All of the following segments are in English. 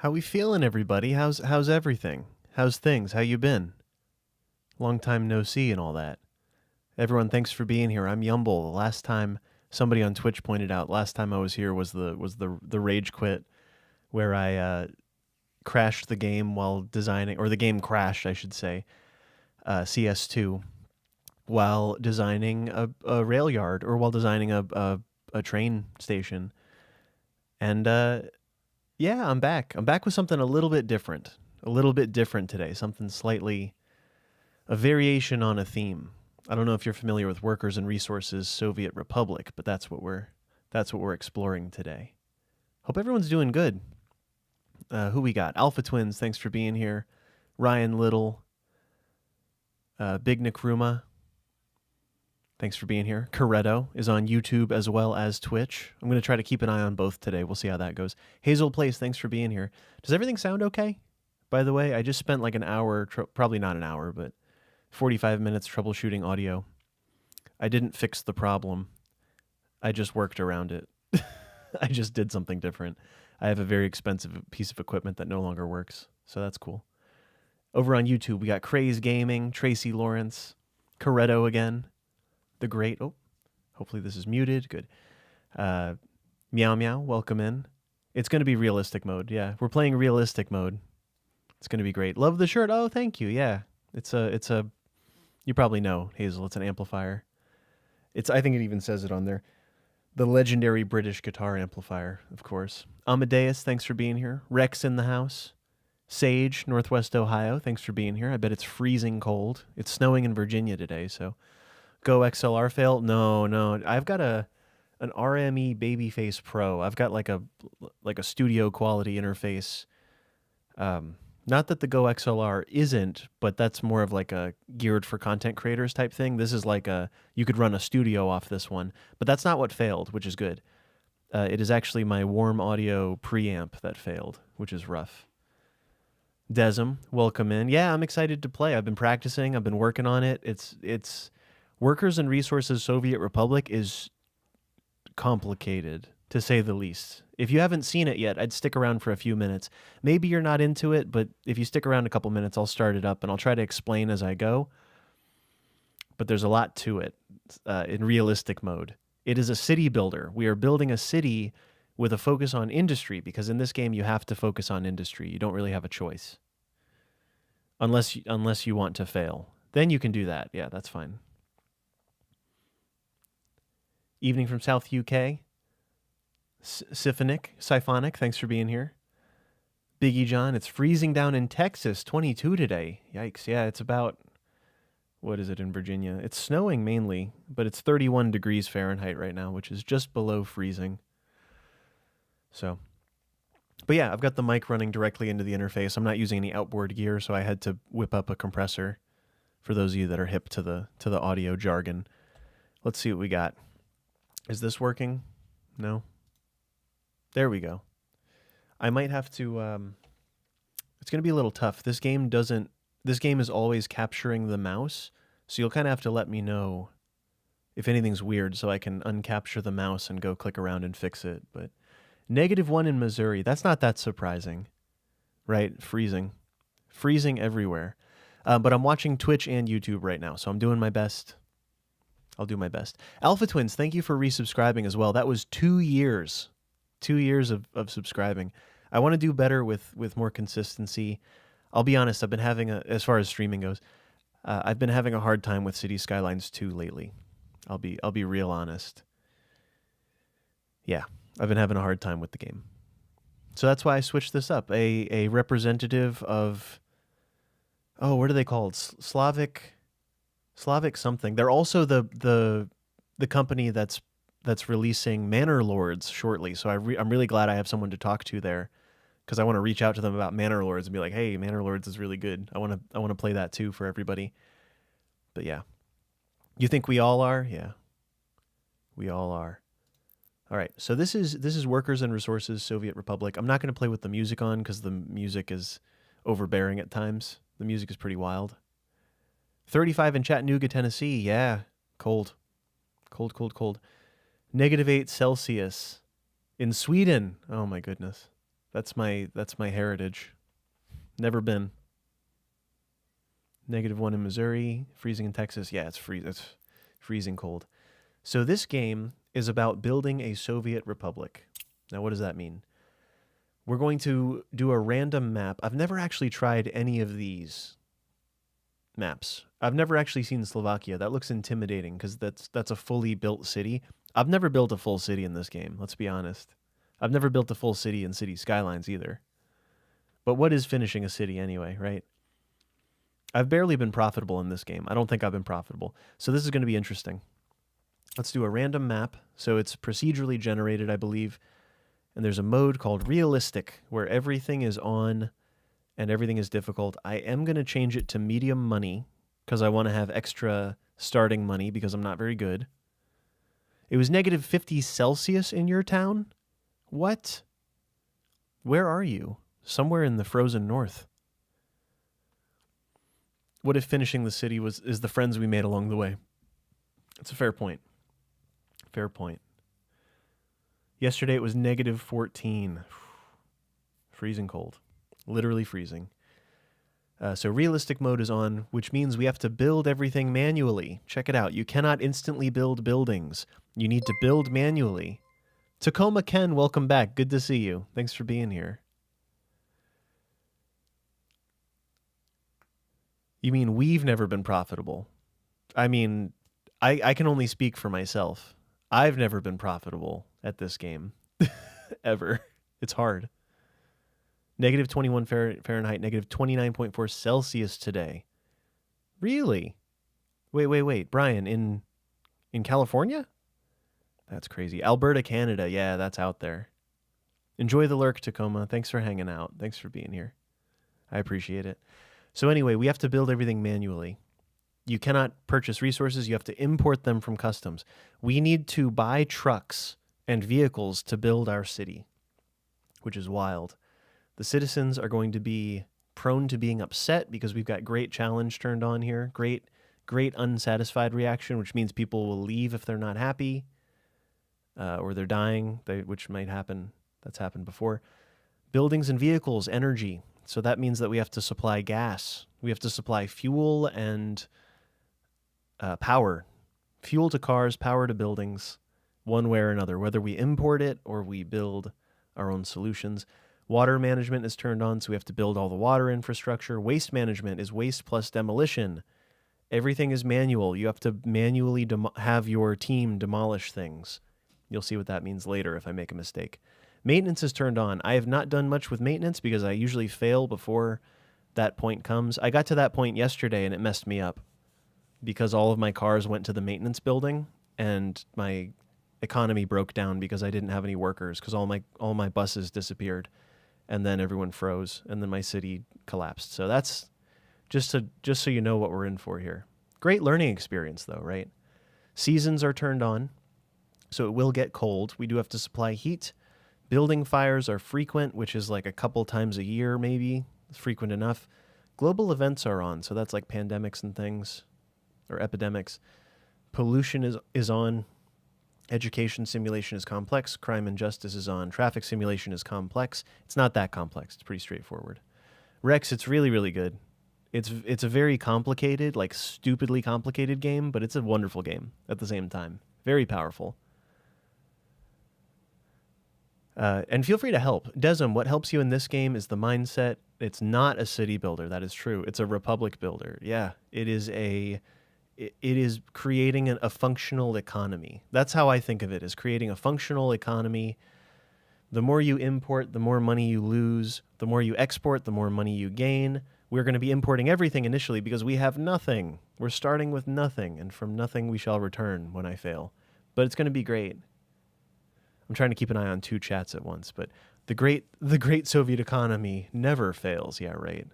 How we feeling, everybody? How's everything? How's things? How you been? Long time no see and all that. Everyone, thanks for being here. I'm Yumble. The last time somebody on Twitch pointed out, last time I was here was the rage quit, where I crashed the game while designing, or the game crashed, I should say, CS2, while designing a rail yard, or while designing a train station. And yeah, I'm back. I'm back with something a little bit different today. Something slightly, a variation on a theme. I don't know if you're familiar with Workers and Resources Soviet Republic, but that's what we're exploring today. Hope everyone's doing good. Who we got? Alpha Twins, thanks for being here. Ryan Little, Big Nikruma, thanks for being here. Coretto is on YouTube as well as Twitch. I'm going to try to keep an eye on both today. We'll see how that goes. Hazel Place, thanks for being here. Does everything sound okay? By the way, I just spent like an hour, probably not an hour, but 45 minutes troubleshooting audio. I didn't fix the problem. I just worked around it. I just did something different. I have a very expensive piece of equipment that no longer works, so that's cool. Over on YouTube, we got Craze Gaming, Tracy Lawrence, Coretto again, the great, oh, hopefully this is muted, good. Meow Meow, welcome in. It's going to be realistic mode, yeah. We're playing realistic mode. It's going to be great. Love the shirt, oh, thank you, yeah. It's a, you probably know, Hazel, it's an amplifier. I think it even says it on there. The legendary British guitar amplifier, of course. Amadeus, thanks for being here. Rex in the house. Sage, Northwest Ohio, thanks for being here. I bet it's freezing cold. It's snowing in Virginia today, so. Go XLR fail? No. I've got an RME Babyface Pro. I've got like a studio quality interface. Not that the Go XLR isn't, but that's more of like a geared for content creators type thing. This is like you could run a studio off this one, but that's not what failed, which is good. It is actually my Warm Audio preamp that failed, which is rough. Desm, welcome in. Yeah, I'm excited to play. I've been practicing. I've been working on it. It's Workers and Resources Soviet Republic is complicated, to say the least. If you haven't seen it yet, I'd stick around for a few minutes. Maybe you're not into it, but if you stick around a couple minutes, I'll start it up and I'll try to explain as I go. But there's a lot to it in realistic mode. It is a city builder. We are building a city with a focus on industry, because in this game you have to focus on industry. You don't really have a choice. Unless you want to fail. Then you can do that. Yeah, that's fine. Evening from South UK. Siphonic, thanks for being here. Biggie John, it's freezing down in Texas, 22 today. Yikes. Yeah, it's about, what is it in Virginia? It's snowing mainly, but it's 31 degrees Fahrenheit right now, which is just below freezing. So, but yeah, I've got the mic running directly into the interface. I'm not using any outboard gear, so I had to whip up a compressor for those of you that are hip to the audio jargon. Let's see what we got. Is this working? No? There we go. I might have to, it's going to be a little tough. This game is always capturing the mouse, so you'll kind of have to let me know if anything's weird so I can uncapture the mouse and go click around and fix it. But -1 in Missouri, that's not that surprising, right? Freezing everywhere. But I'm watching Twitch and YouTube right now, so I'm doing my best. I'll do my best. Alpha Twins, thank you for resubscribing as well. That was 2 years. 2 years of subscribing. I want to do better with more consistency. I'll be honest, I've been having as far as streaming goes, I've been having a hard time with City Skylines 2 lately. I'll be real honest. Yeah, I've been having a hard time with the game. So that's why I switched this up. A representative of, what are they called? Slavic something. They're also the company that's releasing Manor Lords shortly. So I'm really glad I have someone to talk to there, because I want to reach out to them about Manor Lords and be like, hey, Manor Lords is really good. I want to play that too for everybody. But yeah. You think we all are? Yeah. We all are. All right. So this is Workers and Resources, Soviet Republic. I'm not going to play with the music on because the music is overbearing at times. The music is pretty wild. 35 in Chattanooga, Tennessee. Yeah. Cold. Cold, cold, cold. -8 Celsius in Sweden. Oh my goodness. That's my heritage. Never been. -1 in Missouri, freezing in Texas. Yeah, it's freezing cold. So this game is about building a Soviet republic. Now, what does that mean? We're going to do a random map. I've never actually tried any of these maps. I've never actually seen Slovakia. That looks intimidating because that's a fully built city. I've never built a full city in this game, let's be honest. I've never built a full city in City Skylines either. But what is finishing a city anyway, right? I've barely been profitable in this game. I don't think I've been profitable. So this is going to be interesting. Let's do a random map. So it's procedurally generated, I believe. And there's a mode called realistic where everything is on and everything is difficult. I am going to change it to medium money because I want to have extra starting money because I'm not very good. It was -50 Celsius in your town? What? Where are you? Somewhere in the frozen north. What if finishing the city is the friends we made along the way? It's a fair point. Fair point. Yesterday it was -14. Freezing cold. Literally freezing. So realistic mode is on, which means we have to build everything manually. Check it out. You cannot instantly build buildings. You need to build manually. Tacoma Ken, welcome back. Good to see you. Thanks for being here. You mean we've never been profitable? I mean, I can only speak for myself. I've never been profitable at this game. Ever. It's hard. -21 Fahrenheit, -29.4 Celsius today. Really? Wait. Brian, in California? That's crazy. Alberta, Canada. Yeah, that's out there. Enjoy the lurk, Tacoma. Thanks for hanging out. Thanks for being here. I appreciate it. So anyway, we have to build everything manually. You cannot purchase resources. You have to import them from customs. We need to buy trucks and vehicles to build our city, which is wild. The citizens are going to be prone to being upset because we've got great challenge turned on here. Great unsatisfied reaction, which means people will leave if they're not happy or they're dying, which might happen. That's happened before. Buildings and vehicles, energy. So that means that we have to supply gas. We have to supply fuel and power. Fuel to cars, power to buildings, one way or another, whether we import it or we build our own solutions. Water management is turned on, so we have to build all the water infrastructure. Waste management is waste plus demolition. Everything is manual. You have to manually have your team demolish things. You'll see what that means later if I make a mistake. Maintenance is turned on. I have not done much with maintenance because I usually fail before that point comes. I got to that point yesterday and it messed me up because all of my cars went to the maintenance building and my economy broke down because I didn't have any workers because all my buses disappeared and then everyone froze and then my city collapsed. So that's just so you know what we're in for here. Great learning experience though, right? Seasons are turned on, so it will get cold. We do have to supply heat. Building fires are frequent, which is like a couple times a year maybe. It's frequent enough. Global events are on, so that's like pandemics and things, or epidemics. Pollution is on. Education simulation is complex. Crime and justice is on. Traffic simulation is complex. It's not that complex. It's pretty straightforward. Rex, it's really, really good. It's a very complicated, like stupidly complicated game, but it's a wonderful game at the same time. Very powerful. And feel free to help. Desm, what helps you in this game is the mindset. It's not a city builder. That is true. It's a republic builder. Yeah, it is creating a functional economy. That's how I think of it, is creating a functional economy. The more you import, the more money you lose. The more you export, the more money you gain. We're going to be importing everything initially because we have nothing. We're starting with nothing, and from nothing we shall return when I fail. But it's going to be great. I'm trying to keep an eye on two chats at once, but the great Soviet economy never fails. Yeah, right.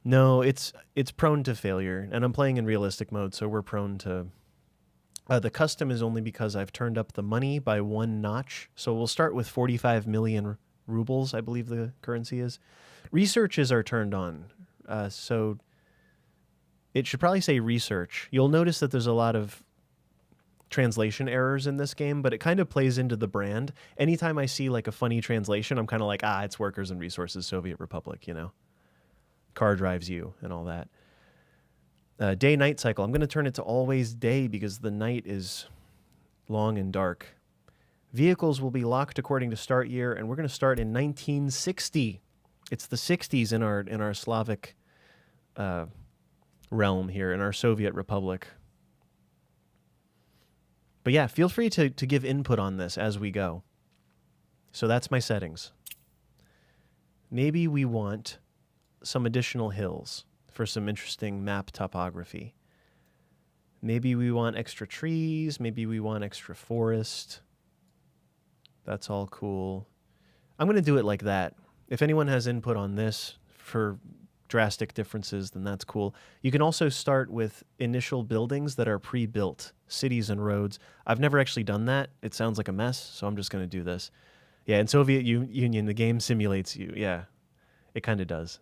No, it's prone to failure, and I'm playing in realistic mode, so we're prone to... the custom is only because I've turned up the money by 1 notch, so we'll start with 45 million rubles, I believe the currency is. Researches are turned on, so it should probably say research. You'll notice that there's a lot of translation errors in this game, but it kind of plays into the brand. Anytime I see like a funny translation, I'm kind of like, it's workers and resources, Soviet Republic, you know? Car drives you and all that. Day-night cycle. I'm going to turn it to always day because the night is long and dark. Vehicles will be locked according to start year, and we're going to start in 1960. It's the 60s in our Slavic realm here, in our Soviet Republic. But yeah, feel free to give input on this as we go. So that's my settings. Maybe we want some additional hills for some interesting map topography. Maybe we want extra trees. Maybe we want extra forest. That's all cool. I'm going to do it like that. If anyone has input on this for drastic differences, then that's cool. You can also start with initial buildings that are pre-built, cities and roads. I've never actually done that. It sounds like a mess, so I'm just going to do this. Yeah, in Soviet Union, the game simulates you. Yeah, it kind of does.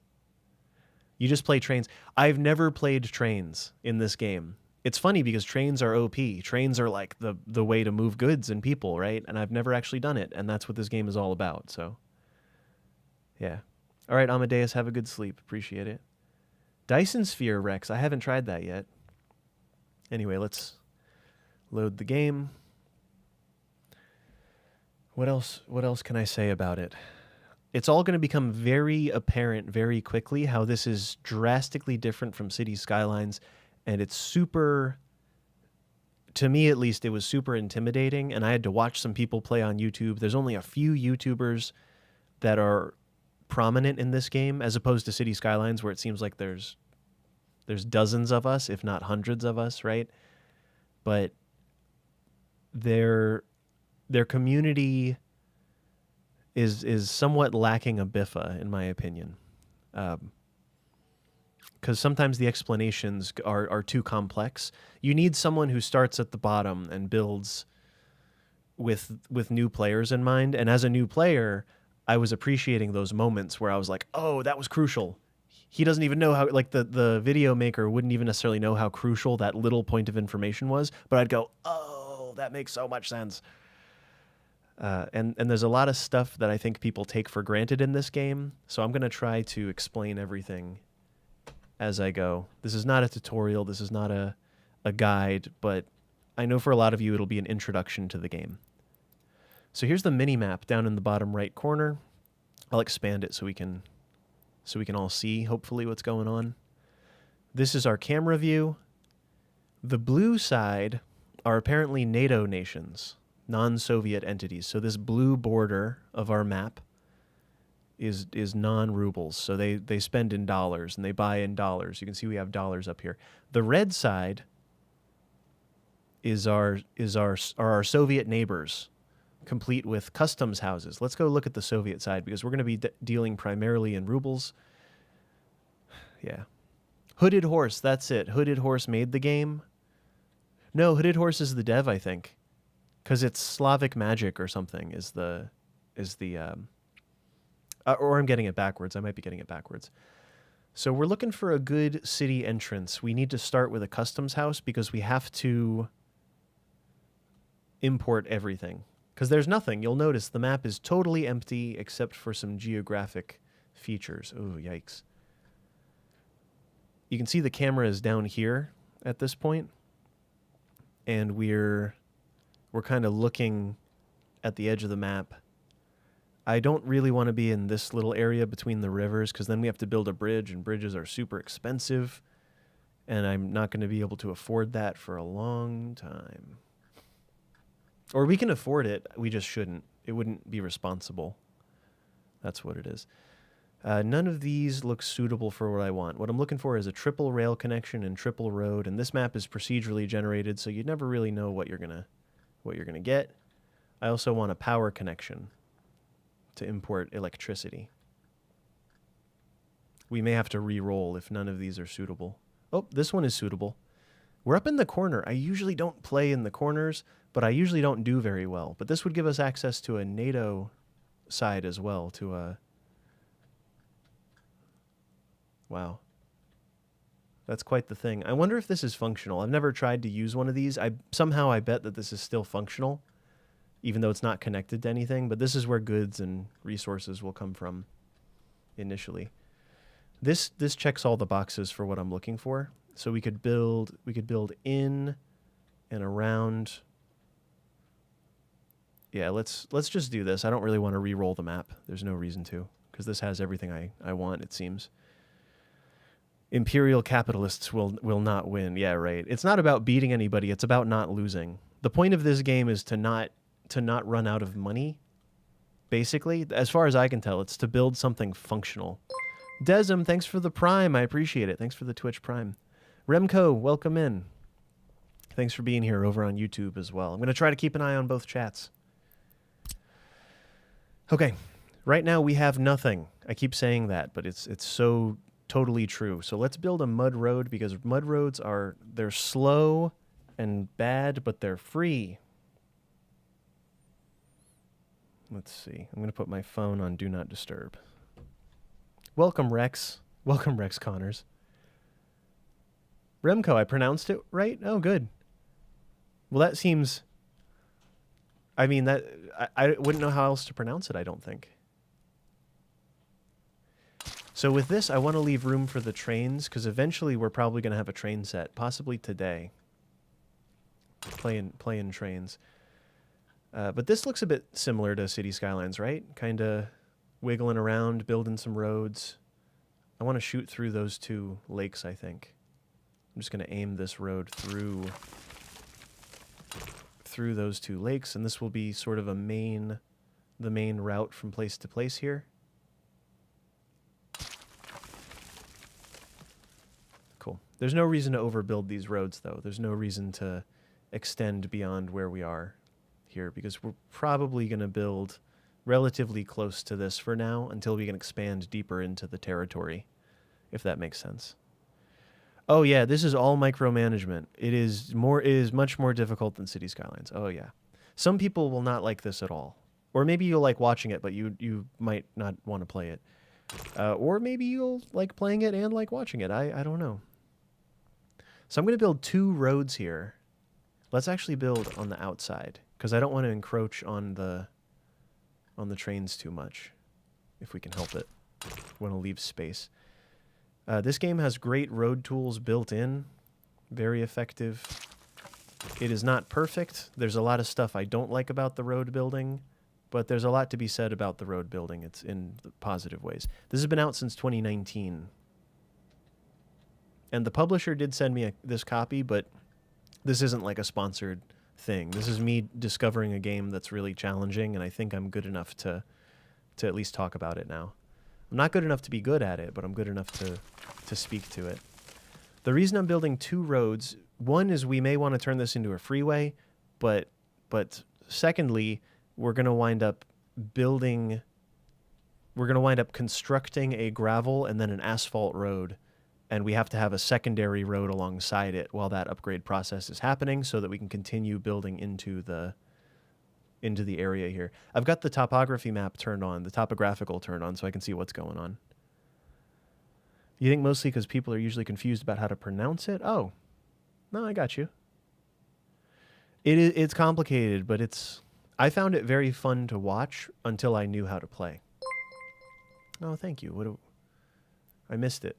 You just play trains. I've never played trains in this game. It's funny because trains are OP. Trains are like the way to move goods and people, right? And I've never actually done it, and that's what this game is all about, so yeah. All right, Amadeus, have a good sleep. Appreciate it. Dyson Sphere, Rex. I haven't tried that yet. Anyway, let's load the game. What else can I say about it? It's all going to become very apparent very quickly how this is drastically different from City Skylines, and it's super, to me at least, it was super intimidating, and I had to watch some people play on YouTube. There's only a few YouTubers that are prominent in this game, as opposed to City Skylines, where it seems like there's dozens of us, if not hundreds of us, right? But their community is somewhat lacking a biffa, in my opinion, because sometimes the explanations are too complex. You need someone who starts at the bottom and builds with new players in mind. And as a new player, I was appreciating those moments where I was like, oh, that was crucial. He doesn't even know how, like the video maker wouldn't even necessarily know how crucial that little point of information was, but I'd go, oh, that makes so much sense. And there's a lot of stuff that I think people take for granted in this game, so I'm going to try to explain everything as I go. This is not a tutorial, this is not a guide, but I know for a lot of you it'll be an introduction to the game. So here's the mini-map down in the bottom right corner. I'll expand it so we can all see, hopefully, what's going on. This is our camera view. The blue side are apparently NATO nations. non-Soviet entities. So this blue border of our map is non-rubles. So they spend in dollars and they buy in dollars. You can see we have dollars up here. The red side is our Soviet neighbors, complete with customs houses. Let's go look at the Soviet side because we're going to be dealing primarily in rubles. Yeah. Hooded Horse, that's it. Hooded Horse made the game. No, Hooded Horse is the dev, I think. Because it's Slavic Magic or something or I'm getting it backwards. I might be getting it backwards. So we're looking for a good city entrance. We need to start with a customs house because we have to import everything. Because there's nothing. You'll notice the map is totally empty except for some geographic features. Oh, yikes. You can see the camera is down here at this point, and we're kind of looking at the edge of the map. I don't really want to be in this little area between the rivers because then we have to build a bridge, and bridges are super expensive, and I'm not going to be able to afford that for a long time. Or we can afford it, we just shouldn't. It wouldn't be responsible. That's what it is. None of these look suitable for what I want. What I'm looking for is a triple rail connection and triple road, and this map is procedurally generated, so you never really know what you're gonna get. I also want a power connection to import electricity. We may have to re-roll if none of these are suitable. Oh, this one is suitable. We're up in the corner. I usually don't play in the corners, but I usually don't do very well. But this would give us access to a NATO side as well, to a... Wow. That's quite the thing. I wonder if this is functional. I've never tried to use one of these. Somehow I bet that this is still functional, even though it's not connected to anything. But this is where goods and resources will come from initially. This checks all the boxes for what I'm looking for. So we could build in and around. Yeah, let's just do this. I don't really want to re-roll the map. There's no reason to, because this has everything I want, it seems. Imperial capitalists will not win. Yeah, right. It's not about beating anybody. It's about not losing. The point of this game is to not run out of money. Basically, as far as I can tell, it's to build something functional. Desm, thanks for the Prime. I appreciate it. Thanks for the Twitch Prime. Remco, welcome in. Thanks for being here over on YouTube as well. I'm going to try to keep an eye on both chats. Okay, right now we have nothing. I keep saying that, but it's so totally true. So let's build a mud road because mud roads they're slow and bad, but they're free. Let's see. I'm going to put my phone on Do Not Disturb. Welcome, Rex. Welcome, Rex Connors. Remco, I pronounced it right? Oh, good. Well, that seems... I mean, that I wouldn't know how else to pronounce it, I don't think. So with this, I want to leave room for the trains, because eventually we're probably going to have a train set, possibly today. Playing trains. But this looks a bit similar to City Skylines, right? Kind of wiggling around, building some roads. I want to shoot through those two lakes, I think. I'm just going to aim this road through those two lakes, and this will be sort of the main route from place to place here. Cool. There's no reason to overbuild these roads, though. There's no reason to extend beyond where we are here, because we're probably going to build relatively close to this for now until we can expand deeper into the territory, if that makes sense. Oh yeah, this is all micromanagement. It is much more difficult than City Skylines. Oh yeah. Some people will not like this at all. Or maybe you'll like watching it, but you might not want to play it. Or maybe you'll like playing it and like watching it. I don't know. So I'm going to build 2 roads here. Let's actually build on the outside, because I don't want to encroach on the trains too much, if we can help it. Want to leave space. This game has great road tools built in, very effective. It is not perfect. There's a lot of stuff I don't like about the road building, but there's a lot to be said about the road building. It's in positive ways. This has been out since 2019. And the publisher did send me this copy, but this isn't like a sponsored thing. This is me discovering a game that's really challenging, and I think I'm good enough to at least talk about it now. I'm not good enough to be good at it, but I'm good enough to speak to it. The reason I'm building 2 roads, one is we may want to turn this into a freeway, but secondly, we're going to wind up constructing a gravel and then an asphalt road, and we have to have a secondary road alongside it while that upgrade process is happening so that we can continue building into the area here. I've got the topography map turned on, the topographical turned on, so I can see what's going on. You think mostly because people are usually confused about how to pronounce it? Oh, no, I got you. It's complicated, but I found it very fun to watch until I knew how to play. Oh, thank you. I missed it.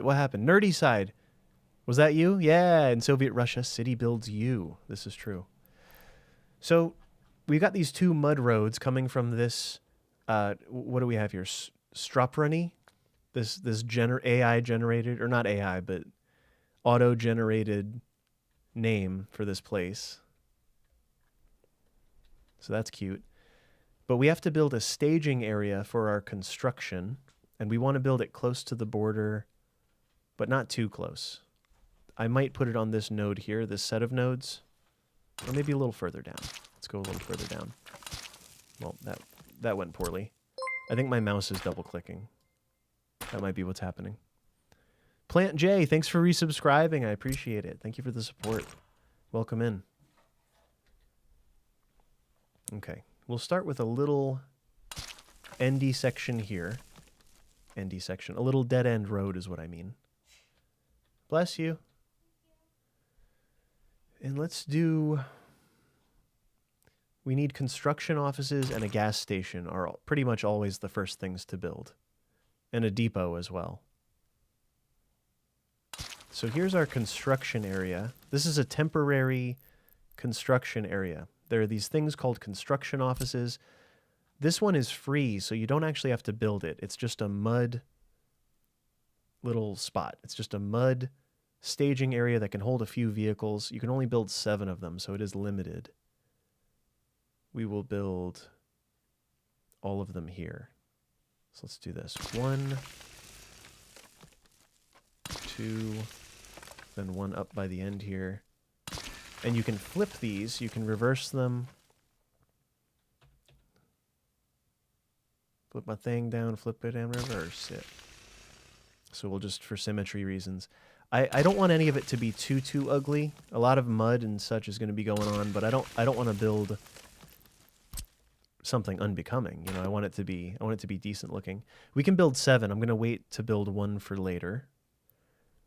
What happened? Nerdy side. Was that you? Yeah, in Soviet Russia, city builds you. This is true. So we've got these 2 mud roads coming from this, what do we have here? Stroprany? This AI generated, or not AI, but auto-generated name for this place. So that's cute. But we have to build a staging area for our construction, and we want to build it close to the border, but not too close. I might put it on this node here, this set of nodes, or maybe a little further down. Let's go a little further down. Well, that went poorly. I think my mouse is double-clicking. That might be what's happening. Plant J, thanks for resubscribing. I appreciate it. Thank you for the support. Welcome in. Okay, we'll start with a little endy section here. Endy section. A little dead-end road is what I mean. Bless you. And let's do... We need construction offices and a gas station are pretty much always the first things to build. And a depot as well. So here's our construction area. This is a temporary construction area. There are these things called construction offices. This one is free, so you don't actually have to build it. It's just a mud little spot. It's just a mud staging area that can hold a few vehicles. You can only build 7 of them, so it is limited. We will build all of them here. So let's do this. 1, 2, then 1 up by the end here. And you can flip these. You can reverse them. Flip my thing down, flip it, and reverse it. So we'll just, for symmetry reasons. I don't want any of it to be too ugly. A lot of mud and such is going to be going on, but I don't want to build something unbecoming. You know, I want it to be decent looking. We can build 7. I'm going to wait to build 1 for later.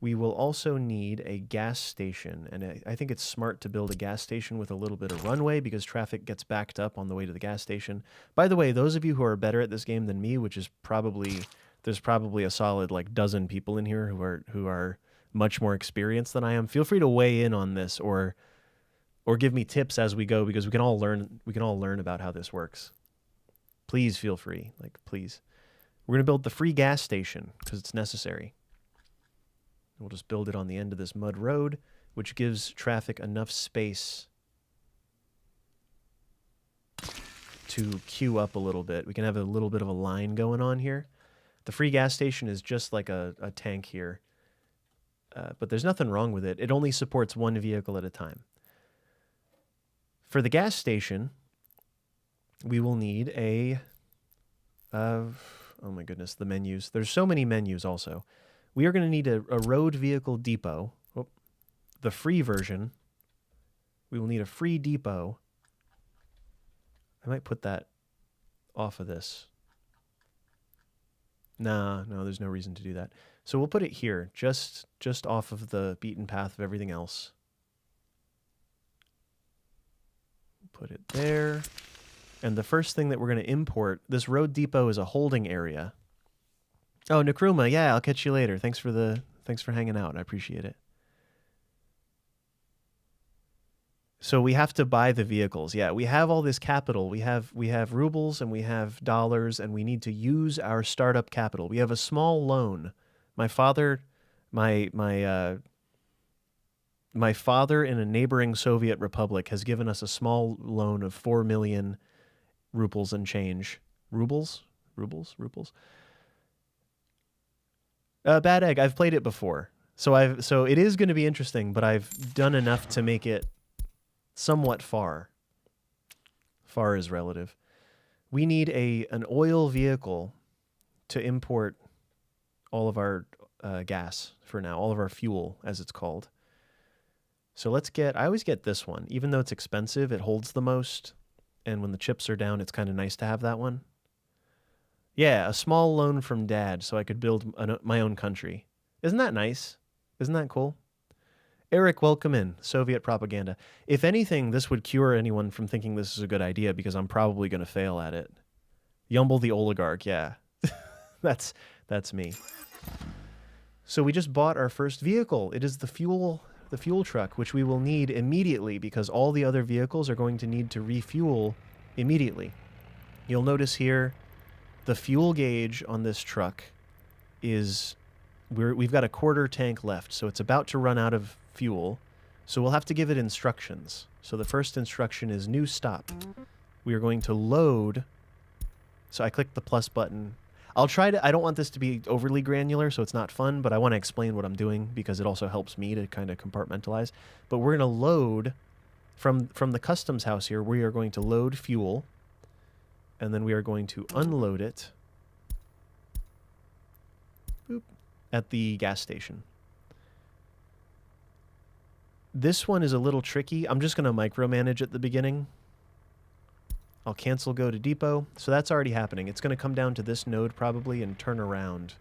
We will also need a gas station, and I think it's smart to build a gas station with a little bit of runway because traffic gets backed up on the way to the gas station. By the way, those of you who are better at this game than me, which is there's probably a solid like dozen people in here who are much more experienced than I am, feel free to weigh in on this or give me tips as we go because we can all learn about how this works. Please feel free, please. We're going to build the free gas station because it's necessary. We'll just build it on the end of this mud road, which gives traffic enough space to queue up a little bit. We can have a little bit of a line going on here. The free gas station is just like a tank here, but there's nothing wrong with it. It only supports 1 vehicle at a time. For the gas station, we will need oh my goodness, the menus. There's so many menus also. We are going to need a road vehicle depot. Oh, the free version. We will need a free depot. I might put that off of this. No, there's no reason to do that. So we'll put it here, just off of the beaten path of everything else. Put it there. And the first thing that we're going to import, this road depot is a holding area. Oh, Nkrumah, yeah, I'll catch you later. Thanks for hanging out. I appreciate it. So we have to buy the vehicles. Yeah, we have all this capital. We have rubles and we have dollars, and we need to use our startup capital. We have a small loan. My father, my My father in a neighboring Soviet republic has given us a small loan of 4 million rubles and change. Rubles? Rubles? Bad Egg, I've played it before. So it is going to be interesting, but I've done enough to make it somewhat far. Far is relative. We need an oil vehicle to import all of our gas for now, all of our fuel, as it's called. So I always get this one. Even though it's expensive, it holds the most. And when the chips are down, it's kind of nice to have that one. Yeah, a small loan from Dad so I could build my own country. Isn't that nice? Isn't that cool? Eric, welcome in. Soviet propaganda. If anything, this would cure anyone from thinking this is a good idea because I'm probably going to fail at it. Yumble the oligarch, yeah. That's me. So we just bought our first vehicle. It is the fuel truck, which we will need immediately because all the other vehicles are going to need to refuel immediately. You'll notice here the fuel gauge on this truck is we've got a quarter tank left, so it's about to run out of fuel. So we'll have to give it instructions. So the first instruction is new stop. We are going to load. So I click the plus button. I don't want this to be overly granular, so it's not fun, but I want to explain what I'm doing because it also helps me to kind of compartmentalize. But we're going to load from the customs house here. We are going to load fuel, and then we are going to unload it at the gas station. This one is a little tricky. I'm just going to micromanage at the beginning. I'll cancel go to depot. So that's already happening. It's going to come down to this node probably and turn around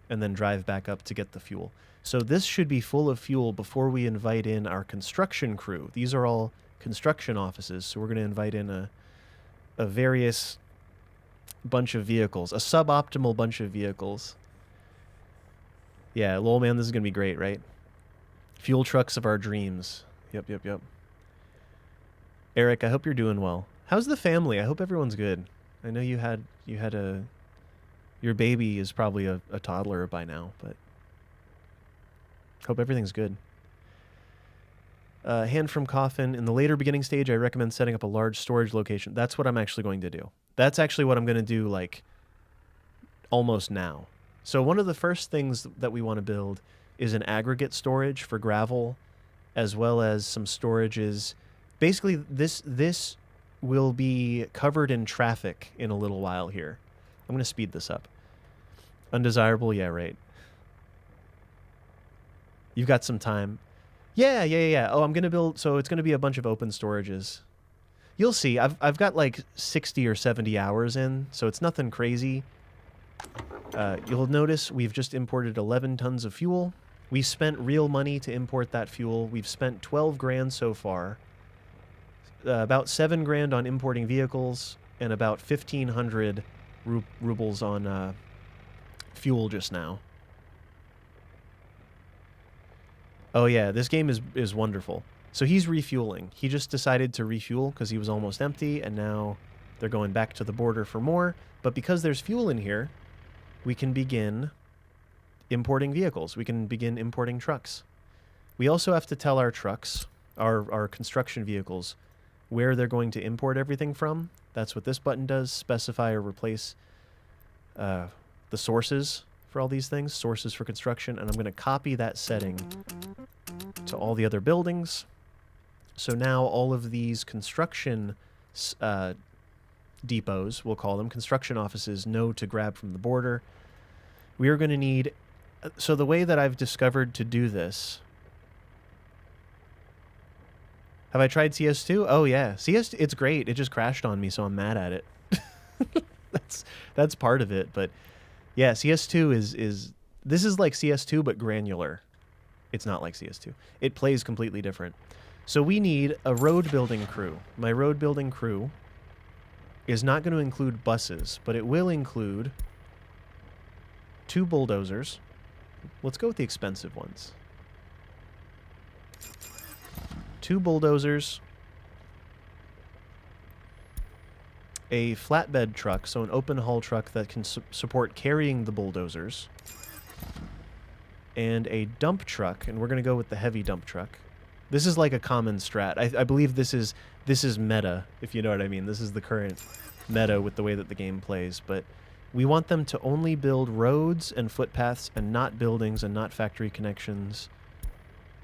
and then drive back up to get the fuel. So this should be full of fuel before we invite in our construction crew. These are all construction offices. So we're going to invite in a various bunch of vehicles, a suboptimal bunch of vehicles. Yeah, lol man, this is going to be great, right? Fuel trucks of our dreams. Yep. Eric, I hope you're doing well. How's the family? I hope everyone's good. I know you had your baby is probably a toddler by now, but hope everything's good. Hand from coffin. In the later beginning stage, I recommend setting up a large storage location. That's what I'm actually going to do. That's actually what I'm going to do, like, almost now. So one of the first things that we want to build is an aggregate storage for gravel, as well as some storages. Basically, this will be covered in traffic in a little while here. I'm going to speed this up. Undesirable? Yeah, right. You've got some time. Yeah. Oh, I'm going to build... So it's going to be a bunch of open storages. You'll see. I've got like 60 or 70 hours in, so it's nothing crazy. You'll notice we've just imported 11 tons of fuel. We spent real money to import that fuel. We've spent 12 grand so far. About 7 grand on importing vehicles and about 1,500 rubles on fuel just now. Oh yeah, this game is wonderful. So he's refueling. He just decided to refuel because he was almost empty, and now they're going back to the border for more. But because there's fuel in here, we can begin importing vehicles. We can begin importing trucks. We also have to tell our trucks, our construction vehicles, where they're going to import everything from. That's what this button does, specify or replace the sources for all these things, sources for construction, and I'm going to copy that setting to all the other buildings. So now all of these construction depots, we'll call them, construction offices, know to grab from the border. We are going to need... So the way that I've discovered to do this... Have I tried CS2? Oh, yeah. CS2, it's great. It just crashed on me, so I'm mad at it. That's part of it, but... Yeah, CS2 is... This is like CS2, but granular. It's not like CS2. It plays completely different. So we need a road building crew. My road building crew is not going to include buses, but it will include 2 bulldozers. Let's go with the expensive ones. 2 bulldozers, a flatbed truck, so an open haul truck that can support carrying the bulldozers. and a dump truck, and we're going to go with the heavy dump truck. This is like a common strat. I believe this is meta, if you know what I mean. This is the current meta with the way that the game plays, but we want them to only build roads and footpaths and not buildings and not factory connections.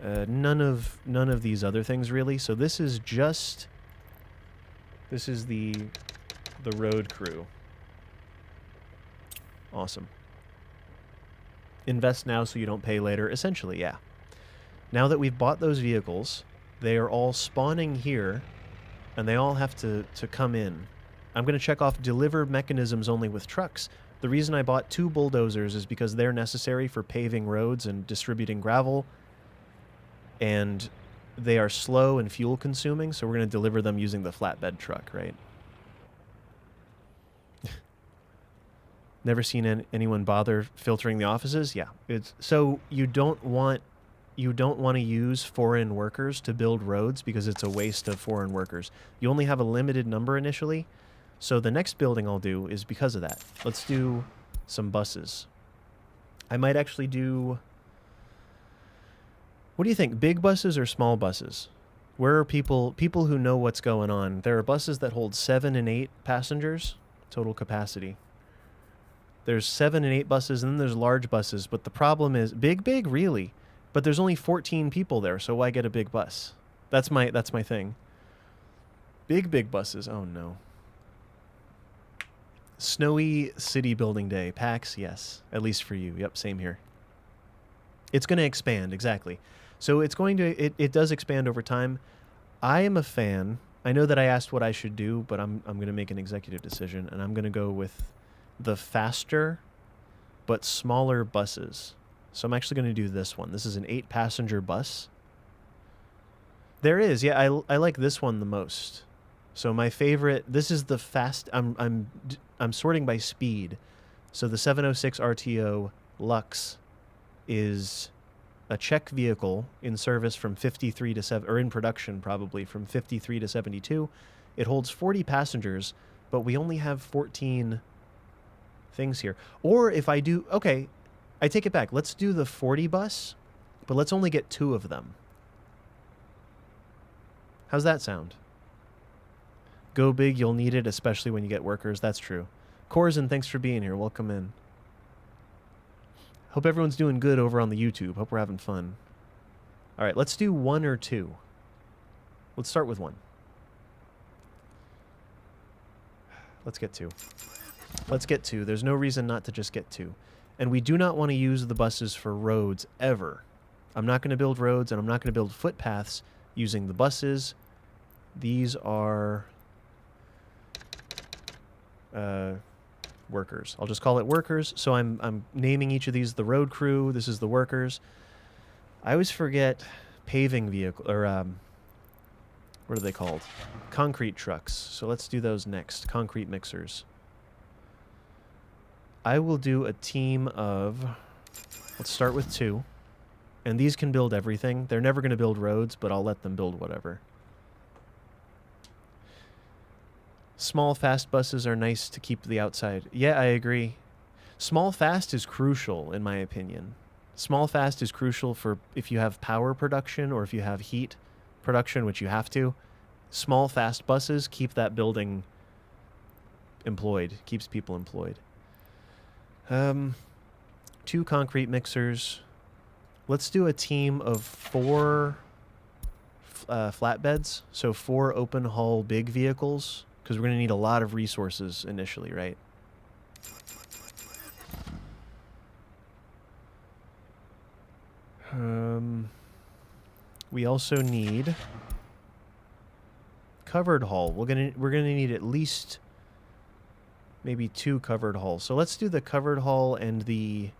None of these other things really. So this is the road crew. Awesome. Invest now so you don't pay later. Essentially, yeah. Now that we've bought those vehicles, they are all spawning here, and they all have to come in. I'm going to check off deliver mechanisms only with trucks. The reason I bought 2 bulldozers is because they're necessary for paving roads and distributing gravel, and they are slow and fuel consuming, so we're going to deliver them using the flatbed truck, right? Never seen anyone bother filtering the offices? Yeah. So you don't want to use foreign workers to build roads because it's a waste of foreign workers. You only have a limited number initially. So the next building I'll do is because of that. Let's do some buses. I might actually do... What do you think? Big buses or small buses? Where are people who know what's going on? There are buses that hold 7 and 8 passengers, total capacity. There's 7 and 8 buses, and then there's large buses. But the problem is, big, really? But there's only 14 people there, so why get a big bus? That's my thing. Big buses. Oh, no. Snowy city building day. PAX, yes. At least for you. Yep, same here. It's going to expand, exactly. So it's going to... It does expand over time. I am a fan. I know that I asked what I should do, but I'm going to make an executive decision, and I'm going to go with the faster but smaller buses. So I'm actually going to do this one. This is an 8-passenger bus. There is. Yeah, I like this one the most. So my favorite... This is the fast... I'm sorting by speed. So the 706 RTO Lux is a Czech vehicle in service from 53 to 7, or in production probably from 53 to 72. It holds 40 passengers, but we only have 14 things here. Or if I do, okay, I take it back. Let's do the 40 bus, but let's only get 2 of them. How's that sound? Go big, you'll need it, especially when you get workers. That's true. Corzin, thanks for being here. Welcome in. Hope everyone's doing good over on the YouTube. Hope we're having fun. All right, let's do 1 or 2. Let's start with 1. Let's get 2. Let's get 2. There's no reason not to just get 2. And we do not want to use the buses for roads ever. I'm not going to build roads, and I'm not going to build footpaths using the buses. These are workers. I'll just call it workers. So I'm naming each of these the road crew. This is the workers. I always forget paving vehicle, or what are they called? Concrete trucks. So let's do those next. Concrete mixers. I will do a team of, let's start with 2. And these can build everything. They're never going to build roads, but I'll let them build whatever. Small, fast buses are nice to keep the outside. Yeah, I agree. Small, fast is crucial, in my opinion. Small, fast is crucial for if you have power production or if you have heat production, which you have to. Small, fast buses keep that building employed, keeps people employed. 2 concrete mixers. Let's do a team of 4 flatbeds, so 4 open hull big vehicles, because we're going to need a lot of resources initially, right? We also need covered hull. We're gonna need at least maybe 2 covered hulls. So let's do the covered hull and the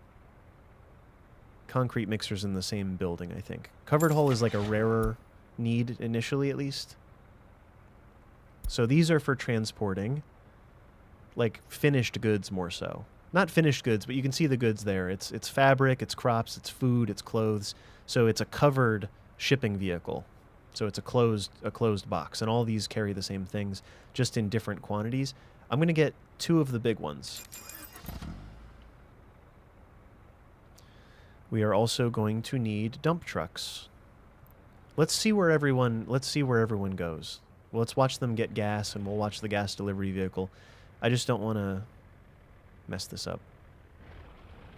concrete mixers in the same building, I think. Covered hull is like a rarer need initially, at least. So these are for transporting, like finished goods more so. Not finished goods, but you can see the goods there. It's fabric, it's crops, it's food, it's clothes. So it's a covered shipping vehicle. So it's a closed box, and all these carry the same things, just in different quantities. I'm going to get 2 of the big ones. We are also going to need dump trucks. Let's see where everyone goes. Well, let's watch them get gas, and we'll watch the gas delivery vehicle. I just don't want to mess this up.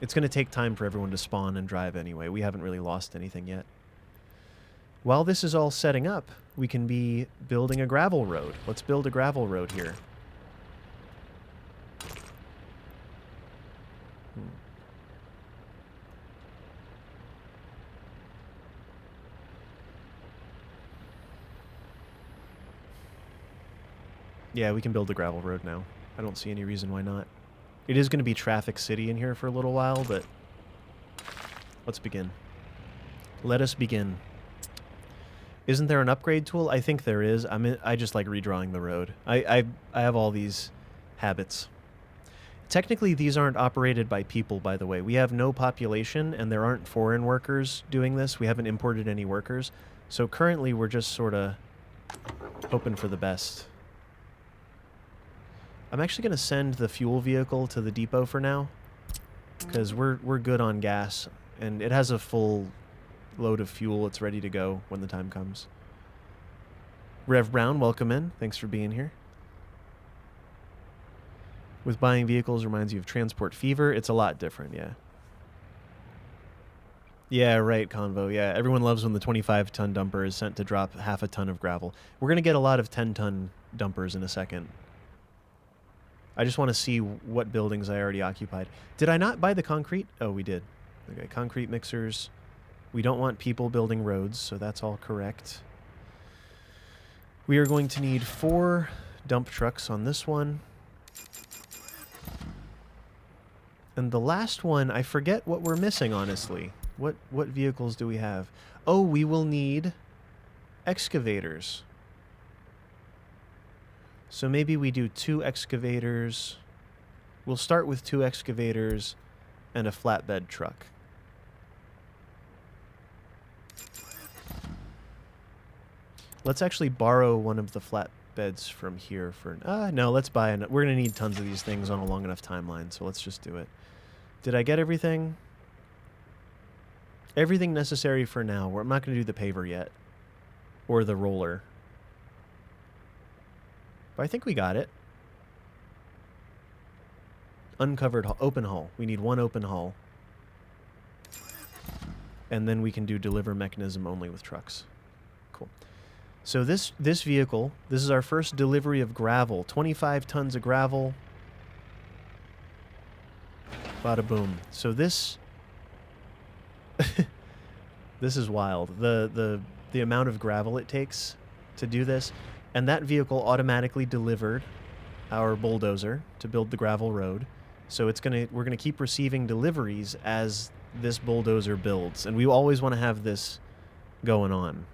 It's going to take time for everyone to spawn and drive anyway. We haven't really lost anything yet. While this is all setting up, we can be building a gravel road. Let's build a gravel road here. Yeah, we can build a gravel road now. I don't see any reason why not. It is going to be Traffic City in here for a little while, but let's begin. Let us begin. Isn't there an upgrade tool? I think there is. I just like redrawing the road. I have all these habits. Technically, these aren't operated by people, by the way. We have no population, and there aren't foreign workers doing this. We haven't imported any workers. So currently, we're just sort of hoping for the best. I'm actually going to send the fuel vehicle to the depot for now, because we're good on gas, and it has a full load of fuel. It's ready to go when the time comes. Rev Brown, welcome in. Thanks for being here. With buying vehicles reminds you of Transport Fever. It's a lot different, yeah. Yeah, right, Convo. Yeah, everyone loves when the 25-ton dumper is sent to drop half a ton of gravel. We're going to get a lot of 10-ton dumpers in a second. I just want to see what buildings I already occupied. Did I not buy the concrete? Oh, we did. Okay, concrete mixers. We don't want people building roads, so that's all correct. We are going to need 4 dump trucks on this one. And the last one, I forget what we're missing, honestly. What vehicles do we have? Oh, we will need excavators. So maybe we do 2 excavators. We'll start with 2 excavators and a flatbed truck. Let's actually borrow one of the flatbeds from here for... no, let's buy... We're going to need tons of these things on a long enough timeline, so let's just do it. Did I get everything? Everything necessary for now. I'm not going to do the paver yet. Or the roller. But I think we got it. Uncovered hull, open hull. We need 1 open hull. And then we can do deliver mechanism only with trucks. Cool. So this vehicle, this is our first delivery of gravel. 25 tons of gravel. Bada boom. So this this is wild. The amount of gravel it takes to do this. And that vehicle automatically delivered our bulldozer to build the gravel road. So we're gonna keep receiving deliveries as this bulldozer builds, and we always want to have this going on.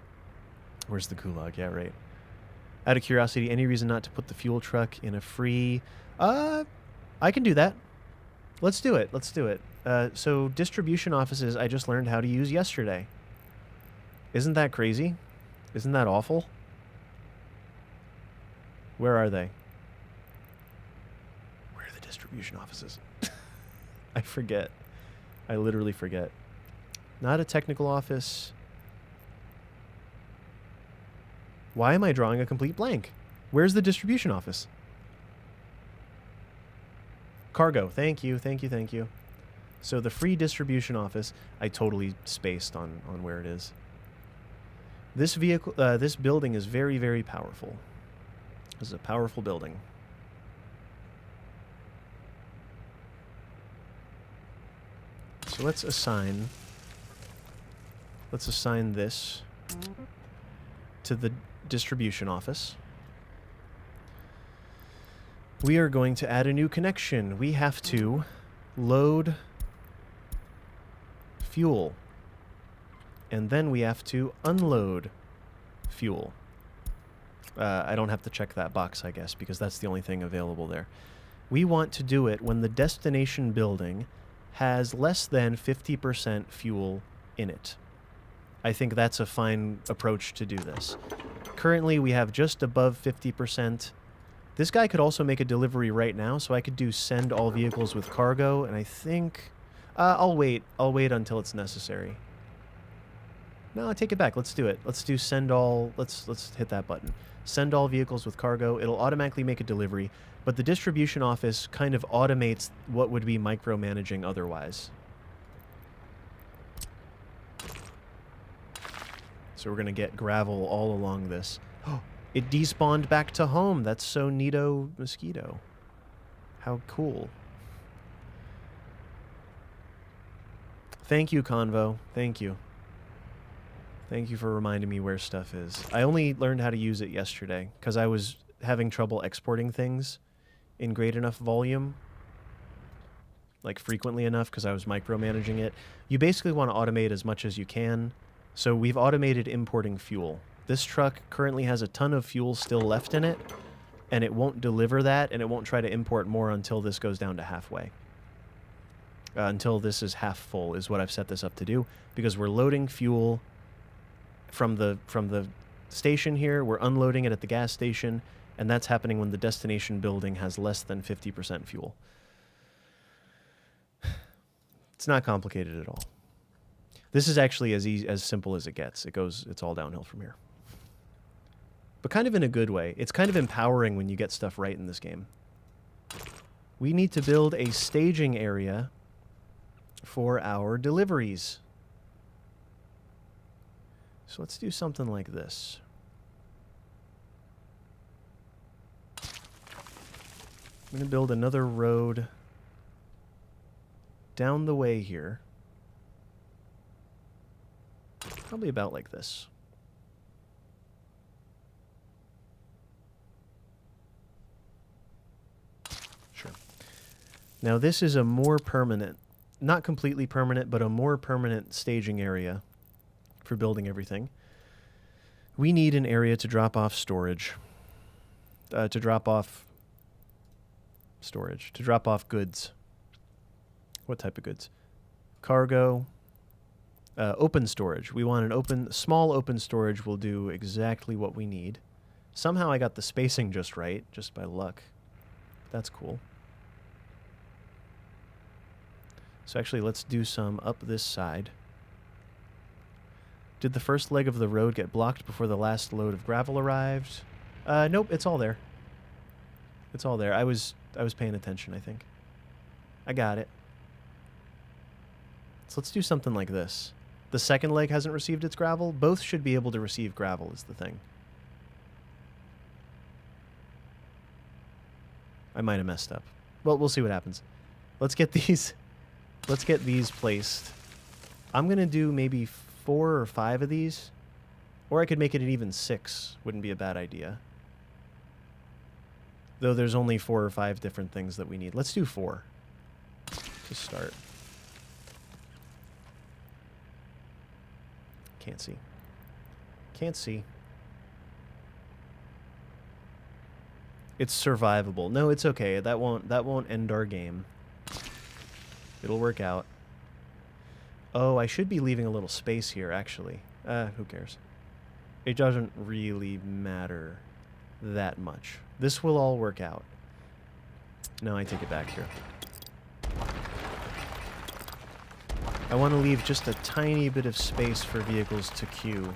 Where's the gulag? Yeah, right. Out of curiosity, any reason not to put the fuel truck in a free? I can do that. Let's do it. Let's do it. So distribution offices, I just learned how to use yesterday. Isn't that crazy? Isn't that awful? Where are they? Where are the distribution offices? I forget. I literally forget. Not a technical office. Why am I drawing a complete blank? Where's the distribution office? Cargo. Thank you, thank you, thank you. So the free distribution office, I totally spaced on where it is. This vehicle, this building is very, very powerful. This is a powerful building. So let's assign this to the distribution office. We are going to add a new connection. We have to load fuel. And then we have to unload fuel. I don't have to check that box, I guess, because that's the only thing available there. We want to do it when the destination building has less than 50% fuel in it. I think that's a fine approach to do this. Currently, we have just above 50%. This guy could also make a delivery right now, so I could do send all vehicles with cargo, and I think... I'll wait. I'll wait until it's necessary. No, I take it back. Let's do it. Let's do send all. Let's hit that button. Send all vehicles with cargo. It'll automatically make a delivery, but the distribution office kind of automates what would be micromanaging otherwise. So we're going to get gravel all along this. Oh, it despawned back to home. That's so neato mosquito. How cool. Thank you, Convo. Thank you. Thank you for reminding me where stuff is. I only learned how to use it yesterday because I was having trouble exporting things in great enough volume, like frequently enough because I was micromanaging it. You basically want to automate as much as you can. So we've automated importing fuel. This truck currently has a ton of fuel still left in it, and it won't deliver that, and it won't try to import more until this goes down to halfway. Until this is half full is what I've set this up to do, because we're loading fuel from the station here, we're unloading it at the gas station, and that's happening when the destination building has less than 50% fuel. It's not complicated at all. This is actually as simple as it gets. It's all downhill from here. But kind of in a good way. It's kind of empowering when you get stuff right in this game. We need to build a staging area for our deliveries. So let's do something like this. I'm going to build another road down the way here. Probably about like this. Sure. Now this is a more permanent, not completely permanent, but a more permanent staging area for building everything. We need an area to drop off storage. To drop off goods. What type of goods? Cargo. Open storage. We want an small open storage will do exactly what we need. Somehow I got the spacing just right, just by luck. That's cool. So actually, let's do some up this side. Did the first leg of the road get blocked before the last load of gravel arrived? Nope, it's all there. It's all there. I was paying attention, I think. I got it. So let's do something like this. The second leg hasn't received its gravel. Both should be able to receive gravel is the thing. I might have messed up. Well, we'll see what happens. Let's get these placed. I'm going to do maybe 4 or 5 of these. Or I could make it an even 6. Wouldn't be a bad idea. Though there's only 4 or 5 different things that we need. Let's do 4 to start. Can't see. Can't see. It's survivable. No, it's okay. That won't end our game. It'll work out. Oh, I should be leaving a little space here, actually. Who cares? It doesn't really matter that much. This will all work out. No, I take it back here. I want to leave just a tiny bit of space for vehicles to queue,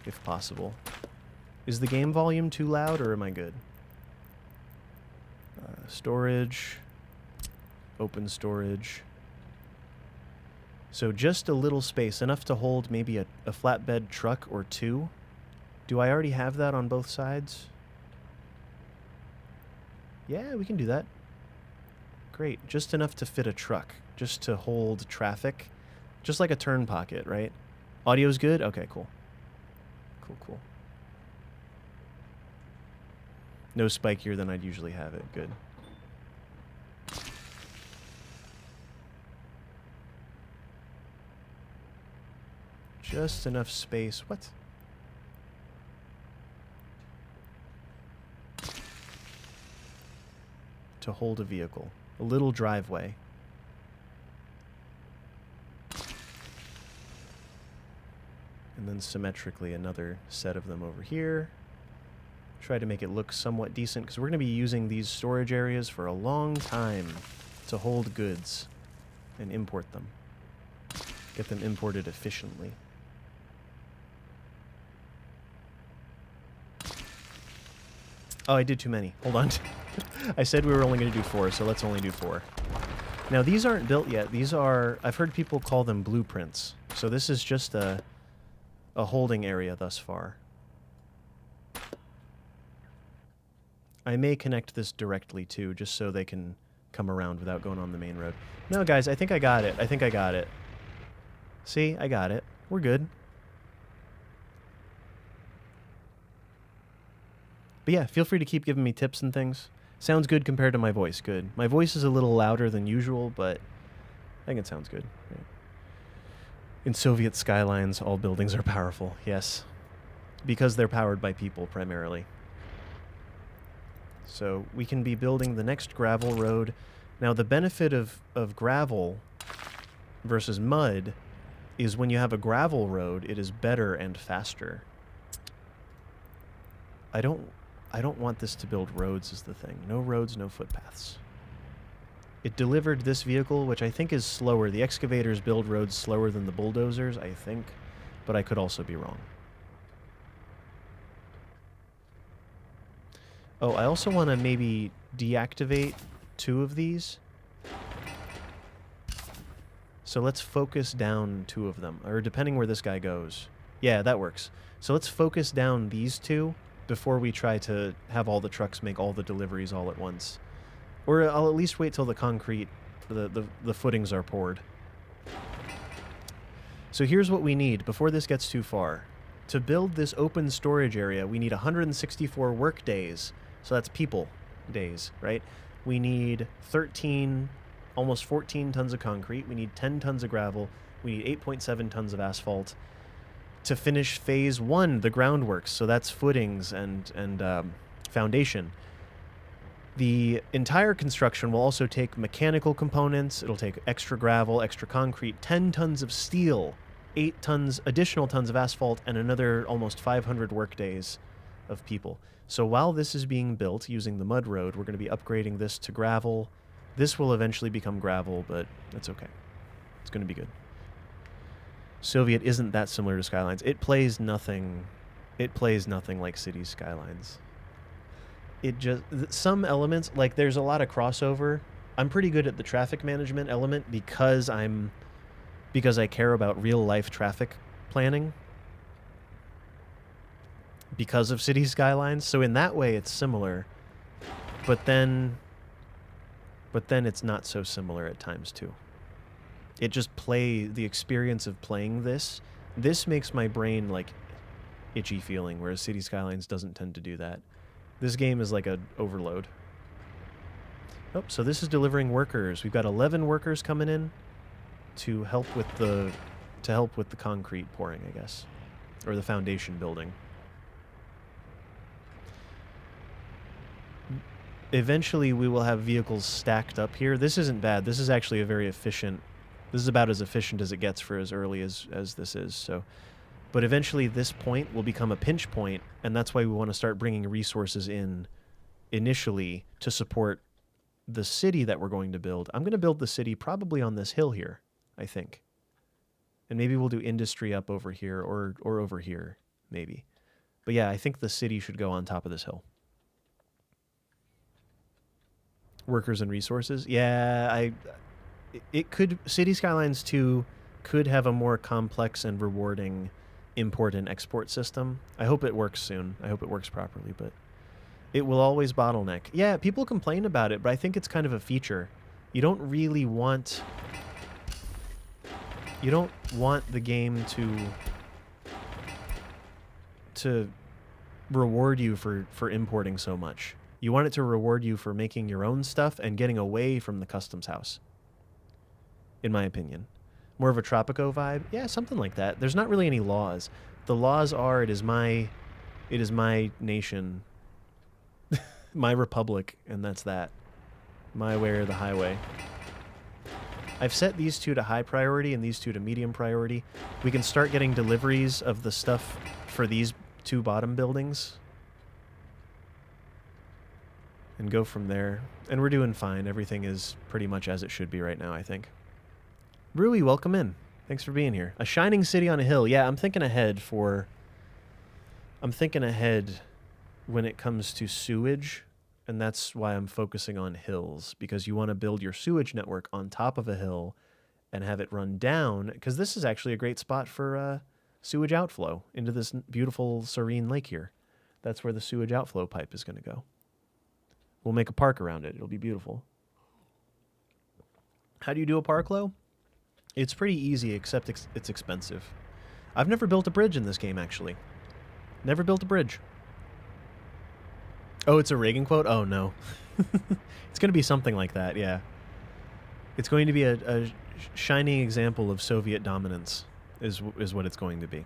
if possible. Is the game volume too loud, or am I good? Storage. Open storage. So just a little space, enough to hold maybe a flatbed truck or 2. Do I already have that on both sides? Yeah, we can do that. Great. Just enough to fit a truck. Just to hold traffic. Just like a turn pocket, right? Audio's good? Okay, cool. Cool. No spikier than I'd usually have it. Good. Just enough space. What? To hold a vehicle. A little driveway. And then symmetrically another set of them over here. Try to make it look somewhat decent, because we're going to be using these storage areas for a long time to hold goods and import them. Get them imported efficiently. Oh, I did too many. Hold on. I said we were only going to do 4, so let's only do 4. Now, these aren't built yet. These are... I've heard people call them blueprints. So this is just a holding area thus far. I may connect this directly, too, just so they can come around without going on the main road. No, guys, I think I got it. I think I got it. See? I got it. We're good. But yeah, feel free to keep giving me tips and things. Sounds good compared to my voice. Good. My voice is a little louder than usual, but I think it sounds good. Right. In Soviet skylines, all buildings are powerful. Yes. Because they're powered by people, primarily. So we can be building the next gravel road. Now, the benefit of gravel versus mud is when you have a gravel road, it is better and faster. I don't want this to build roads is the thing. No roads, no footpaths. It delivered this vehicle, which I think is slower. The excavators build roads slower than the bulldozers, I think. But I could also be wrong. Oh, I also want to maybe deactivate 2 of these. So let's focus down 2 of them. Or depending where this guy goes. Yeah, that works. So let's focus down these 2 before we try to have all the trucks make all the deliveries all at once. Or I'll at least wait till the concrete, the footings are poured. So here's what we need before this gets too far. To build this open storage area, we need 164 work days. So that's people days, right? We need 13, almost 14 tons of concrete. We need 10 tons of gravel. We need 8.7 tons of asphalt to finish phase 1, the groundworks. So that's footings and foundation. The entire construction will also take mechanical components. It'll take extra gravel, extra concrete, 10 tons of steel, 8 tons, additional tons of asphalt, and another almost 500 work days of people. So while this is being built using the mud road, we're going to be upgrading this to gravel. This will eventually become gravel, but that's okay. It's going to be good. Soviet isn't that similar to Skylines. It plays nothing like Cities Skylines. It just, some elements, like there's a lot of crossover. I'm pretty good at the traffic management element because I care about real life traffic planning because of Cities Skylines. So in that way it's similar, but then it's not so similar at times too. It just the experience of playing this makes my brain like itchy feeling, whereas Cities Skylines doesn't tend to do that. This game is like an overload. Oh, so this is delivering workers. We've got 11 workers coming in to help with the concrete pouring, I guess, or the foundation building. Eventually, we will have vehicles stacked up here. This isn't bad. This is actually a very efficient. This is about as efficient as it gets for as early as this is. So. But eventually this point will become a pinch point, and that's why we want to start bringing resources in initially to support the city that we're going to build. I'm going to build the city probably on this hill here, I think. And maybe we'll do industry up over here or over here, maybe. But yeah, I think the city should go on top of this hill. Workers and resources. Yeah, City Skylines 2 could have a more complex and rewarding import and export system. I hope it works soon. I hope it works properly, but it will always bottleneck. Yeah, people complain about it, but I think it's kind of a feature. You don't really want... You don't want the game to reward you for importing so much. You want it to reward you for making your own stuff and getting away from the customs house, in my opinion. More of a Tropico vibe? Yeah, something like that. There's not really any laws. The laws are, it is my nation, my republic, and that's that. My way or the highway. I've set these 2 to high priority and these 2 to medium priority. We can start getting deliveries of the stuff for these 2 bottom buildings and go from there. And we're doing fine. Everything is pretty much as it should be right now, I think. Rui, welcome in. Thanks for being here. A shining city on a hill. Yeah, I'm thinking ahead when it comes to sewage, and that's why I'm focusing on hills, because you want to build your sewage network on top of a hill and have it run down, because this is actually a great spot for sewage outflow into this beautiful, serene lake here. That's where the sewage outflow pipe is going to go. We'll make a park around it. It'll be beautiful. How do you do a park, Lo? It's pretty easy, except it's expensive. I've never built a bridge in this game, actually. Never built a bridge. Oh, it's a Reagan quote? Oh, no. It's going to be something like that, yeah. It's going to be a shining example of Soviet dominance, is what it's going to be.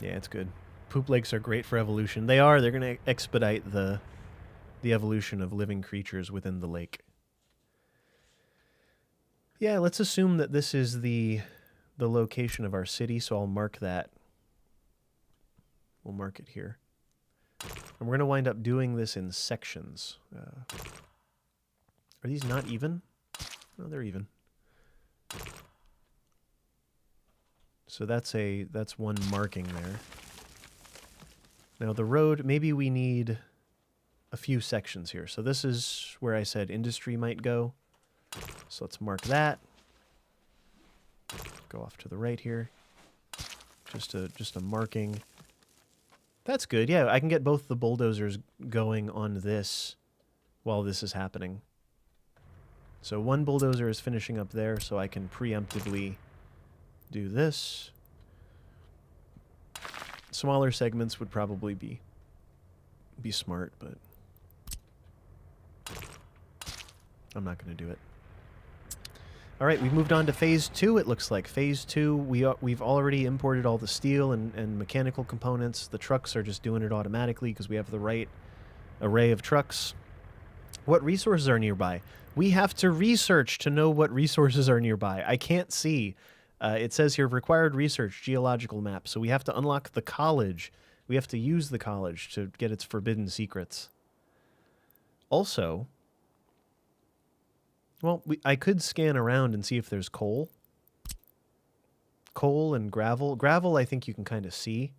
Yeah, it's good. Poop lakes are great for evolution. They are. They're going to expedite the evolution of living creatures within the lake. Yeah, let's assume that this is the location of our city, so I'll mark that. We'll mark it here. And we're going to wind up doing this in sections. Are these not even? No, they're even. So that's one marking there. Now the road, maybe we need a few sections here. So this is where I said industry might go. So let's mark that. Go off to the right here. Just a marking. That's good. Yeah, I can get both the bulldozers going on this while this is happening. So one bulldozer is finishing up there, so I can preemptively do this. Smaller segments would probably be smart, but I'm not going to do it. All right, we've moved on to Phase 2, it looks like. Phase 2, we've already imported all the steel and mechanical components. The trucks are just doing it automatically because we have the right array of trucks. What resources are nearby? We have to research to know what resources are nearby. I can't see. It says here, required research, geological map. So we have to unlock the college. We have to use the college to get its forbidden secrets. Also, well, I could scan around and see if there's coal. Coal and gravel. Gravel, I think you can kind of see.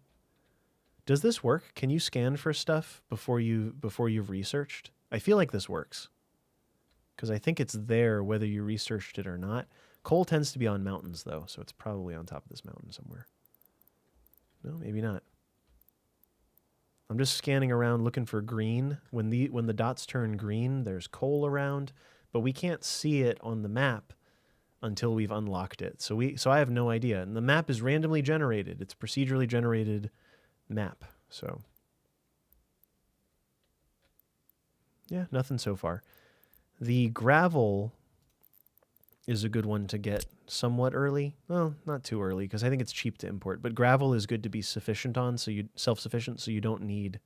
Does this work? Can you scan for stuff before you've researched? I feel like this works. Because I think it's there whether you researched it or not. Coal tends to be on mountains, though, so it's probably on top of this mountain somewhere. No, maybe not. I'm just scanning around looking for green. When the dots turn green, there's coal around. But we can't see it on the map until we've unlocked it. So I have no idea. And the map is randomly generated. It's a procedurally generated map. So yeah, nothing so far. The gravel is a good one to get somewhat early. Well, not too early because I think it's cheap to import. But gravel is good to be sufficient on, so self-sufficient, so you don't need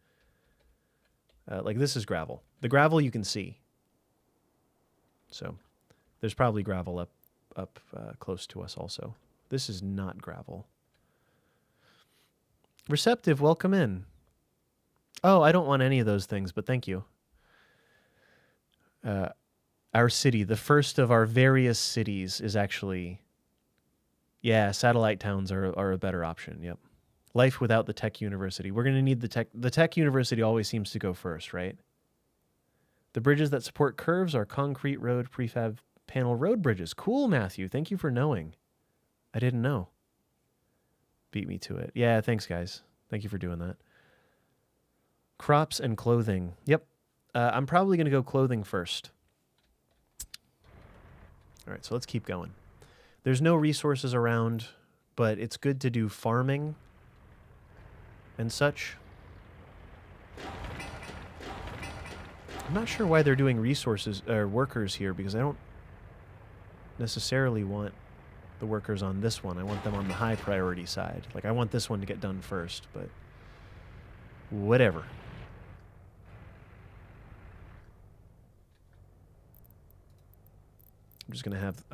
like this is gravel. The gravel you can see. So there's probably gravel up close to us also. This is not gravel. Receptive, welcome in. Oh, I don't want any of those things, but thank you. Our city, the first of our various cities, is actually... Yeah, satellite towns are a better option, yep. Life without the tech university. We're going to need the tech... The tech university always seems to go first, right? The bridges that support curves are concrete road prefab panel road bridges. Cool, Matthew. Thank you for knowing. I didn't know. Beat me to it. Yeah, thanks, guys. Thank you for doing that. Crops and clothing. Yep. I'm probably going to go clothing first. All right, so let's keep going. There's no resources around, but it's good to do farming and such. I'm not sure why they're doing resources or workers here because I don't necessarily want the workers on this one. I want them on the high priority side. Like I want this one to get done first, but whatever. I'm just going to have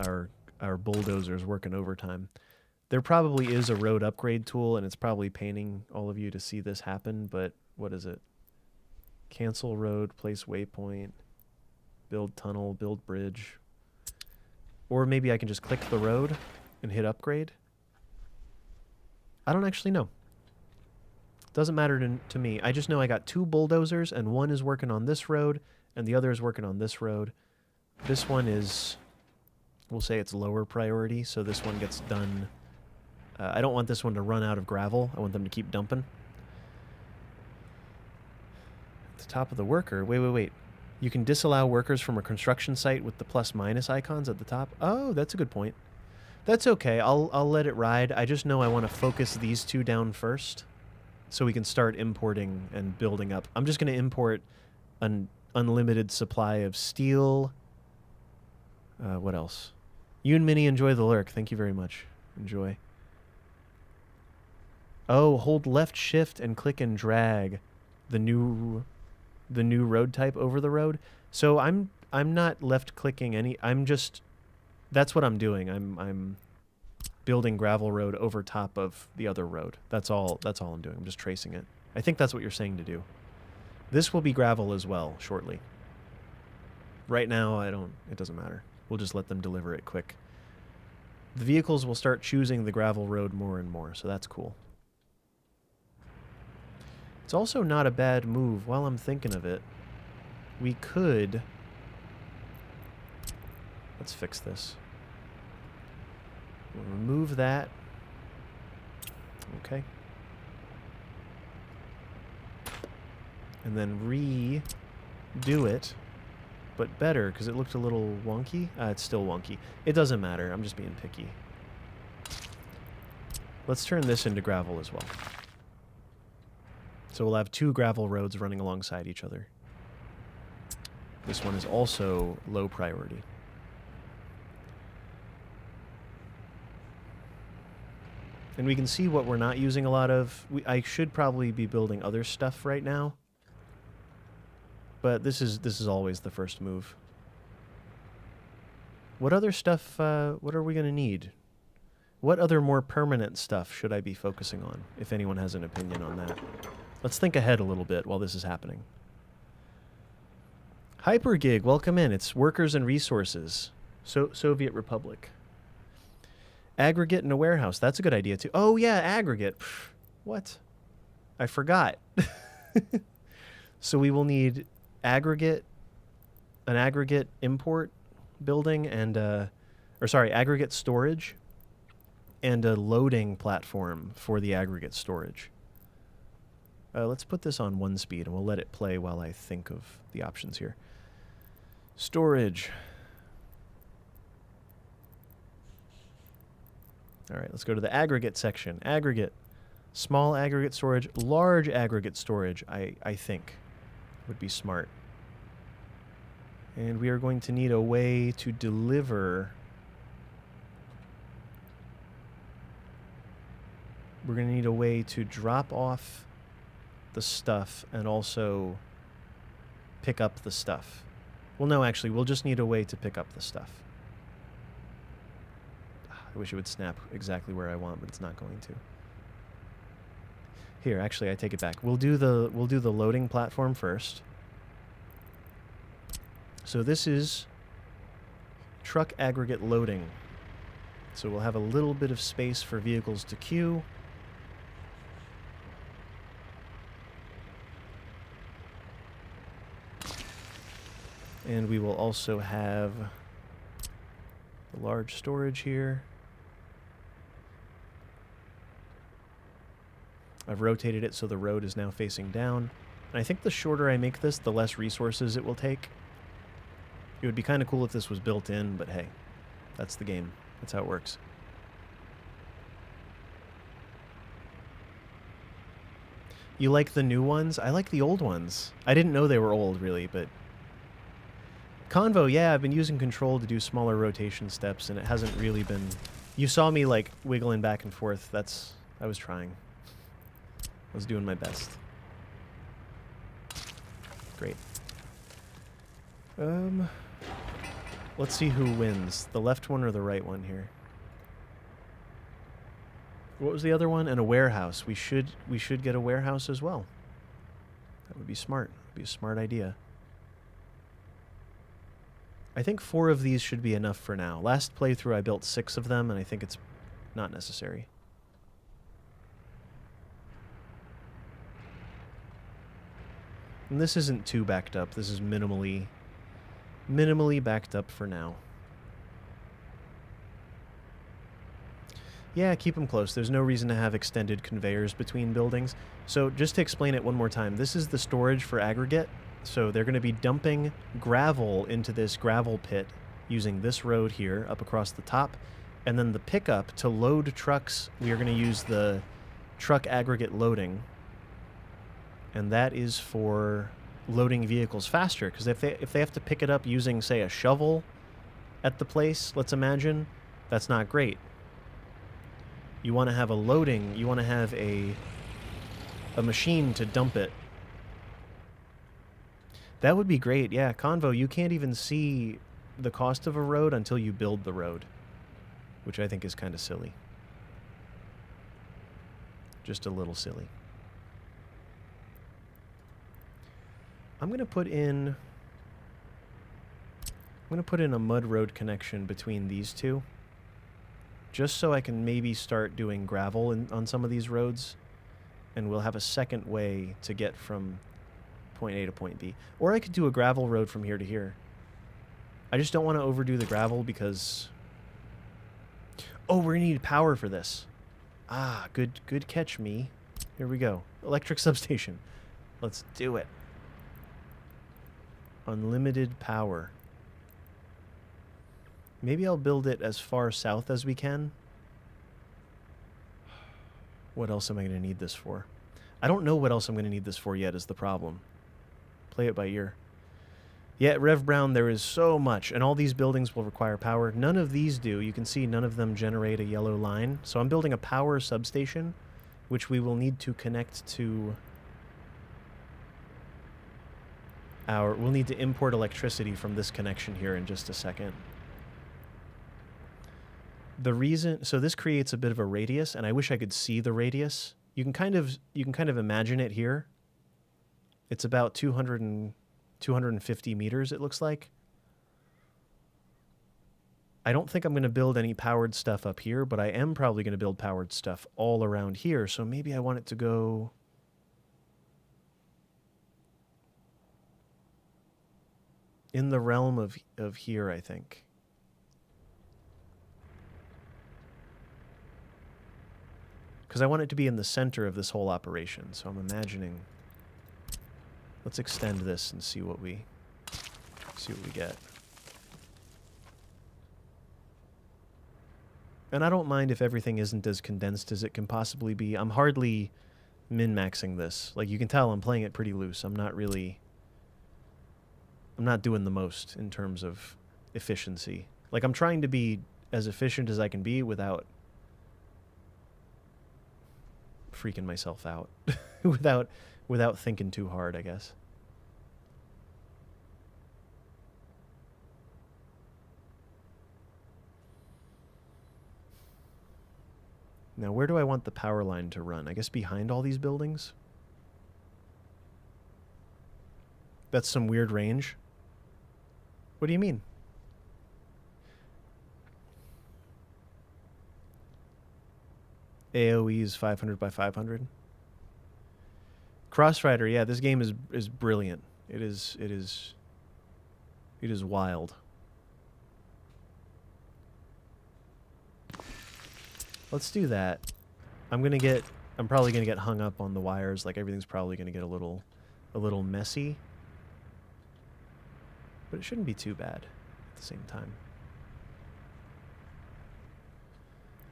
our bulldozers working overtime. There probably is a road upgrade tool, and it's probably paining all of you to see this happen, but what is it? Cancel road, place waypoint. Build tunnel, build bridge. Or maybe I can just click the road and hit upgrade. I don't actually know. Doesn't matter to me. I just know I got 2 bulldozers, and one is working on this road, and the other is working on this road. This one is, we'll say it's lower priority, so this one gets done. I don't want this one to run out of gravel. I want them to keep dumping. At the top of the worker, wait. You can disallow workers from a construction site with the plus-minus icons at the top. Oh, that's a good point. That's okay. I'll let it ride. I just know I want to focus these 2 down first so we can start importing and building up. I'm just going to import an unlimited supply of steel. What else? You and Minnie enjoy the lurk. Thank you very much. Enjoy. Oh, hold left shift and click and drag the new road type over the road. So I'm not left clicking any. That's what I'm doing. I'm building gravel road over top of the other road. That's all I'm doing. I'm just tracing it. I think that's what you're saying to do. This will be gravel as well shortly. Right now it doesn't matter. We'll just let them deliver it quick. The vehicles will start choosing the gravel road more and more, so that's cool. It's also not a bad move. While I'm thinking of it, we could... Let's fix this. We'll remove that. Okay. And then redo it, but better, because it looked a little wonky. It's still wonky. It doesn't matter. I'm just being picky. Let's turn this into gravel as well. So we'll have 2 gravel roads running alongside each other. This one is also low priority. And we can see what we're not using a lot of. I should probably be building other stuff right now. But this is always the first move. What other stuff, what are we going to need? What other more permanent stuff should I be focusing on, if anyone has an opinion on that? Let's think ahead a little bit while this is happening. Hypergig, welcome in. It's workers and resources. Soviet Republic. Aggregate in a warehouse. That's a good idea, too. Oh, yeah, aggregate. Pfft, what? I forgot. So we will need aggregate, an aggregate import building, and, aggregate storage, and a loading platform for the aggregate storage. Let's put this on 1 speed, and we'll let it play while I think of the options here. Storage. All right, let's go to the aggregate section. Aggregate. Small aggregate storage. Large aggregate storage, I think, would be smart. And we are going to need a way to deliver... We're going to need a way to drop off the stuff and also pick up the stuff. Well, no, actually, we'll just need a way to pick up the stuff. I wish it would snap exactly where I want, but it's not going to. Here, actually, I take it back. We'll do the loading platform first. So this is truck aggregate loading. So we'll have a little bit of space for vehicles to queue. And we will also have a large storage here. I've rotated it so the road is now facing down. And I think the shorter I make this, the less resources it will take. It would be kind of cool if this was built in, but hey, that's the game. That's how it works. You like the new ones? I like the old ones. I didn't know they were old, really, but... Convo, yeah, I've been using control to do smaller rotation steps, and it hasn't really been... You saw me, like, wiggling back and forth. I was trying. I was doing my best. Great. Let's see who wins. The left one or the right one here? What was the other one? And a warehouse. We should get a warehouse as well. That would be smart. That would be a smart idea. I think 4 of these should be enough for now. Last playthrough I built 6 of them, and I think it's not necessary. And this isn't too backed up. This is minimally backed up for now. Yeah, keep them close. There's no reason to have extended conveyors between buildings. So just to explain it one more time, this is the storage for aggregate. So they're going to be dumping gravel into this gravel pit using this road here up across the top. And then the pickup to load trucks, we are going to use the truck aggregate loading. And that is for loading vehicles faster, because if they have to pick it up using, say, a shovel at the place, let's imagine, that's not great. You want to have a loading, you want to have a machine to dump it. That would be great, yeah. Convo, you can't even see the cost of a road until you build the road, which I think is kind of silly. Just a little silly. I'm going to put in a mud road connection between these two, just so I can maybe start doing gravel on some of these roads, and we'll have a second way to get from point A to point B. Or I could do a gravel road from here to here. I just don't want to overdo the gravel because... Oh, we're going to need power for this. Ah, good catch, me. Here we go. Electric substation. Let's do it. Unlimited power. Maybe I'll build it as far south as we can. What else am I going to need this for? I don't know what else I'm going to need this for yet is the problem. Play it by ear. Yeah, Rev Brown, there is so much, and all these buildings will require power. None of these do. You can see none of them generate a yellow line. So I'm building a power substation, which we will need to connect to we'll need to import electricity from this connection here in just a second. The reason, so this creates a bit of a radius, and I wish I could see the radius. You can kind of imagine it here. It's about 250 meters, it looks like. I don't think I'm going to build any powered stuff up here, but I am probably going to build powered stuff all around here, so maybe I want it to go... in the realm of here, I think. Because I want it to be in the center of this whole operation, so I'm imagining... Let's extend this and see what we get. And I don't mind if everything isn't as condensed as it can possibly be. I'm hardly min-maxing this. Like, you can tell I'm playing it pretty loose. I'm not doing the most in terms of efficiency. Like, I'm trying to be as efficient as I can be without freaking myself out. without thinking too hard, I guess. Now, where do I want the power line to run? I guess behind all these buildings? That's some weird range. What do you mean? AoE is 500 by 500. Crossrider, yeah, this game is brilliant. It is wild. Let's do that. I'm probably gonna get hung up on the wires. Like, everything's probably gonna get a little messy. But it shouldn't be too bad at the same time.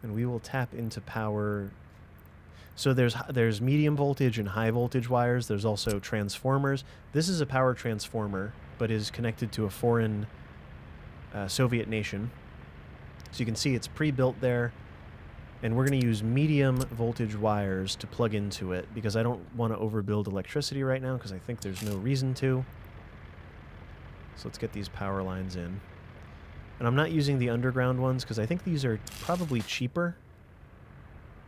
And we will tap into power. So there's medium voltage and high voltage wires. There's also transformers. This is a power transformer, but is connected to a foreign Soviet nation. So you can see it's pre-built there. And we're going to use medium voltage wires to plug into it, because I don't want to overbuild electricity right now, because I think there's no reason to. So let's get these power lines in. And I'm not using the underground ones because I think these are probably cheaper.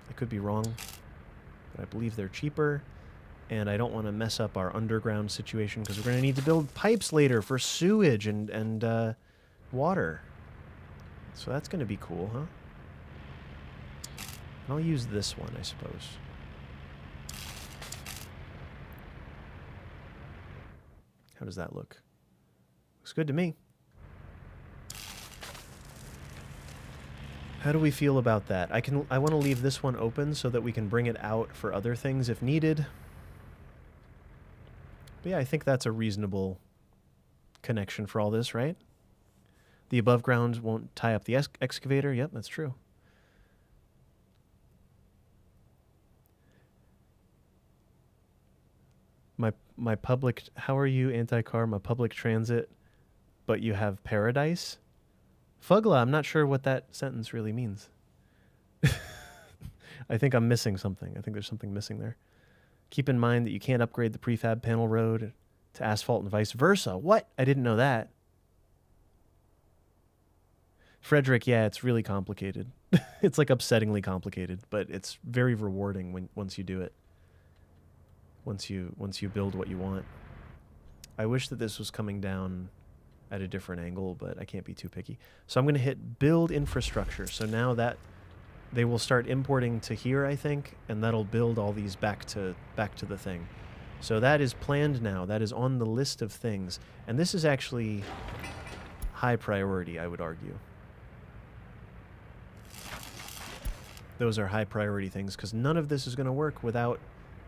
I could be wrong, but I believe they're cheaper. And I don't want to mess up our underground situation because we're going to need to build pipes later for sewage and water. So that's going to be cool, huh? I'll use this one, I suppose. How does that look? Looks good to me. How do we feel about that? I want to leave this one open so that we can bring it out for other things if needed. But yeah, I think that's a reasonable connection for all this, right? The above ground won't tie up the excavator. Yep, that's true. My public, how are you, anti-car? My public transit, but you have paradise? Fugla, I'm not sure what that sentence really means. I think I'm missing something. I think there's something missing there. Keep in mind that you can't upgrade the prefab panel road to asphalt and vice versa. What? I didn't know that. Frederick, yeah, it's really complicated. It's like upsettingly complicated, but it's very rewarding once you do it. Once you build what you want. I wish that this was coming down at a different angle, but I can't be too picky. So I'm going to hit build infrastructure. So now that they will start importing to here, I think, and that'll build all these back to the thing. So that is planned now. That is on the list of things. And this is actually high priority, I would argue. Those are high priority things because none of this is going to work without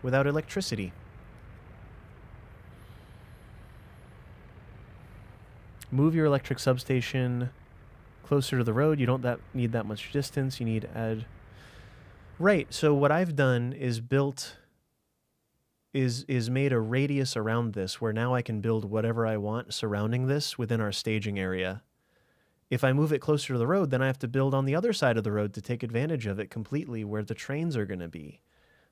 electricity. Move your electric substation closer to the road. You don't need that much distance. You need to add... Right, so what I've done is made a radius around this where now I can build whatever I want surrounding this within our staging area. If I move it closer to the road, then I have to build on the other side of the road to take advantage of it completely where the trains are going to be.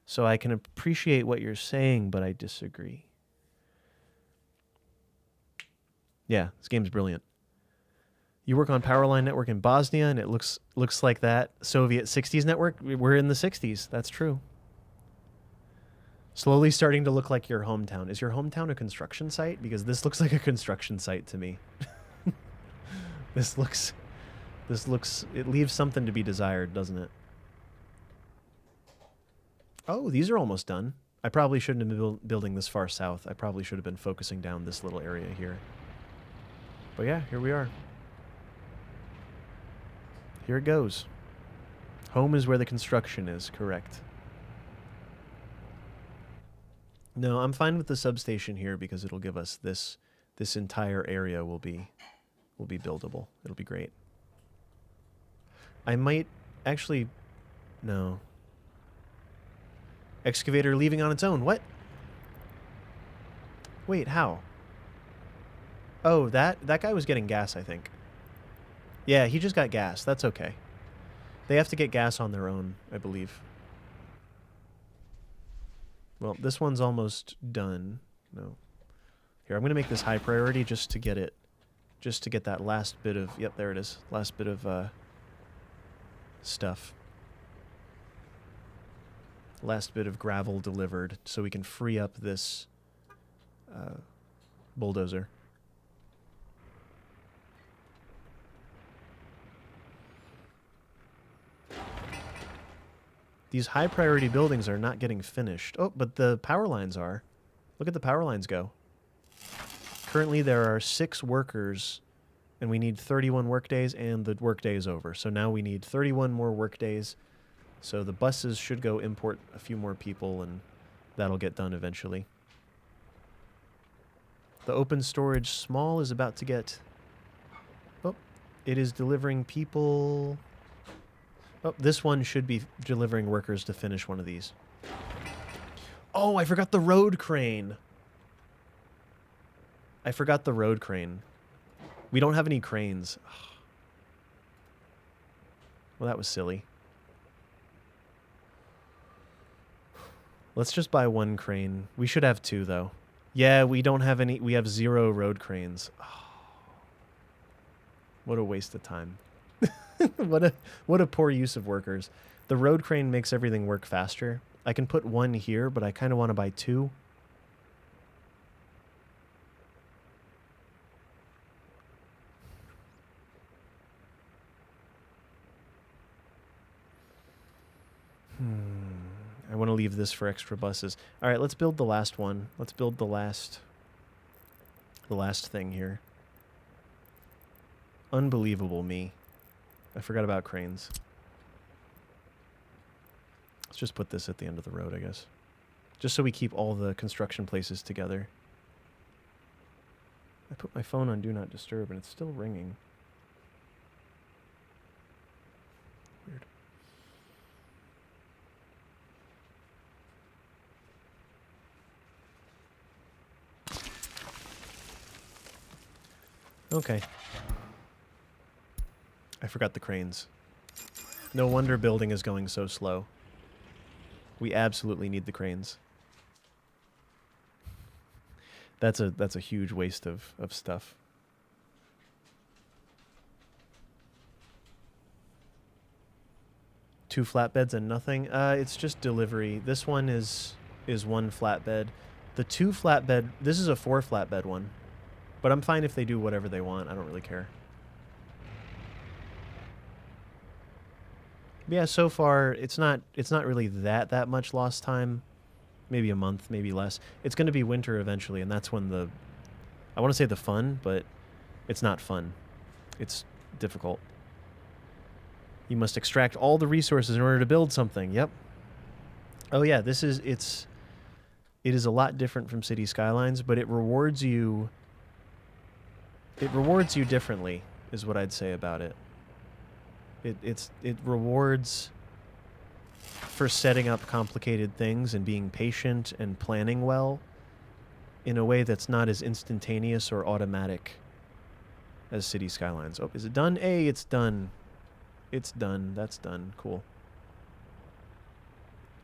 So I can appreciate what you're saying, but I disagree. Yeah, this game's brilliant. You work on Powerline Network in Bosnia, and it looks like that Soviet 60s network. We're in the 60s. That's true. Slowly starting to look like your hometown. Is your hometown a construction site? Because this looks like a construction site to me. This looks, it leaves something to be desired, doesn't it? Oh, these are almost done. I probably shouldn't have been building this far south. I probably should have been focusing down this little area here. But yeah, here we are. Here it goes. Home is where the construction is, correct. No, I'm fine with the substation here because it'll give us this entire area will be buildable. It'll be great. I might actually no. Excavator leaving on its own. What? Wait, how? Oh, that guy was getting gas, I think. Yeah, he just got gas. That's okay. They have to get gas on their own, I believe. Well, this one's almost done. No. Here, I'm going to make this high priority just to get it. Just to get that last bit of... Yep, there it is. Last bit of stuff. Last bit of gravel delivered so we can free up this bulldozer. These high priority buildings are not getting finished. Oh, but the power lines are. Look at the power lines go. Currently there are 6 workers and we need 31 work days and the work day is over. So now we need 31 more work days. So the buses should go import a few more people and that'll get done eventually. The open storage small is about to get... Oh, it is delivering people... Oh, this one should be delivering workers to finish one of these. Oh, I forgot the road crane. I forgot the road crane. We don't have any cranes. Well, that was silly. Let's just buy 1 crane. We should have 2, though. Yeah, we don't have any. We have 0 road cranes. Oh, what a waste of time. What a poor use of workers. The road crane makes everything work faster. I can put 1 here, but I kind of want to buy 2. I want to leave this for extra buses. All right, let's build the last one. Let's build the last thing here. Unbelievable me. I forgot about cranes. Let's just put this at the end of the road, I guess. Just so we keep all the construction places together. I put my phone on Do Not Disturb and it's still ringing. Weird. Okay. I forgot the cranes. No wonder building is going so slow. We absolutely need the cranes. That's a huge waste of stuff. Two flatbeds and nothing? It's just delivery. This one is one flatbed. The two flatbed, this is a 4 flatbed one. But I'm fine if they do whatever they want. I don't really care. Yeah, so far it's not really that much lost time. Maybe a month, maybe less. It's going to be winter eventually, and that's when I want to say the fun, but it's not fun. It's difficult. You must extract all the resources in order to build something. Yep. Oh yeah, it is a lot different from City Skylines, but it rewards you differently, is what I'd say about it. It rewards for setting up complicated things and being patient and planning well in a way that's not as instantaneous or automatic as City Skylines. Oh, is it done? Hey, it's done. It's done. That's done. Cool.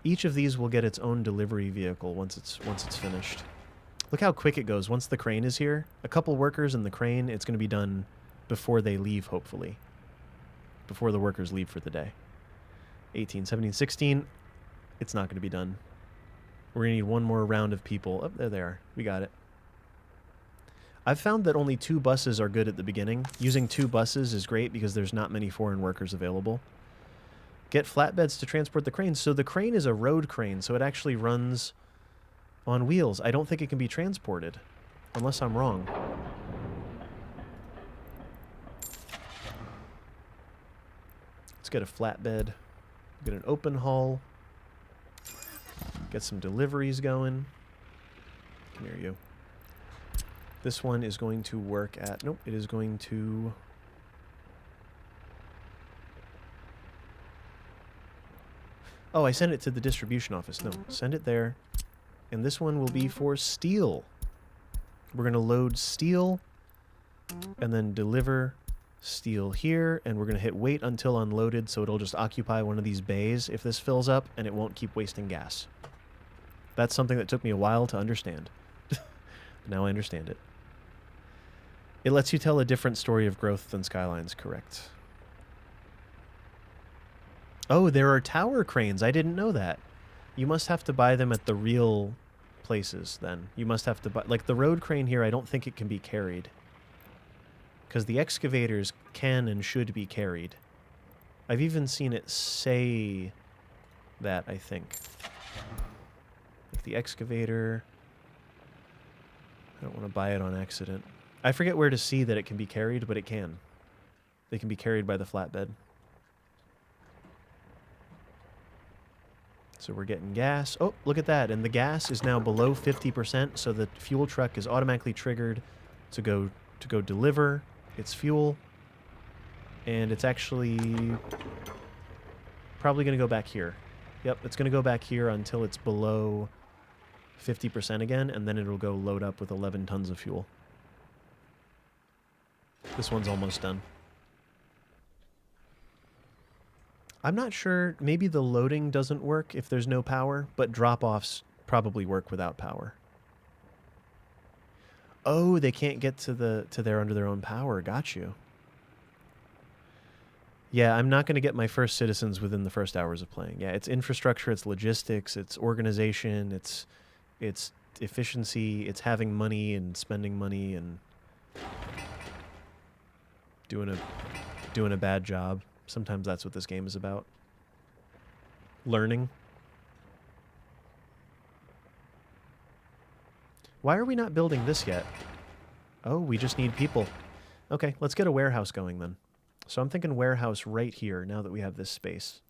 Each of these will get its own delivery vehicle once it's finished. Look how quick it goes. Once the crane is here, a couple workers and the crane, it's going to be done before they leave, hopefully. Before the workers leave for the day. 18, 17, 16, it's not going to be done. We're going to need one more round of people. Oh, there they are. We got it. I've found that only 2 buses are good at the beginning. Using 2 buses is great because there's not many foreign workers available. Get flatbeds to transport the cranes. So the crane is a road crane, so it actually runs on wheels. I don't think it can be transported, unless I'm wrong. Let's get a flatbed. Get an open haul. Get some deliveries going. Come here, you. This one is going to work at... Nope, it is going to... Oh, I sent it to the distribution office. No, send it there. And this one will be for steel. We're going to load steel and then deliver steel here, and we're going to hit wait until unloaded, so it'll just occupy one of these bays if this fills up, and it won't keep wasting gas. That's something that took me a while to understand. Now I understand it. It lets you tell a different story of growth than Skylines, correct. Oh, there are tower cranes. I didn't know that. You must have to buy them at the real places, then. You must have to buy... Like, the road crane here, I don't think it can be carried. Because the excavators can and should be carried. I've even seen it say that, I think. Like the excavator... I don't want to buy it on accident. I forget where to see that it can be carried, but it can. They can be carried by the flatbed. So we're getting gas. Oh, look at that. And the gas is now below 50%, so the fuel truck is automatically triggered to go deliver its fuel. And it's actually probably going to go back here. Yep, it's going to go back here until it's below 50% again, and then it'll go load up with 11 tons of fuel. This one's almost done. I'm not sure, maybe the loading doesn't work if there's no power, but drop-offs probably work without power. Oh, they can't get to there under their own power. Got you. Yeah, I'm not going to get my first citizens within the first hours of playing. Yeah, it's infrastructure, it's logistics, it's organization, it's efficiency, it's having money and spending money and doing a bad job. Sometimes that's what this game is about. learning. Why are we not building this yet? Oh, we just need people. Okay, let's get a warehouse going then. So I'm thinking warehouse right here now that we have this space.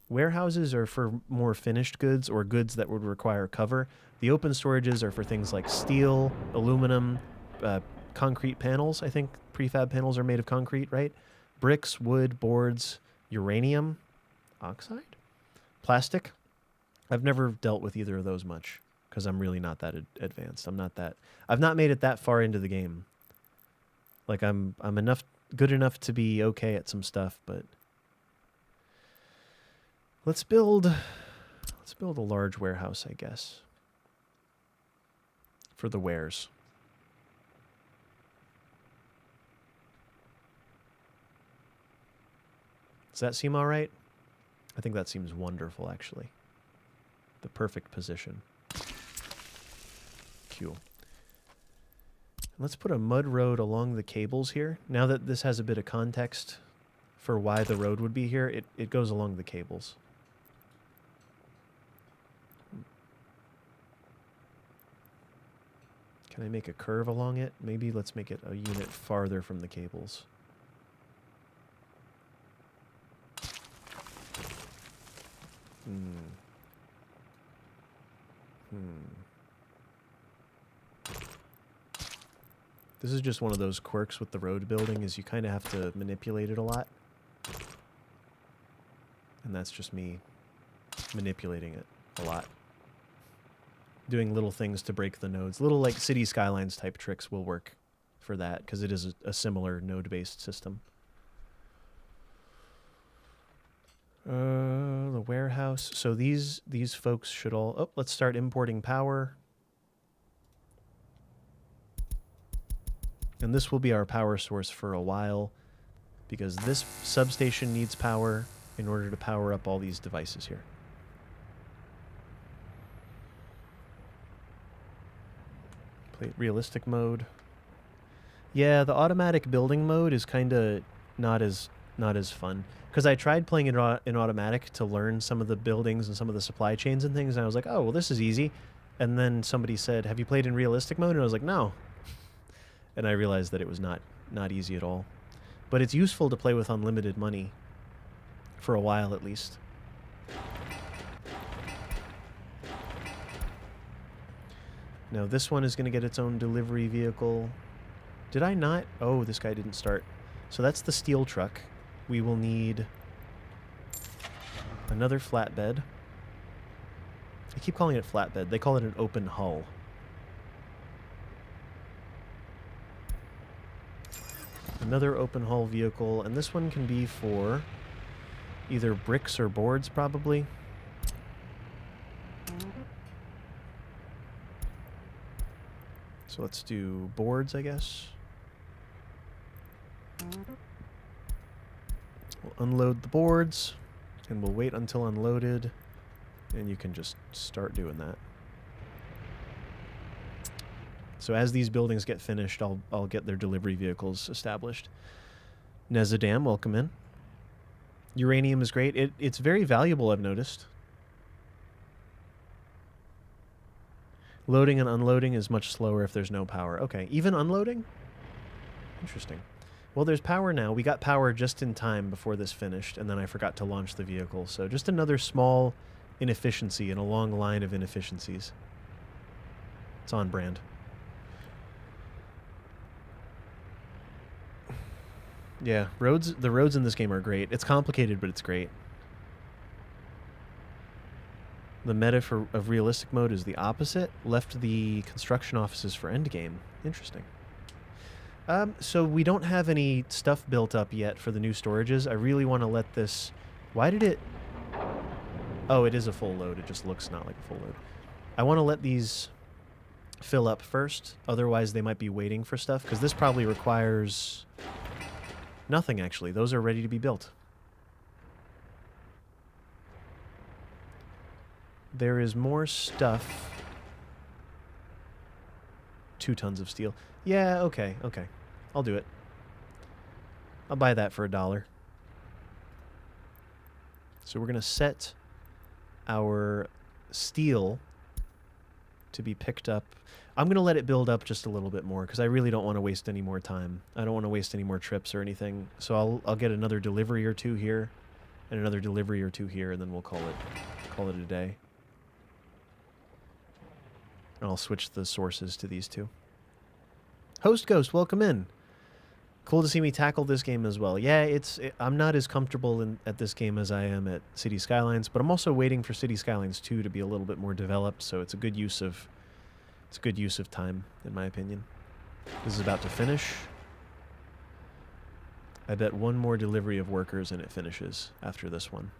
Warehouses are for more finished goods or goods that would require cover. The open storages are for things like steel, aluminum, concrete panels. I think prefab panels are made of concrete, right? Bricks, wood, boards, uranium, oxide, plastic. I've never dealt with either of those much because I'm really not that advanced. I've not made it that far into the game. Like I'm good enough to be okay at some stuff, but let's build a large warehouse, I guess, for the wares. Does that seem all right? I think that seems wonderful, actually. The perfect position. Cool. Let's put a mud road along the cables here. Now that this has a bit of context for why the road would be here, it goes along the cables. Can I make a curve along it? Maybe let's make it a unit farther from the cables. This is just one of those quirks with the road building, is you kind of have to manipulate it a lot. And that's just me manipulating it a lot. Doing little things to break the nodes. Little like City Skylines type tricks will work for that, because it is a similar node-based system. The warehouse. So these folks should all... Oh, let's start importing power. And this will be our power source for a while, because this substation needs power in order to power up all these devices here. Play realistic mode. Yeah, the automatic building mode is kind of not as fun, because I tried playing it in automatic to learn some of the buildings and some of the supply chains and things, and I was like, oh, well, this is easy. And then somebody said, have you played in realistic mode? And I was like, no. And I realized that it was not easy at all. But it's useful to play with unlimited money, for a while at least. Now this one is going to get its own delivery vehicle. Did I not? Oh, this guy didn't start. So that's the steel truck. We will need another flatbed. I keep calling it flatbed. They call it an open hull. Another open hull vehicle, and this one can be for either bricks or boards, probably. So let's do boards, I guess. We'll unload the boards, and we'll wait until unloaded, and you can just start doing that. So as these buildings get finished, I'll get their delivery vehicles established. Nezadam, welcome in. Uranium is great. It's very valuable, I've noticed. Loading and unloading is much slower if there's no power. Okay, even unloading? Interesting. Well, there's power now. We got power just in time before this finished, and then I forgot to launch the vehicle. So just another small inefficiency in a long line of inefficiencies. It's on brand. Yeah, the roads in this game are great. It's complicated, but it's great. The meta of realistic mode is the opposite. Left the construction offices for endgame. Interesting. So we don't have any stuff built up yet for the new storages. I really want to let this... Why did it... Oh, it is a full load. It just looks not like a full load. I want to let these fill up first. Otherwise, they might be waiting for stuff, because this probably requires... Nothing, actually. Those are ready to be built. There is more stuff. 2 tons of steel. Yeah, okay. I'll do it. I'll buy that for $1. So we're going to set our steel to be picked up. I'm going to let it build up just a little bit more because I really don't want to waste any more time. I don't want to waste any more trips or anything. So I'll get another delivery or two here and another delivery or two here, and then we'll call it a day. And I'll switch the sources to these two. Host Ghost, welcome in. Cool to see me tackle this game as well. Yeah, I'm not as comfortable at this game as I am at City Skylines, but I'm also waiting for City Skylines 2 to be a little bit more developed, so it's a good use of time, in my opinion. This is about to finish. I bet one more delivery of workers and it finishes after this one.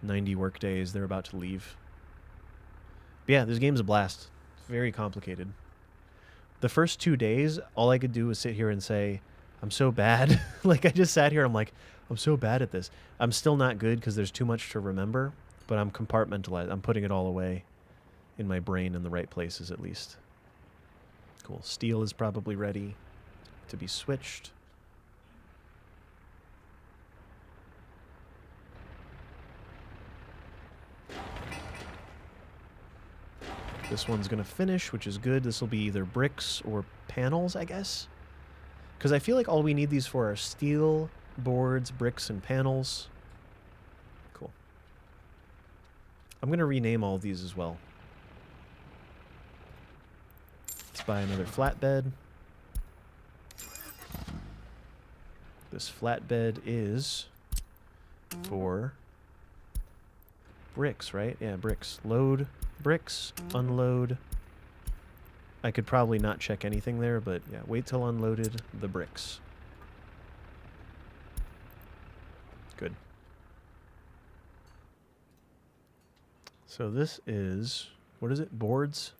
90 work days, they're about to leave. But yeah, this game's a blast. It's very complicated. The first 2 days, all I could do was sit here and say, I'm so bad. Like, I just sat here, I'm like, I'm so bad at this. I'm still not good because there's too much to remember, but I'm compartmentalized. I'm putting it all away in my brain in the right places, at least. Cool. Steel is probably ready to be switched. This one's going to finish, which is good. This will be either bricks or panels, I guess. Because I feel like all we need these for are steel, boards, bricks, and panels. Cool. I'm going to rename all of these as well. Let's buy another flatbed. This flatbed is for bricks, right? Yeah, bricks. Load bricks, unload. I could probably not check anything there, but yeah, wait till unloaded the bricks. Good. So this is, what is it? Boards.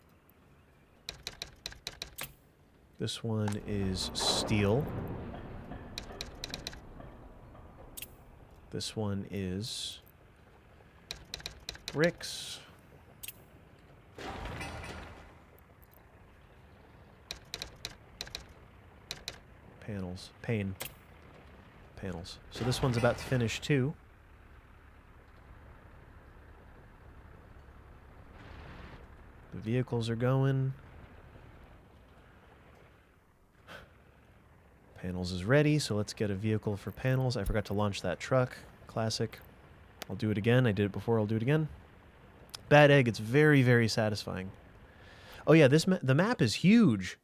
This one is steel. This one is bricks. Panels. Panels. So this one's about to finish too. The vehicles are going. Panels is ready, so let's get a vehicle for panels. I forgot to launch that truck. Classic. I'll do it again. I did it before. I'll do it again. Bad egg. It's very, very satisfying. Oh yeah, the map is huge.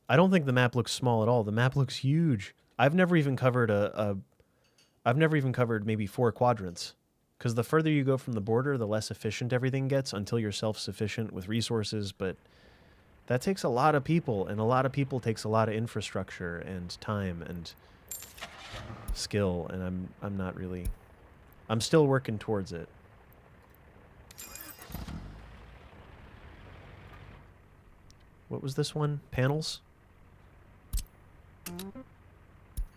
I don't think the map looks small at all. The map looks huge. I've never even covered I've never even covered maybe 4 quadrants. Because the further you go from the border, the less efficient everything gets until you're self-sufficient with resources. But that takes a lot of people, and a lot of people takes a lot of infrastructure and time and skill, and I'm not really... I'm still working towards it. What was this one? Panels?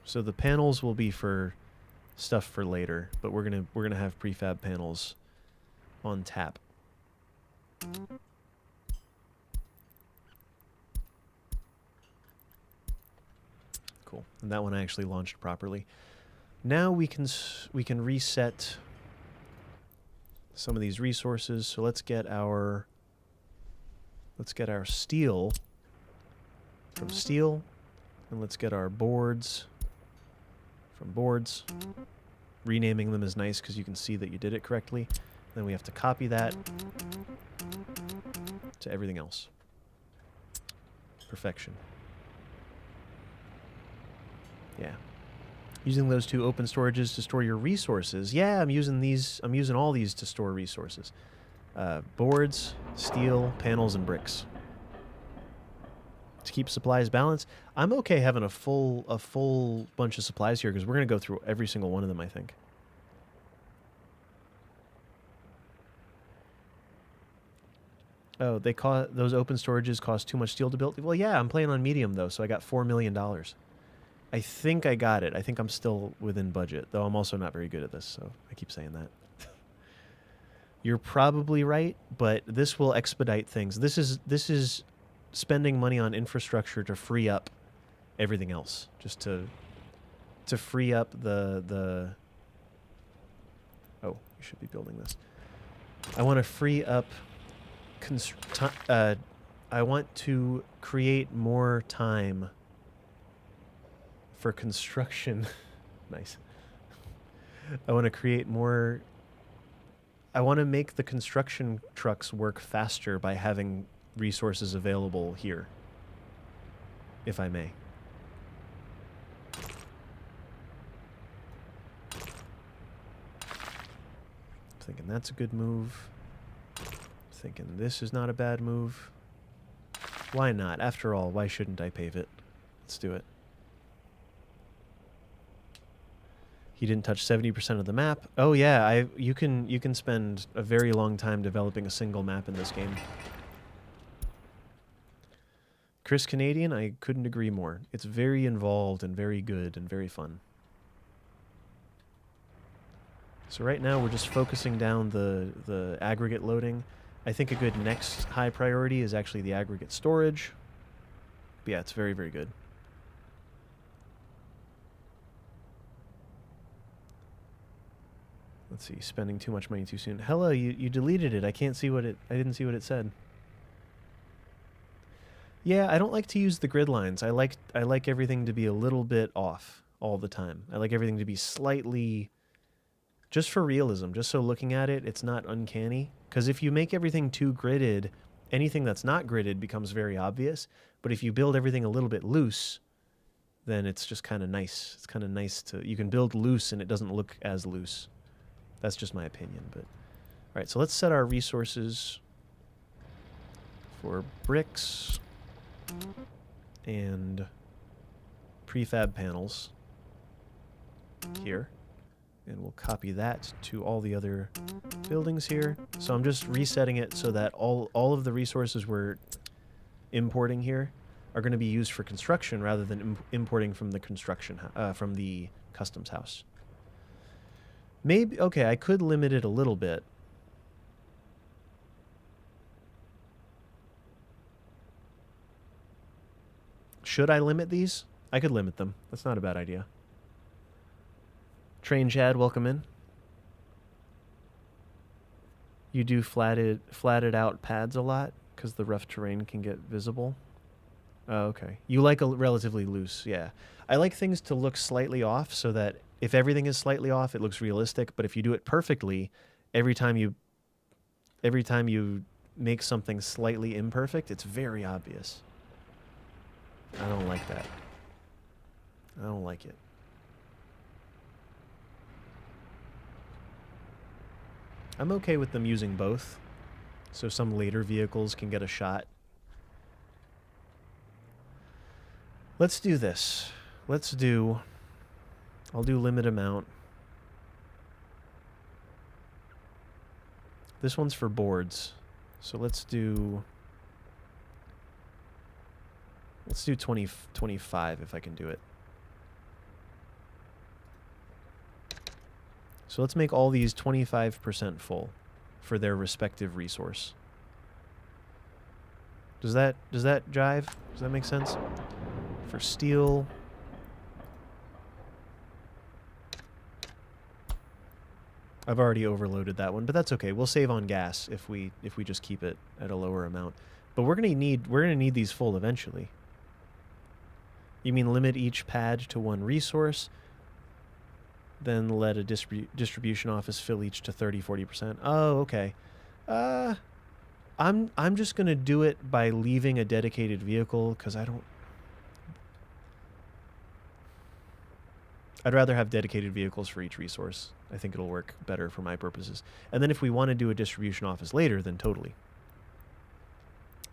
So the panels will be for stuff for later, but we're gonna have prefab panels on tap. Cool. And that one I actually launched properly. Now we can reset some of these resources. So let's get our steel from steel, and let's get our boards from boards. Renaming them is nice because you can see that you did it correctly. Then we have to copy that to everything else. Perfection. Yeah. Using those 2 open storages to store your resources. Yeah, I'm using these. I'm using all these to store resources. Boards, steel, panels, and bricks. To keep supplies balanced. I'm okay having a full bunch of supplies here because we're going to go through every single one of them, I think. Oh, those open storages cost too much steel to build? Well, yeah, I'm playing on medium, though, so I got $4 million. I think I got it. I think I'm still within budget, though I'm also not very good at this, so I keep saying that. You're probably right, but this will expedite things. This is spending money on infrastructure to free up everything else, just to free up the oh, You should be building this. I want to free up... I want to create more time for construction. Nice. I want to create more... I want to make the construction trucks work faster by having resources available here, if I may. Thinking that's a good move. Thinking this is not a bad move. Why not? After all, why shouldn't I pave it? Let's do it. He didn't touch 70% of the map. Oh yeah, you can spend a very long time developing a single map in this game. Chris Canadian, I couldn't agree more. It's very involved and very good and very fun. So right now we're just focusing down the aggregate loading. I think a good next high priority is actually the aggregate storage. But yeah, it's very, very good. Let's see, spending too much money too soon. Hello, you deleted it. I can't see what it... I didn't see what it said. Yeah, I don't like to use the grid lines. I like everything to be a little bit off all the time. I like everything to be slightly... just for realism, just so looking at it, it's not uncanny. Because if you make everything too gridded, anything that's not gridded becomes very obvious. But if you build everything a little bit loose, then it's just kind of nice. It's kind of nice to... you can build loose and it doesn't look as loose. That's just my opinion. But all right, so let's set our resources for bricks and prefab panels here. And we'll copy that to all the other buildings here. So I'm just resetting it so that all of the resources we're importing here are going to be used for construction rather than importing from the construction from the customs house. Maybe, okay, I could limit it a little bit. Should I limit these? I could limit them. That's not a bad idea. Train Chad, welcome in. You do flatted out pads a lot because the rough terrain can get visible. Oh, okay. You like a relatively loose, yeah. I like things to look slightly off so that if everything is slightly off, it looks realistic. But if you do it perfectly, every time you make something slightly imperfect, it's very obvious. I don't like that. I don't like it. I'm okay with them using both, so some later vehicles can get a shot. Let's do this. I'll do limit amount. This one's for boards, so let's do 25 if I can do it. So let's make all these 25% full for their respective resource. Does that jive? Does that make sense? For steel. I've already overloaded that one, but that's okay. We'll save on gas if we just keep it at a lower amount. But we're gonna need these full eventually. You mean limit each pad to one resource? Then let a distribution office fill each to 30-40%. Oh, okay. I'm just gonna do it by leaving a dedicated vehicle because I'd rather have dedicated vehicles for each resource. I think it'll work better for my purposes. And then if we want to do a distribution office later, then totally.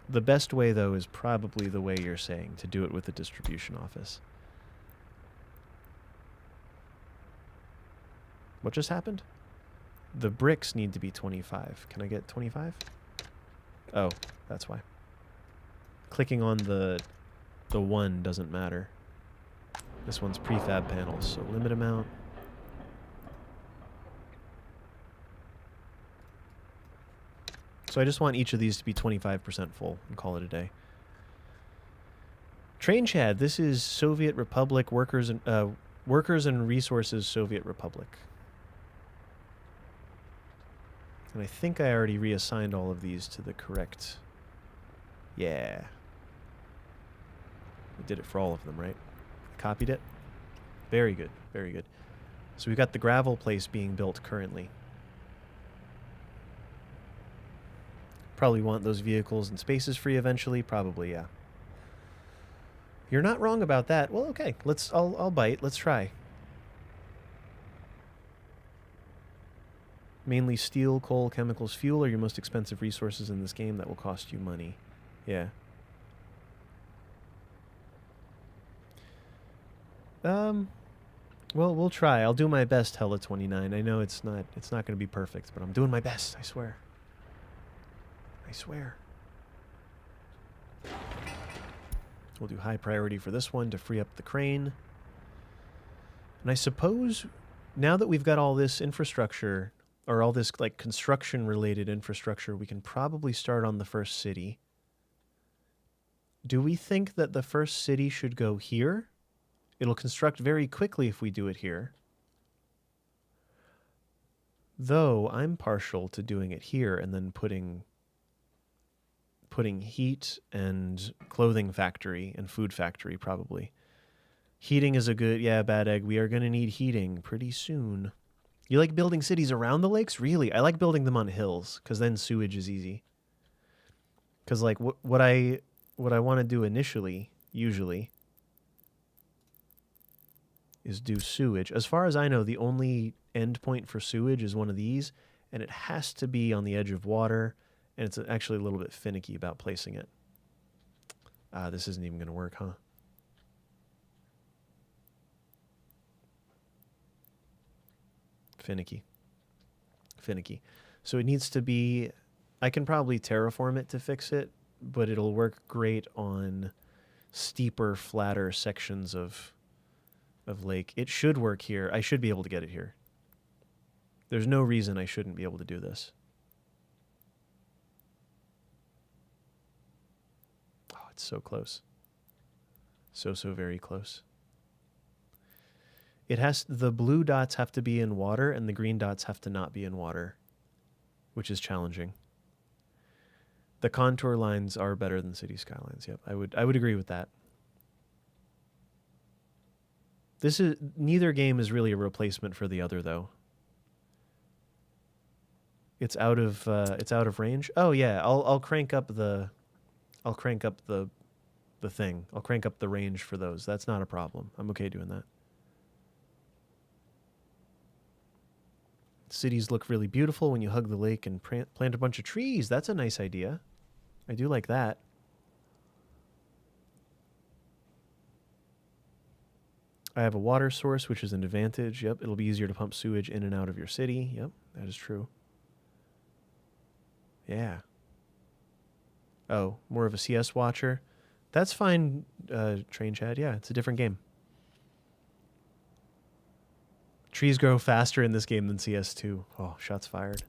The best way, though, is probably the way you're saying, to do it with a distribution office. What just happened? The bricks need to be 25. Can I get 25? Oh, that's why. Clicking on the 1 doesn't matter. This one's prefab panels, so limit amount. So I just want each of these to be 25% full and call it a day. Train Chad, this is Soviet Republic Workers and Resources Soviet Republic. And I think I already reassigned all of these to the correct... Yeah. I did it for all of them, right? Copied it? Very good, very good. So we got the gravel place being built currently. Probably want those vehicles and spaces free eventually. Probably, yeah. You're not wrong about that. Well, okay. I'll bite. Let's try. Mainly steel, coal, chemicals, fuel are your most expensive resources in this game that will cost you money. Yeah. Well, we'll try. I'll do my best, Hella29. I know it's not going to be perfect, but I'm doing my best, I swear. I swear. We'll do high priority for this one to free up the crane. And I suppose now that we've got all this infrastructure, or all this like construction-related infrastructure, we can probably start on the first city. Do we think that the first city should go here? It'll construct very quickly if we do it here. Though I'm partial to doing it here and then putting heat and clothing factory and food factory probably. Heating is a good, yeah, Bad Egg. We are going to need heating pretty soon. You like building cities around the lakes? Really? I like building them on hills because then sewage is easy. Because like what I want to do initially, usually, is do sewage. As far as I know, the only endpoint for sewage is one of these, and it has to be on the edge of water, and it's actually a little bit finicky about placing it. This isn't even going to work, huh? Finicky. Finicky. So it needs to be... I can probably terraform it to fix it, but it'll work great on steeper, flatter sections of lake. It should work here. I should be able to get it here. There's no reason I shouldn't be able to do this. Oh, it's so close. So very close. It has, the blue dots have to be in water and the green dots have to not be in water, which is challenging. The contour lines are better than city skylines. Yep, I would agree with that. This is, neither game is really a replacement for the other though. It's out of range. Oh yeah, I'll crank up the thing. I'll crank up the range for those. That's not a problem. I'm okay doing that. Cities look really beautiful when you hug the lake and plant a bunch of trees. That's a nice idea. I do like that. I have a water source, which is an advantage. Yep, it'll be easier to pump sewage in and out of your city. Yep, that is true. Yeah. Oh, more of a CS watcher. That's fine, Train Chad. Yeah, it's a different game. Trees grow faster in this game than CS2. Oh, shots fired.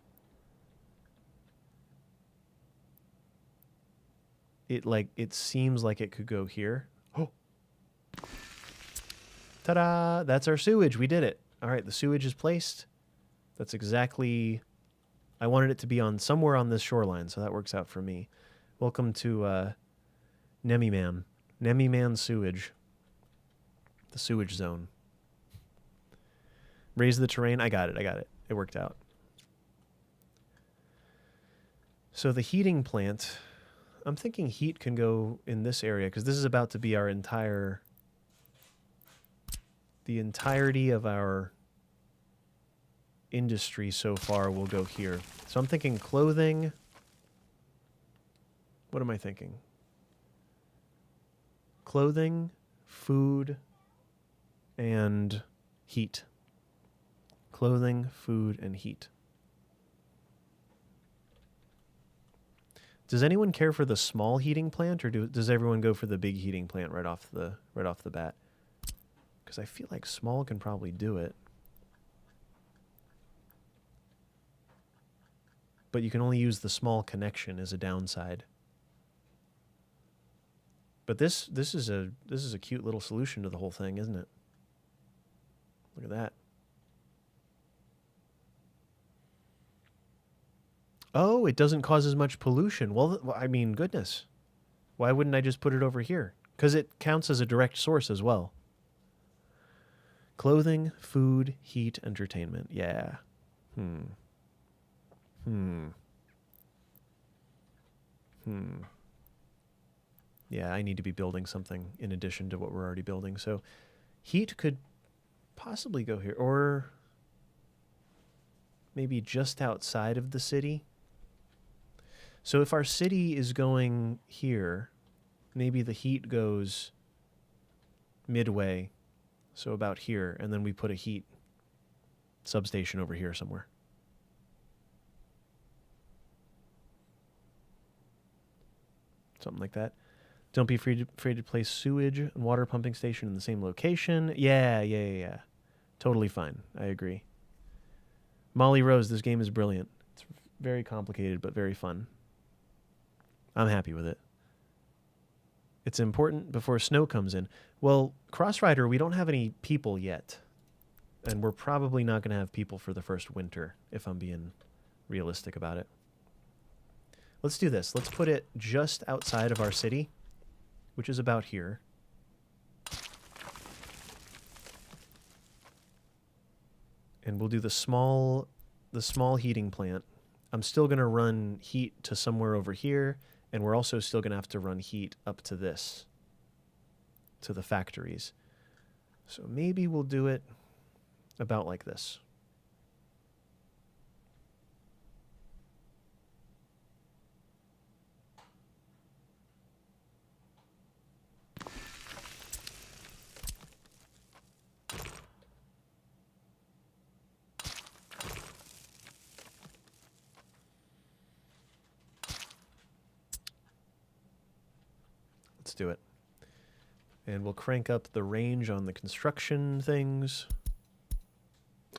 It seems like it could go here. Oh. Ta-da! That's our sewage. We did it. All right, the sewage is placed. That's exactly... I wanted it to be on somewhere on this shoreline, so that works out for me. Welcome to Nemi Man. Nemi Man sewage. The sewage zone. Raise the terrain. I got it. It worked out. So the heating plant, I'm thinking heat can go in this area because this is about to be our entire... The entirety of our industry so far will go here. So I'm thinking clothing. What am I thinking? Clothing, food, and heat. Clothing, food, and heat. Does anyone care for the small heating plant, or does everyone go for the big heating plant right off the bat? Because I feel like small can probably do it. But you can only use the small connection as a downside. But this is a cute little solution to the whole thing, isn't it? Look at that. Oh, it doesn't cause as much pollution. Well, I mean, goodness. Why wouldn't I just put it over here? Because it counts as a direct source as well. Clothing, food, heat, entertainment. Yeah. Yeah, I need to be building something in addition to what we're already building. So heat could possibly go here, or maybe just outside of the city. So if our city is going here, maybe the heat goes midway, so about here, and then we put a heat substation over here somewhere. Something like that. Don't be afraid to place sewage and water pumping station in the same location. Yeah. Totally fine. I agree. Molly Rose, this game is brilliant. It's very complicated, but very fun. I'm happy with it. It's important before snow comes in. Well, Cross Rider, we don't have any people yet. And we're probably not going to have people for the first winter, if I'm being realistic about it. Let's do this. Let's put it just outside of our city, which is about here. And we'll do the small heating plant. I'm still going to run heat to somewhere over here, and we're also still going to have to run heat up to this, to the factories. So maybe we'll do it about like this. Let's do it. And we'll crank up the range on the construction things.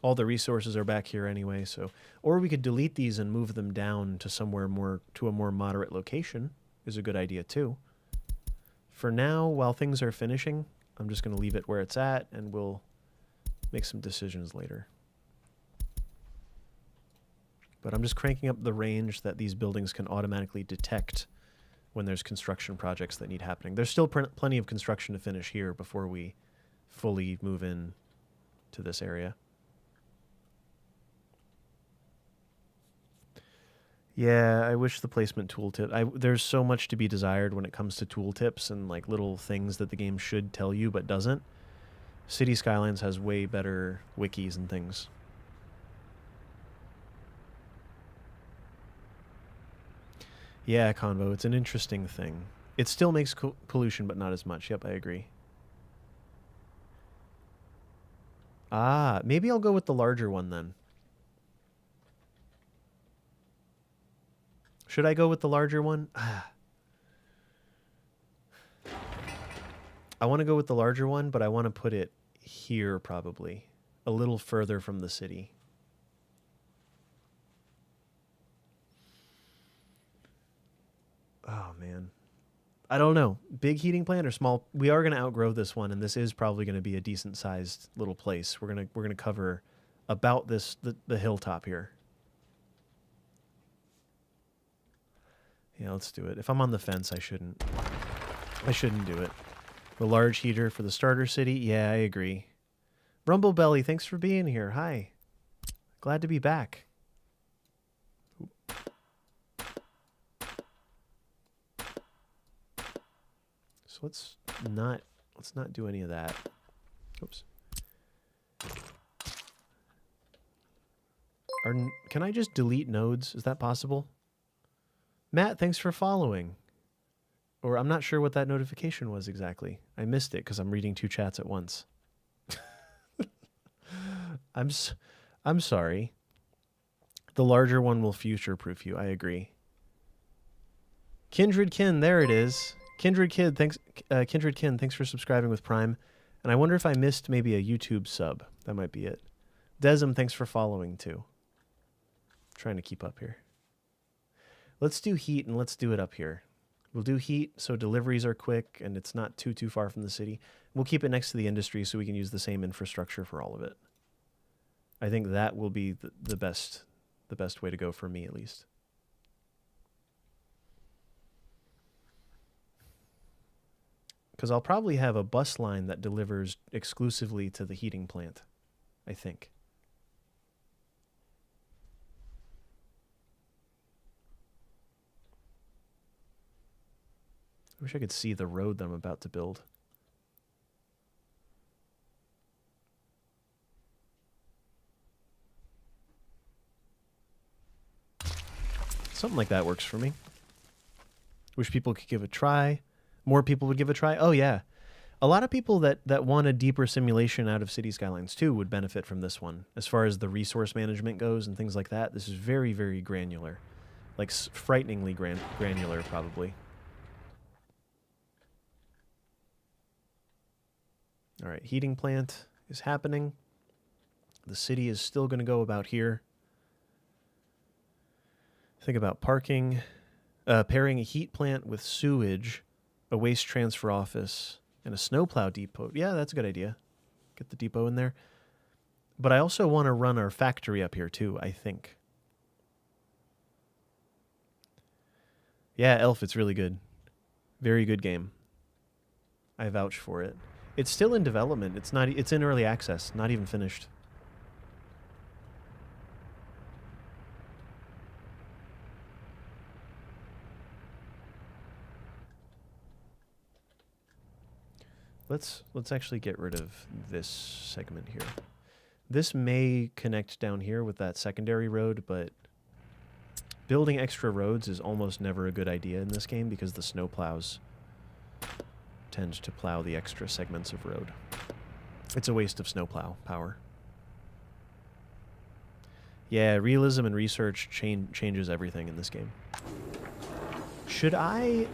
All the resources are back here anyway, so... Or we could delete these and move them down to somewhere more... to a more moderate location is a good idea, too. For now, while things are finishing, I'm just going to leave it where it's at, and we'll make some decisions later. But I'm just cranking up the range that these buildings can automatically detect when there's construction projects that need happening. There's still plenty of construction to finish here before we fully move in to this area. Yeah, I wish the placement tooltip... There's so much to be desired when it comes to tooltips and like little things that the game should tell you but doesn't. City Skylines has way better wikis and things. Yeah, Convo, it's an interesting thing. It still makes pollution, but not as much. Yep, I agree. Ah, maybe I'll go with the larger one then. Should I go with the larger one? I want to go with the larger one, but I want to put it here probably. A little further from the city. Oh, man. I don't know. Big heating plant or small? We are going to outgrow this one, and this is probably going to be a decent-sized little place. We're gonna cover about the hilltop here. Yeah, let's do it. If I'm on the fence, I shouldn't do it. The large heater for the starter city? Yeah, I agree. Rumblebelly, thanks for being here. Hi. Glad to be back. So let's not do any of that. Oops. Can I just delete nodes? Is that possible? Matt, thanks for following. Or I'm not sure what that notification was exactly. I missed it because I'm reading two chats at once. I'm sorry. The larger one will future-proof you. I agree. Kindred Kin, there it is. Kindred Kin, thanks for subscribing with Prime. And I wonder if I missed maybe a YouTube sub. That might be it. Desm, thanks for following too. Trying to keep up here. Let's do heat and let's do it up here. We'll do heat so deliveries are quick and it's not too far from the city. We'll keep it next to the industry so we can use the same infrastructure for all of it. I think that will be the best way to go for me at least. Because I'll probably have a bus line that delivers exclusively to the heating plant, I think. I wish I could see the road that I'm about to build. Something like that works for me. Wish people could give it a try. More people would give it a try. Oh, yeah. A lot of people that want a deeper simulation out of City Skylines 2 would benefit from this one. As far as the resource management goes and things like that, this is very, very granular. Like, frighteningly granular, probably. All right, heating plant is happening. The city is still going to go about here. Think about parking, pairing a heat plant with sewage, a waste transfer office, and a snowplow depot. Yeah, that's a good idea. Get the depot in there. But I also want to run our factory up here too, I think. Yeah, Elf, it's really good. Very good game. I vouch for it. It's still in development. It's in early access, not even finished. Let's actually get rid of this segment here. This may connect down here with that secondary road, but building extra roads is almost never a good idea in this game because the snowplows tend to plow the extra segments of road. It's a waste of snowplow power. Yeah, realism and research changes everything in this game. Should I...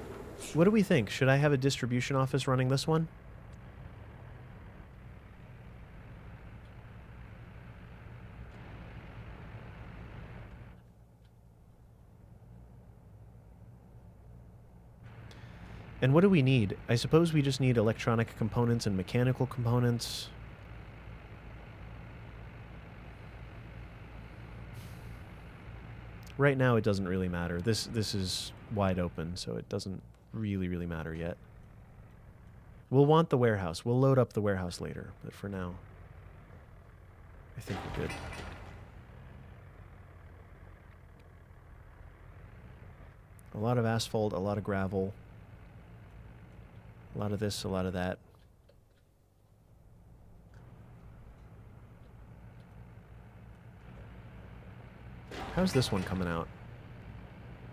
What do we think? Should I have a distribution office running this one? And what do we need? I suppose we just need electronic components and mechanical components. Right now it doesn't really matter. This is wide open, so it doesn't really matter yet. We'll want the warehouse. We'll load up the warehouse later, but for now, I think we're good. A lot of asphalt, a lot of gravel. A lot of this, a lot of that. How's this one coming out?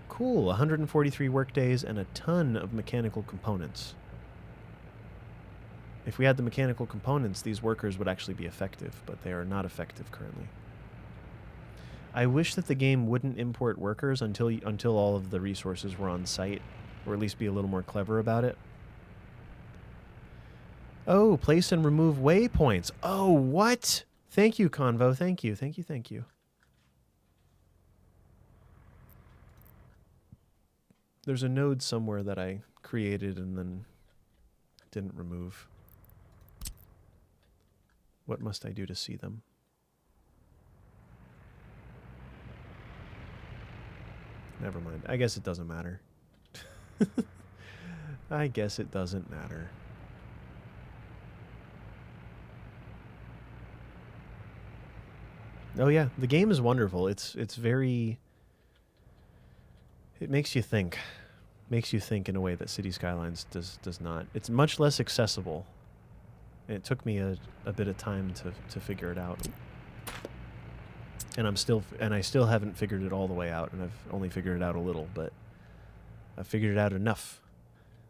Cool, 143 work days and a ton of mechanical components. If we had the mechanical components, these workers would actually be effective, but they are not effective currently. I wish that the game wouldn't import workers until all of the resources were on site, or at least be a little more clever about it. Oh, place and remove waypoints. Oh, what? Thank you, Convo. Thank you, thank you, thank you. There's a node somewhere that I created and then didn't remove. What must I do to see them? Never mind. I guess it doesn't matter. I guess it doesn't matter. Oh yeah, the game is wonderful. It's very... It makes you think. Makes you think in a way that City Skylines does not. It's much less accessible. And it took me a bit of time to figure it out. And I still haven't figured it all the way out, and I've only figured it out a little, but I've figured it out enough.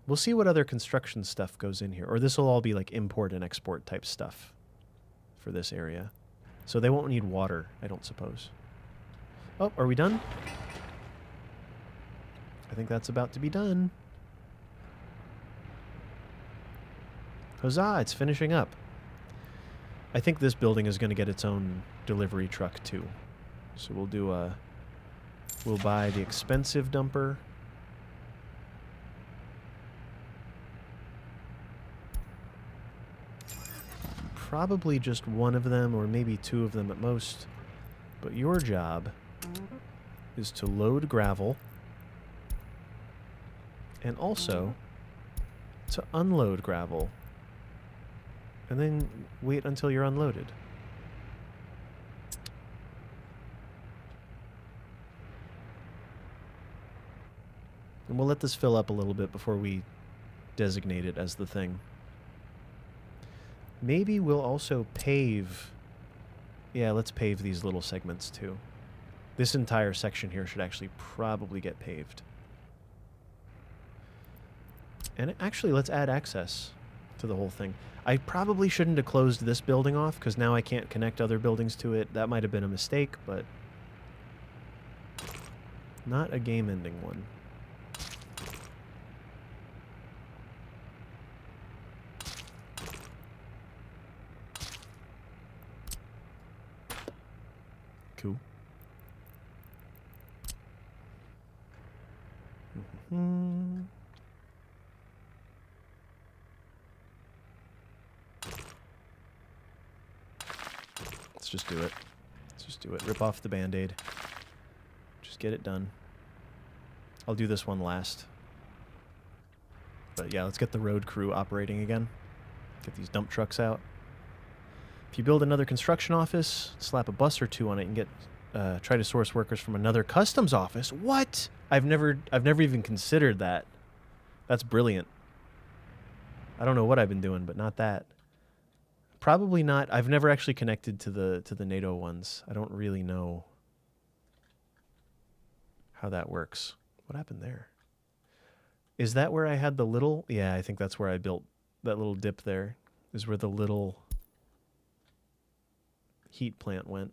We'll see what other construction stuff goes in here. Or this will all be like import and export type stuff for this area. So they won't need water, I don't suppose. Oh, are we done? I think that's about to be done. Huzzah, it's finishing up. I think this building is going to get its own delivery truck too. So we'll buy the expensive dumper. Probably just one of them, or maybe two of them at most. But your job is to load gravel and also to unload gravel. And then wait until you're unloaded. And we'll let this fill up a little bit before we designate it as the thing. Maybe we'll also pave. Yeah, let's pave these little segments too. This entire section here should actually probably get paved. And actually, let's add access to the whole thing. I probably shouldn't have closed this building off, because now I can't connect other buildings to it. That might have been a mistake, but not a game-ending one. Cool. Let's just do it. Let's just do it. Rip off the Band-Aid. Just get it done. I'll do this one last. But yeah, let's get the road crew operating again. Get these dump trucks out. If you build another construction office, slap a bus or two on it and get try to source workers from another customs office. What? I've never even considered that. That's brilliant. I don't know what I've been doing, but not that. Probably not. I've never actually connected to the NATO ones. I don't really know how that works. What happened there? Is that where I had the little? Yeah, I think that's where I built that little dip there. Is where the little heat plant went.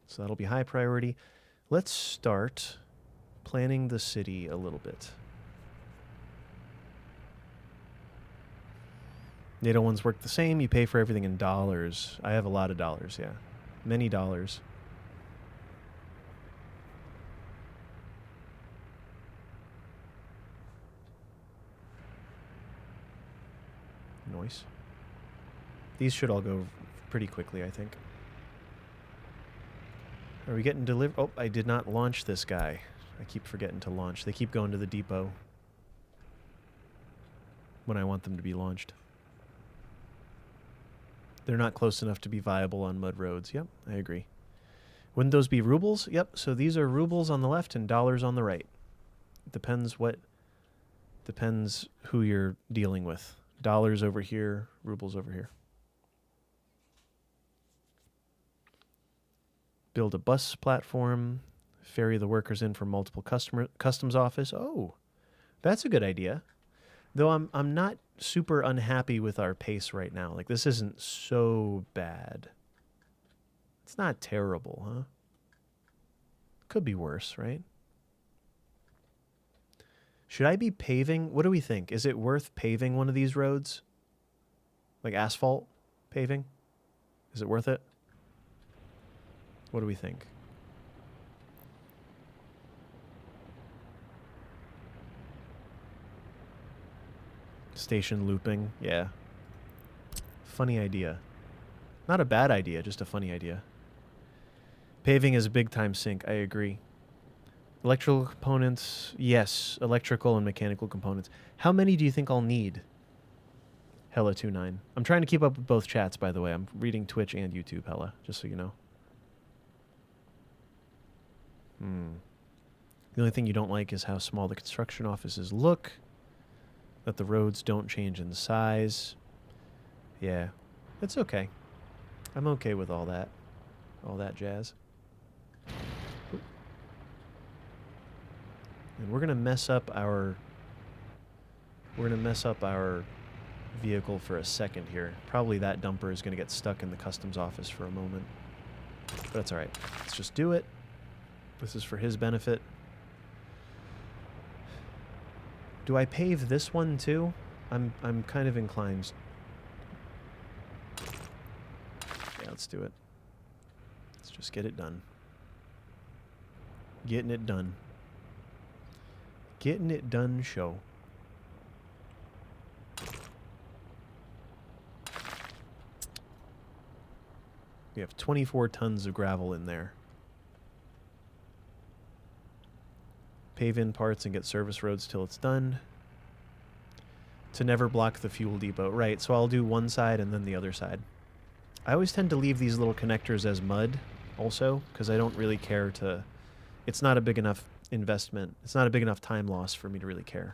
So that'll be high priority. Let's start planning the city a little bit. NATO ones work the same. You pay for everything in dollars. I have a lot of dollars, yeah. Many dollars. Noise. These should all go pretty quickly, I think. Are we getting delivered? Oh, I did not launch this guy. I keep forgetting to launch. They keep going to the depot when I want them to be launched. They're not close enough to be viable on mud roads. Yep, I agree. Wouldn't those be rubles? Yep, so these are rubles on the left and dollars on the right. Depends who you're dealing with. Dollars over here, rubles over here. Build a bus platform, ferry the workers in from multiple customs office. Oh, that's a good idea. Though I'm not super unhappy with our pace right now. Like, this isn't so bad. It's not terrible, huh? Could be worse, right? Should I be paving? What do we think? Is it worth paving one of these roads? Like asphalt paving? Is it worth it? What do we think? Station looping, yeah. Funny idea. Not a bad idea, just a funny idea. Paving is a big time sink, I agree. Electrical components, yes. Electrical and mechanical components. How many do you think I'll need? Hella29. I'm trying to keep up with both chats, by the way. I'm reading Twitch and YouTube, Hella, just so you know. The only thing you don't like is how small the construction offices look. That the roads don't change in size. Yeah, it's okay. I'm okay with all that jazz. And we're gonna mess up our vehicle for a second here. Probably that dumper is gonna get stuck in the customs office for a moment. But that's all right. Let's just do it. This is for his benefit. Do I pave this one too? I'm kind of inclined. Yeah, let's do it. Let's just get it done. Getting it done. Getting it done show. We have 24 tons of gravel in there. Pave in parts and get service roads till it's done. To never block the fuel depot. Right, so I'll do one side and then the other side. I always tend to leave these little connectors as mud also, because I don't really care to... It's not a big enough investment. It's not a big enough time loss for me to really care,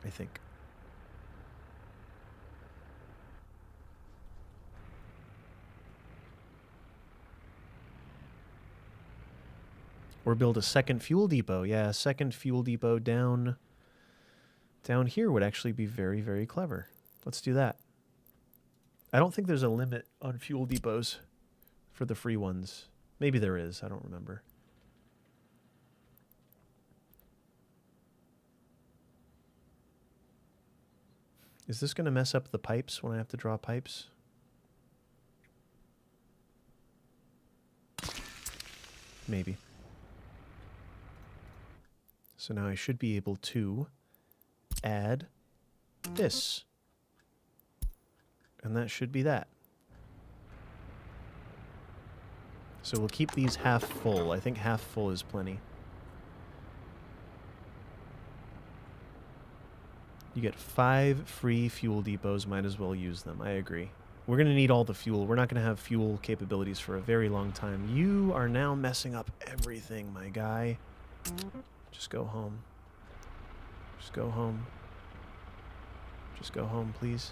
I think. Or build a second fuel depot. Yeah, a second fuel depot down here would actually be very, very clever. Let's do that. I don't think there's a limit on fuel depots for the free ones. Maybe there is. I don't remember. Is this going to mess up the pipes when I have to draw pipes? Maybe. So now I should be able to add this. And that should be that. So we'll keep these half full. I think half full is plenty. You get 5 free fuel depots. Might as well use them. I agree. We're going to need all the fuel. We're not going to have fuel capabilities for a very long time. You are now messing up everything, my guy. Just go home. Just go home. Just go home, please.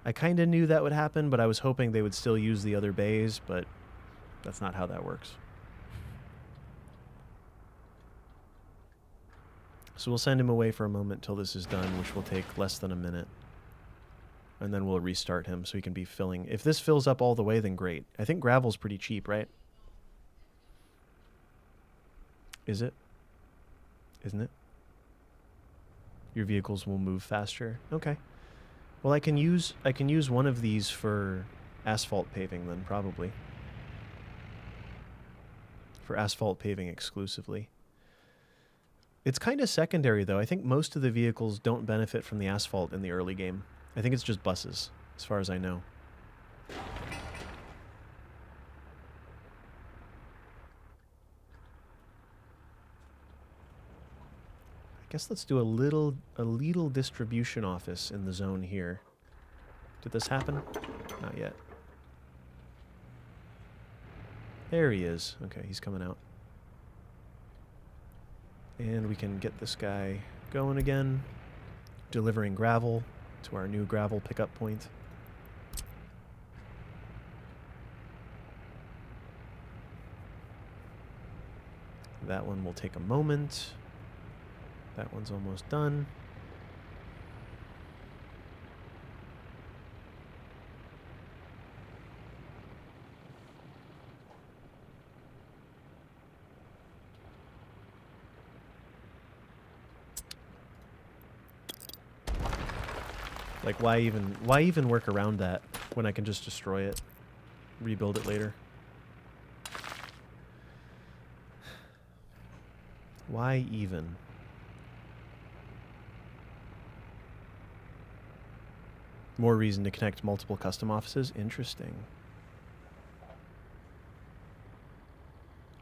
I kind of knew that would happen, but I was hoping they would still use the other bays, but that's not how that works. So we'll send him away for a moment till this is done, which will take less than a minute. And then we'll restart him so he can be filling. If this fills up all the way, then great. I think gravel's pretty cheap, right? Is it? Isn't it? Your vehicles will move faster. Okay. Well, I can use one of these for asphalt paving then, probably. For asphalt paving exclusively. It's kind of secondary, though. I think most of the vehicles don't benefit from the asphalt in the early game. I think it's just buses, as far as I know. I guess let's do a little distribution office in the zone here. Did this happen? Not yet. There he is. Okay, he's coming out. And we can get this guy going again, delivering gravel to our new gravel pickup point. That one will take a moment. That one's almost done. Like, why even work around that when I can just destroy it, rebuild it later? Why even? More reason to connect multiple custom offices? Interesting.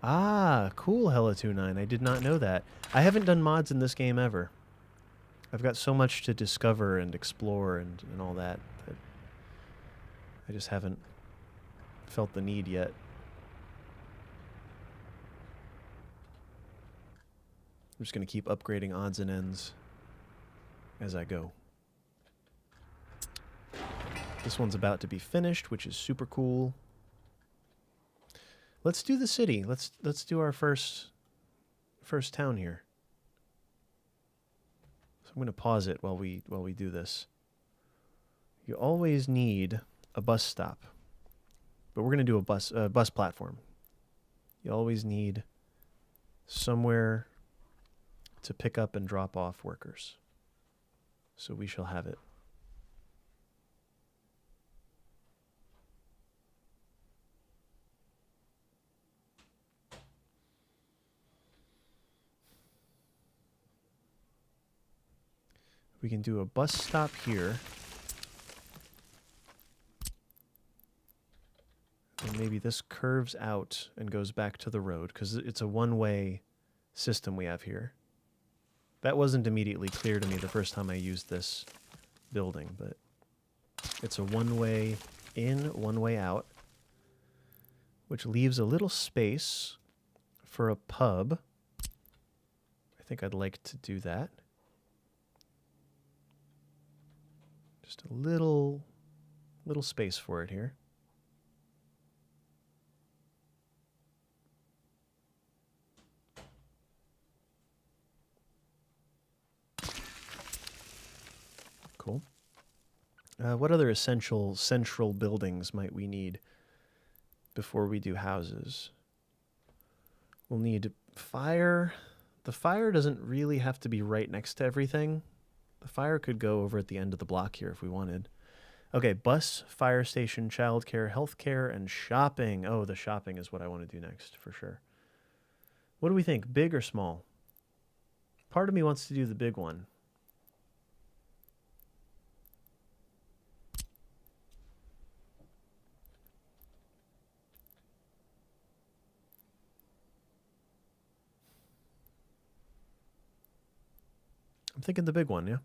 Ah, cool, Hella29. I did not know that. I haven't done mods in this game ever. I've got so much to discover and explore and all that I just haven't felt the need yet. I'm just going to keep upgrading odds and ends as I go. This one's about to be finished, which is super cool. Let's do the city. Let's do our first town here. So I'm going to pause it while we do this. You always need a bus stop, but we're going to do a bus platform. You always need somewhere to pick up and drop off workers. So we shall have it. We can do a bus stop here. And maybe this curves out and goes back to the road, because it's a one-way system we have here. That wasn't immediately clear to me the first time I used this building, but it's a one-way in, one-way out, which leaves a little space for a pub. I think I'd like to do that. Just a little space for it here. Cool. What other essential central buildings might we need before we do houses? We'll need fire. The fire doesn't really have to be right next to everything. The fire could go over at the end of the block here if we wanted. Okay, bus, fire station, childcare, healthcare, and shopping. Oh, the shopping is what I want to do next, for sure. What do we think, big or small? Part of me wants to do the big one. I'm thinking the big one, yeah?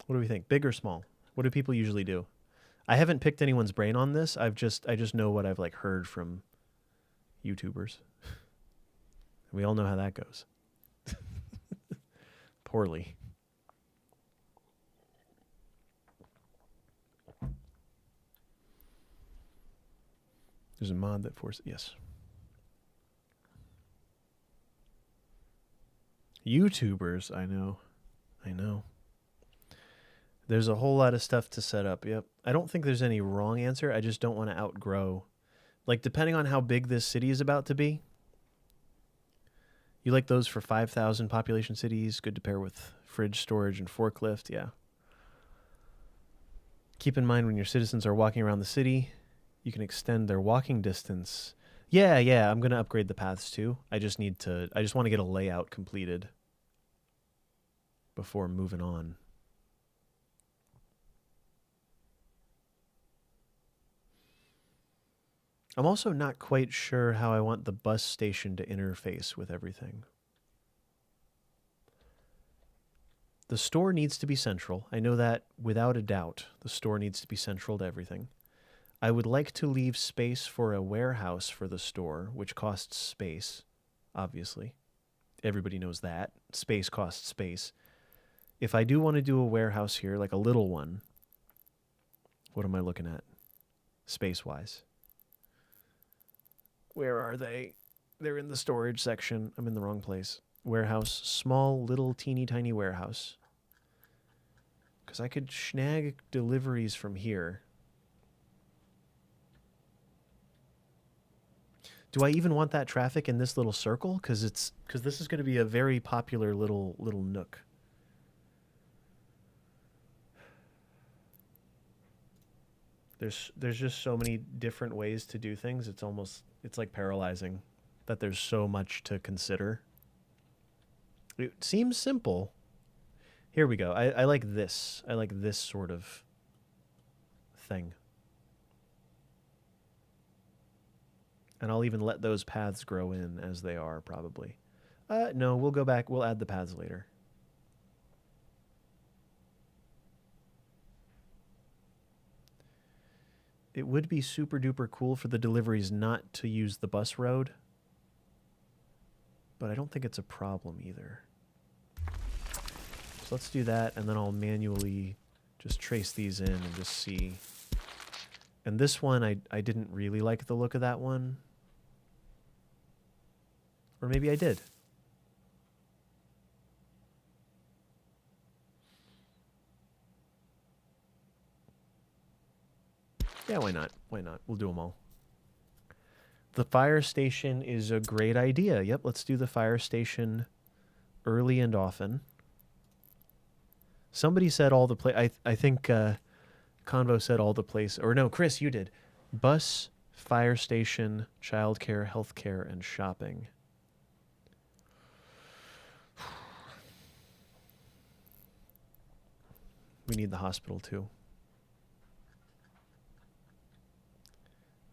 What do we think, big or small? What do people usually do? I haven't picked anyone's brain on this. I just know what I've like heard from YouTubers. We all know how that goes. Poorly. There's a mod that forces, yes. YouTubers, I know. There's a whole lot of stuff to set up, yep. I don't think there's any wrong answer. I just don't want to outgrow. Like, depending on how big this city is about to be. You like those for 5,000 population cities? Good to pair with fridge storage and forklift, yeah. Keep in mind when your citizens are walking around the city, you can extend their walking distance. Yeah, I'm going to upgrade the paths too. I just want to get a layout completed before moving on. I'm also not quite sure how I want the bus station to interface with everything. The store needs to be central. I know that without a doubt. The store needs to be central to everything. I would like to leave space for a warehouse for the store, which costs space, obviously. Everybody knows that. Space costs space. If I do want to do a warehouse here, like a little one, what am I looking at space-wise? Where are they? They're in the storage section. I'm in the wrong place. Warehouse. Small, little, teeny tiny warehouse. Because I could snag deliveries from here. Do I even want that traffic in this little circle? Because this is going to be a very popular little nook. There's just so many different ways to do things. It's like paralyzing that there's so much to consider. It seems simple. Here we go. I like this. I like this sort of thing. And I'll even let those paths grow in as they are, probably. No, we'll go back. We'll add the paths later. It would be super duper cool for the deliveries not to use the bus road. But I don't think it's a problem either. So let's do that, and then I'll manually just trace these in and just see. And this one, I didn't really like the look of that one. Or maybe I did. Yeah, why not? Why not? We'll do them all. The fire station is a great idea. Yep, let's do the fire station early and often. Somebody said all the place. I think Convo said all the place. Or no, Chris, you did. Bus, fire station, childcare, healthcare, and shopping. We need the hospital too.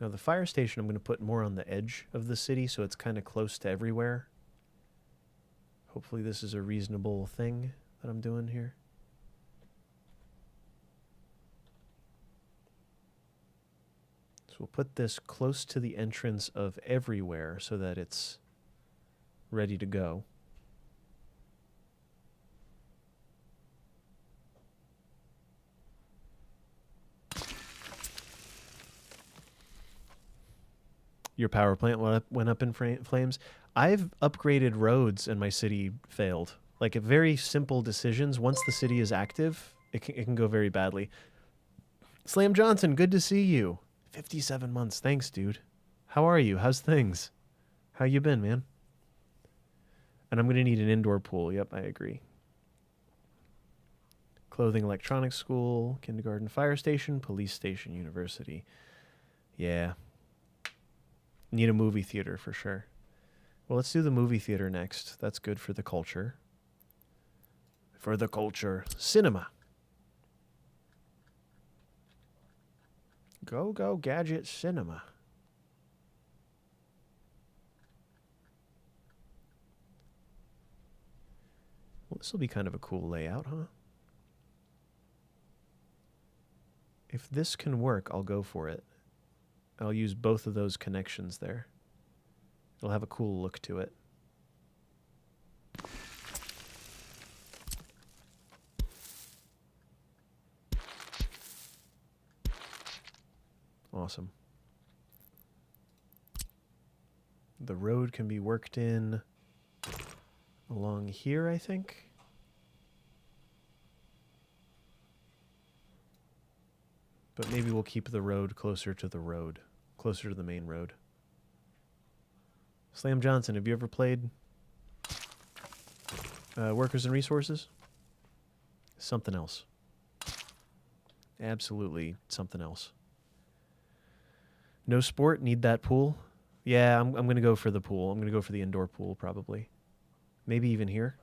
Now the fire station I'm going to put more on the edge of the city so it's kind of close to everywhere. Hopefully this is a reasonable thing that I'm doing here. So we'll put this close to the entrance of everywhere so that it's ready to go. Your power plant went up in flames. I've upgraded roads and my city failed. Like, very simple decisions. Once the city is active, it can go very badly. Slam Johnson, good to see you. 57 months. Thanks, dude. How are you? How's things? How you been, man? And I'm going to need an indoor pool. Yep, I agree. Clothing, electronics school, kindergarten, fire station, police station, university. Yeah. Need a movie theater for sure. Well, let's do the movie theater next. That's good for the culture. For the culture. Cinema. Go, go, gadget cinema. Well, this will be kind of a cool layout, huh? If this can work, I'll go for it. I'll use both of those connections there. It'll have a cool look to it. Awesome. The road can be worked in along here, I think. But maybe we'll keep the road closer to the road, closer to the main road. Slam Johnson, have you ever played Workers and Resources? Something else. Absolutely something else. No sport, need that pool. Yeah, I'm going to go for the pool. I'm going to go for the indoor pool probably. Maybe even here.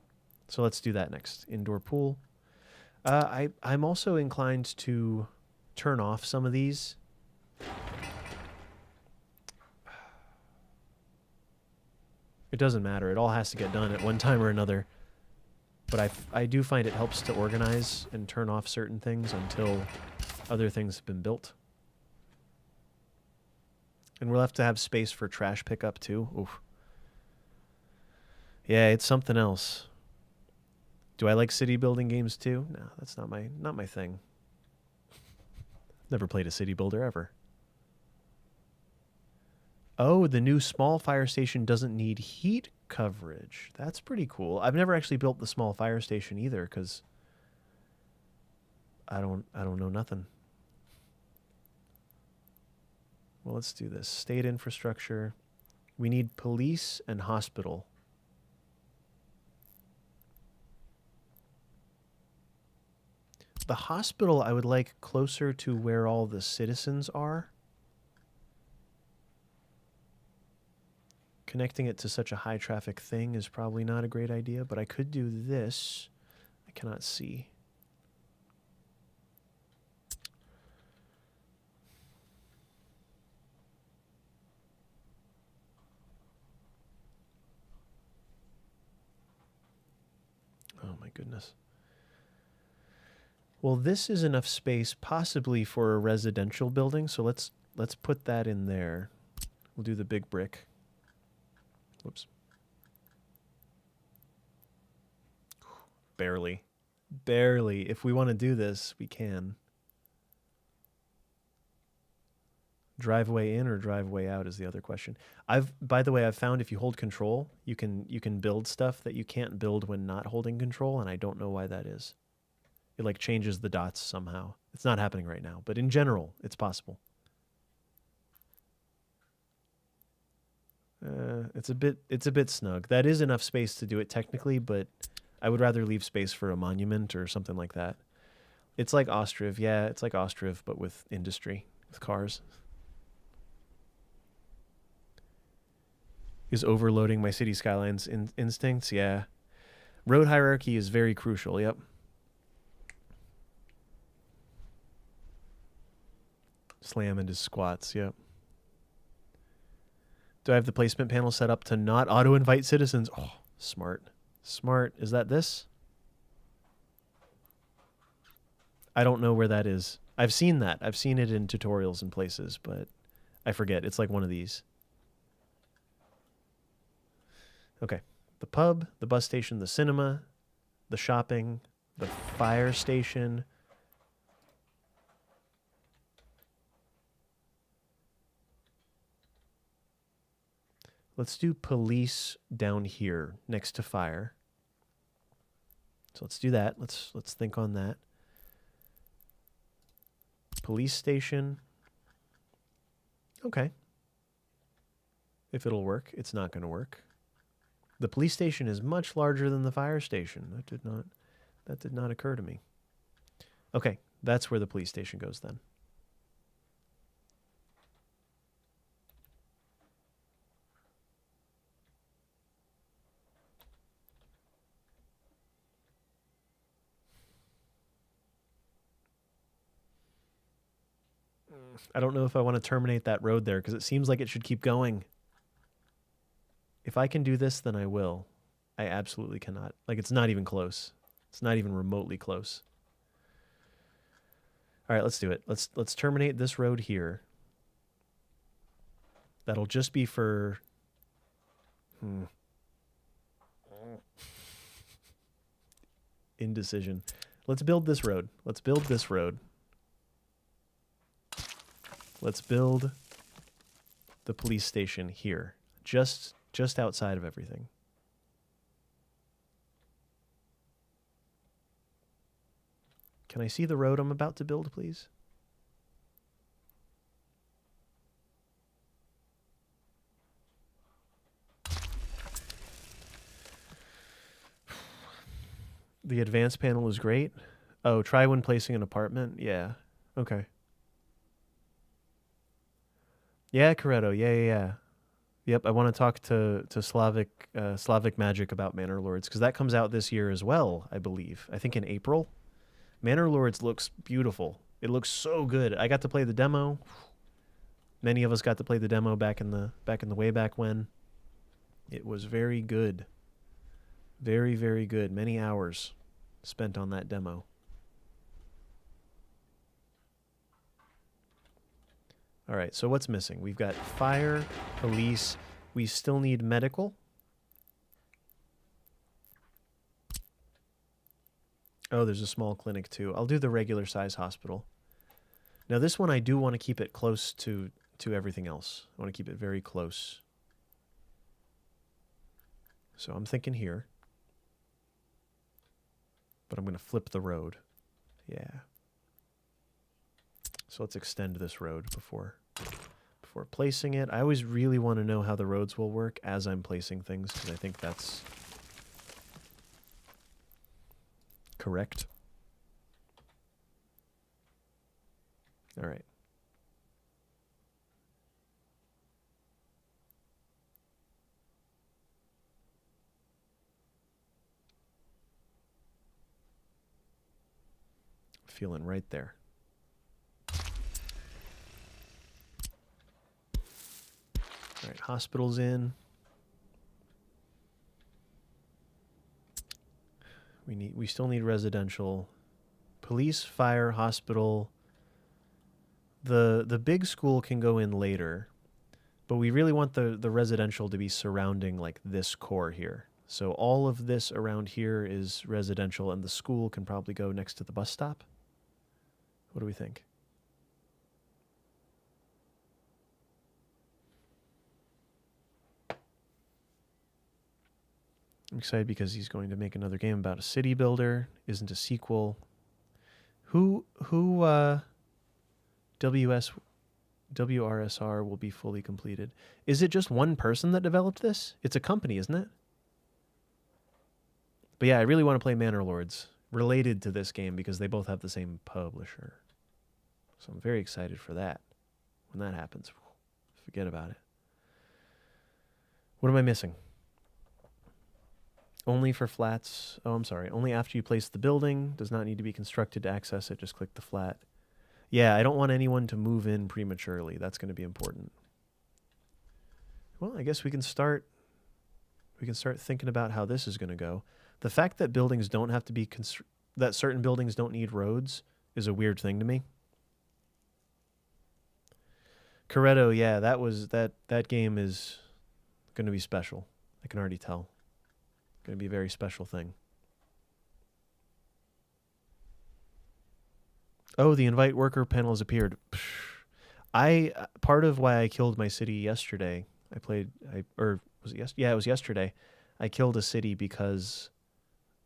So let's do that next. Indoor pool. I'm also inclined to turn off some of these. It doesn't matter. It all has to get done at one time or another. But I do find it helps to organize and turn off certain things until other things have been built. And we'll have to have space for trash pickup too. Oof. Yeah, it's something else. Do I like city building games too? No, that's not my thing. Never played a city builder ever. Oh, the new small fire station doesn't need heat coverage. That's pretty cool. I've never actually built the small fire station either because I don't know nothing. Well, let's do this. State infrastructure. We need police and hospital. The hospital I would like closer to where all the citizens are. Connecting it to such a high traffic thing is probably not a great idea, but I could do this. I cannot see. Oh my goodness. Well, this is enough space possibly for a residential building, so let's put that in there. We'll do the big brick. Whoops. Barely. Barely. If we want to do this, we can. Driveway in or driveway out is the other question. By the way, I've found if you hold control, you can build stuff that you can't build when not holding control, and I don't know why that is. It like changes the dots somehow. It's not happening right now, but in general, it's possible. It's a bit snug. That is enough space to do it technically, but I would rather leave space for a monument or something like that. It's like Ostriv. Yeah, it's like Ostriv, but with industry, with cars. Is overloading my city skylines instincts? Yeah. Road hierarchy is very crucial. Yep. Slam into squats. Yep. Do I have the placement panel set up to not auto-invite citizens? Oh, smart. Smart. Is that this? I don't know where that is. I've seen that. I've seen it in tutorials and places, but I forget. It's like one of these. Okay. The pub, the bus station, the cinema, the shopping, the fire station. Let's do police down here next to fire. So let's do that. Let's think on that. Police station. Okay. If it'll work, it's not going to work. The police station is much larger than the fire station. That did not occur to me. Okay, that's where the police station goes then. I don't know if I want to terminate that road there because it seems like it should keep going. If I can do this, then I will. I absolutely cannot. Like, it's not even close. It's not even remotely close. All right, let's do it. Let's terminate this road here. That'll just be for... Indecision. Let's build this road. Let's build this road. Let's build the police station here. Just outside of everything. Can I see the road I'm about to build, please? The advanced panel is great. Oh, try when placing an apartment? Yeah. Okay. Yeah, Coretto. Yeah. Yep, I want to talk to Slavic Magic about Manor Lords, because that comes out this year as well, I believe. I think in April. Manor Lords looks beautiful. It looks so good. I got to play the demo. Many of us got to play the demo back in the way back when. It was very good. Very, very good. Many hours spent on that demo. All right, so what's missing? We've got fire, police. We still need medical. Oh, there's a small clinic too. I'll do the regular size hospital. Now this one I do want to keep it close to everything else. I want to keep it very close. So I'm thinking here. But I'm going to flip the road. Yeah. So let's extend this road before placing it. I always really want to know how the roads will work as I'm placing things, because I think that's correct. All right. Feeling right there. All right, hospital's in. We still need residential. Police, fire, hospital. The big school can go in later, but we really want the residential to be surrounding like this core here. So all of this around here is residential, and the school can probably go next to the bus stop. What do we think? I'm excited because he's going to make another game about a city builder. Isn't a sequel. WRSR will be fully completed. Is it just one person that developed this? It's a company, isn't it? But yeah, I really want to play Manor Lords related to this game because they both have the same publisher. So I'm very excited for that. When that happens, forget about it. What am I missing? Only for flats. Oh, I'm sorry. Only after you place the building. Does not need to be constructed to access it. Just click the flat. Yeah, I don't want anyone to move in prematurely. That's going to be important. Well, I guess we can start thinking about how this is going to go. The fact that buildings don't have to be that certain buildings don't need roads is a weird thing to me. Corretto, yeah, that game is going to be special. I can already tell. Going to be a very special thing. Oh, the invite worker panel has appeared. Part of why I killed my city yesterday. Or was it yesterday? Yeah, it was yesterday. I killed a city because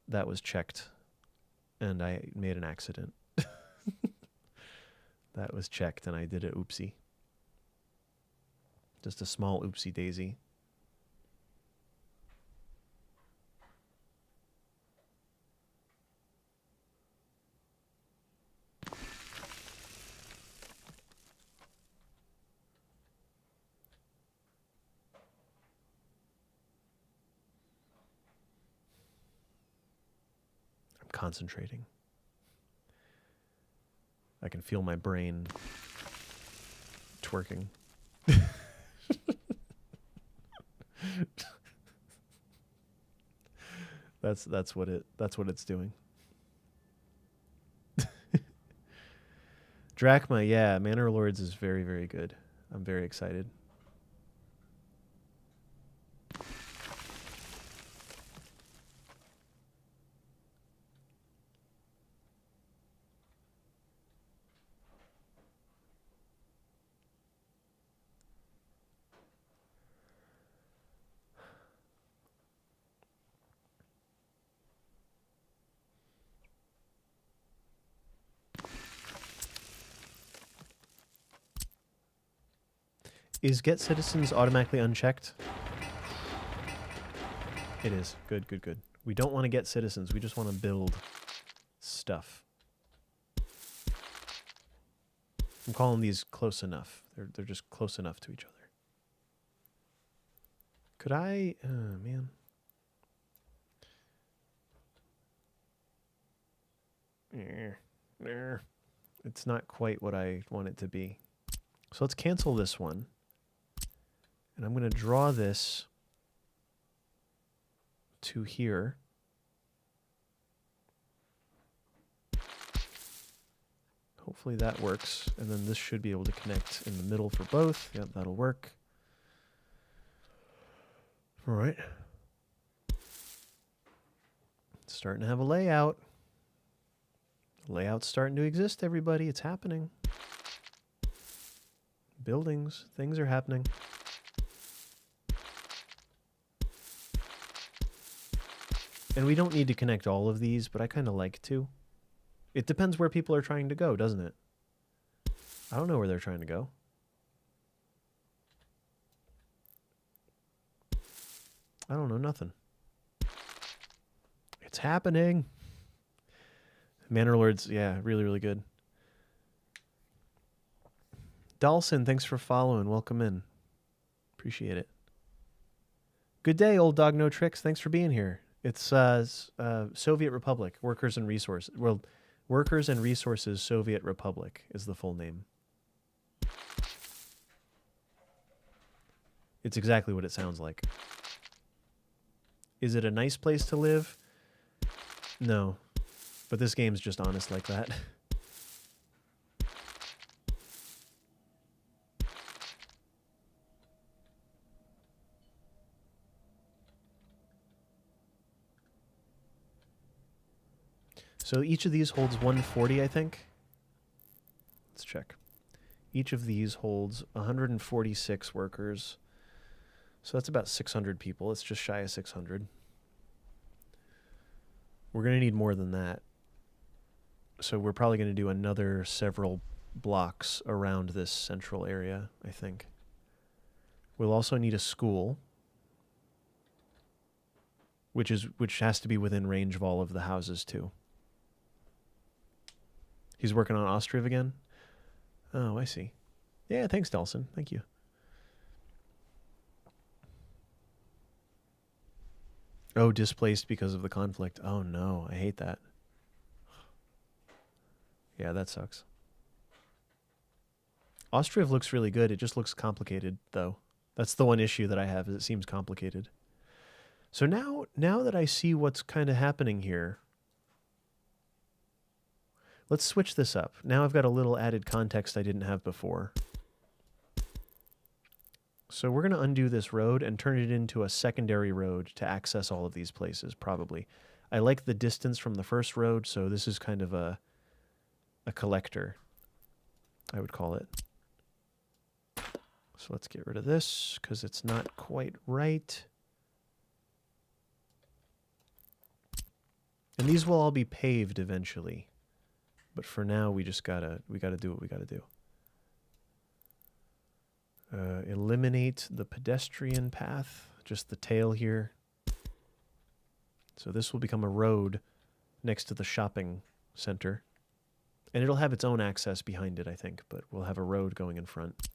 that was checked, and I made an accident. That was checked, and I did it oopsie. Just a small oopsie daisy. I'm concentrating. I can feel my brain twerking. That's what it's doing. Drachma, yeah, Manor Lords is very, very good. I'm very excited. Is Get Citizens automatically unchecked? It is. Good, good, good. We don't want to get citizens. We just want to build stuff. I'm calling these close enough. They're just close enough to each other. Could I... Oh, man. It's not quite what I want it to be. So let's cancel this one. And I'm going to draw this to here. Hopefully that works. And then this should be able to connect in the middle for both. Yep, that'll work. All right. It's starting to have a layout. Layout's starting to exist, everybody. It's happening. Buildings, things are happening. And we don't need to connect all of these, but I kind of like to. It depends where people are trying to go, doesn't it? I don't know where they're trying to go. I don't know nothing. It's happening. Manor Lords, yeah, really, really good. Dawson, thanks for following. Welcome in. Appreciate it. Good day, old dog no tricks. Thanks for being here. It's Soviet Republic, Workers and Resources. Well, Workers and Resources Soviet Republic is the full name. It's exactly what it sounds like. Is it a nice place to live? No. But this game's just honest like that. So each of these holds 140, I think. Let's check. Each of these holds 146 workers. So that's about 600 people. It's just shy of 600. We're going to need more than that. So we're probably going to do another several blocks around this central area, I think. We'll also need a school, which has to be within range of all of the houses too. He's working on Ostriv again? Oh, I see. Yeah, thanks, Delson. Thank you. Oh, displaced because of the conflict. Oh, no. I hate that. Yeah, that sucks. Ostriv looks really good. It just looks complicated, though. That's the one issue that I have, is it seems complicated. So now that I see what's kind of happening here, let's switch this up. Now I've got a little added context I didn't have before. So we're going to undo this road and turn it into a secondary road to access all of these places, probably. I like the distance from the first road, so this is kind of a collector, I would call it. So let's get rid of this, because it's not quite right. And these will all be paved eventually. But for now, we gotta do what we gotta do. Eliminate the pedestrian path, just the tail here. So this will become a road next to the shopping center. And it'll have its own access behind it, I think, but we'll have a road going in front.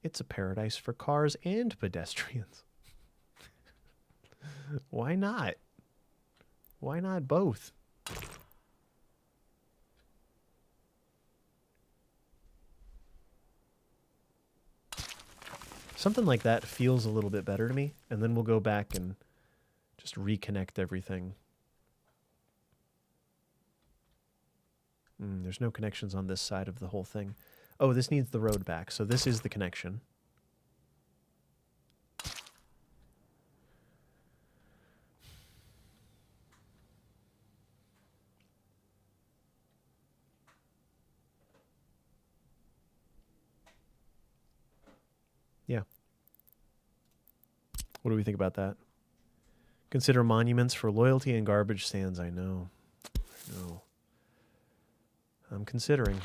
It's a paradise for cars and pedestrians. Why not? Why not both? Something like that feels a little bit better to me, and then we'll go back and just reconnect everything. There's no connections on this side of the whole thing. Oh, this needs the road back, so this is the connection. Yeah. What do we think about that? Consider monuments for loyalty and garbage stands. I know. I'm considering.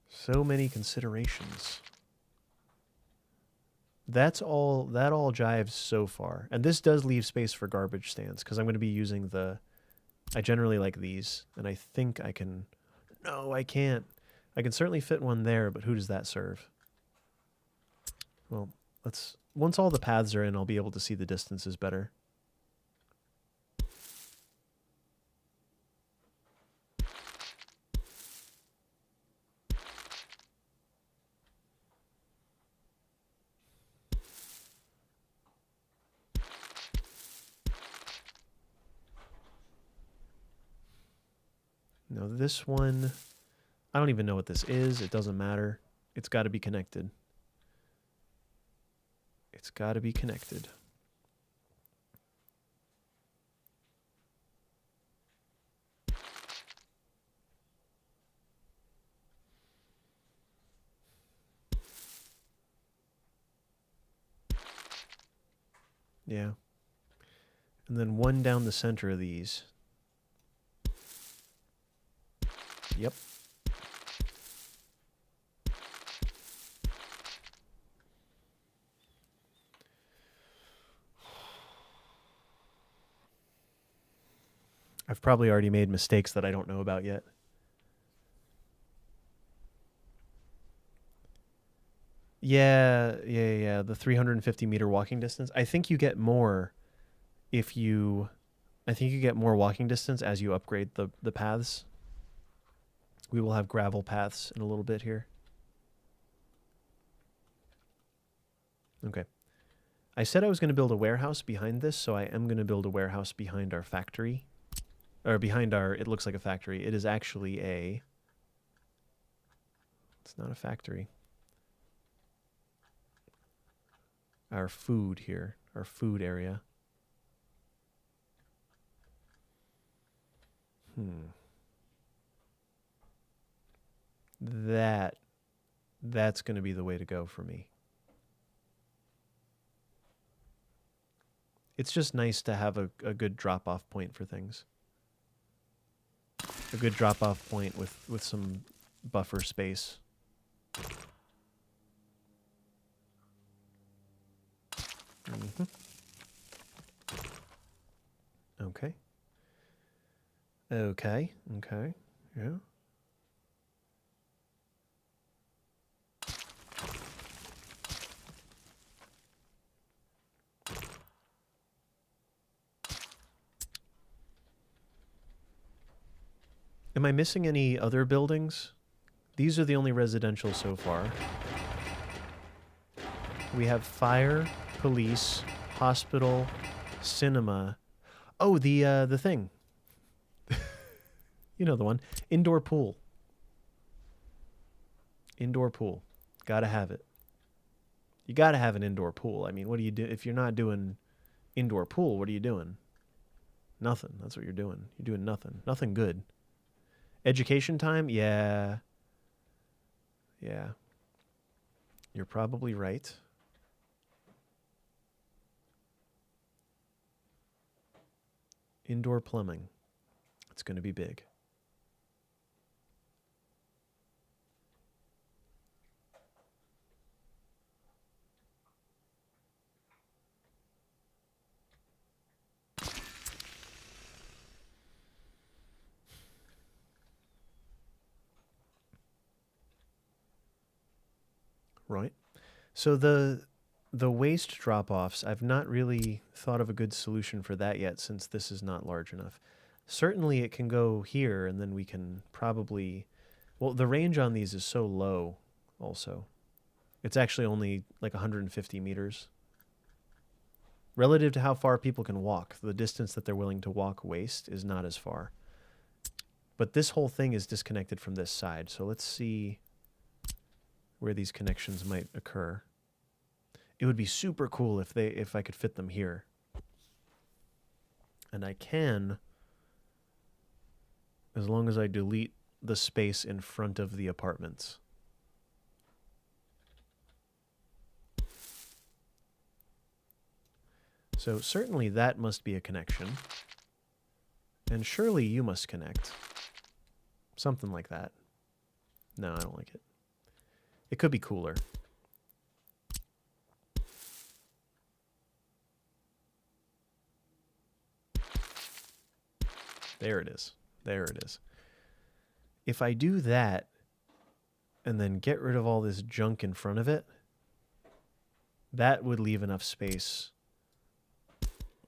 So many considerations. That all jives so far. And this does leave space for garbage stands, because I'm going to be using I generally like these, and I think I can... No, I can't. I can certainly fit one there, but who does that serve? Well, once all the paths are in, I'll be able to see the distances better. Now this one, I don't even know what this is. It doesn't matter. It's got to be connected. It's got to be connected. Yeah. And then one down the center of these. Yep. I've probably already made mistakes that I don't know about yet. Yeah, the 350 meter walking distance. I think you get more walking distance as you upgrade the paths. We will have gravel paths in a little bit here. Okay. I said I was going to build a warehouse behind this, so I am going to build a warehouse behind our factory. Or behind it looks like a factory. It is actually it's not a factory. Our food here, our food area. That's going to be the way to go for me. It's just nice to have a good drop-off point for things. A good drop-off point with some buffer space. Okay. Okay. Yeah. Am I missing any other buildings? These are the only residential so far. We have fire, police, hospital, cinema. Oh, the thing. You know the one. Indoor pool. Indoor pool. Gotta have it. You gotta have an indoor pool. I mean, what do you do if you're not doing indoor pool? What are you doing? Nothing. That's what you're doing. You're doing nothing. Nothing good. Education time? Yeah. Yeah. You're probably right. Indoor plumbing. It's going to be big. Right. So the waste drop-offs, I've not really thought of a good solution for that yet since this is not large enough. Certainly it can go here and then we can probably, well, the range on these is so low also. It's actually only like 150 meters. Relative to how far people can walk, the distance that they're willing to walk waste is not as far. But this whole thing is disconnected from this side, so let's see where these connections might occur. It would be super cool if I could fit them here. And I can, as long as I delete the space in front of the apartments. So certainly that must be a connection. And surely you must connect. Something like that. No, I don't like it. It could be cooler. There it is. There it is. If I do that and then get rid of all this junk in front of it, that would leave enough space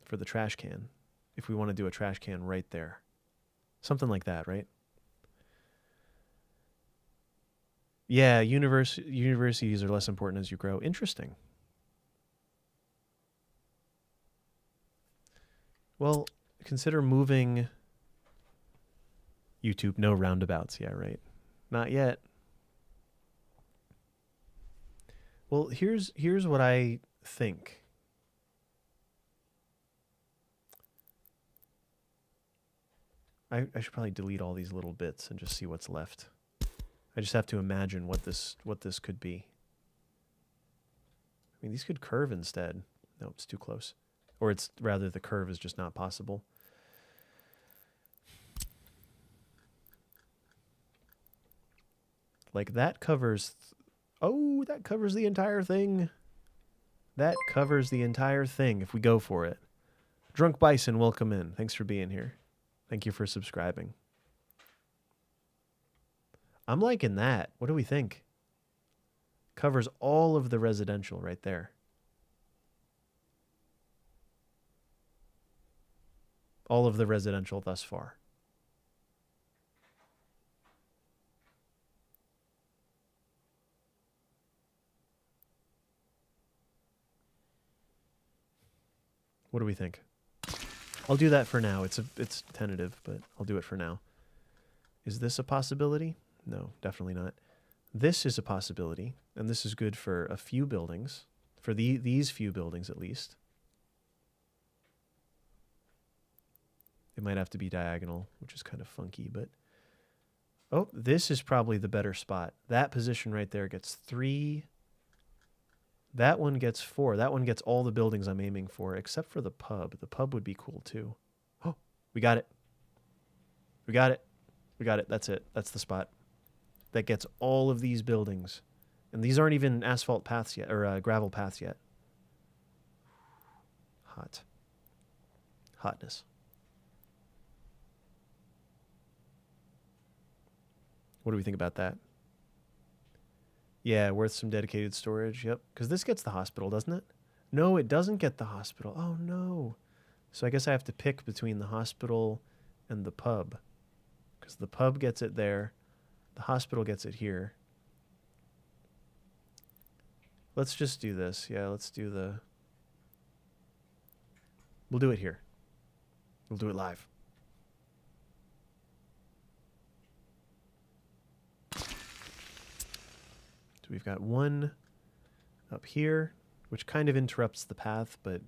for the trash can. If we want to do a trash can right there. Something like that, right? Yeah, universities are less important as you grow. Interesting. Well, consider moving YouTube. No roundabouts. Yeah, right. Not yet. Well, here's what I think. I should probably delete all these little bits and just see what's left. I just have to imagine what this could be. I mean, these could curve instead. No, it's too close. Or it's rather the curve is just not possible. Like that covers... Oh, that covers the entire thing. That covers the entire thing if we go for it. Drunk Bison, welcome in. Thanks for being here. Thank you for subscribing. I'm liking that. What do we think? Covers all of the residential right there. All of the residential thus far. What do we think? I'll do that for now. It's tentative, but I'll do it for now. Is this a possibility? No, definitely not. This is a possibility, and this is good for a few buildings, for these few buildings at least. It might have to be diagonal, which is kind of funky, but... Oh, this is probably the better spot. That position right there gets 3. That one gets 4. That one gets all the buildings I'm aiming for, except for the pub. The pub would be cool, too. Oh, we got it. We got it. We got it. That's it. That's the spot. That gets all of these buildings. And these aren't even asphalt paths yet, or gravel paths yet. Hot. Hotness. What do we think about that? Yeah, worth some dedicated storage. Yep. Because this gets the hospital, doesn't it? No, it doesn't get the hospital. Oh, no. So I guess I have to pick between the hospital and the pub. Because the pub gets it there. The hospital gets it here. Let's just do this. Yeah, let's do the... We'll do it here. We'll do it live. So we've got one up here, which kind of interrupts the path, but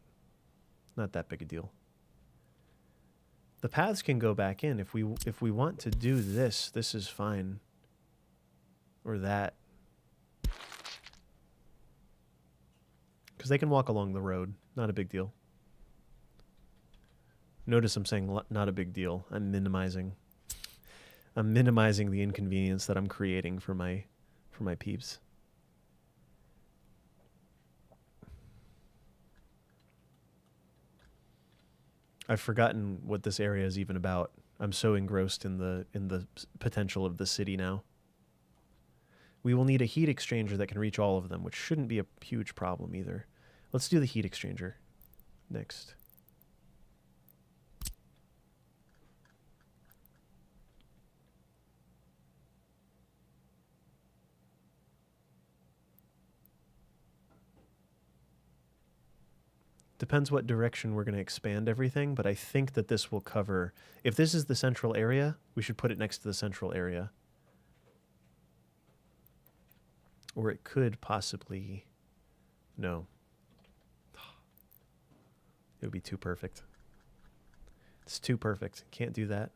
not that big a deal. The paths can go back in. If we want to do this, this is fine. Or that. Because they can walk along the road. Not a big deal. Notice I'm saying not a big deal. I'm minimizing the inconvenience that I'm creating for my peeps. I've forgotten what this area is even about. I'm so engrossed in the potential of the city now. We will need a heat exchanger that can reach all of them, which shouldn't be a huge problem either. Let's do the heat exchanger next. Depends what direction we're going to expand everything, but I think that this will cover... If this is the central area, we should put it next to the central area. Or it could possibly... No. It would be too perfect. It's too perfect. Can't do that.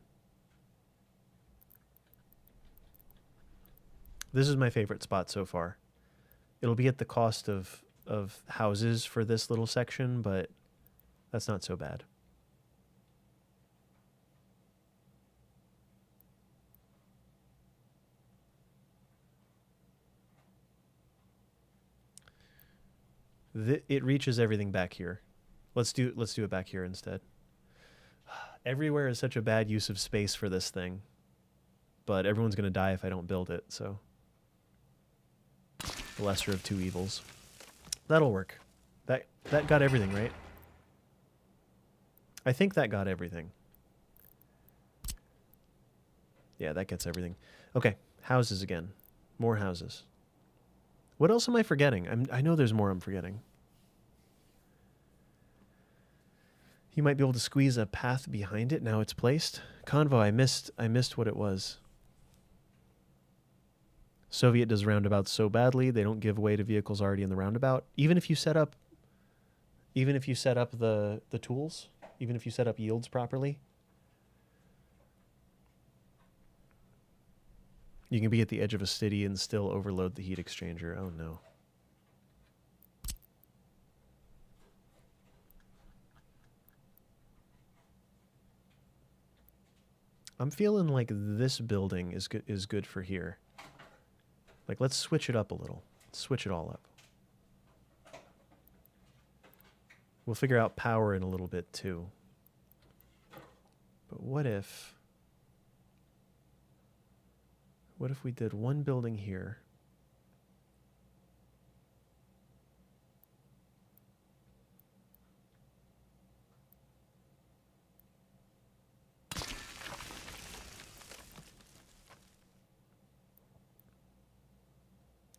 This is my favorite spot so far. It'll be at the cost of houses for this little section, but that's not so bad. It reaches everything back here. Let's do it back here instead. Everywhere is such a bad use of space for this thing, but everyone's going to die if I don't build it, so the lesser of two evils. That'll work. That got everything, right? I think that got everything. Yeah, that gets everything. Okay, houses again. More houses. What else am I forgetting? I know there's more I'm forgetting. You might be able to squeeze a path behind it. Now it's placed. Convo, I missed what it was. Soviet does roundabouts so badly they don't give way to vehicles already in the roundabout. Even if you set up the tools, even if you set up yields properly, you can be at the edge of a city and still overload the heat exchanger. Oh no. I'm feeling like this building is good for here. Like, let's switch it up a little. Switch it all up. We'll figure out power in a little bit too. But what if we did one building here?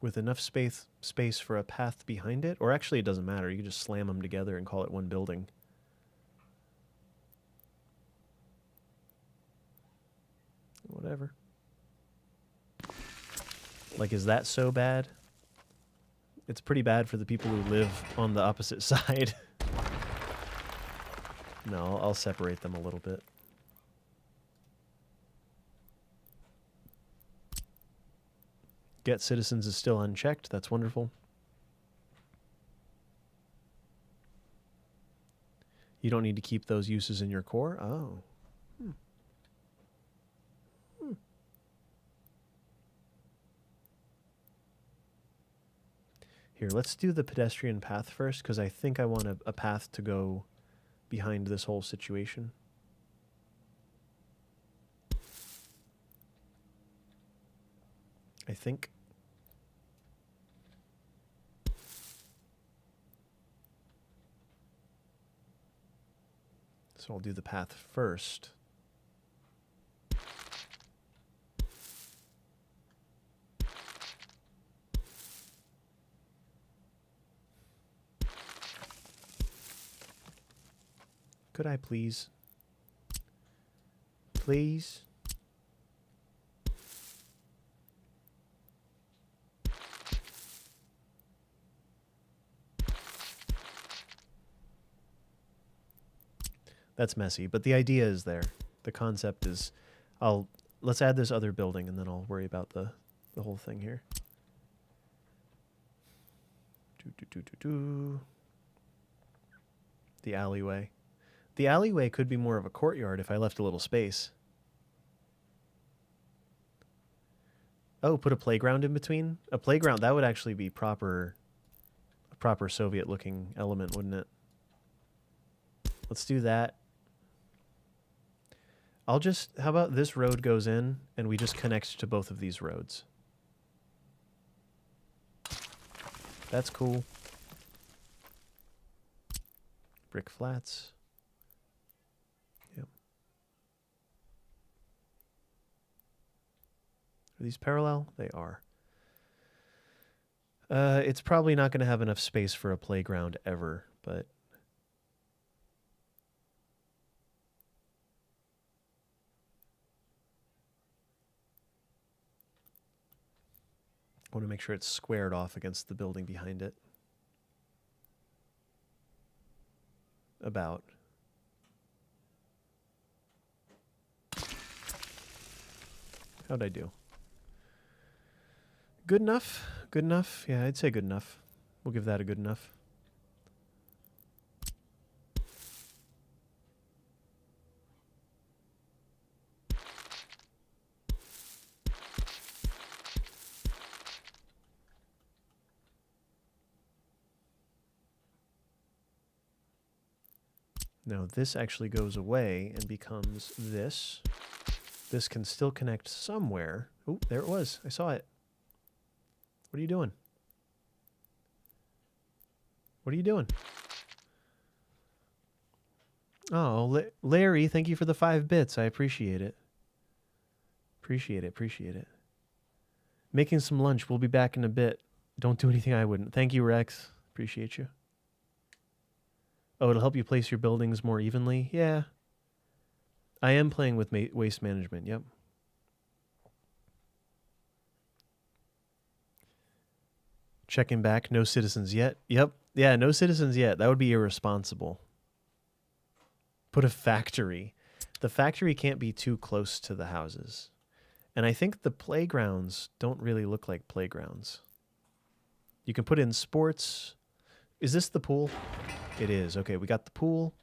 With enough space for a path behind it, or actually it doesn't matter. You can just slam them together and call it one building. Whatever. Like, is that so bad? It's pretty bad for the people who live on the opposite side. No, I'll separate them a little bit. Get citizens is still unchecked. That's wonderful. You don't need to keep those uses in your core. Oh. Here, let's do the pedestrian path first, because I think I want a path to go behind this whole situation. I think. So I'll do the path first. Could I please? Please? That's messy, but the idea is there. The concept is, let's add this other building and then I'll worry about the whole thing here. The alleyway. The alleyway could be more of a courtyard if I left a little space. Oh, put a playground in between? A playground, that would actually be a proper Soviet-looking element, wouldn't it? Let's do that. How about this road goes in and we just connect to both of these roads? That's cool. Brick flats. Yep. Are these parallel? They are. It's probably not going to have enough space for a playground ever, but I want to make sure it's squared off against the building behind it. About. How'd I do? Good enough? Good enough? Yeah, I'd say good enough. We'll give that a good enough. Now this actually goes away and becomes this. This can still connect somewhere. Oh, there it was. I saw it. What are you doing? What are you doing? Oh, Larry, thank you for the 5 bits. I appreciate it. Appreciate it. Making some lunch. We'll be back in a bit. Don't do anything I wouldn't. Thank you, Rex. Appreciate you. Oh, it'll help you place your buildings more evenly? Yeah. I am playing with waste management, yep. Checking back, no citizens yet. Yep. Yeah, no citizens yet. That would be irresponsible. Put a factory. The factory can't be too close to the houses. And I think the playgrounds don't really look like playgrounds. You can put in sports. Is this the pool? It is. Okay, we got the pool.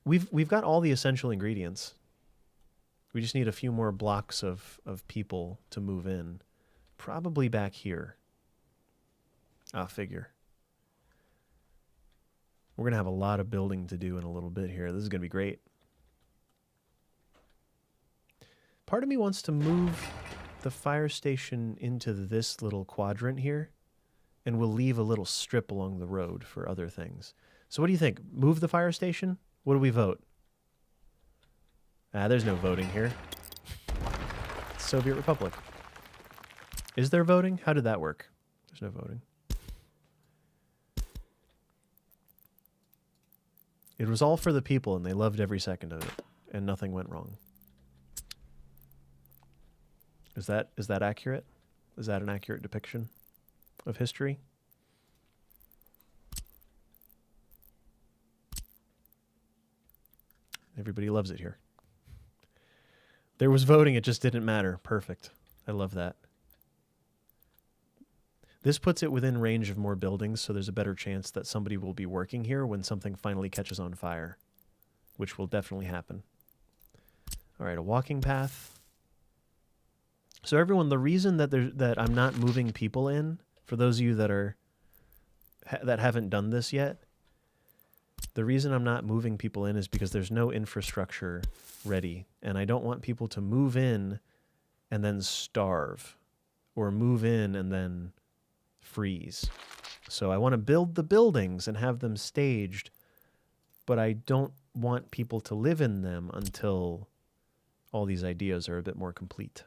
We've got all the essential ingredients. We just need a few more blocks of people to move in. Probably back here. I'll figure. We're going to have a lot of building to do in a little bit here. This is going to be great. Part of me wants to move the fire station into this little quadrant here, and we'll leave a little strip along the road for other things. So what do you think? Move the fire station? What do we vote? There's no voting here. Soviet Republic. Is there voting? How did that work? There's no voting. It was all for the people, and they loved every second of it, and nothing went wrong. Is that accurate? Is that an accurate depiction of history? Everybody loves it here. There was voting, it just didn't matter. Perfect. I love that. This puts it within range of more buildings, so there's a better chance that somebody will be working here when something finally catches on fire, which will definitely happen. All right, a walking path. So everyone, the reason that I'm not moving people in, for those of you that haven't done this yet, the reason I'm not moving people in is because there's no infrastructure ready, and I don't want people to move in and then starve, or move in and then freeze. So I want to build the buildings and have them staged, but I don't want people to live in them until all these ideas are a bit more complete.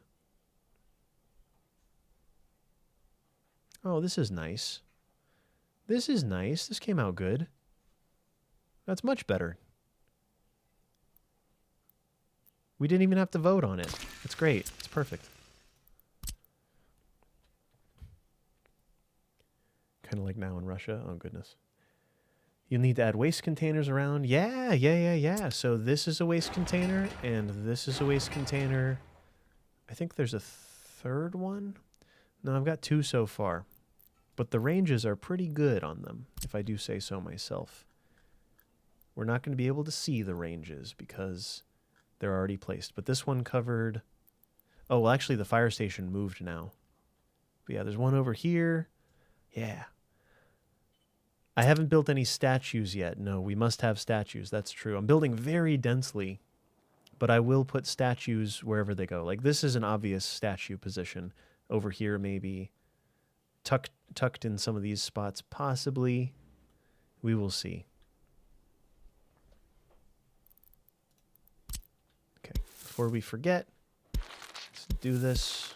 Oh, this is nice. This is nice. This came out good. That's much better. We didn't even have to vote on it. It's great. It's perfect. Kind of like now in Russia. Oh, goodness. You'll need to add waste containers around. Yeah. So this is a waste container, and this is a waste container. I think there's a third one. No, I've got 2 so far. But the ranges are pretty good on them, if I do say so myself. We're not going to be able to see the ranges because they're already placed. But this one covered... Oh, well, actually, the fire station moved now. But yeah, there's one over here. Yeah. I haven't built any statues yet. No, we must have statues. That's true. I'm building very densely, but I will put statues wherever they go. Like, this is an obvious statue position. Over here, maybe. Tucked in some of these spots, possibly. We will see. Okay, before we forget, let's do this.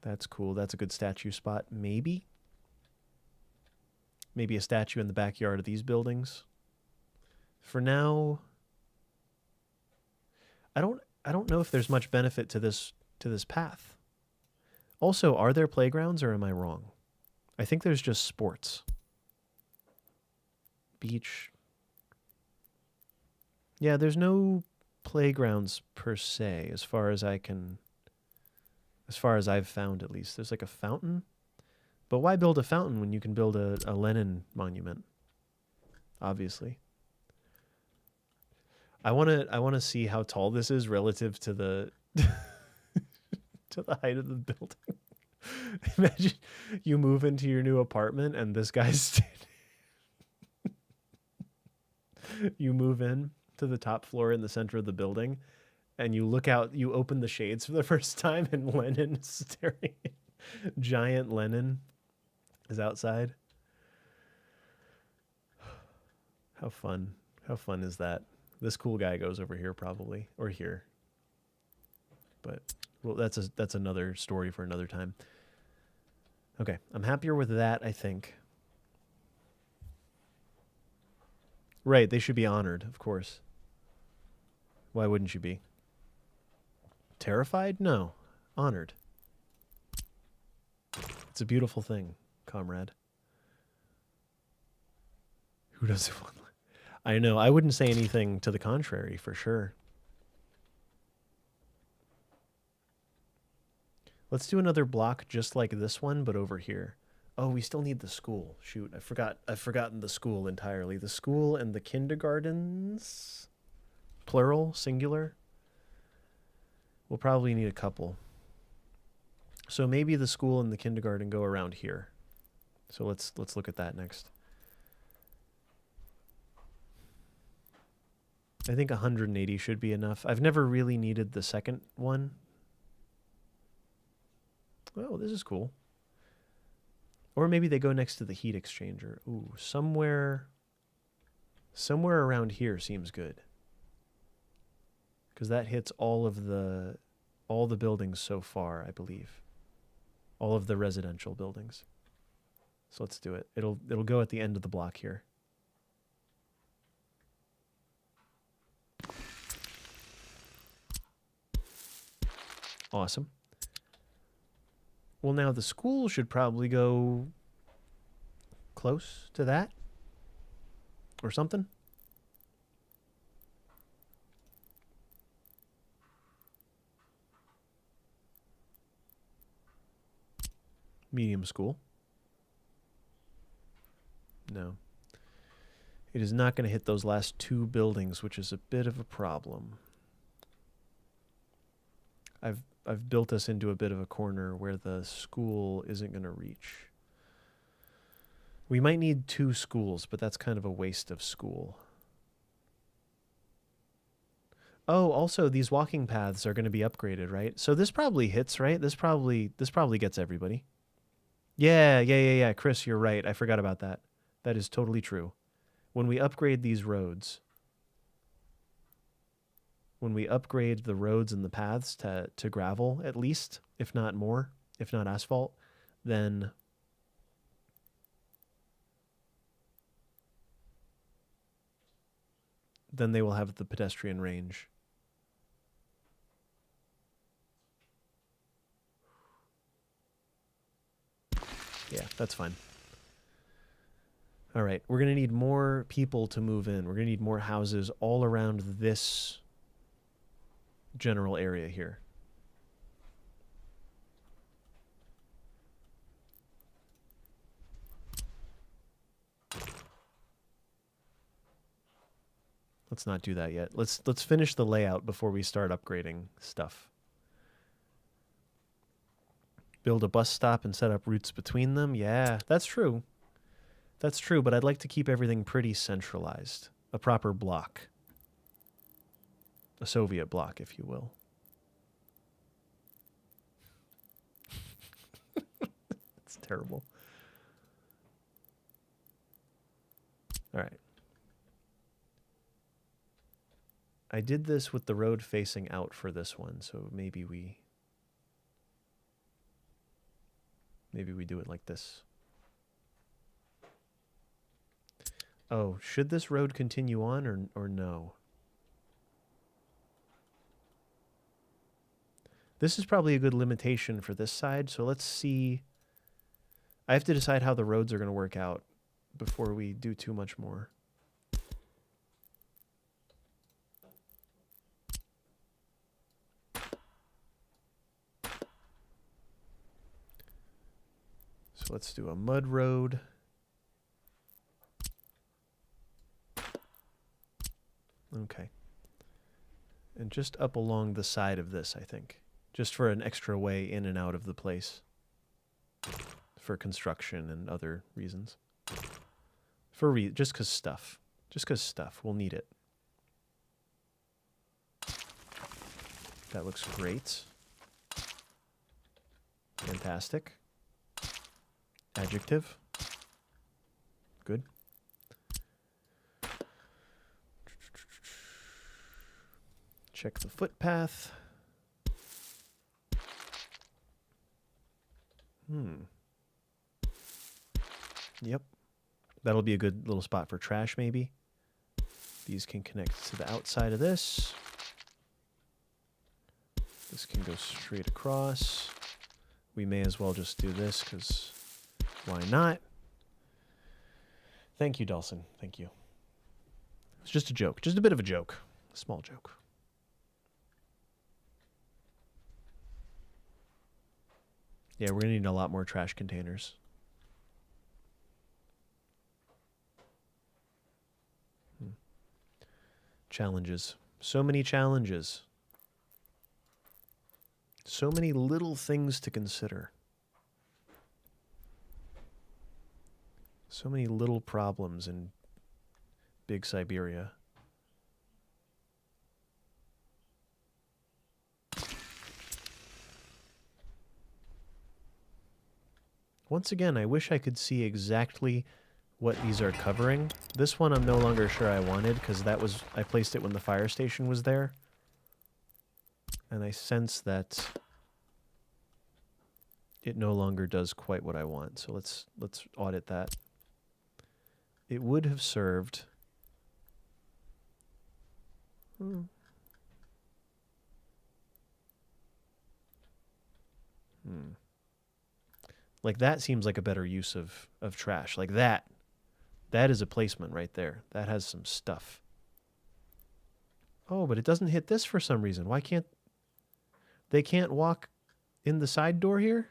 That's cool. That's a good statue spot. Maybe. Maybe a statue in the backyard of these buildings. For now, I don't know if there's much benefit to this path. Also, are there playgrounds or am I wrong? I think there's just sports. Beach. Yeah, there's no playgrounds per se, as far as I've found at least. There's like a fountain. But why build a fountain when you can build a Lenin monument? Obviously. I wanna see how tall this is relative to the to the height of the building. Imagine you move into your new apartment and this guy's standing. You move in to the top floor in the center of the building and you look out, you open the shades for the first time and Lenin is staring. Giant Lenin is outside. How fun. How fun is that? This cool guy goes over here probably, or here. But well, that's another story for another time. Okay, I'm happier with that, I think. Right, they should be honored, of course. Why wouldn't you be? Terrified? No, honored. It's a beautiful thing, comrade. Who doesn't want... I know, I wouldn't say anything to the contrary, for sure. Let's do another block just like this one, but over here. Oh, we still need the school. Shoot, I've forgotten the school entirely. The school and the kindergartens? Plural, singular? We'll probably need a couple. So maybe the school and the kindergarten go around here. So let's look at that next. I think 180 should be enough. I've never really needed the second one. Oh, this is cool. Or maybe they go next to the heat exchanger. Ooh, somewhere around here seems good. Because that hits all the buildings so far, I believe. All of the residential buildings. So let's do it. It'll go at the end of the block here. Awesome. Well, now the school should probably go close to that or something. Medium school. No. It is not going to hit those last 2 buildings, which is a bit of a problem. I've built us into a bit of a corner where the school isn't going to reach. We might need 2 schools, but that's kind of a waste of school. Oh, also these walking paths are going to be upgraded, right? So this probably hits, right? This probably gets everybody. Yeah, Chris, you're right. I forgot about that. That is totally true. When we upgrade these roads, when we upgrade the roads and the paths to gravel, at least, if not more, if not asphalt, then they will have the pedestrian range. Yeah, that's fine. All right, we're going to need more people to move in. We're going to need more houses all around this general area here. Let's not do that yet. Let's finish the layout before we start upgrading stuff. Build a bus stop and set up routes between them. Yeah, that's true. That's true, but I'd like to keep everything pretty centralized. A proper block. A Soviet block, if you will. It's terrible. All right. I did this with the road facing out for this one, so maybe we do it like this. Oh, should this road continue on or no? This is probably a good limitation for this side, so let's see. I have to decide how the roads are going to work out before we do too much more. So let's do a mud road. Okay. And just up along the side of this, I think. Just for an extra way in and out of the place. For construction and other reasons. Just because stuff. Just because stuff. We'll need it. That looks great. Fantastic. Adjective. Good. Check the footpath. Yep. That'll be a good little spot for trash, maybe. These can connect to the outside of this. This can go straight across. We may as well just do this, because why not? Thank you, Dawson. Thank you. It's just a joke. Just a bit of a joke. A small joke. Yeah, we're going to need a lot more trash containers. Challenges. So many challenges. So many little things to consider. So many little problems in big Siberia. Once again, I wish I could see exactly what these are covering. This one I'm no longer sure I wanted, because I placed it when the fire station was there. And I sense that it no longer does quite what I want. So let's audit that. It would have served. Like that seems like a better use of trash. Like that. That is a placement right there. That has some stuff. Oh, but it doesn't hit this for some reason. Why can't they can't walk in the side door here?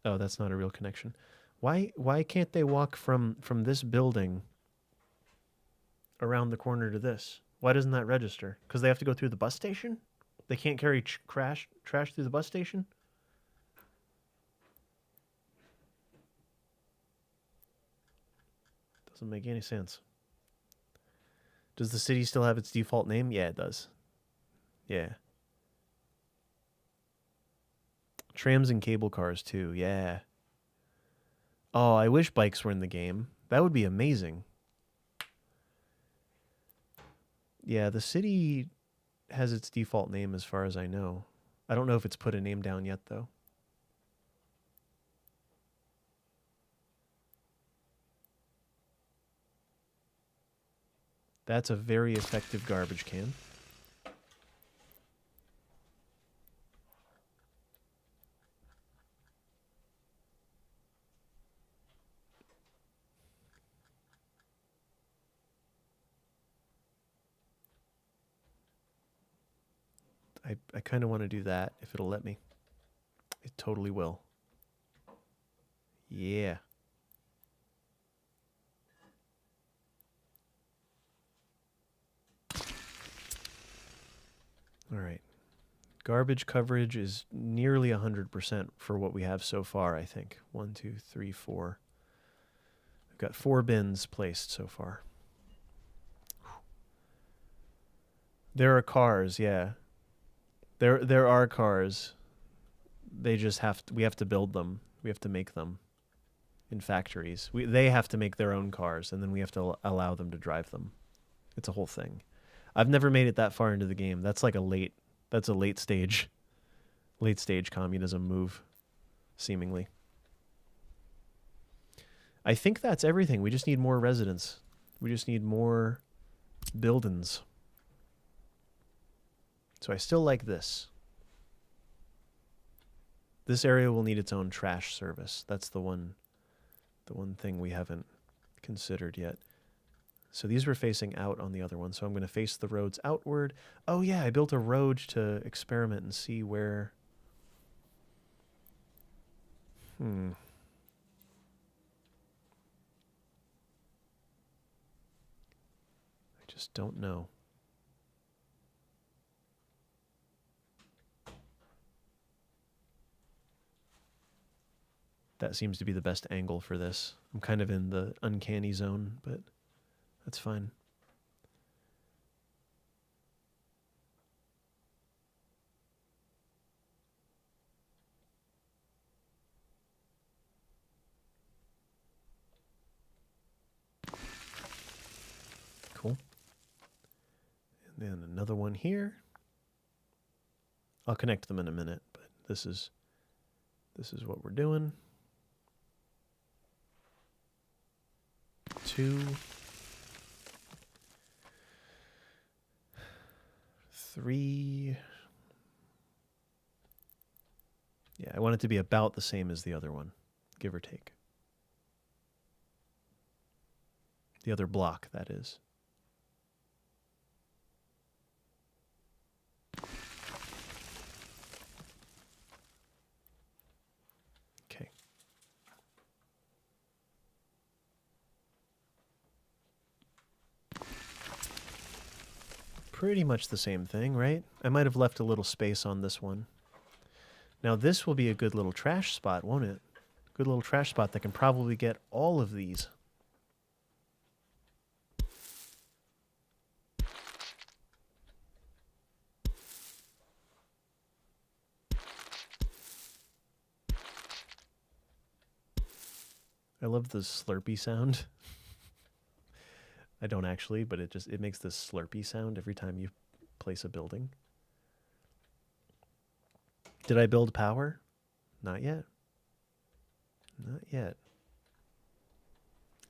Oh, that's not a real connection. Why can't they walk from this building around the corner to this? Why doesn't that register? Because they have to go through the bus station? They can't carry trash through the bus station? Doesn't make any sense. Does the city still have its default name? Yeah, it does. Yeah. Trams and cable cars too, yeah. Oh, I wish bikes were in the game. That would be amazing. Yeah, the city has its default name as far as I know. I don't know if it's put a name down yet, though. That's a very effective garbage can. I kind of want to do that if it'll let me. It totally will. Yeah. All right. Garbage coverage is nearly 100% for what we have so far, I think. 1, 2, 3, 4. We've got 4 bins placed so far. There are cars, yeah. There are cars. They just we have to build them. We have to make them in factories. They have to make their own cars, and then we have to allow them to drive them. It's a whole thing. I've never made it that far into the game. That's like a late stage communism move, seemingly. I think that's everything. We just need more residents. We just need more buildings. So I still like this. This area will need its own trash service. That's the one thing we haven't considered yet. So these were facing out on the other one, so I'm going to face the roads outward. Oh yeah, I built a road to experiment and see where... I just don't know. That seems to be the best angle for this. I'm kind of in the uncanny zone, but that's fine. Cool. And then another one here. I'll connect them in a minute, but this is what we're doing. 2, 3. Yeah, I want it to be about the same as the other one, give or take. The other block, that is. Okay. Pretty much the same thing, right? I might have left a little space on this one. Now this will be a good little trash spot, won't it? Good little trash spot that can probably get all of these. I love the slurpy sound. I don't actually, but it makes this slurpy sound every time you place a building. Did I build power? Not yet. Not yet.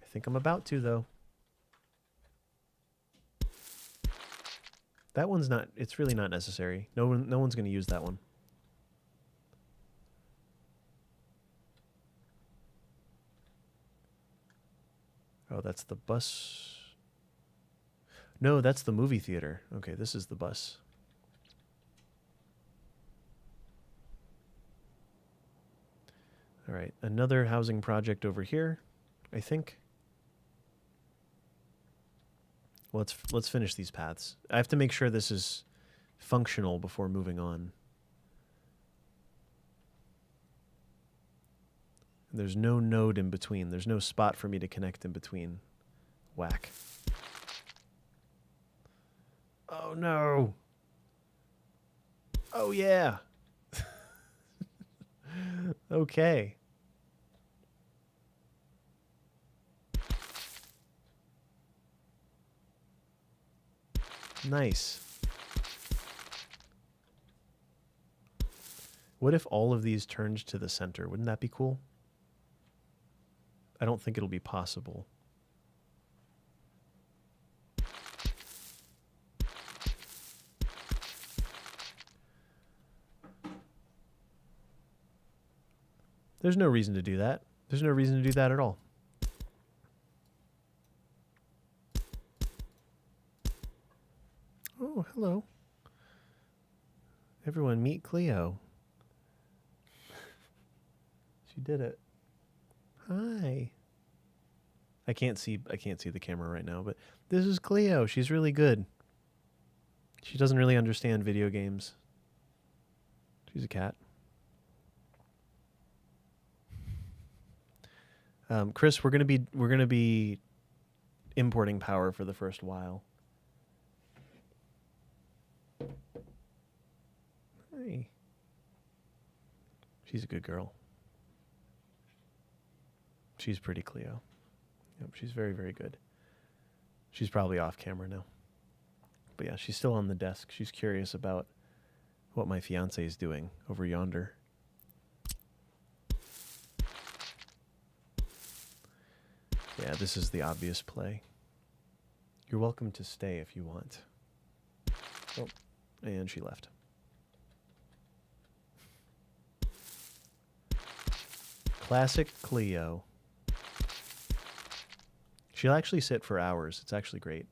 I think I'm about to, though. That one's not, it's really not necessary. No one's going to use that one. Oh, that's the bus. No, that's the movie theater. Okay, this is the bus. All right, another housing project over here, I think. Let's finish these paths. I have to make sure this is functional before moving on. There's no node in between. There's no spot for me to connect in between. Whack. Oh no. Oh yeah. Okay. Nice. What if all of these turned to the center? Wouldn't that be cool? I don't think it'll be possible. There's no reason to do that. There's no reason to do that at all. Oh, hello. Everyone meet Cleo. She did it. Hi. I can't see the camera right now, but this is Cleo. She's really good. She doesn't really understand video games. She's a cat. Chris, we're gonna be importing power for the first while. Hey. She's a good girl. She's pretty, Cleo. Yep, she's very, very good. She's probably off camera now. But yeah, she's still on the desk. She's curious about what my fiance is doing over yonder. Yeah, this is the obvious play. You're welcome to stay if you want. Oh, and she left. Classic Cleo. She'll actually sit for hours. It's actually great.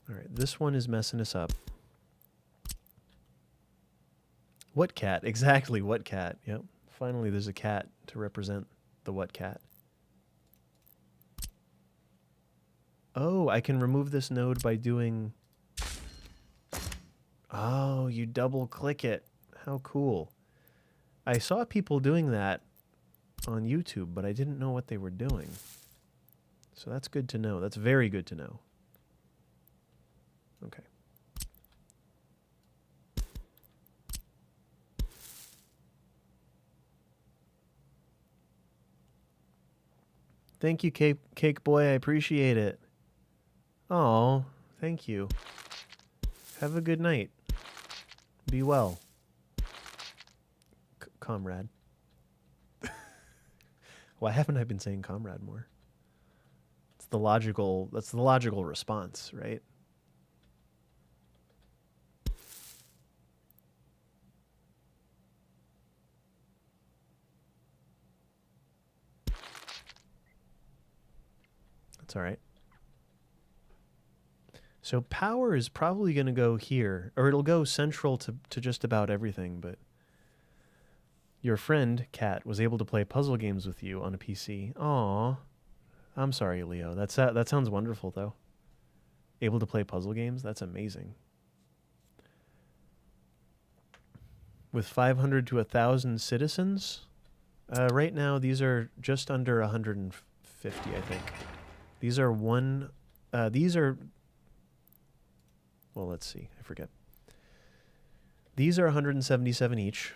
All right, this one is messing us up. What cat? Exactly, what cat? Yep. Finally, there's a cat to represent the what cat. Oh, I can remove this node by doing... Oh, you double click it. How cool. I saw people doing that on YouTube, but I didn't know what they were doing. So that's good to know. That's very good to know. Okay. Thank you, Cake Boy. I appreciate it. Oh, thank you. Have a good night. Be well. Comrade. Why haven't I been saying comrade more? That's the logical response, right? That's all right. So power is probably going to go here, or it'll go central to just about everything, but your friend, Kat, was able to play puzzle games with you on a PC. Aw. I'm sorry, Leo. That sounds wonderful, though. Able to play puzzle games? That's amazing. With 500 to 1,000 citizens? Right now, these are just under 150, I think. These are well, let's see. I forget. These are 177 each.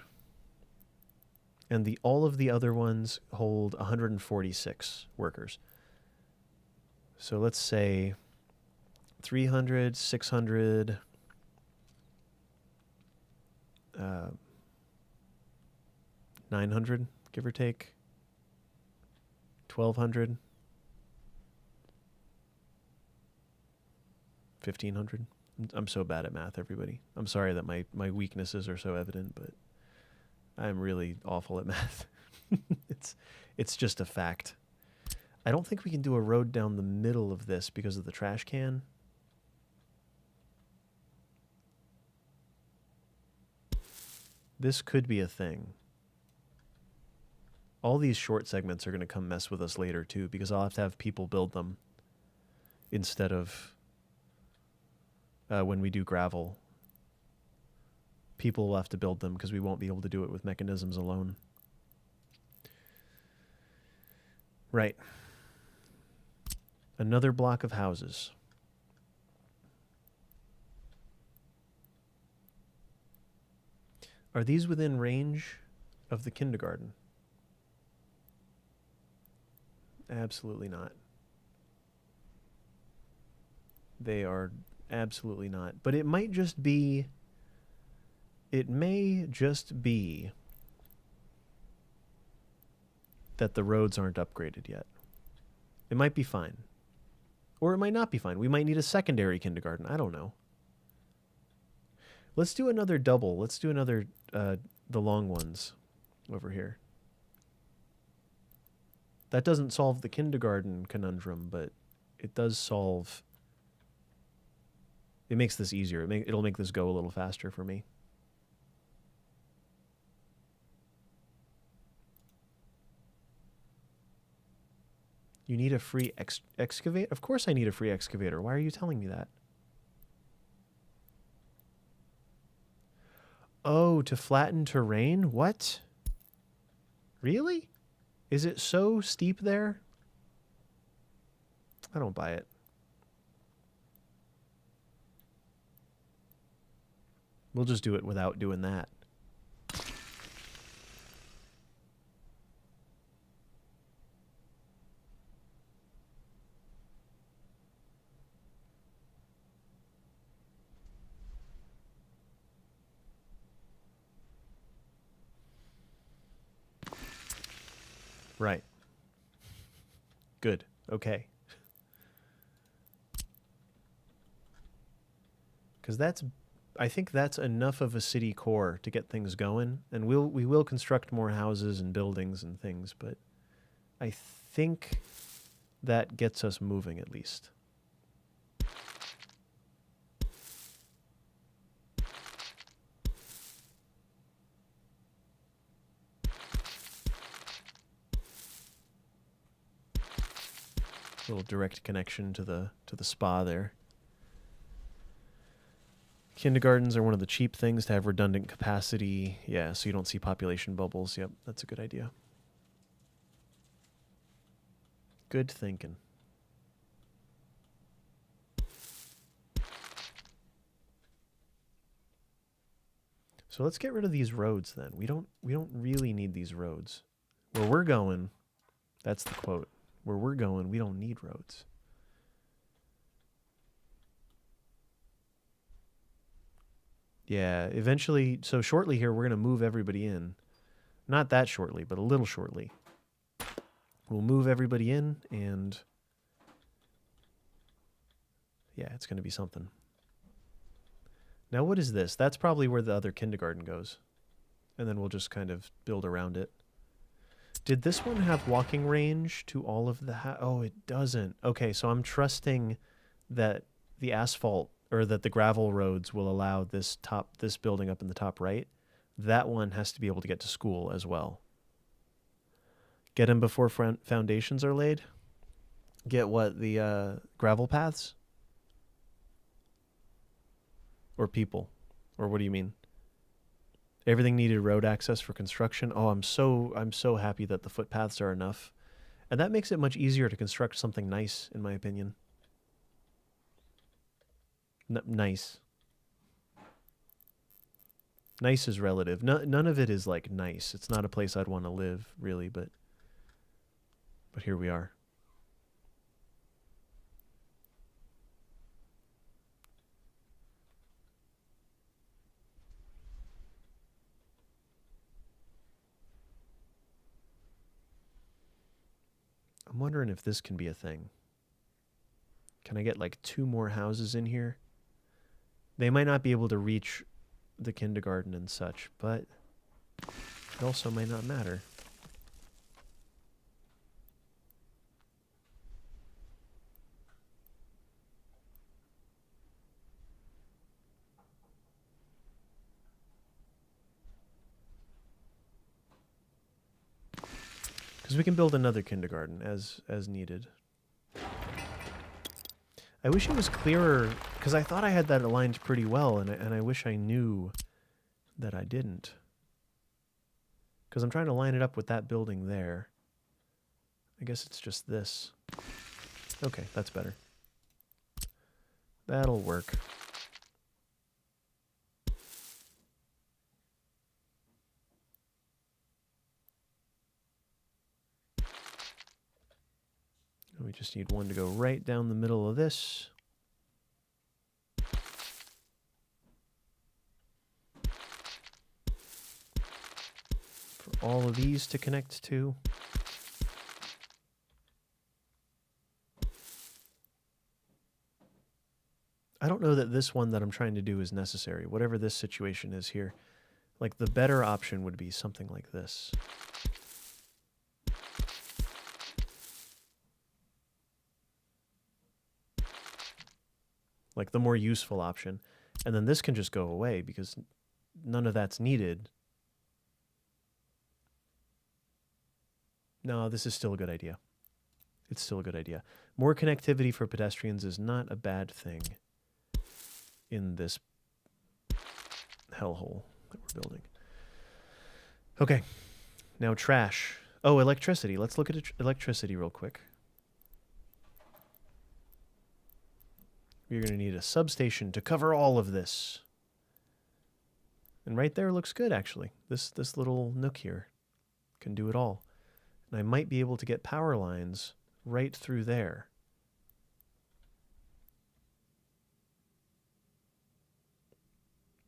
And all of the other ones hold 146 workers. So let's say 300, 600, 900, give or take, 1,200, 1,500. I'm so bad at math, everybody. I'm sorry that my weaknesses are so evident, but I'm really awful at math. It's just a fact. I don't think we can do a road down the middle of this because of the trash can. This could be a thing. All these short segments are going to come mess with us later too, because I'll have to have people build them instead of when we do gravel. People will have to build them because we won't be able to do it with mechanisms alone. Right. Another block of houses. Are these within range of the kindergarten? Absolutely not. They are Absolutely not. But it might just be... It may just be that the roads aren't upgraded yet. It might be fine. Or it might not be fine. We might need a secondary kindergarten. I don't know. Let's do another double. Let's do another, the long ones over here. That doesn't solve the kindergarten conundrum, but it does solve... It makes this easier. It'll make this go a little faster for me. You need a free excavator? Of course I need a free excavator. Why are you telling me that? Oh, to flatten terrain? What? Really? Is it so steep there? I don't buy it. We'll just do it without doing that. Right. Good. Okay. Because I think that's enough of a city core to get things going, and we will construct more houses and buildings and things, but I think that gets us moving at least. Little direct connection to the spa there. Kindergartens are one of the cheap things to have redundant capacity. Yeah, so you don't see population bubbles. Yep, that's a good idea. Good thinking. So let's get rid of these roads then. We don't really need these roads. Where we're going, that's the quote. Where we're going, we don't need roads. Yeah, eventually, so shortly here, we're going to move everybody in. Not that shortly, but a little shortly. We'll move everybody in, and yeah, it's going to be something. Now, what is this? That's probably where the other kindergarten goes. And then we'll just kind of build around it. Did this one have walking range to all of the... Oh, it doesn't. Okay, so I'm trusting that the asphalt, or that the gravel roads will allow this building up in the top right. That one has to be able to get to school as well. Get them before foundations are laid? Get what? The gravel paths? Or people? Or what do you mean? Everything needed road access for construction. Oh, I'm so happy that the footpaths are enough. And that makes it much easier to construct something nice, in my opinion. Nice. Nice is relative. None of it is like nice. It's not a place I'd want to live, really, but here we are. I'm wondering if this can be a thing. Can I get like 2 more houses in here? They might not be able to reach the kindergarten and such, but it also might not matter. Because we can build another kindergarten as needed. I wish it was clearer, because I thought I had that aligned pretty well, and I wish I knew that I didn't. Because I'm trying to line it up with that building there. I guess it's just this. Okay, that's better. That'll work. We just need one to go right down the middle of this. all of these to connect to. I don't know that this one that I'm trying to do is necessary, whatever this situation is here. Like, the better option would be something like this. Like, the more useful option. And then this can just go away because none of that's needed. No, this is still a good idea. It's still a good idea. More connectivity for pedestrians is not a bad thing in this hellhole that we're building. Okay, now trash. Oh, electricity. Let's look at electricity real quick. We're going to need a substation to cover all of this. And right there looks good, actually. This little nook here can do it all. And I might be able to get power lines right through there.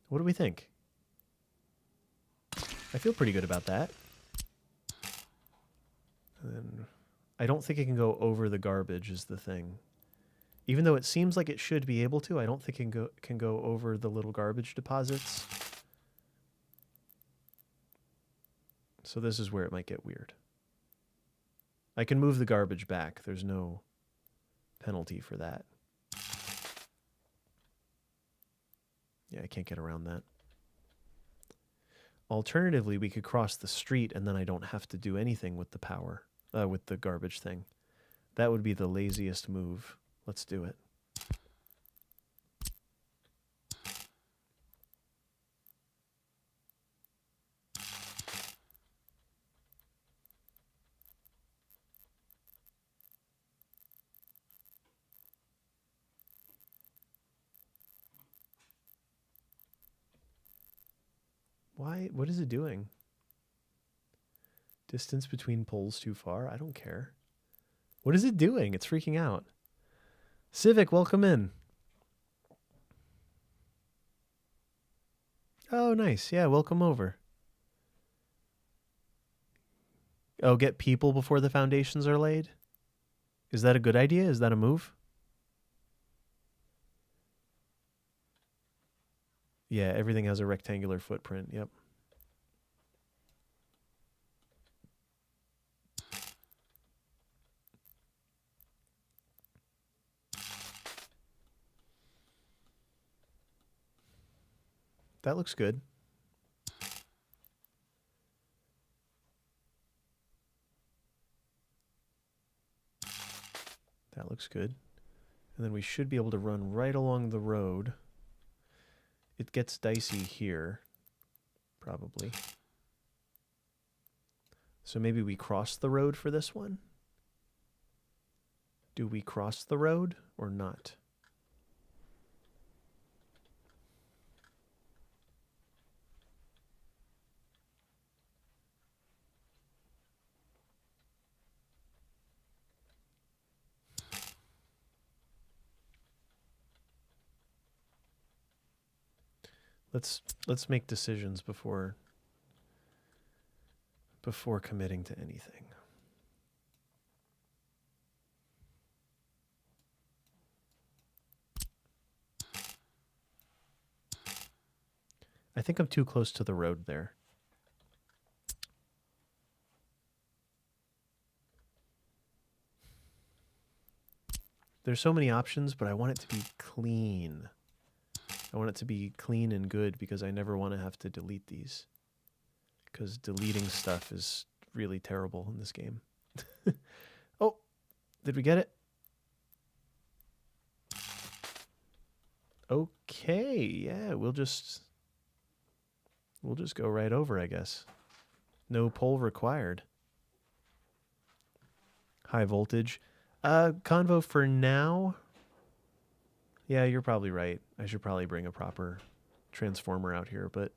What do we think? I feel pretty good about that. And then I don't think it can go over the garbage is the thing. Even though it seems like it should be able to, I don't think it can go over the little garbage deposits. So this is where it might get weird. I can move the garbage back. There's no penalty for that. Yeah, I can't get around that. Alternatively, we could cross the street and then I don't have to do anything with the power, with the garbage thing. That would be the laziest move. Let's do it. Why? What is it doing? Distance between poles too far? I don't care. What is it doing? It's freaking out. Civic, welcome in. Oh, nice. Yeah, welcome over. Oh, get people before the foundations are laid? Is that a good idea? Is that a move? Yeah, everything has a rectangular footprint. Yep. That looks good. That looks good. And then we should be able to run right along the road. It gets dicey here, probably. So maybe we cross the road for this one? Do we cross the road or not? Let's make decisions before committing to anything. I think I'm too close to the road there. There's so many options, but I want it to be clean. I want it to be clean and good because I never want to have to delete these. Because deleting stuff is really terrible in this game. Oh, did we get it? Okay, yeah, we'll just go right over, I guess. No pole required. High voltage. Convo for now. Yeah, you're probably right. I should probably bring a proper transformer out here, but...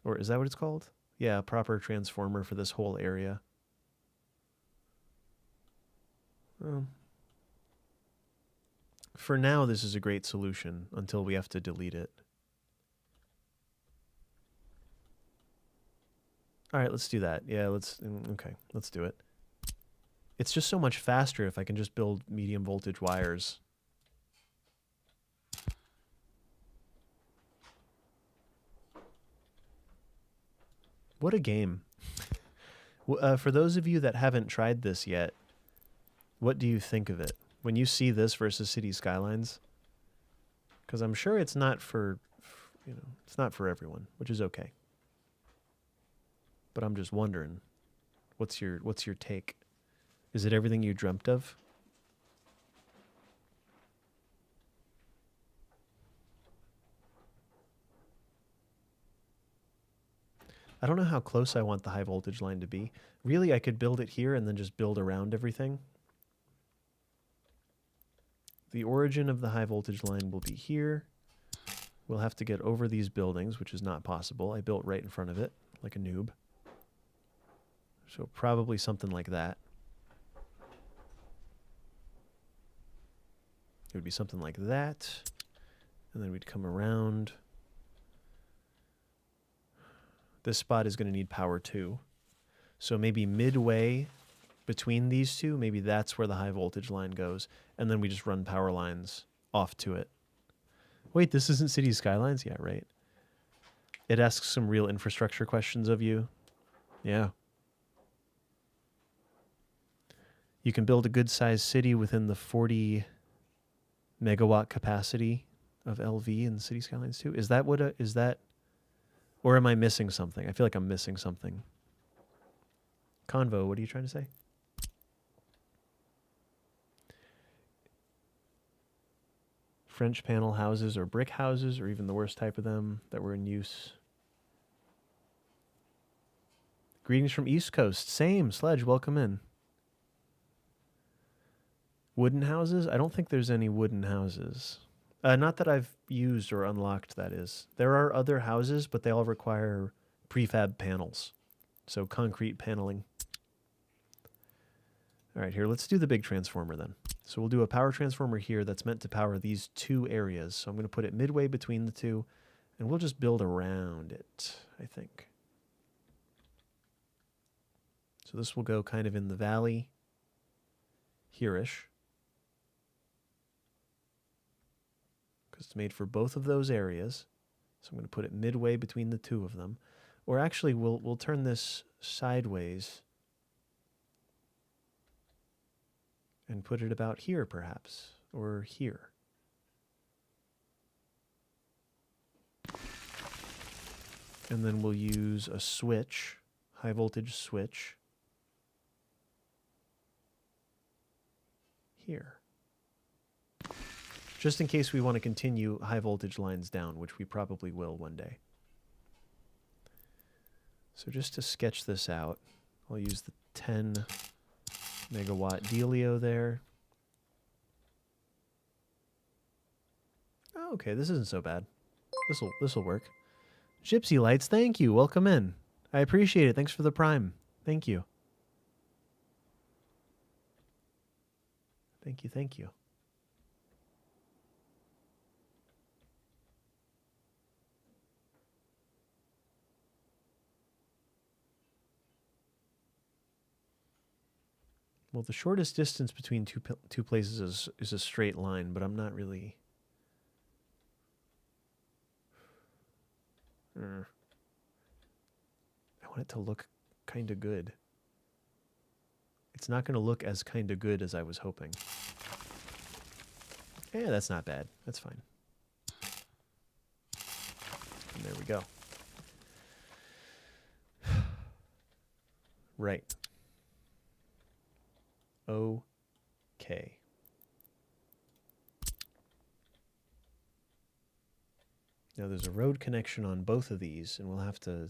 Or is that what it's called? Yeah, a proper transformer for this whole area. For now, this is a great solution until we have to delete it. All right, let's do that. Yeah, okay, let's do it. It's just so much faster if I can just build medium voltage wires. What a game. For those of you that haven't tried this yet, what do you think of it? When you see this versus City Skylines? Because I'm sure it's not for, it's not for everyone, which is okay. But I'm just wondering, what's your take? Is it everything you dreamt of? I don't know how close I want the high voltage line to be. Really, I could build it here and then just build around everything. The origin of the high voltage line will be here. We'll have to get over these buildings, which is not possible. I built right in front of it, like a noob. So probably something like that. It would be something like that. And then we'd come around. This spot is going to need power too. So maybe midway between these two, maybe that's where the high voltage line goes. And then we just run power lines off to it. Wait, this isn't City Skylines? Yeah, right. It asks some real infrastructure questions of you. Yeah. You can build a good-sized city within the 40 megawatt capacity of LV in City Skylines 2. Is that what is that? Or am I missing something? I feel like I'm missing something. Convo, what are you trying to say? French panel houses or brick houses, or even the worst type of them that were in use. Greetings from East Coast. Same, Sledge, welcome in. Wooden houses? I don't think there's any wooden houses. Not that I've used or unlocked, that is. There are other houses, but they all require prefab panels. So concrete paneling. All right, here, let's do the big transformer then. So we'll do a power transformer here that's meant to power these two areas. So I'm going to put it midway between the two, and we'll just build around it, I think. So this will go kind of in the valley, here-ish. Because it's made for both of those areas. So I'm going to put it midway between the two of them. Or actually, we'll turn this sideways and put it about here, perhaps, or here. And then we'll use a switch, high voltage switch, here. Just in case we want to continue high voltage lines down, which we probably will one day. So just to sketch this out, I'll use the 10 megawatt dealio there. Oh, okay, this isn't so bad. This'll work. Gypsy Lights, thank you. Welcome in. I appreciate it. Thanks for the prime. Thank you. Thank you, thank you. Well, the shortest distance between two places is a straight line, but I'm not really... I want it to look kind of good. It's not going to look as kind of good as I was hoping. Yeah, that's not bad. That's fine. And there we go. Right. Okay. Now there's a road connection on both of these, and we'll have to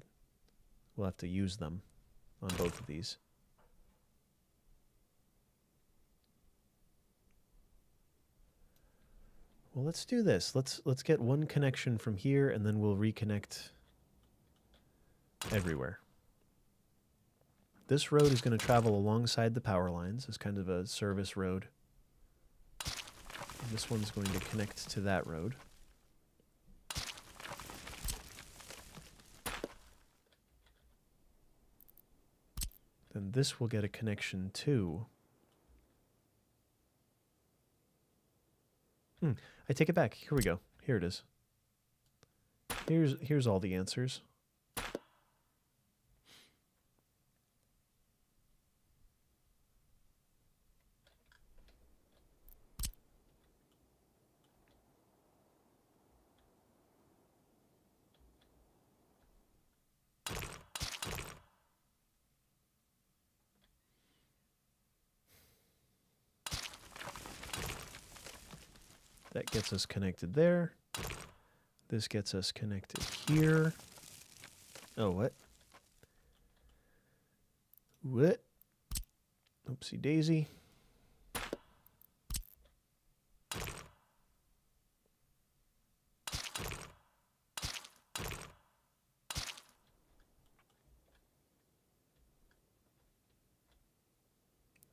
use them on both of these. Well, let's do this. Let's get one connection from here, and then we'll reconnect everywhere. This road is going to travel alongside the power lines as kind of a service road. And this one's going to connect to that road. And this will get a connection too. I take it back. Here we go. Here it is. Here's all the answers. That gets us connected there. This gets us connected here. Oh, what? What? Oopsie daisy.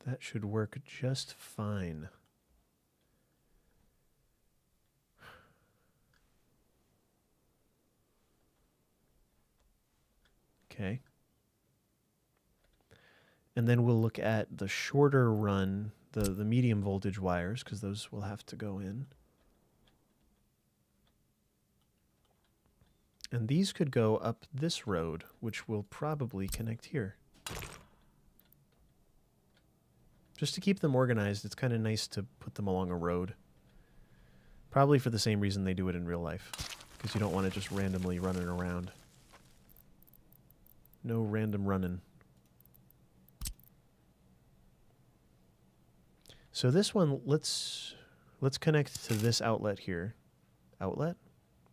That should work just fine. Okay. And then we'll look at the shorter run, the medium voltage wires, because those will have to go in. And these could go up this road, which will probably connect here. Just to keep them organized, it's kind of nice to put them along a road. Probably for the same reason they do it in real life, because you don't want it just randomly running around. No random running. So this one, let's connect to this outlet here. Outlet?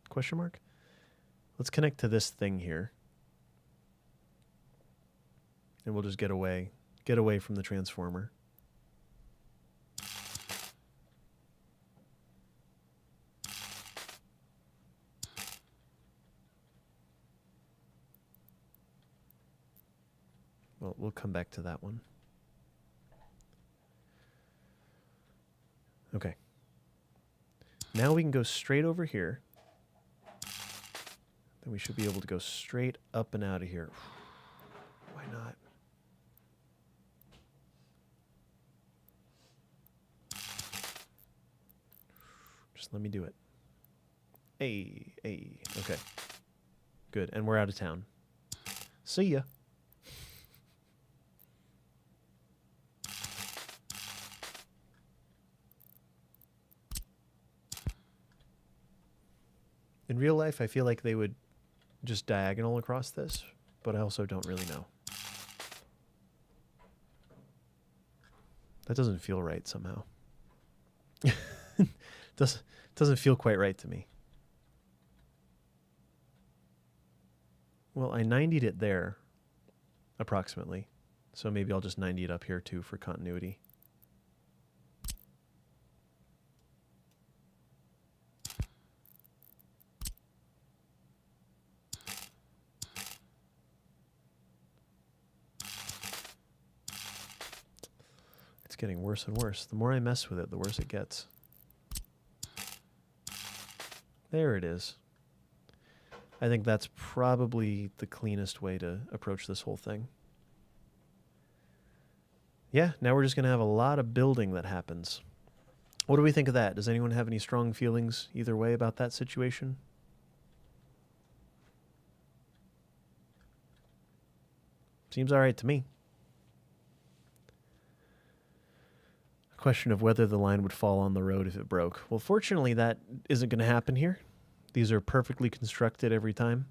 Question mark? Let's connect to this thing here. And we'll just get away from the transformer. Well, we'll come back to that one. Okay. Now we can go straight over here. Then we should be able to go straight up and out of here. Why not? Just let me do it. Hey. Okay. Good. And we're out of town. See ya. In real life, I feel like they would just diagonal across this, but I also don't really know. That doesn't feel right somehow. Doesn't feel quite right to me. Well, I 90'd it there, approximately. So maybe I'll just 90 it up here too for continuity. It's getting worse and worse. The more I mess with it, the worse it gets. There it is. I think that's probably the cleanest way to approach this whole thing. Yeah, now we're just going to have a lot of building that happens. What do we think of that? Does anyone have any strong feelings either way about that situation? Seems all right to me. A question of whether the line would fall on the road if it broke. Well, fortunately, that isn't going to happen here. These are perfectly constructed every time.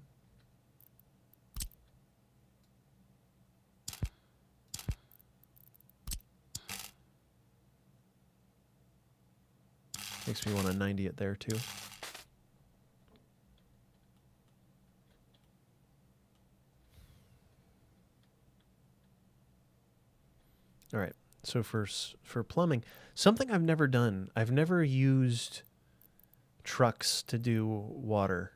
Makes me want to 90 it there too. All right. So for plumbing, something I've never done. I've never used trucks to do water.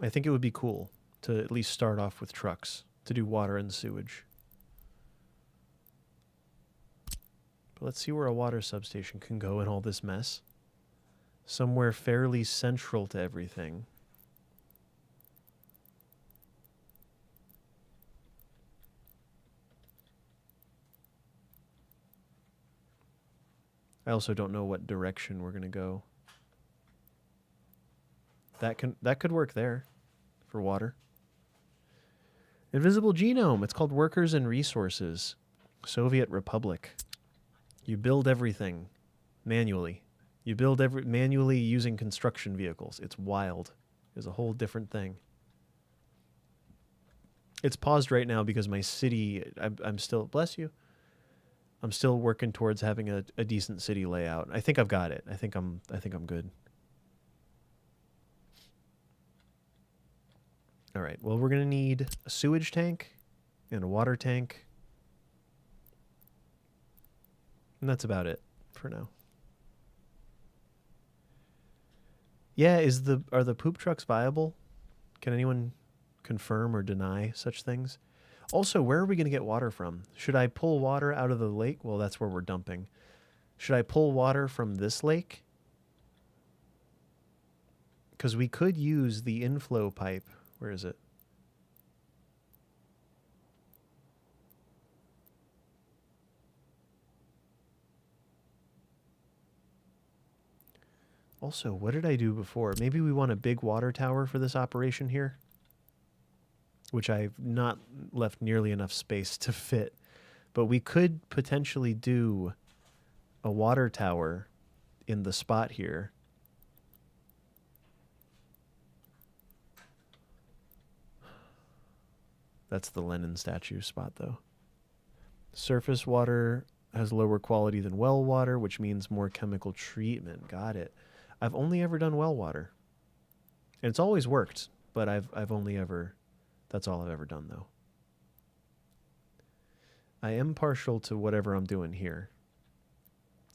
I think it would be cool to at least start off with trucks to do water and sewage. But let's see where a water substation can go in all this mess. Somewhere fairly central to everything. I also don't know what direction we're going to go. That could work there for water. Invisible genome. It's called Workers and Resources. Soviet Republic. You build everything manually. You build manually using construction vehicles. It's wild. It's a whole different thing. It's paused right now because my city, I'm still, bless you, I'm still working towards having a decent city layout. I think I've got it. I think I'm good. All right. Well, we're going to need a sewage tank and a water tank. And that's about it for now. Yeah, are the poop trucks viable? Can anyone confirm or deny such things? Also, where are we going to get water from? Should I pull water out of the lake? Well, that's where we're dumping. Should I pull water from this lake? Because we could use the inflow pipe. Where is it? Also, what did I do before? Maybe we want a big water tower for this operation here, which I've not left nearly enough space to fit. But we could potentially do a water tower in the spot here. That's the Lenin statue spot, though. Surface water has lower quality than well water, which means more chemical treatment. Got it. I've only ever done well water. And it's always worked, but I've only ever, that's all I've ever done, though. I am partial to whatever I'm doing here.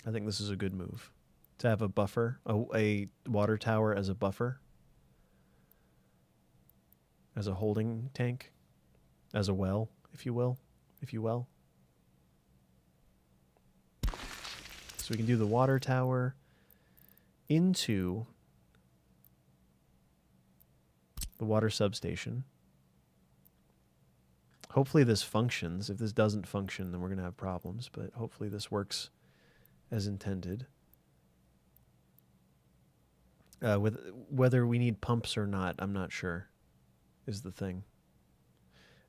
I think this is a good move. To have a buffer, a water tower as a buffer. As a holding tank. As a well, if you will. If you will. So we can do the water tower into the water substation. Hopefully this functions. If this doesn't function, then we're going to have problems, but hopefully this works as intended. With whether we need pumps or not, I'm not sure, is the thing.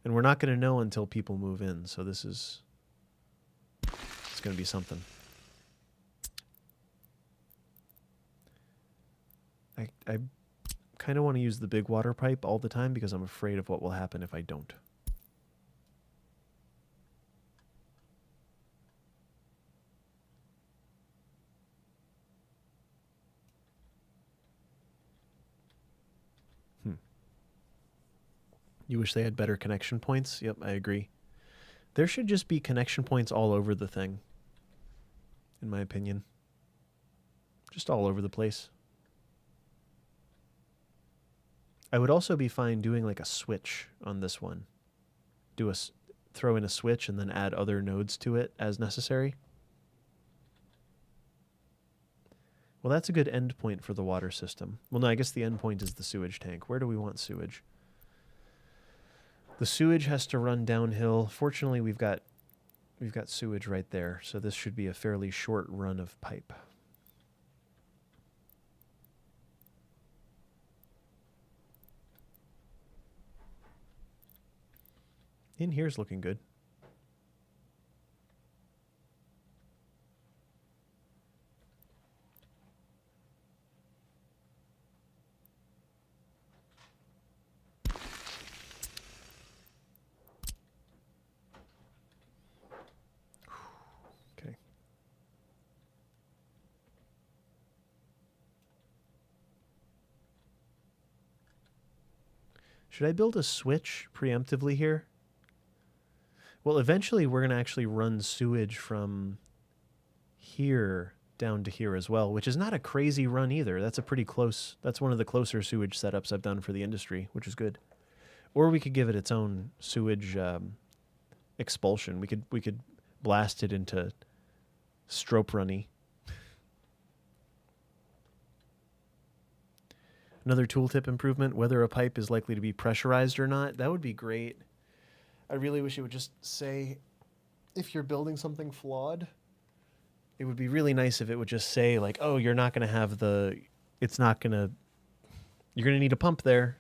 And we're not going to know until people move in, so it's going to be something. I kind of want to use the big water pipe all the time because I'm afraid of what will happen if I don't. You wish they had better connection points? Yep, I agree. There should just be connection points all over the thing, in my opinion. Just all over the place. I would also be fine doing like a switch on this one. Throw in a switch and then add other nodes to it as necessary. Well, that's a good endpoint for the water system. Well, no, I guess the endpoint is the sewage tank. Where do we want sewage? The sewage has to run downhill. Fortunately, we've got sewage right there, so this should be a fairly short run of pipe. In here's looking good. Okay. Should I build a switch preemptively here? Well, eventually we're going to actually run sewage from here down to here as well, which is not a crazy run either. That's that's one of the closer sewage setups I've done for the industry, which is good. Or we could give it its own sewage expulsion. We could blast it into strope runny. Another tooltip improvement, whether a pipe is likely to be pressurized or not. That would be great. I really wish it would just say if you're building something flawed, It would be really nice if it would just say like, oh, you're not going to have the, it's not going to, you're going to need a pump there.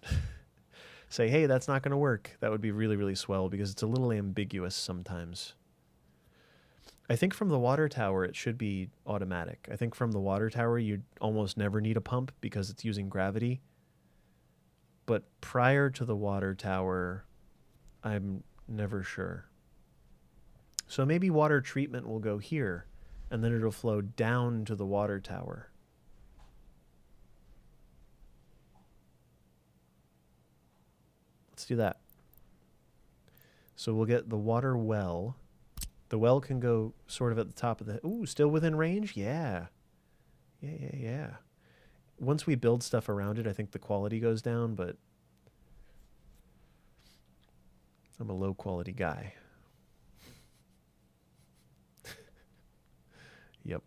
Say, hey, that's not going to work. That would be really, really swell because it's a little ambiguous sometimes. I think from the water tower, it should be automatic. I think from the water tower, you'd almost never need a pump because it's using gravity. But prior to the water tower, I'm never sure. So maybe water treatment will go here, and then it'll flow down to the water tower. Let's do that. So we'll get the water well. The well can go sort of at the top of the... Ooh, still within range? Yeah. Yeah. Once we build stuff around it, I think the quality goes down, but I'm a low-quality guy. Yep.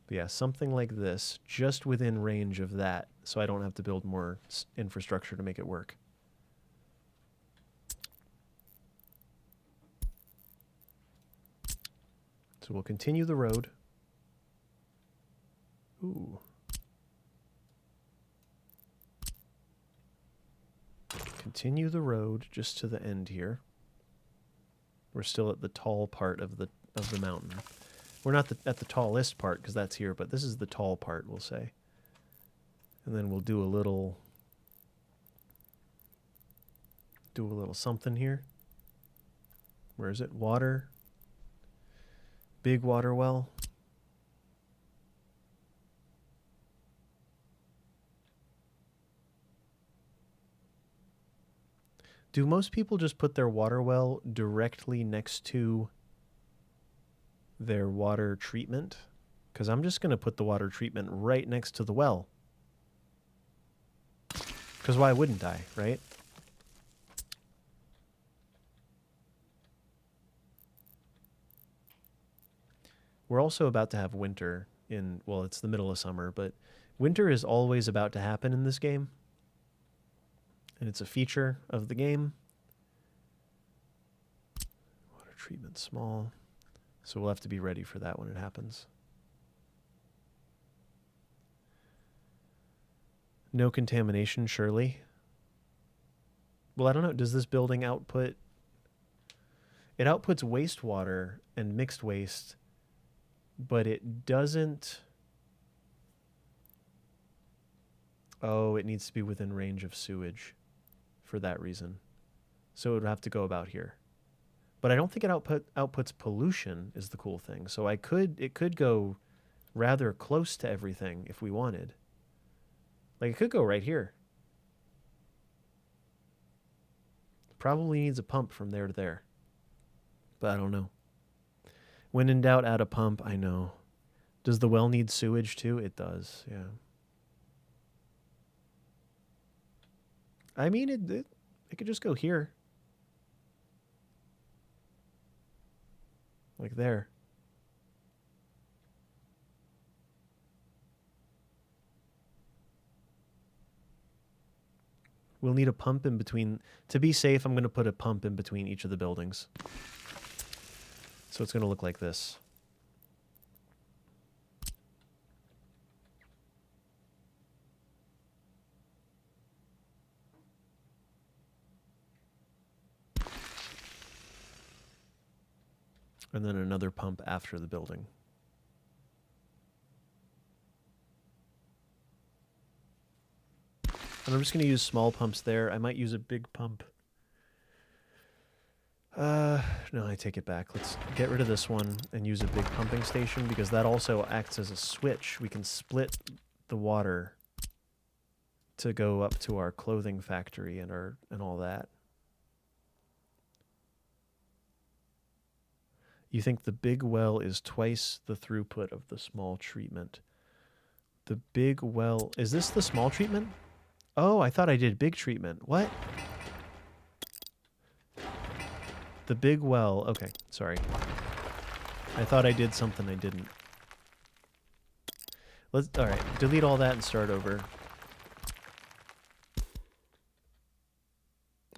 But yeah, something like this, just within range of that, so I don't have to build more infrastructure to make it work. So we'll continue the road. Ooh. Continue the road just to the end here. We're still at the tall part of the mountain. We're not at the tallest part because that's here, but this is the tall part, we'll say. And then we'll do a little something here. Where is it? Water. Big water well. Do most people just put their water well directly next to their water treatment? Because I'm just going to put the water treatment right next to the well. Because why wouldn't I, right? We're also about to have winter in, well, it's the middle of summer, but winter is always about to happen in this game. And it's a feature of the game. Water treatment small. So we'll have to be ready for that when it happens. No contamination, surely. Well, I don't know. Does this building output... It outputs wastewater and mixed waste, but it doesn't... Oh, it needs to be within range of sewage for that reason. So it would have to go about here. But I don't think it outputs pollution is the cool thing. So it could go rather close to everything if we wanted. Like it could go right here. Probably needs a pump from there to there. But I don't know. When in doubt, add a pump. I know. Does the well need sewage too? It does, yeah. I mean, it could just go here. Like there. We'll need a pump in between. To be safe, I'm going to put a pump in between each of the buildings. So it's going to look like this. And then another pump after the building. And I'm just going to use small pumps there. I might use a big pump. No, I take it back. Let's get rid of this one and use a big pumping station because that also acts as a switch. We can split the water to go up to our clothing factory and all that. You think the big well is twice the throughput of the small treatment. The big well... Is this the small treatment? Oh, I thought I did big treatment. What? The big well... Okay, sorry. I thought I did something I didn't. Alright, delete all that and start over.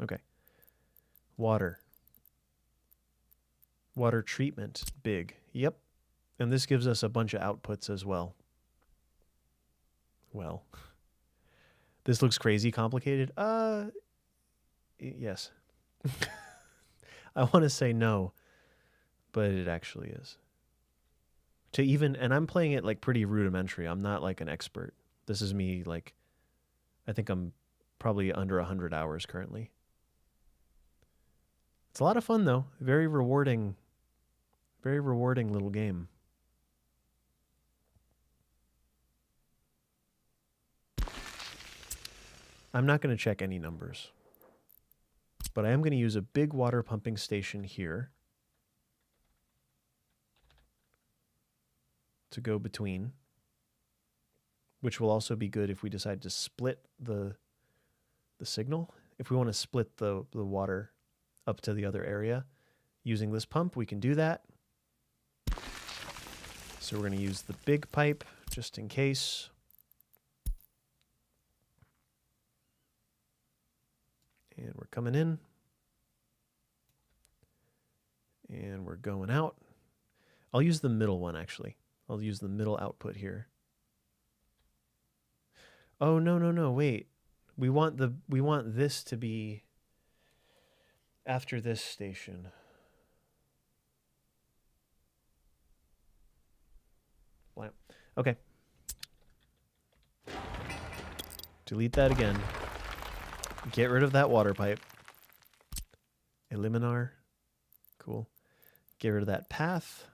Okay. Water. Water treatment, big. Yep. And this gives us a bunch of outputs as well. Well, this looks crazy complicated. Yes. I want to say no, but it actually is. And I'm playing it like pretty rudimentary. I'm not like an expert. This is me like, I think I'm probably under 100 hours currently. It's a lot of fun though. Very rewarding little game. I'm not going to check any numbers, but I am going to use a big water pumping station here to go between, which will also be good if we decide to split the signal. If we want to split the water up to the other area using this pump, we can do that. So we're going to use the big pipe just in case. And we're coming in. And we're going out. I'll use the middle one, actually. I'll use the middle output here. Oh, no, wait. We want this to be after this station. Blam. Okay. Delete that again. Get rid of that water pipe. Eliminar. Cool. Get rid of that path.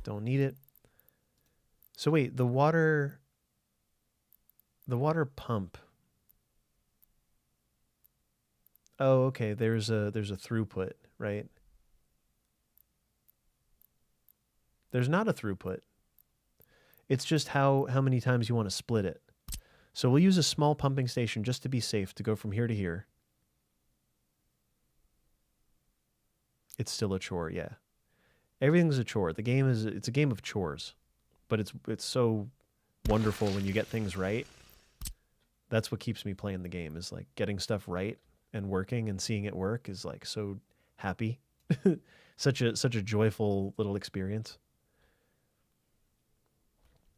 Don't need it. So wait, the water pump. Oh, okay. There's a throughput, right? There's not a throughput. It's just how many times you want to split it. So we'll use a small pumping station just to be safe to go from here to here. It's still a chore, yeah. Everything's a chore. It's a game of chores. But it's so wonderful when you get things right. That's what keeps me playing the game, is like getting stuff right and working and seeing it work is like so happy. such a joyful little experience.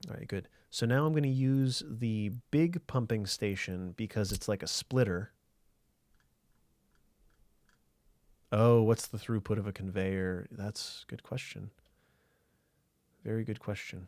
All right, good. So now I'm going to use the big pumping station because it's like a splitter. Oh, what's the throughput of a conveyor? That's a good question. Very good question.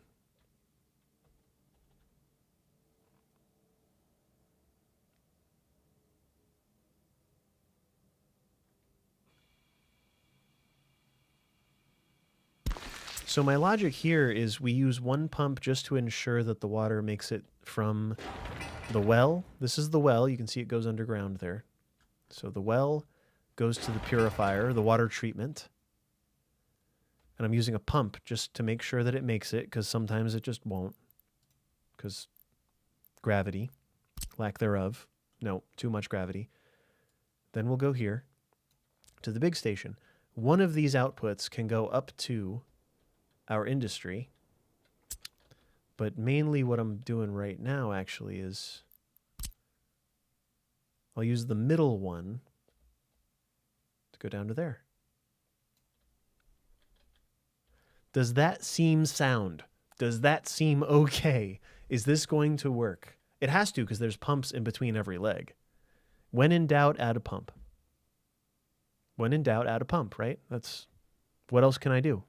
So my logic here is we use one pump just to ensure that the water makes it from the well. This is the well. You can see it goes underground there. So the well goes to the purifier, the water treatment. And I'm using a pump just to make sure that it makes it, because sometimes it just won't. Because gravity, lack thereof. No, too much gravity. Then we'll go here to the big station. One of these outputs can go up to our industry, but mainly what I'm doing right now actually is I'll use the middle one to go down to there. Does that seem sound? Does that seem okay? Is this going to work? It has to, because there's pumps in between every leg. When in doubt, add a pump. When in doubt, add a pump, right? That's what else can I do?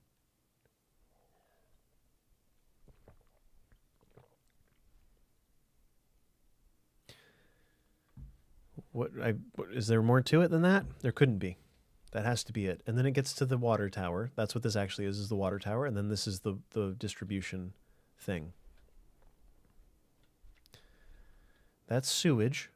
Is there more to it than that? There couldn't be. That has to be it. And then it gets to the water tower. That's what this actually is the water tower. And then this is the distribution thing. That's sewage.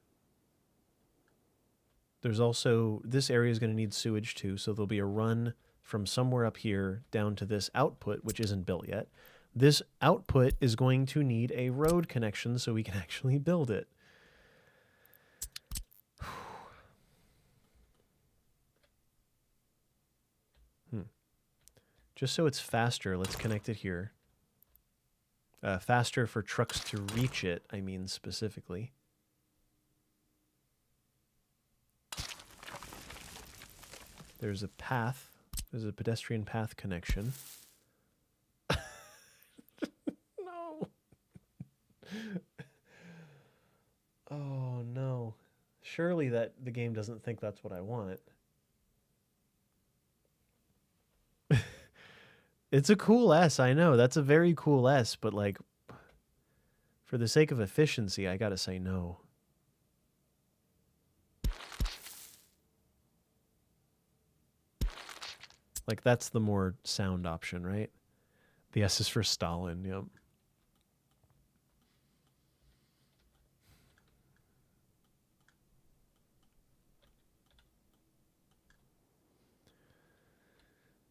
There's also, this area is going to need sewage too. So there'll be a run from somewhere up here down to this output, which isn't built yet. This output is going to need a road connection so we can actually build it. Just so it's faster, let's connect it here. Faster for trucks to reach it, I mean specifically. There's a path. There's a pedestrian path connection. No. Oh, no. Surely that the game doesn't think that's what I want. It's a cool S, I know. That's a very cool S, but like, for the sake of efficiency, I gotta say no. Like, that's the more sound option, right? The S is for Stalin, yep.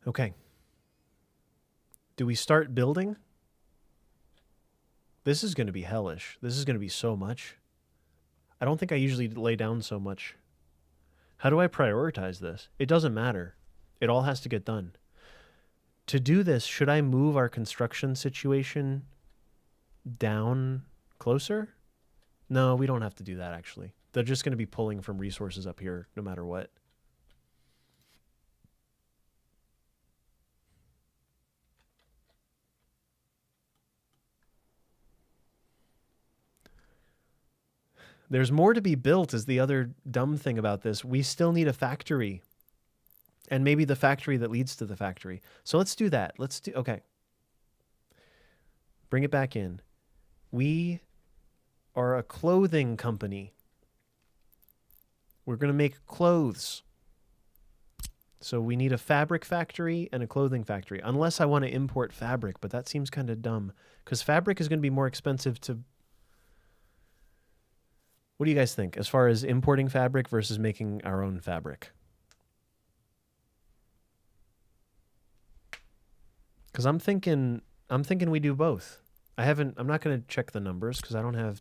Okay. Do we start building? This is going to be hellish. This is going to be so much. I don't think I usually lay down so much. How do I prioritize this? It doesn't matter. It all has to get done. To do this, should I move our construction situation down closer? No, we don't have to do that, actually. They're just going to be pulling from resources up here no matter what. There's more to be built is the other dumb thing about this. We still need a factory. And maybe the factory that leads to the factory. So let's do that. Okay. Bring it back in. We are a clothing company. We're going to make clothes. So we need a fabric factory and a clothing factory. Unless I want to import fabric, but that seems kind of dumb. Because fabric is going to be more expensive to... What do you guys think as far as importing fabric versus making our own fabric? Because I'm thinking we do both. I'm not going to check the numbers because I don't have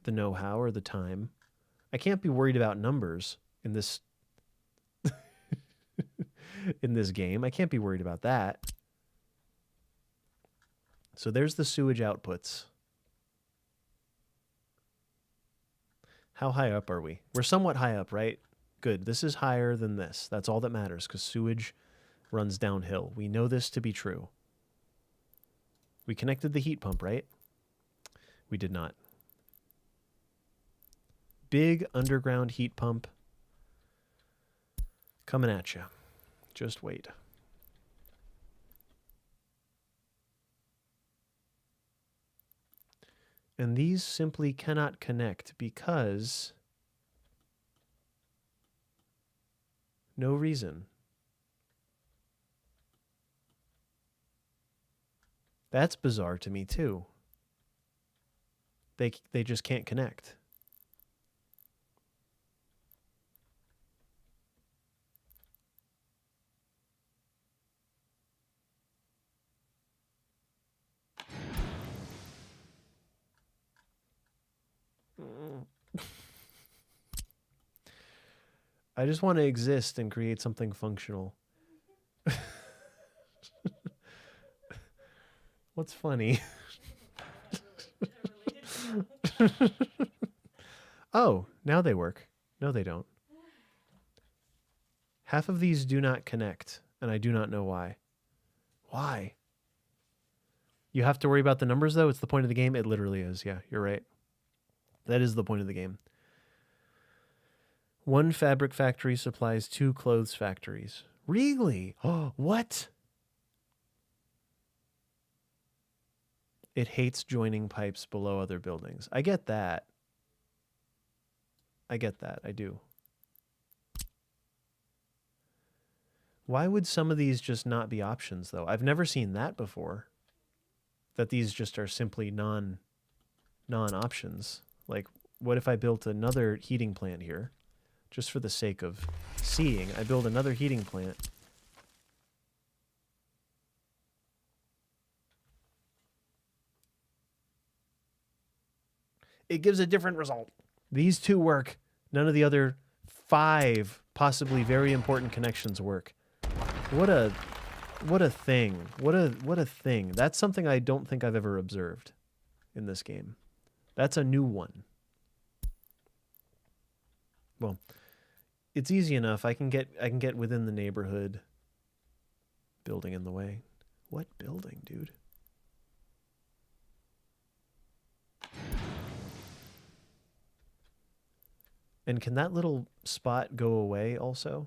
the know-how or the time. I can't be worried about numbers in this in this game. I can't be worried about that. So there's the sewage outputs. How high up are we? We're somewhat high up, right? Good. This is higher than this. That's all that matters because sewage runs downhill. We know this to be true. We connected the heat pump, right? We did not. Big underground heat pump coming at you. Just wait. And these simply cannot connect because no reason. That's bizarre to me too. They just can't connect. I just want to exist and create something functional. What's funny? Oh, now they work. No, they don't. Half of these do not connect, and I do not know why. Why? You have to worry about the numbers, though? It's the point of the game? It literally is. Yeah, you're right. That is the point of the game. One fabric factory supplies 2 clothes factories. Really? Oh, what? It hates joining pipes below other buildings. I get that. I get that. I do. Why would some of these just not be options, though? I've never seen that before. That these just are simply non-options. Like, what if I built another heating plant here? Just for the sake of seeing. I build another heating plant. It gives a different result. These 2 work. None of the other 5 possibly very important connections work. What a thing. What a thing. That's something I don't think I've ever observed in this game. That's a new one. Well, It's easy enough. I can get within the neighborhood. Building in the way. What building, dude? And can that little spot go away also?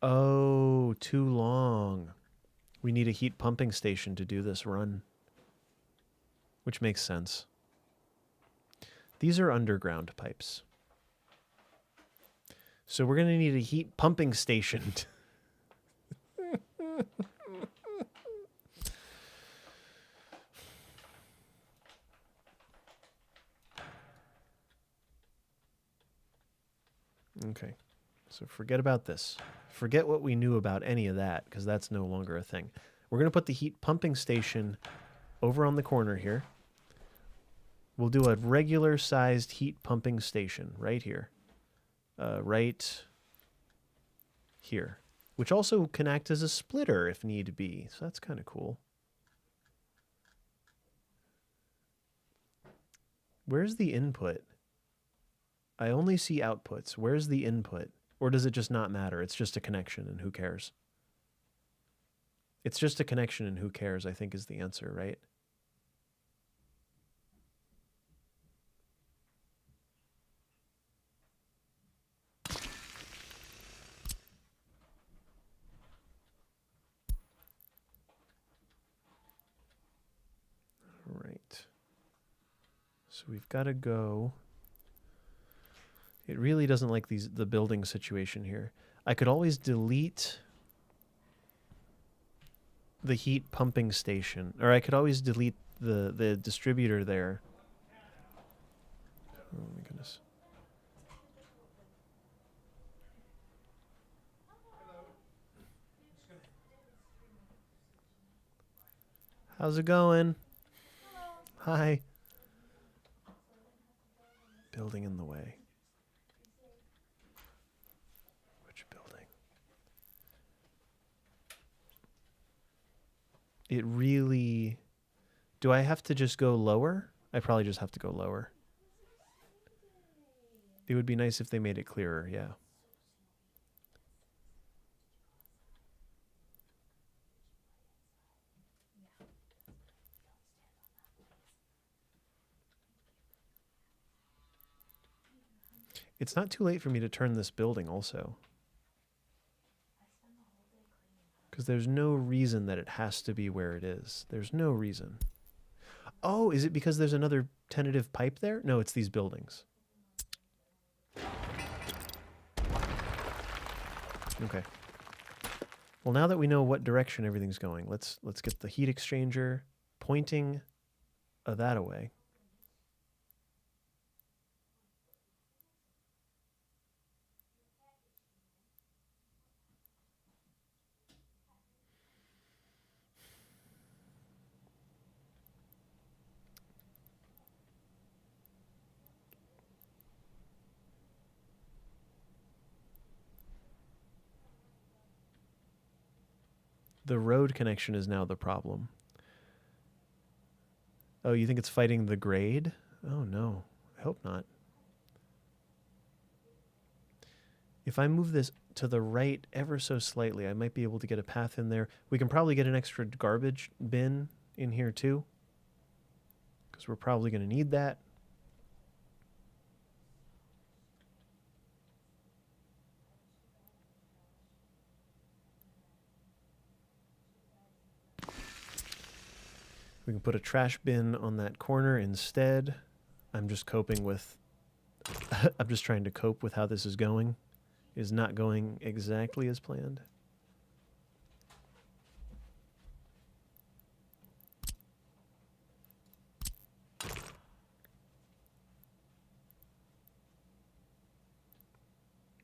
Oh, too long. We need a heat pumping station to do this run. Which makes sense. These are underground pipes. So we're going to need a heat pumping station. Okay. So forget about this. Forget what we knew about any of that, because that's no longer a thing. We're going to put the heat pumping station over on the corner here. We'll do a regular sized heat pumping station right here. Right here. Which also can act as a splitter if need be. So that's kind of cool. Where's the input? I only see outputs. Where's the input? Or does it just not matter? It's just a connection and who cares? It's just a connection and who cares, I think is the answer, right? All right. So we've got to go. It really doesn't like the building situation here. I could always delete the heat pumping station, or I could always delete the distributor there. Oh my goodness. How's it going? Hi. Building in the way. Which building? It really... Do I have to just go lower? I probably just have to go lower. It would be nice if they made it clearer, yeah. It's not too late for me to turn this building also. Because there's no reason that it has to be where it is. There's no reason. Oh, is it because there's another tentative pipe there? No, it's these buildings. Okay. Well, now that we know what direction everything's going, let's get the heat exchanger pointing that away. The road connection is now the problem. Oh, you think it's fighting the grade? Oh, no. I hope not. If I move this to the right ever so slightly, I might be able to get a path in there. We can probably get an extra garbage bin in here too, because we're probably going to need that. We can put a trash bin on that corner instead. I'm just coping with... I'm just trying to cope with how this is going. It is not going exactly as planned.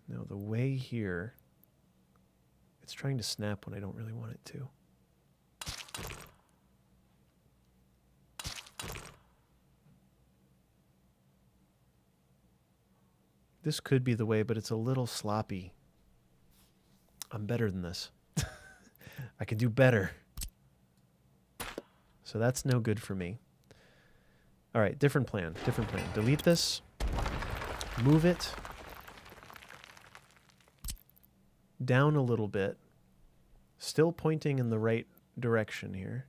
Now the way here... It's trying to snap when I don't really want it to. This could be the way, but it's a little sloppy. I'm better than this. I can do better. So that's no good for me. All right, different plan, different plan. Delete this, move it down a little bit, still pointing in the right direction here.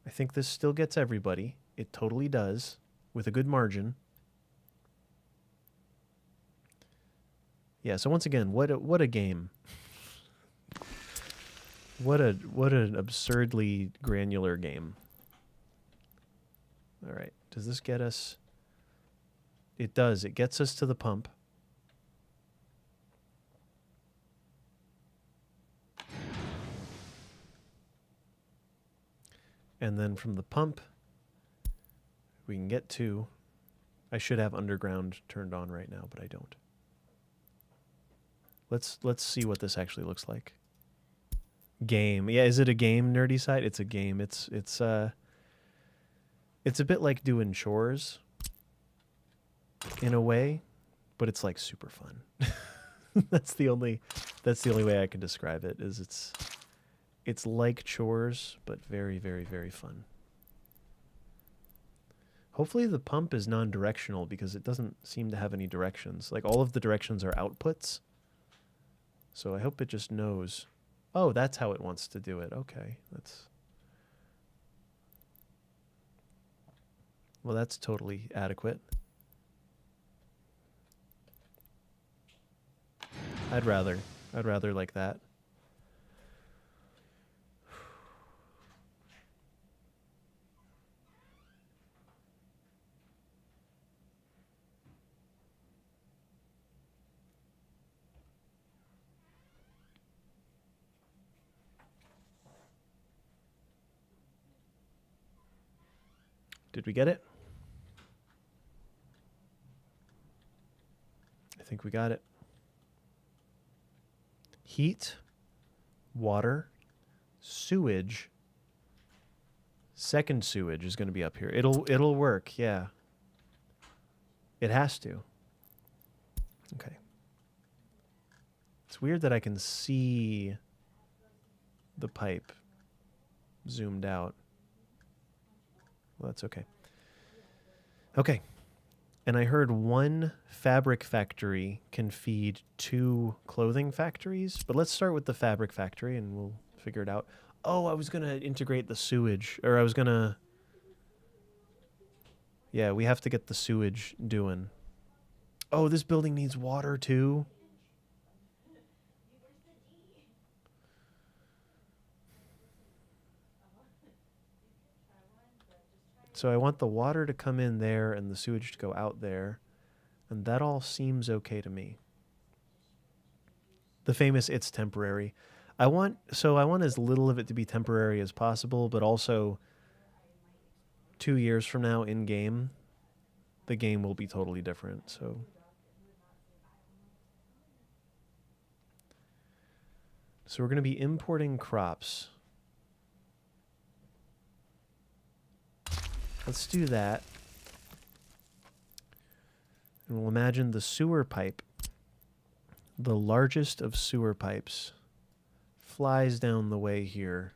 I think this still gets everybody. It totally does, with a good margin. Yeah, so once again, what a game. What an absurdly granular game. All right, does this get us? It does. It gets us to the pump. And then from the pump, we can get to... I should have underground turned on right now, but I don't. Let's see what this actually looks like. Game. Yeah, is it a game, nerdy side? It's a game. It's a bit like doing chores in a way, but it's like super fun. That's the only way I can describe it. Is it's like chores, but very, very, very fun. Hopefully the pump is non-directional because it doesn't seem to have any directions. Like all of the directions are outputs. So I hope it just knows. Oh, that's how it wants to do it. Okay, that's totally adequate. I'd rather like that. Did we get it? I think we got it. Heat, water, sewage. Second sewage is going to be up here. It'll work, yeah. It has to. Okay. It's weird that I can see the pipe zoomed out. Well, that's okay. Okay. And I heard one fabric factory can feed 2 clothing factories, but let's start with the fabric factory and we'll figure it out. Oh, I was going to integrate the sewage, or I was going to... Yeah, we have to get the sewage doing. Oh, this building needs water too? So I want the water to come in there and the sewage to go out there. And that all seems okay to me. The famous "it's temporary." I want as little of it to be temporary as possible, but also 2 years from now in game, the game will be totally different. So we're going to be importing crops. Let's do that. And we'll imagine the sewer pipe, the largest of sewer pipes, flies down the way here.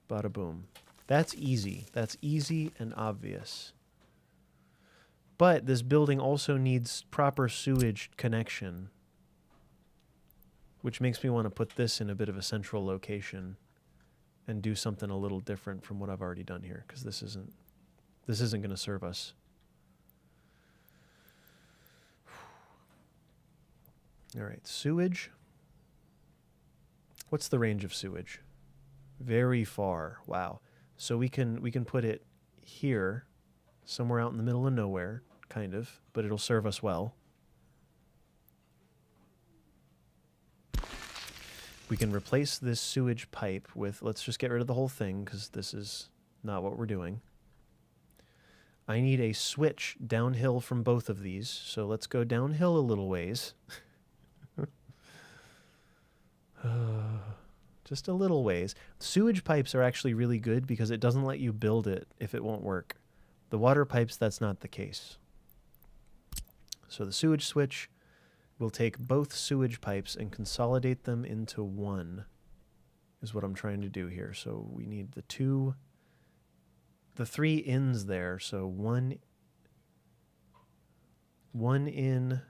Bada boom. That's easy. That's easy and obvious. But this building also needs proper sewage connection, which makes me want to put this in a bit of a central location and do something a little different from what I've already done here, because this isn't going to serve us. All right, sewage. What's the range of sewage? Very far. Wow. So we can put it here, somewhere out in the middle of nowhere, kind of, but it'll serve us well. We can replace this sewage pipe with, let's just get rid of the whole thing because this is not what we're doing. I need a switch downhill from both of these, so let's go downhill a little ways. Just a little ways. Sewage pipes are actually really good because it doesn't let you build it if it won't work. The water pipes, that's not the case. So the sewage switch we'll take both sewage pipes and consolidate them into one, is what I'm trying to do here. So we need the three ends there. So one in,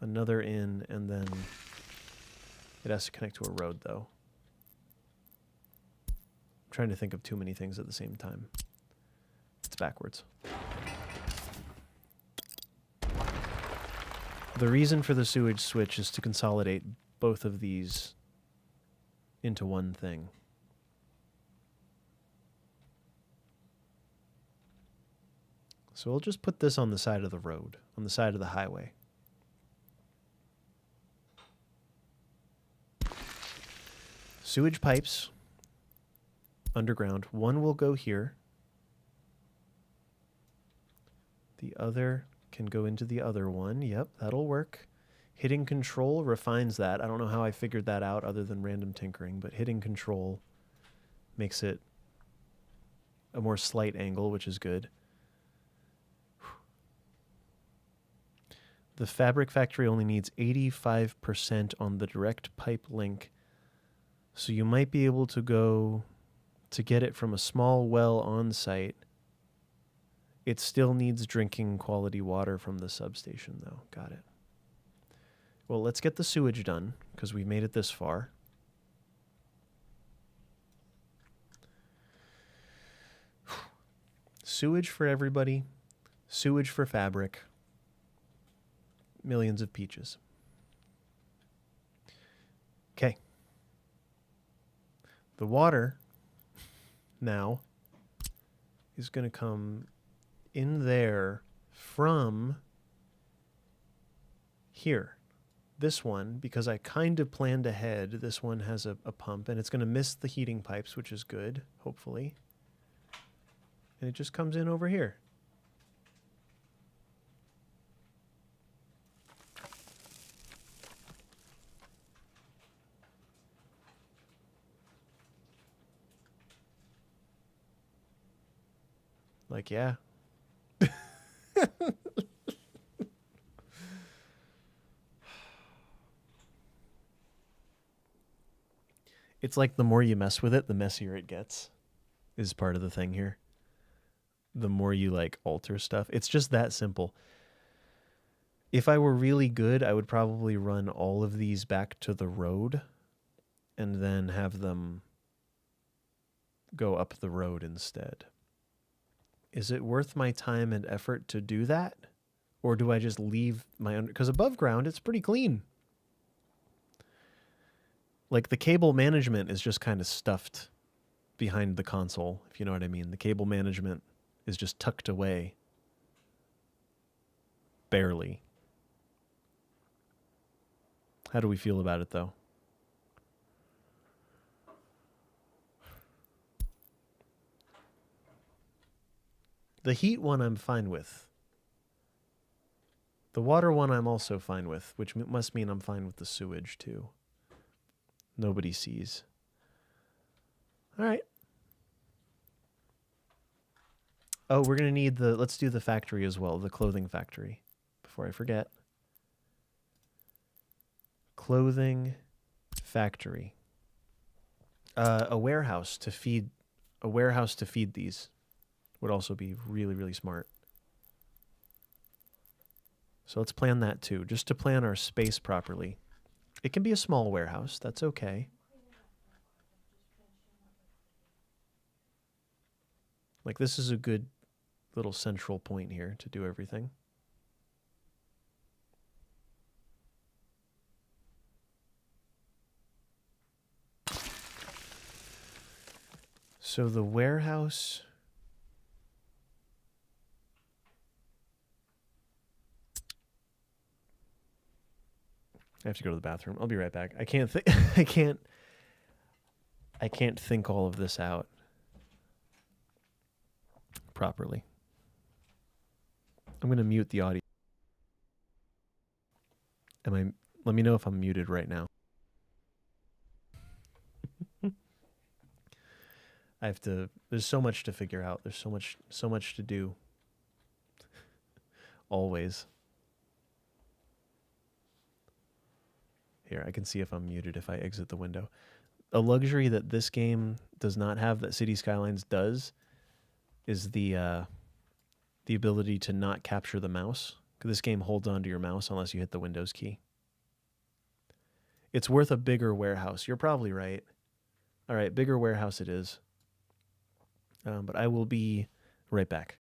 another in, and then it has to connect to a road, though. I'm trying to think of too many things at the same time. It's backwards. The reason for the sewage switch is to consolidate both of these into one thing. So we'll just put this on the side of the road, on the side of the highway. Sewage pipes, underground. One will go here. The other can go into the other one. Yep, that'll work. Hitting control refines that. I don't know how I figured that out other than random tinkering, but hitting control makes it a more slight angle, which is good. The fabric factory only needs 85% on the direct pipe link. So you might be able to go to get it from a small well on site. It still needs drinking quality water from the substation, though. Got it. Well, let's get the sewage done, because we've made it this far. Sewage for everybody. Sewage for fabric. Millions of peaches. Okay. The water now is going to come in there from here. This one, because I kind of planned ahead, this one has a pump, and it's going to miss the heating pipes, which is good, hopefully. And it just comes in over here. Like, yeah. It's like the more you mess with it, the messier it gets, is part of the thing here. The more you like alter stuff. It's just that simple. If I were really good, I would probably run all of these back to the road and then have them go up the road instead. Is it worth my time and effort to do that? Or do I just leave my under... Because above ground, it's pretty clean. Like, the cable management is just kind of stuffed behind the console, if you know what I mean. The cable management is just tucked away. Barely. How do we feel about it, though? The heat one I'm fine with. The water one I'm also fine with, which must mean I'm fine with the sewage, too. Nobody sees. All right. Oh, we're going to need the... Let's do the factory as well, the clothing factory, before I forget. Clothing factory. A warehouse to feed... A warehouse to feed these would also be really, really smart. So let's plan that too, just to plan our space properly. It can be a small warehouse. That's okay. Like, this is a good little central point here to do everything. So the warehouse... I have to go to the bathroom. I'll be right back. I can't think. I can't think all of this out properly. I'm going to mute the audio. Let me know if I'm muted right now. There's so much to figure out. There's so much to do. Always. Here, I can see if I'm muted if I exit the window. A luxury that this game does not have that City Skylines does is the ability to not capture the mouse. This game holds onto your mouse unless you hit the Windows key. It's worth a bigger warehouse. You're probably right. All right, bigger warehouse it is. But I will be right back.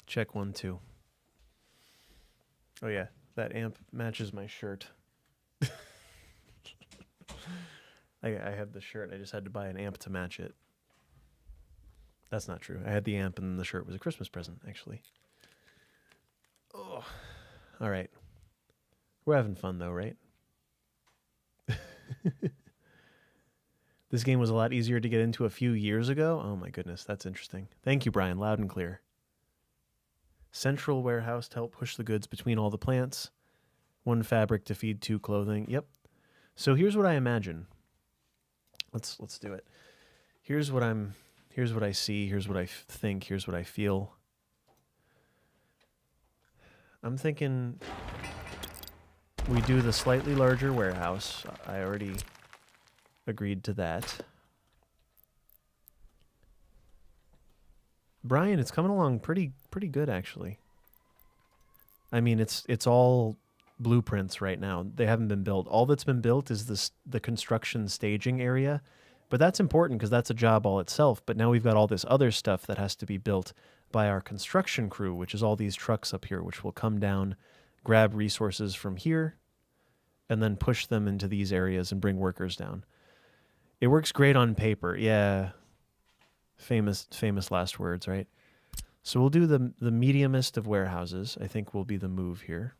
Check 1, 2. Oh yeah, that amp matches my shirt. I had the shirt. I just had to buy an amp to match it. That's not true. I had the amp and the shirt was a Christmas present, actually. Oh, all right. We're having fun though, right? This game was a lot easier to get into a few years ago. Oh my goodness, that's interesting. Thank you, Brian. Loud and clear. Central warehouse to help push the goods between all the plants. 1 fabric to feed 2 clothing. Yep. So here's what I imagine. Let's do it. Here's what I see, here's what I think, here's what I feel. I'm thinking we do the slightly larger warehouse. I already agreed to that. Brian, it's coming along pretty good actually. I mean, it's all blueprints right now. They haven't been built. All that's been built is the construction staging area, but that's important because that's a job all itself. But now we've got all this other stuff that has to be built by our construction crew, which is all these trucks up here, which will come down, grab resources from here, and then push them into these areas and bring workers down. It works great on paper. Yeah. Famous last words, right? So we'll do the mediumest of warehouses. I think will be the move here.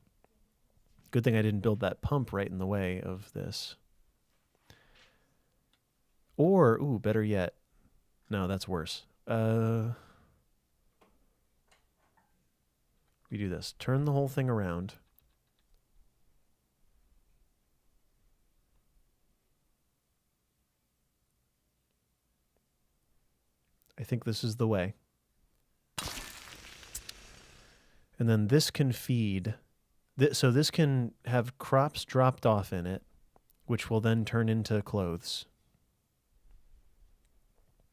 Good thing I didn't build that pump right in the way of this. Or, ooh, better yet. No, that's worse. We do this. Turn the whole thing around. I think this is the way. And then this can feed. So this can have crops dropped off in it, which will then turn into clothes.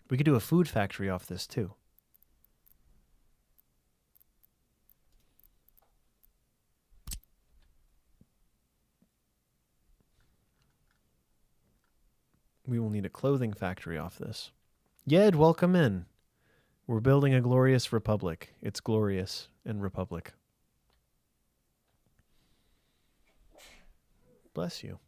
We could do a food factory off this too. We will need a clothing factory off this. Yed, welcome in. We're building a glorious republic. It's glorious and republic. Bless you.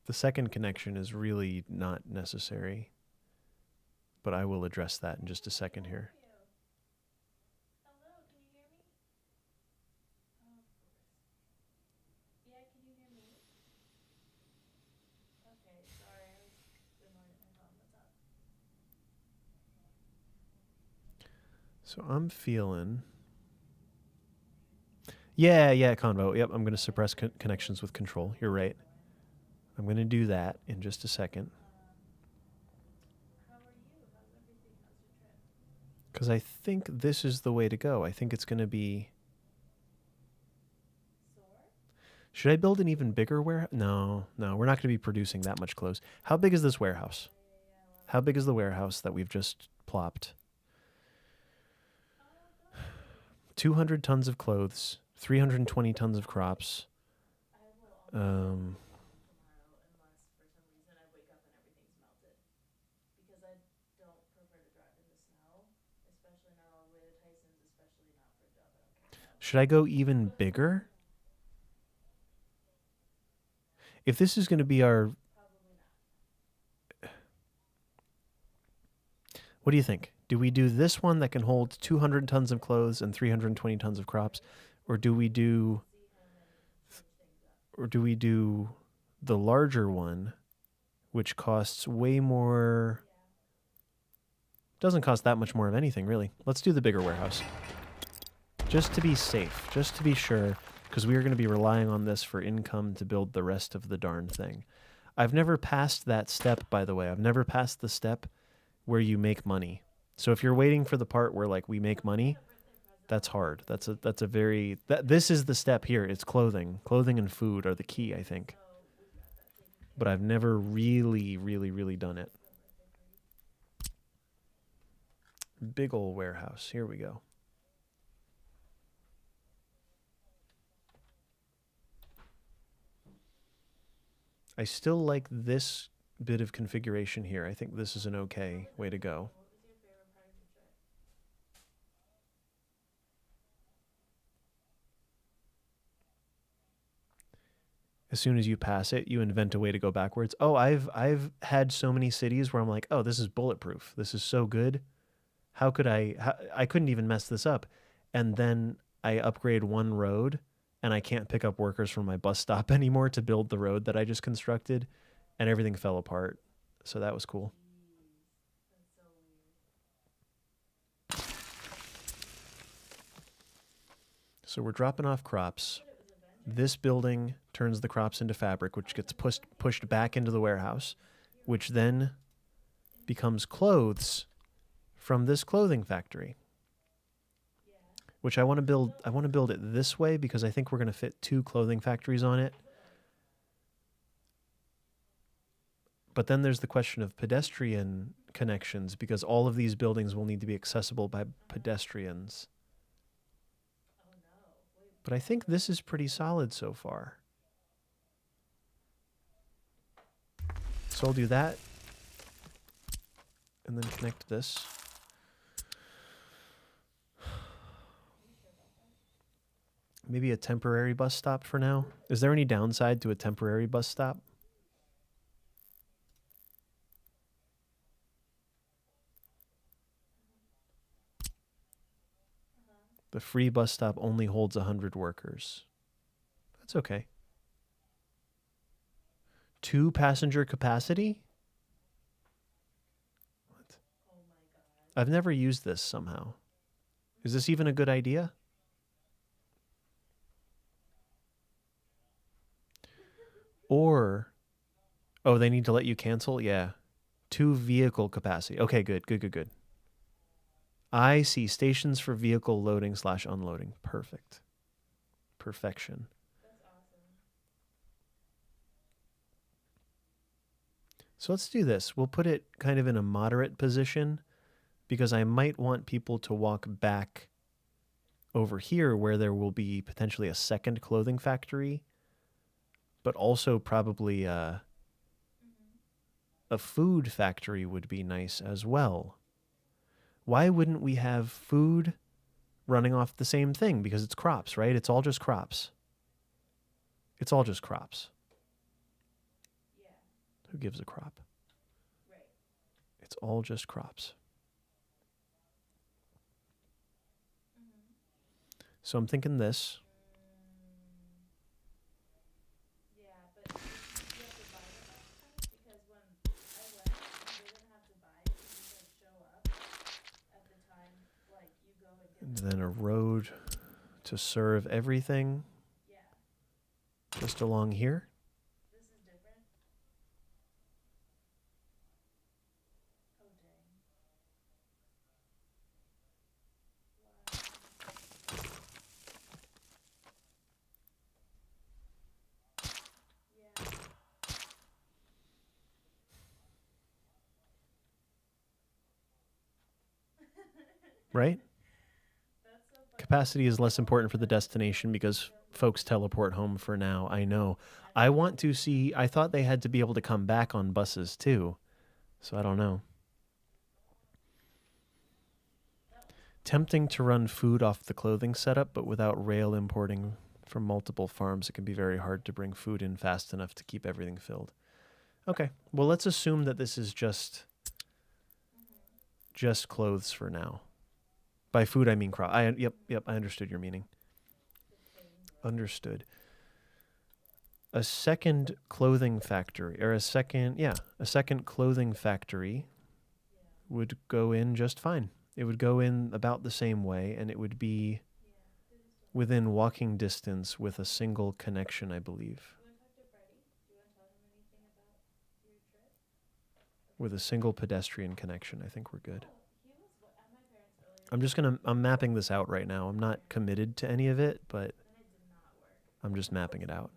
The second connection is really not necessary, but I will address that in just a second here. So I'm feeling... Yeah, Convo. Yep, I'm going to suppress connections with control. You're right. I'm going to do that in just a second. Because I think this is the way to go. I think it's going to be... Should I build an even bigger warehouse? No, we're not going to be producing that much clothes. How big is this warehouse? How big is the warehouse that we've just plopped? 200 tons of clothes, 320 tons of crops. Should I go even bigger? If this is going to be our... What do you think? Do we do this one that can hold 200 tons of clothes and 320 tons of crops? Or do we do the larger one, which costs way more... Doesn't cost that much more of anything, really. Let's do the bigger warehouse. Just to be safe, just to be sure, because we are going to be relying on this for income to build the rest of the darn thing. I've never passed that step, by the way. I've never passed the step where you make money. So if you're waiting for the part where like we make money, that's hard. That's a very... This is the step here. It's clothing. Clothing and food are the key, I think. But I've never really done it. Big ol' warehouse. Here we go. I still like this bit of configuration here. I think this is an okay way to go. As soon as you pass it, you invent a way to go backwards. Oh, I've had so many cities where I'm like, oh, this is bulletproof. This is so good. How could I couldn't even mess this up. And then I upgrade one road and I can't pick up workers from my bus stop anymore to build the road that I just constructed, and everything fell apart. So that was cool. So we're dropping off crops. This building turns the crops into fabric, which gets pushed back into the warehouse, which then becomes clothes from this clothing factory. Which I want to build it this way because I think we're going to fit 2 clothing factories on it. But then there's the question of pedestrian connections, because all of these buildings will need to be accessible by pedestrians. But I think this is pretty solid so far. So I'll do that. And then connect this. Maybe a temporary bus stop for now. Is there any downside to a temporary bus stop? The free bus stop only holds 100 workers. That's okay. 2 passenger capacity? What? I've never used this somehow. Is this even a good idea? Or, oh, they need to let you cancel? Yeah. 2 vehicle capacity. Okay, good. I see stations for vehicle loading / unloading. Perfect. Perfection. So let's do this. We'll put it kind of in a moderate position because I might want people to walk back over here where there will be potentially a second clothing factory, but also probably a food factory would be nice as well. Why wouldn't we have food running off the same thing? Because it's crops, right? It's all just crops. It's all just crops. Who gives a crop? It's all just crops. So I'm thinking this. And then a road to serve everything just along here. Right? Capacity is less important for the destination because folks teleport home for now. I know. I want to see, I thought they had to be able to come back on buses too. So I don't know. Tempting to run food off the clothing setup, but without rail importing from multiple farms, it can be very hard to bring food in fast enough to keep everything filled. Okay, well, let's assume that this is just clothes for now. By food, I mean crop. Yep, I understood your meaning. Understood. A second clothing factory, or a second clothing factory would go in just fine. It would go in about the same way, and it would be within walking distance with a single connection, I believe. With a single pedestrian connection, I think we're good. I'm mapping this out right now. I'm not committed to any of it, but I'm just mapping it out.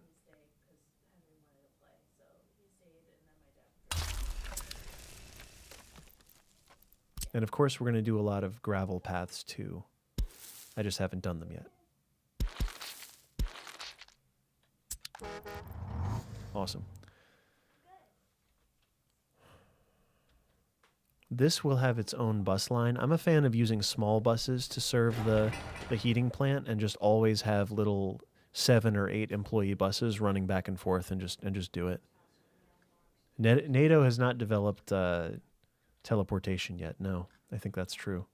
And of course, we're going to do a lot of gravel paths too. I just haven't done them yet. Awesome. This will have its own bus line. I'm a fan of using small buses to serve the heating plant and just always have little 7 or 8 employee buses running back and forth and just do it. NATO has not developed teleportation yet. No, I think that's true.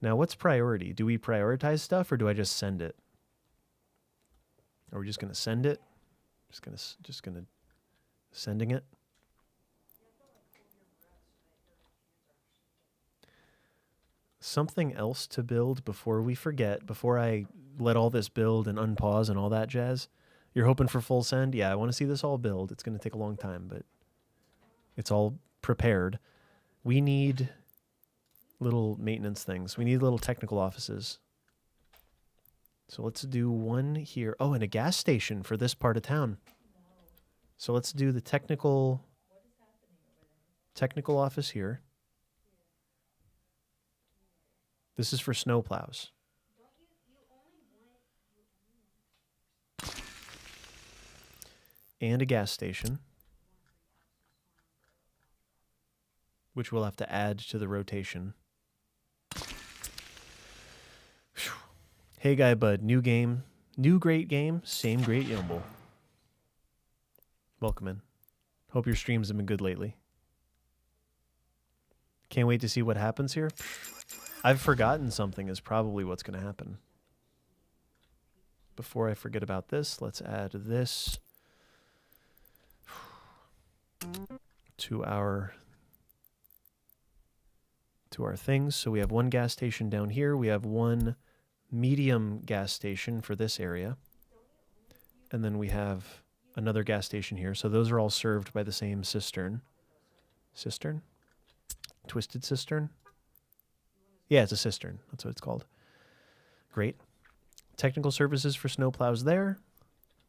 Now, what's priority? Do we prioritize stuff or do I just send it? Are we just going to send it? Just going to sending it? Something else to build before we forget, before I let all this build and unpause and all that jazz. You're hoping for full send? Yeah, I want to see this all build. It's going to take a long time, but it's all prepared. We need little maintenance things. We need little technical offices. So let's do one here. Oh, and a gas station for this part of town. So let's do the technical office here. This is for snow plows. and a gas station, which we'll have to add to the rotation. Hey guy bud, new game, new great game, same great Yumble. Welcome in. Hope your streams have been good lately. Can't wait to see what happens here. I've forgotten something is probably what's going to happen. Before I forget about this, let's add this to our things. So we have one gas station down here. We have one medium gas station for this area. And then we have another gas station here. So those are all served by the same cistern. Cistern? Twisted cistern? Yeah, it's a cistern. That's what it's called. Great. Technical services for snowplows there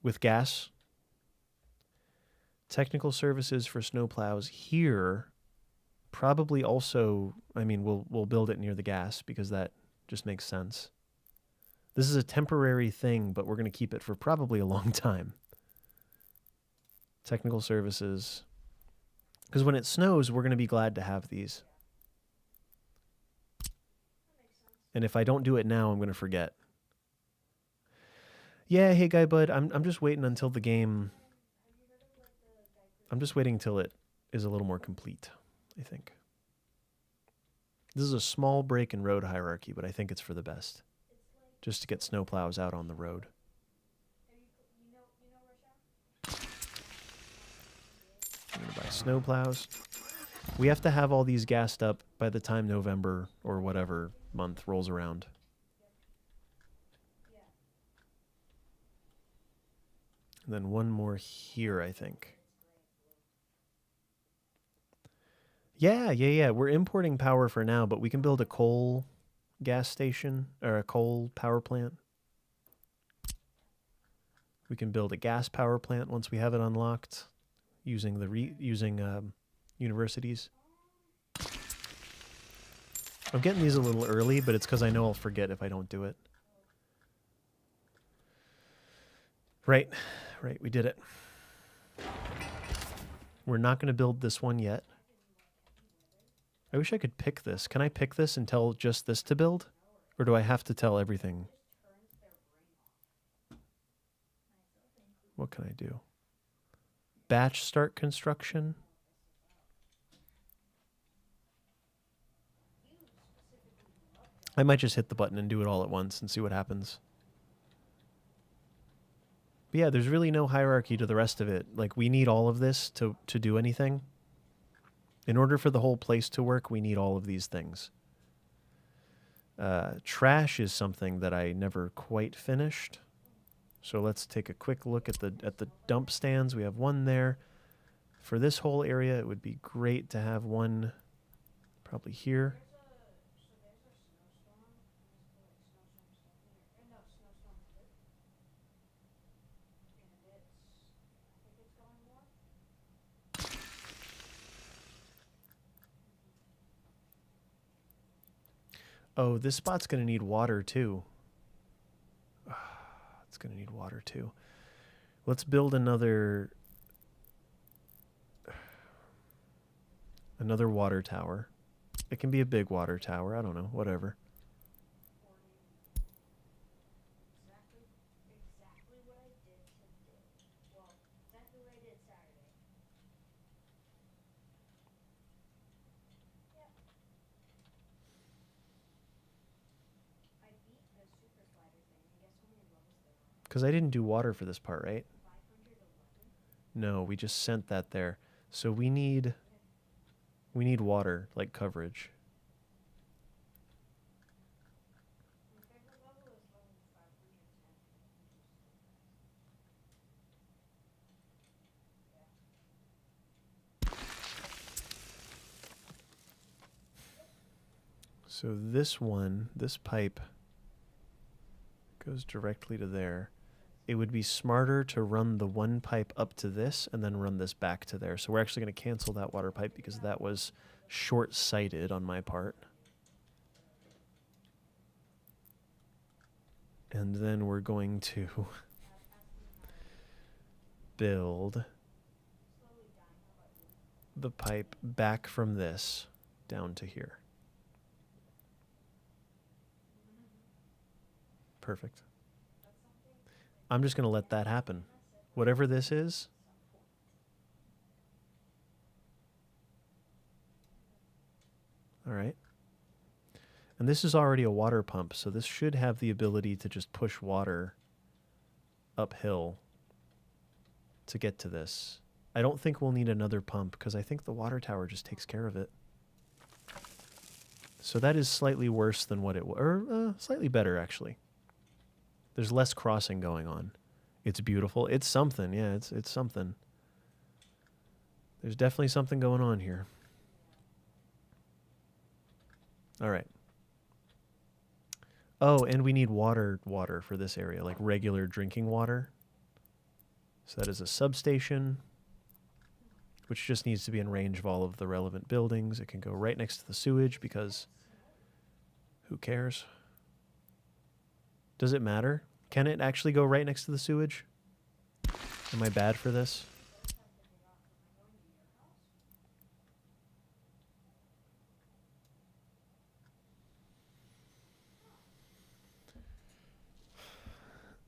with gas. Technical services for snowplows here. Probably also, I mean, we'll build it near the gas because that just makes sense. This is a temporary thing, but we're going to keep it for probably a long time. Technical services. Because when it snows, we're going to be glad to have these. And if I don't do it now, I'm going to forget. Yeah, hey guy bud, I'm just waiting until the game... I'm just waiting until it is a little more complete, I think. This is a small break in road hierarchy, but I think it's for the best. Just to get snowplows out on the road. I'm going to buy snowplows. We have to have all these gassed up by the time November or whatever month rolls around. And then one more here, I think. Yeah. We're importing power for now, but we can build a coal gas station or a coal power plant. We can build a gas power plant once we have it unlocked using universities. I'm getting these a little early, but it's because I know I'll forget if I don't do it. Right, we did it. We're not going to build this one yet. I wish I could pick this. Can I pick this and tell just this to build? Or do I have to tell everything? What can I do? Batch start construction? I might just hit the button and do it all at once and see what happens. But yeah, there's really no hierarchy to the rest of it. Like, we need all of this to do anything. In order for the whole place to work, we need all of these things. Trash is something that I never quite finished. So let's take a quick look at the dump stands. We have one there. For this whole area, it would be great to have one probably here. Oh, this spot's going to need water too. It's going to need water too. Let's build another water tower. It can be a big water tower. I don't know. Whatever. Because I didn't do water for this part, right? No, we just sent that there. So we need water, like coverage. So this pipe goes directly to there. It would be smarter to run the one pipe up to this and then run this back to there. So we're actually going to cancel that water pipe because that was short-sighted on my part. And then we're going to build the pipe back from this down to here. Perfect. I'm just going to let that happen. Whatever this is. All right. And this is already a water pump, so this should have the ability to just push water uphill to get to this. I don't think we'll need another pump because I think the water tower just takes care of it. So that is slightly worse than what it was, or slightly better actually. There's less crossing going on. It's beautiful. It's something. Yeah, it's something. There's definitely something going on here. All right. Oh, and we need water for this area, like regular drinking water. So that is a substation, which just needs to be in range of all of the relevant buildings. It can go right next to the sewage because who cares? Does it matter? Can it actually go right next to the sewage? Am I bad for this?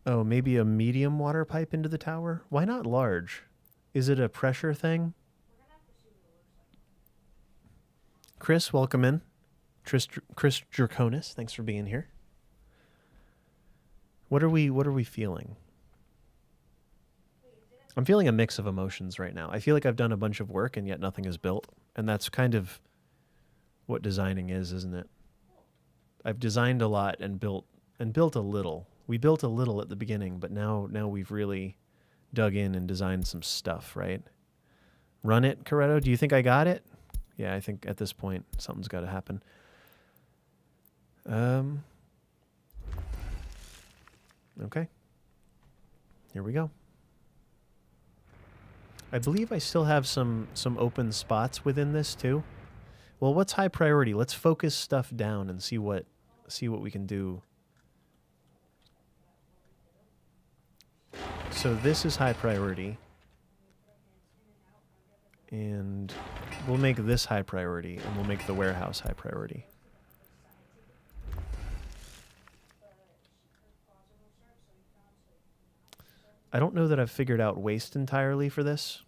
Oh, maybe a medium water pipe into the tower? Why not large? Is it a pressure thing? Chris, welcome in. Chris Draconis, thanks for being here. What are we feeling? I'm feeling a mix of emotions right now. I feel like I've done a bunch of work and yet nothing is built. And that's kind of what designing is, isn't it? I've designed a lot and built a little. We built a little at the beginning, but now we've really dug in and designed some stuff, right? Run it, Corretto. Do you think I got it? Yeah, I think at this point something's got to happen. Okay. Here we go. I believe I still have some open spots within this too. Well, what's high priority? Let's focus stuff down and see what we can do. So this is high priority. And we'll make this high priority, and we'll make the warehouse high priority. I don't know that I've figured out waste entirely for this.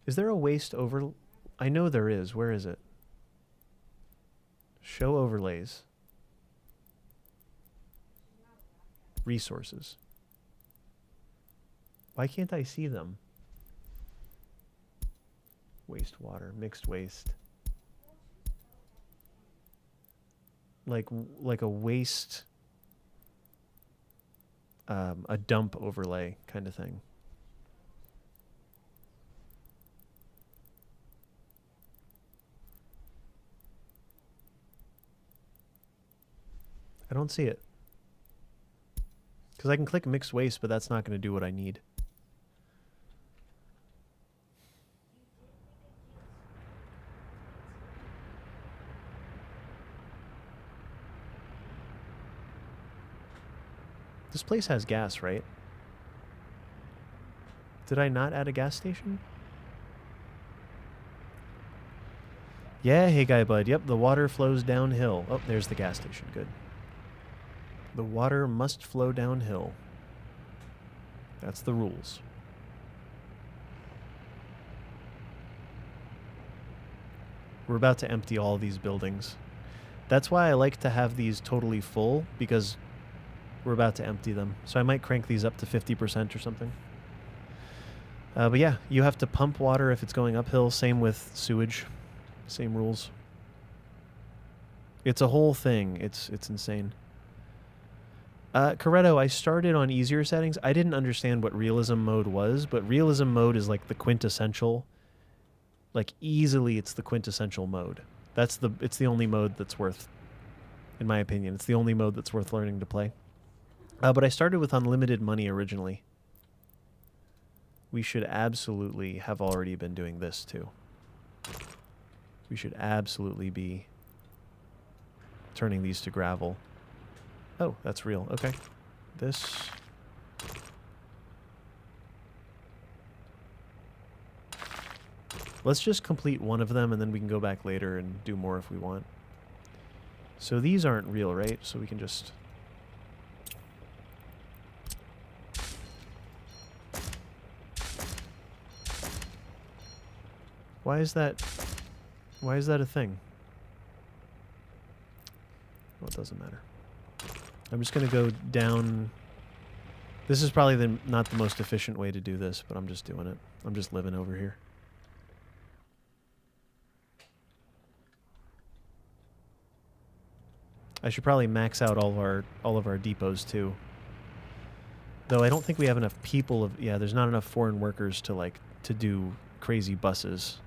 Is there a waste over? I know there is. Where is it? Show overlays. Resources. Why can't I see them? Wastewater, mixed waste. Like a waste, a dump overlay kind of thing. I don't see it. Because I can click mixed waste, but that's not going to do what I need. This place has gas, right? Did I not add a gas station? Yeah, hey guy bud. Yep, the water flows downhill. Oh, there's the gas station. Good. The water must flow downhill. That's the rules. We're about to empty all these buildings. That's why I like to have these totally full, because we're about to empty them. So I might crank these up to 50% or something. But yeah, you have to pump water if it's going uphill. Same with sewage. Same rules. It's a whole thing. It's insane. Corretto, I started on easier settings. I didn't understand what realism mode was, but realism mode is like the quintessential, like easily it's the quintessential mode. It's the only mode that's worth, in my opinion, it's the only mode that's worth learning to play. But I started with unlimited money originally. We should absolutely have already been doing this too. We should absolutely be turning these to gravel. Oh, that's real. Okay. This. Let's just complete one of them, and then we can go back later and do more if we want. So these aren't real, right? So we can just... Why is that a thing? Well, it doesn't matter. I'm just going to go down... This is probably not the most efficient way to do this, but I'm just doing it. I'm just living over here. I should probably max out all of our depots too. Though I don't think we have enough people yeah, there's not enough foreign workers to do crazy buses.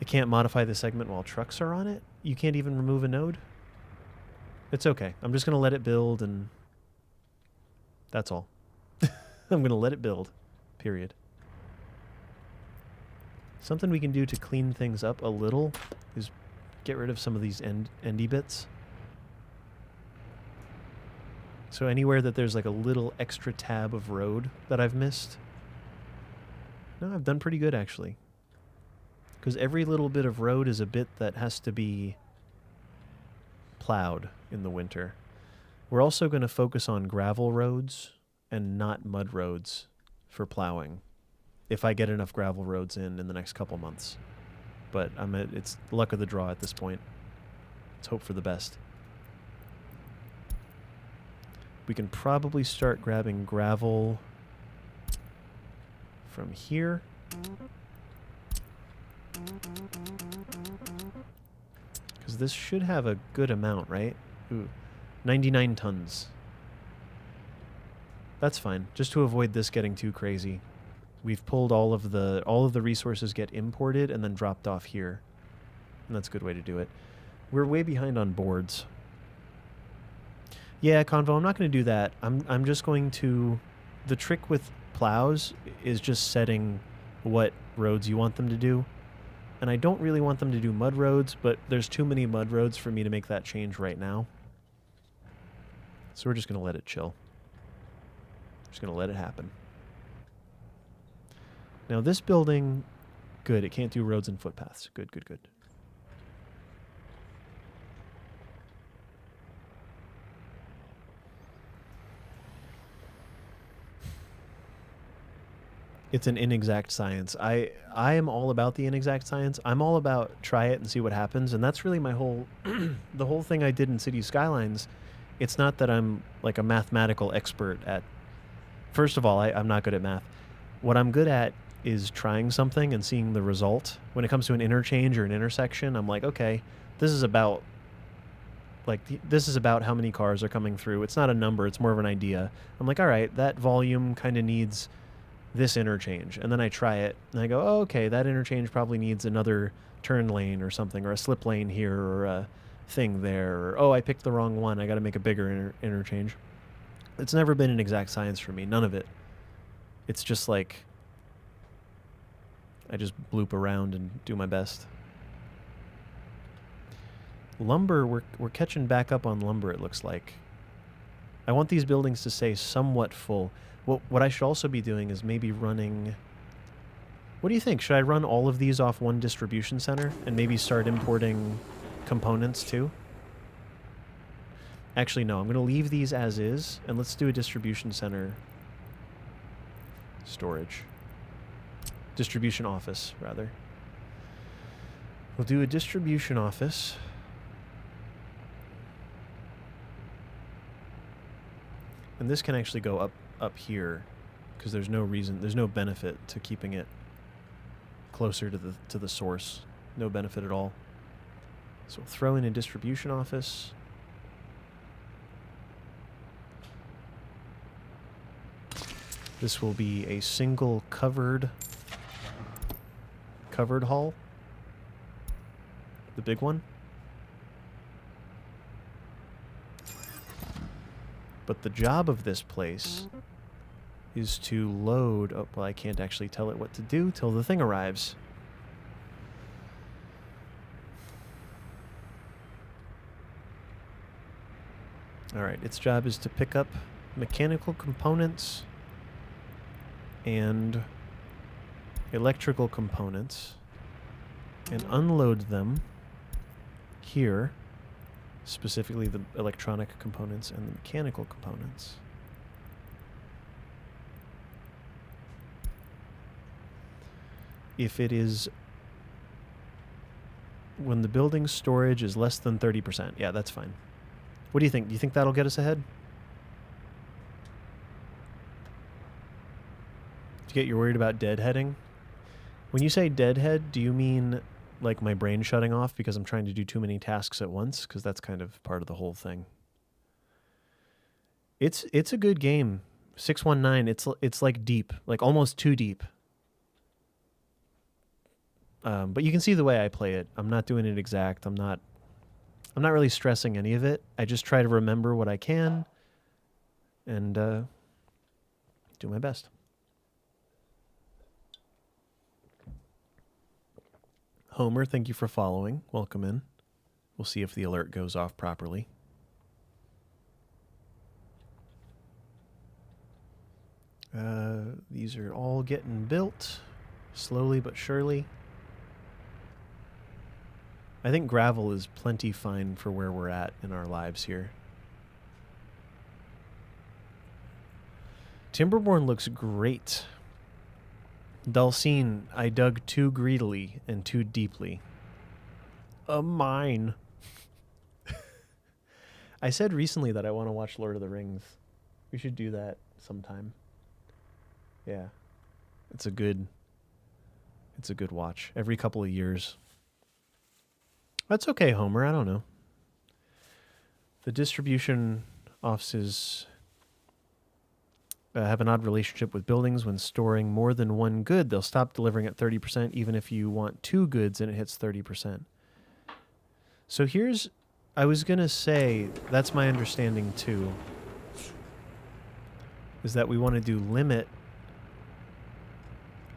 It can't modify the segment while trucks are on it? You can't even remove a node? It's okay. I'm just going to let it build, and that's all. I'm going to let it build. Period. Something we can do to clean things up a little is get rid of some of these endy bits. So anywhere that there's like a little extra tab of road that I've missed. No, I've done pretty good actually. Because every little bit of road is a bit that has to be plowed in the winter. We're also going to focus on gravel roads and not mud roads for plowing. If I get enough gravel roads in the next couple months. But it's luck of the draw at this point. Let's hope for the best. We can probably start grabbing gravel from here. Because this should have a good amount, right? Ooh, 99 tons. That's fine, just to avoid this getting too crazy. We've pulled all of the resources get imported and then dropped off here. And that's a good way to do it. We're way behind on boards. Yeah, Convo, I'm not going to do that. I'm just going to... The trick with plows is just setting what roads you want them to do. And I don't really want them to do mud roads, but there's too many mud roads for me to make that change right now. So we're just going to let it chill. Just going to let it happen. Now this building, good, it can't do roads and footpaths. Good, good, good. It's an inexact science. I am all about the inexact science. I'm all about try it and see what happens, and that's really my whole the whole thing I did in City Skylines. It's not that I'm like a mathematical expert at... First of all, I'm not good at math. What I'm good at is trying something and seeing the result. When it comes to an interchange or an intersection, I'm like, okay, this is about how many cars are coming through. It's not a number, it's more of an idea. I'm like, all right, that volume kind of needs this interchange. And then I try it and I go, oh, okay, that interchange probably needs another turn lane or something, or a slip lane here, or a thing there, or oh, I picked the wrong one, I got to make a bigger interchange. It's never been an exact science for me, none of it. It's just like I just bloop around and do my best. Lumber, we're catching back up on lumber, it looks like. I want these buildings to stay somewhat full. What I should also be doing is maybe running... What do you think? Should I run all of these off one distribution center and maybe start importing components too? Actually, no. I'm going to leave these as is, and let's do a distribution center storage. Distribution office, rather. We'll do a distribution office. And this can actually go up here, because there's no reason, there's no benefit to keeping it closer to the source. No benefit at all. So we'll throw in a distribution office. This will be a single covered hall. The big one. But the job of this place is to load... Oh, well, I can't actually tell it what to do till the thing arrives. Alright, its job is to pick up mechanical components and electrical components and unload them here, specifically the electronic components and the mechanical components. If it is when the building storage is less than 30%. Yeah, that's fine. What do you think? Do you think that'll get us ahead? Do you get you're worried about deadheading? When you say deadhead, do you mean like my brain shutting off because I'm trying to do too many tasks at once? Because that's kind of part of the whole thing. It's a good game. 619, it's like deep, like almost too deep. But you can see the way I play it. I'm not doing it exact. I'm not really stressing any of it. I just try to remember what I can and do my best. Homer, thank you for following. Welcome in. We'll see if the alert goes off properly. These are all getting built slowly but surely. I think gravel is plenty fine for where we're at in our lives here. Timberborn looks great. Dulcine, I dug too greedily and too deeply. A mine. I said recently that I want to watch Lord of the Rings. We should do that sometime. Yeah. It's a good watch. Every couple of years. That's okay, Homer. I don't know. The distribution offices have an odd relationship with buildings. When storing more than one good, they'll stop delivering at 30%, even if you want two goods and it hits 30%. So I was going to say, that's my understanding too, is that we want to do limit,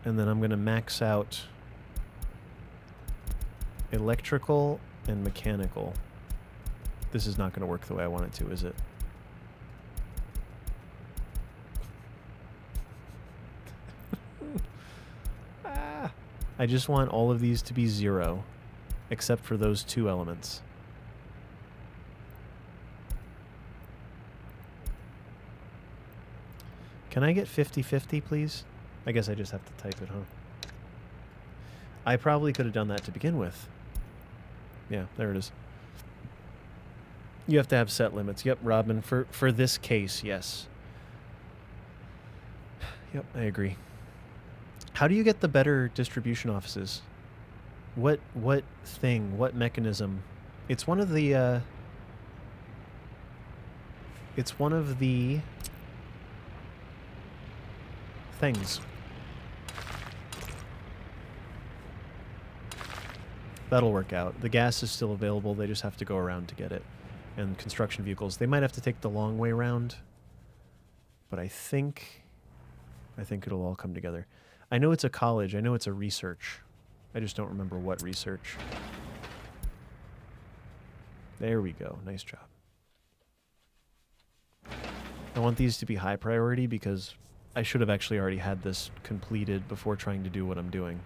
and then I'm going to max out electrical and mechanical. This is not going to work the way I want it to, is it? I just want all of these to be 0, except for those 2 elements. Can I get 50-50, please? I guess I just have to type it, huh? I probably could have done that to begin with. Yeah, there it is. You have to have set limits. Yep, Robin, for this case, yes. Yep, I agree. How do you get the better distribution offices? What thing? What mechanism? It's one of the things. That'll work out. The gas is still available. They just have to go around to get it. And construction vehicles, they might have to take the long way around. But I think it'll all come together. I know it's a college. I know it's a research. I just don't remember what research. There we go. Nice job. I want these to be high priority because I should have actually already had this completed before trying to do what I'm doing.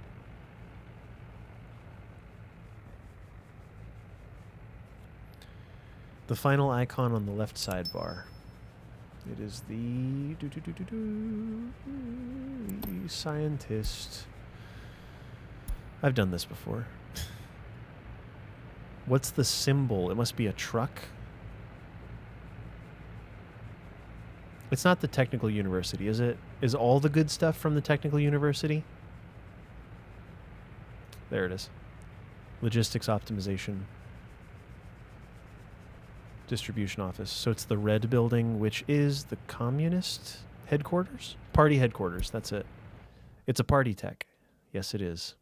The final icon on the left sidebar. It is the scientist. I've done this before. What's the symbol? It must be a truck. It's not the technical university, is it? Is all the good stuff from the technical university? There it is. Logistics optimization. Distribution office. So it's the red building, which is the communist headquarters? Party headquarters, that's it. It's a party tech. Yes, it is.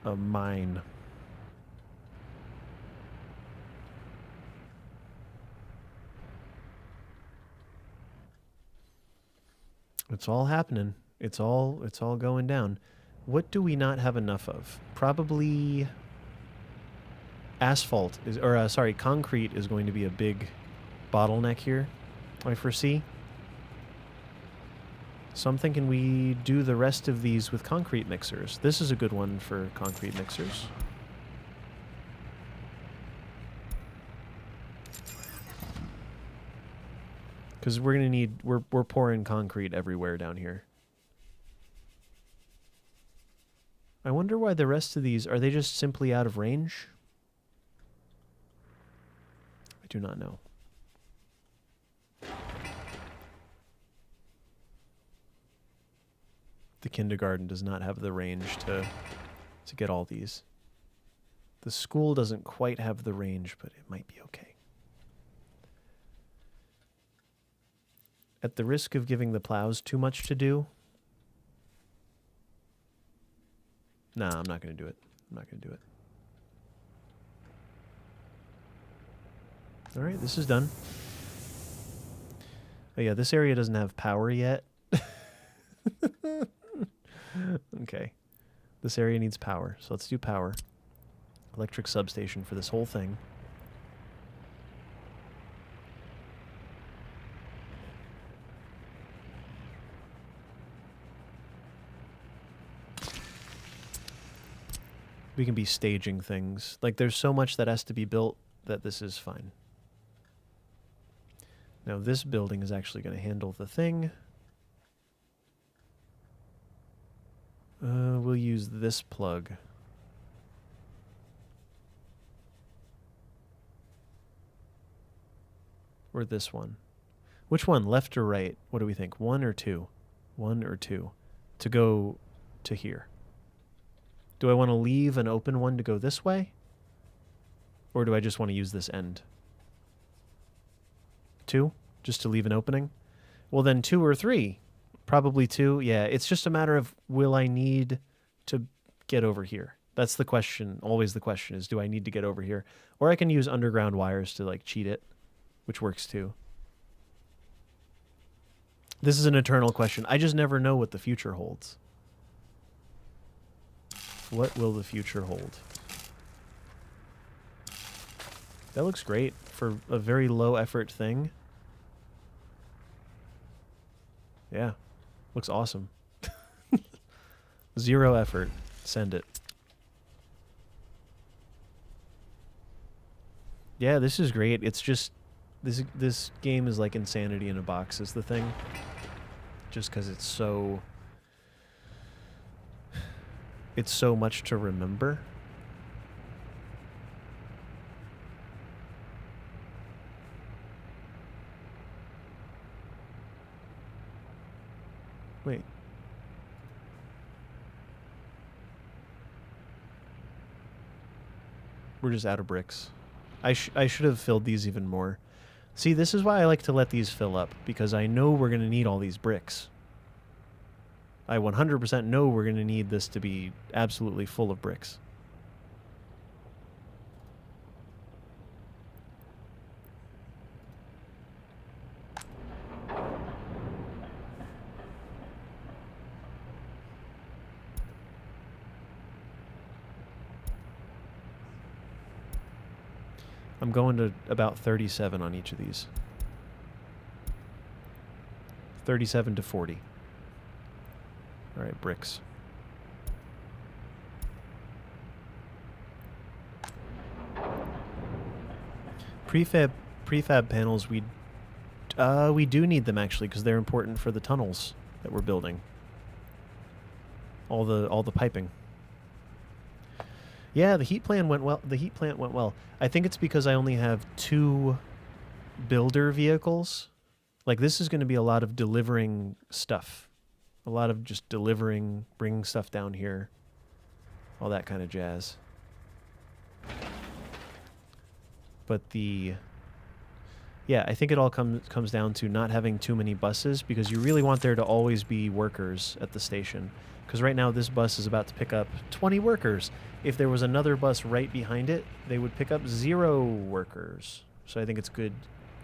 A mine. It's all happening. It's all going down. What do we not have enough of? Probably asphalt is, or sorry, concrete is going to be a big bottleneck here, I foresee. So I'm thinking we do the rest of these with concrete mixers. This is a good one for concrete mixers. Because we're gonna need, we're pouring concrete everywhere down here. I wonder why the rest of these, are they just simply out of range? I do not know. The kindergarten does not have the range to get all these. The school doesn't quite have the range, but it might be okay. At the risk of giving the plows too much to do. Nah, I'm not going to do it. I'm not going to do it. All right, this is done. Oh yeah, this area doesn't have power yet. Okay. This area needs power, so let's do power. Electric substation for this whole thing. We can be staging things. Like, there's so much that has to be built that this is fine. Now, this building is actually going to handle the thing. We'll use this plug. Or this one. Which one, left or right? What do we think? 1 or 2? 1 or 2 to go to here. Do I want to leave an open one to go this way? Or do I just want to use this end? 2? Just to leave an opening? Well, then 2 or 3? Probably 2. Yeah, it's just a matter of, will I need to get over here? That's the question. Always the question is, do I need to get over here? Or I can use underground wires to, like, cheat it, which works too. This is an eternal question. I just never know what the future holds. What will the future hold? That looks great for a very low effort thing. Yeah, looks awesome. 0 effort. Send it. Yeah, this is great. It's just this game is like insanity in a box is the thing. Just because it's so much to remember. Wait. We're just out of bricks. I should have filled these even more. See, this is why I like to let these fill up, because I know we're going to need all these bricks. I 100% know we're going to need this to be absolutely full of bricks. I'm going to about 37 on each of these. 37 to 40. All right, bricks. Prefab panels, we do need them actually, because they're important for the tunnels that we're building. All the piping. Yeah, the heat plant went well. I think it's because I only have 2 builder vehicles. Like, this is going to be a lot of delivering stuff. A lot of just delivering, bringing stuff down here. All that kind of jazz. But yeah, I think it all comes down to not having too many buses, because you really want there to always be workers at the station. Because right now this bus is about to pick up 20 workers. If there was another bus right behind it, they would pick up 0 workers. So I think it's good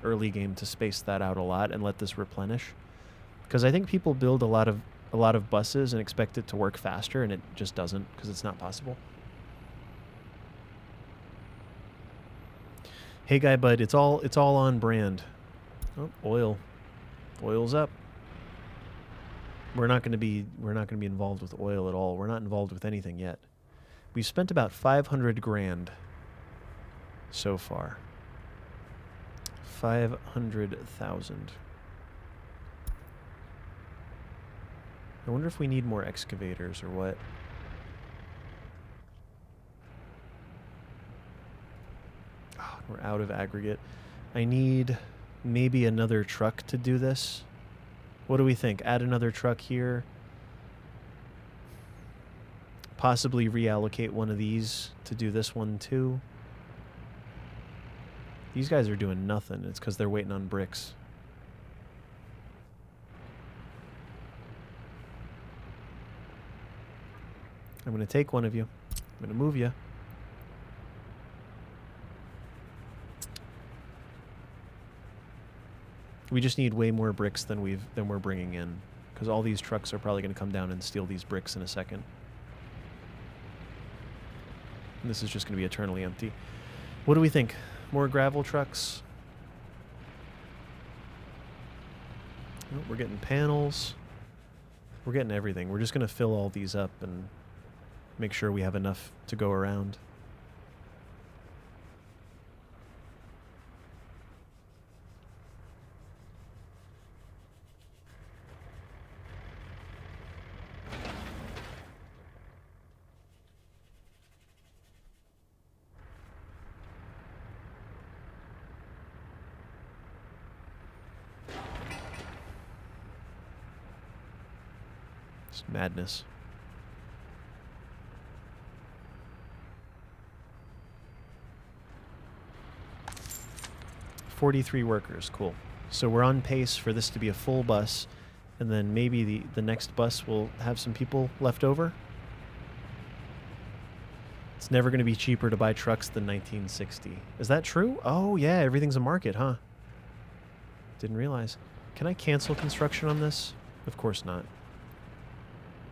early game to space that out a lot and let this replenish. Because I think people build a lot of buses and expect it to work faster, and it just doesn't, because it's not possible. Hey Guy Bud, it's all on brand. Oh, oil. Oil's up. We're not going to be involved with oil at all. We're not involved with anything yet. We've spent about 500 grand so far. 500,000. I wonder if we need more excavators or what. Oh, we're out of aggregate. I need maybe another truck to do this. What do we think? Add another truck here. Possibly reallocate one of these to do this one too. These guys are doing nothing. It's because they're waiting on bricks. I'm going to take one of you. I'm going to move you. We just need way more bricks than we're bringing in, because all these trucks are probably going to come down and steal these bricks in a second. And this is just going to be eternally empty. What do we think? More gravel trucks? Oh, we're getting panels. We're getting everything. We're just going to fill all these up and make sure we have enough to go around. It's madness. 43 workers, cool. So we're on pace for this to be a full bus, and then maybe the next bus will have some people left over. It's never going to be cheaper to buy trucks than 1960. Is that true? Oh yeah, everything's a market, huh? Didn't realize. Can I cancel construction on this? Of course not.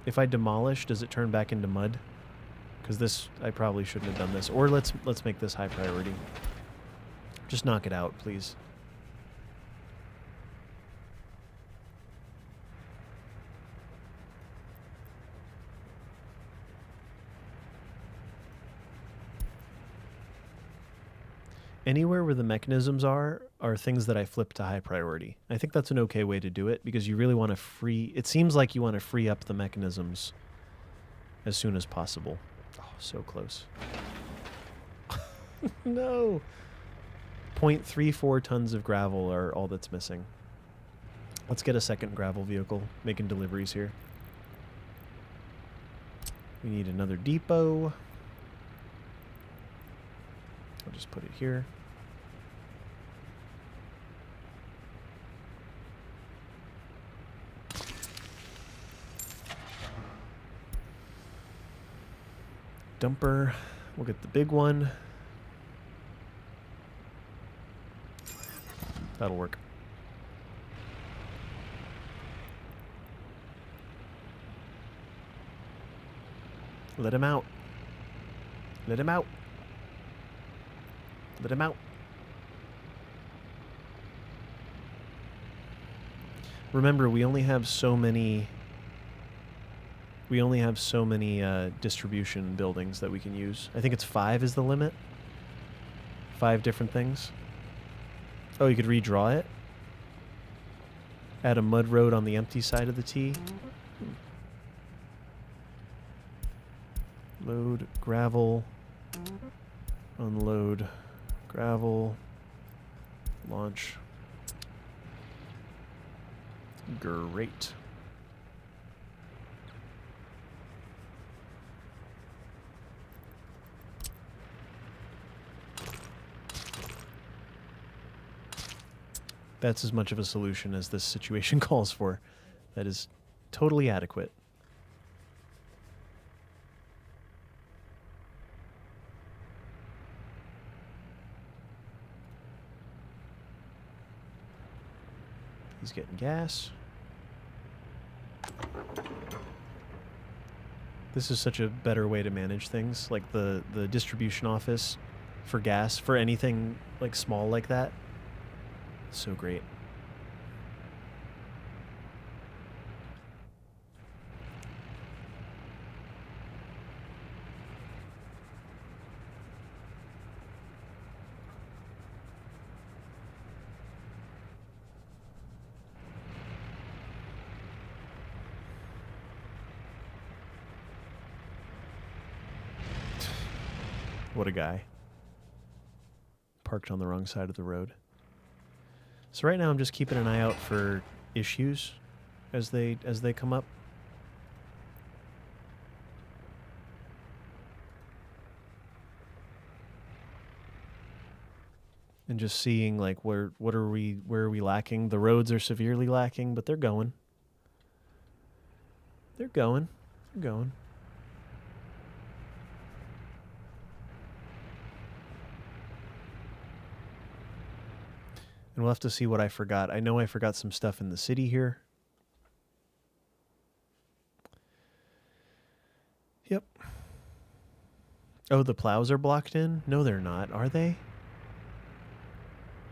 If I demolish, does it turn back into mud? Because this, I probably shouldn't have done this. Or let's make this high priority. Just knock it out, please. Anywhere where the mechanisms are things that I flip to high priority. I think that's an okay way to do it, because you really want to free... It seems like you want to free up the mechanisms as soon as possible. Oh, so close. No! 0.34 tons of gravel are all that's missing. Let's get a second gravel vehicle making deliveries here. We need another depot. I'll just put it here. Dumper. We'll get the big one. That'll work. Let him out. Let him out. Let him out. Remember, we only have so many distribution buildings that we can use. I think it's 5 is the limit. 5 different things. Oh, you could redraw it? Add a mud road on the empty side of the T. Load gravel. Unload gravel. Launch. Great. That's as much of a solution as this situation calls for. That is totally adequate. He's getting gas. This is such a better way to manage things, like the distribution office for gas, for anything like small like that. So great. What a guy. Parked on the wrong side of the road. So right now I'm just keeping an eye out for issues as they come up. And just seeing like where are we lacking? The roads are severely lacking, but they're going. They're going. They're going. And we'll have to see what I forgot. I know I forgot some stuff in the city here. Yep. Oh, the plows are blocked in? No, they're not. Are they?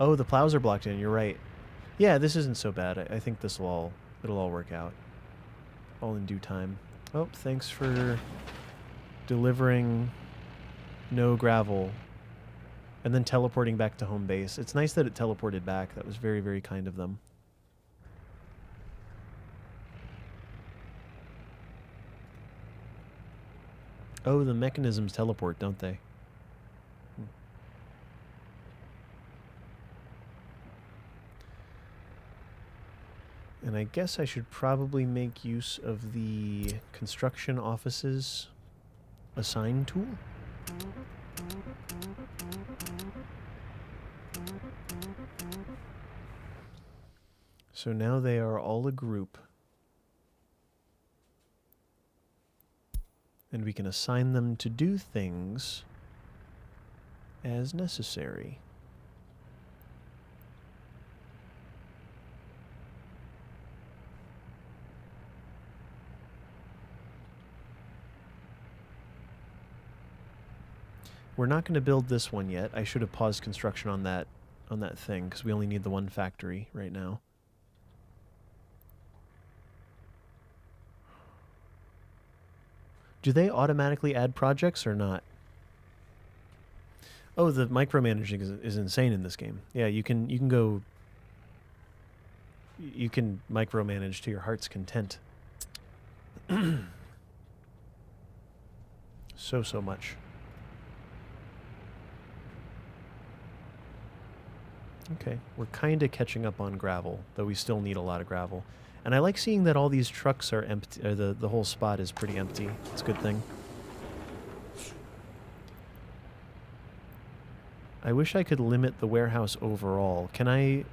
Oh, the plows are blocked in. You're right. Yeah, this isn't so bad. I think it'll all work out. All in due time. Oh, thanks for delivering no gravel and then teleporting back to home base. It's nice that it teleported back. That was very, very kind of them. Oh, the mechanisms teleport, don't they? And I guess I should probably make use of the construction office's assign tool. So now they are all a group. And we can assign them to do things as necessary. We're not going to build this one yet. I should have paused construction on that thing because we only need the one factory right now. Do they automatically add projects or not? Oh, the micromanaging is insane in this game. Yeah, you can micromanage to your heart's content. So much. Okay, we're kind of catching up on gravel, though we still need a lot of gravel. And I like seeing that all these trucks are empty, or the whole spot is pretty empty. It's a good thing. I wish I could limit the warehouse overall. Can I...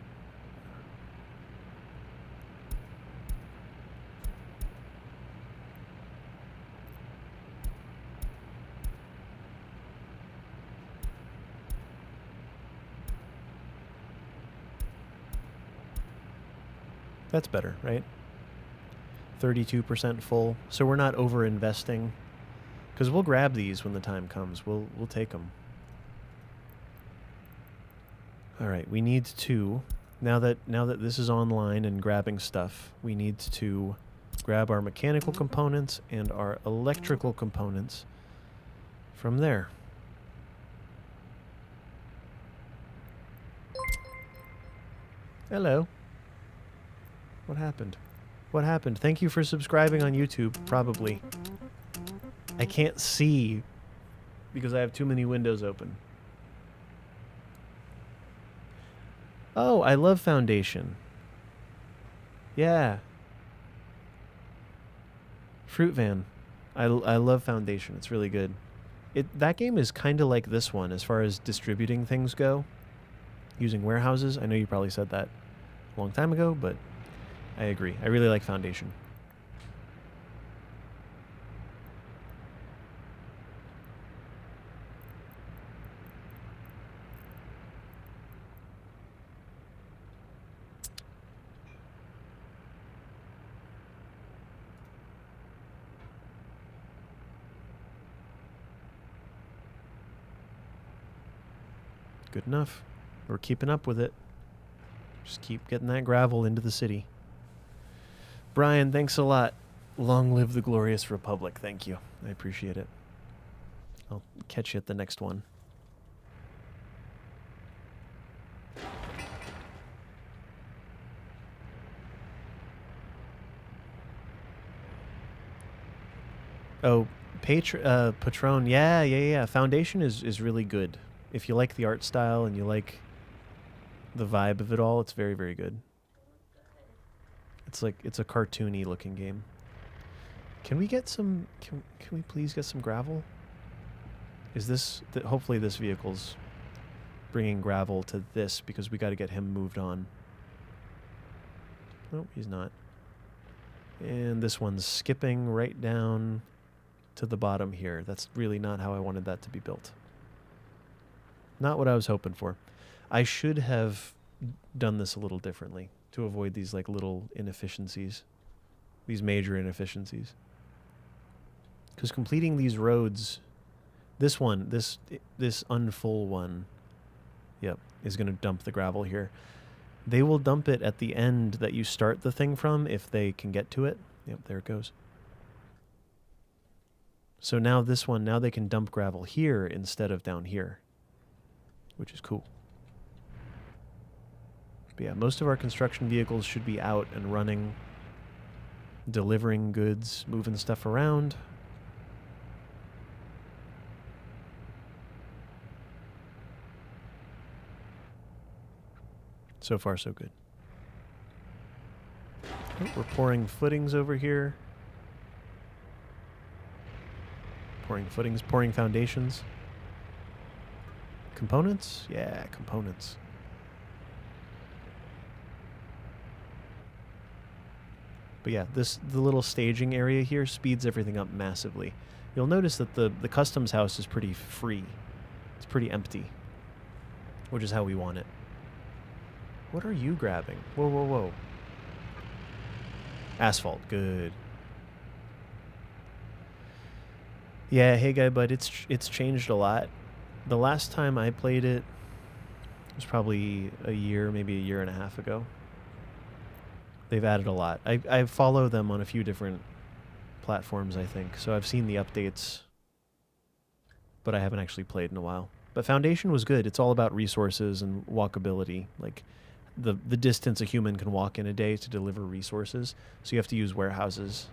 That's better, right? 32% full. So we're not over-investing. Because we'll grab these when the time comes. We'll take them. All right, we need to... Now that this is online and grabbing stuff, we need to grab our mechanical components and our electrical components from there. Hello. What happened? What happened? Thank you for subscribing on YouTube, probably. I can't see because I have too many windows open. Oh, I love Foundation. Yeah. Fruit Van. I love Foundation. It's really good. That game is kind of like this one as far as distributing things go. Using warehouses. I know you probably said that a long time ago, but I agree. I really like Foundation. Good enough. We're keeping up with it. Just keep getting that gravel into the city. Brian, thanks a lot. Long live the glorious Republic. Thank you. I appreciate it. I'll catch you at the next one. Oh, Patron, yeah. Foundation is really good. If you like the art style and you like the vibe of it all, it's very, very good. It's like, it's a cartoony looking game. Can we get some, can we please get some gravel? Is this, hopefully this vehicle's bringing gravel to this because we got to get him moved on. No, he's not. And this one's skipping right down to the bottom here. That's really not how I wanted that to be built. Not what I was hoping for. I should have done this a little differently to avoid these like little inefficiencies, these major inefficiencies. Because completing these roads, this one, this unfull one, yep, is going to dump the gravel here. They will dump it at the end that you start the thing from if they can get to it. Yep, there it goes. So now this one, now they can dump gravel here instead of down here, which is cool. But yeah, most of our construction vehicles should be out and running, delivering goods, moving stuff around. So far, so good. Oh, we're pouring footings over here. Pouring footings, pouring foundations. Components? Yeah, components. But yeah, the little staging area here speeds everything up massively. You'll notice that the customs house is pretty free. It's pretty empty, which is how we want it. What are you grabbing? Whoa, whoa, whoa. Asphalt, good. Yeah, hey guy, but it's changed a lot. The last time I played it was probably a year, maybe a year and a half ago. They've added a lot. I follow them on a few different platforms, I think. So I've seen the updates, but I haven't actually played in a while. But Foundation was good. It's all about resources and walkability. Like the distance a human can walk in a day to deliver resources. So you have to use warehouses,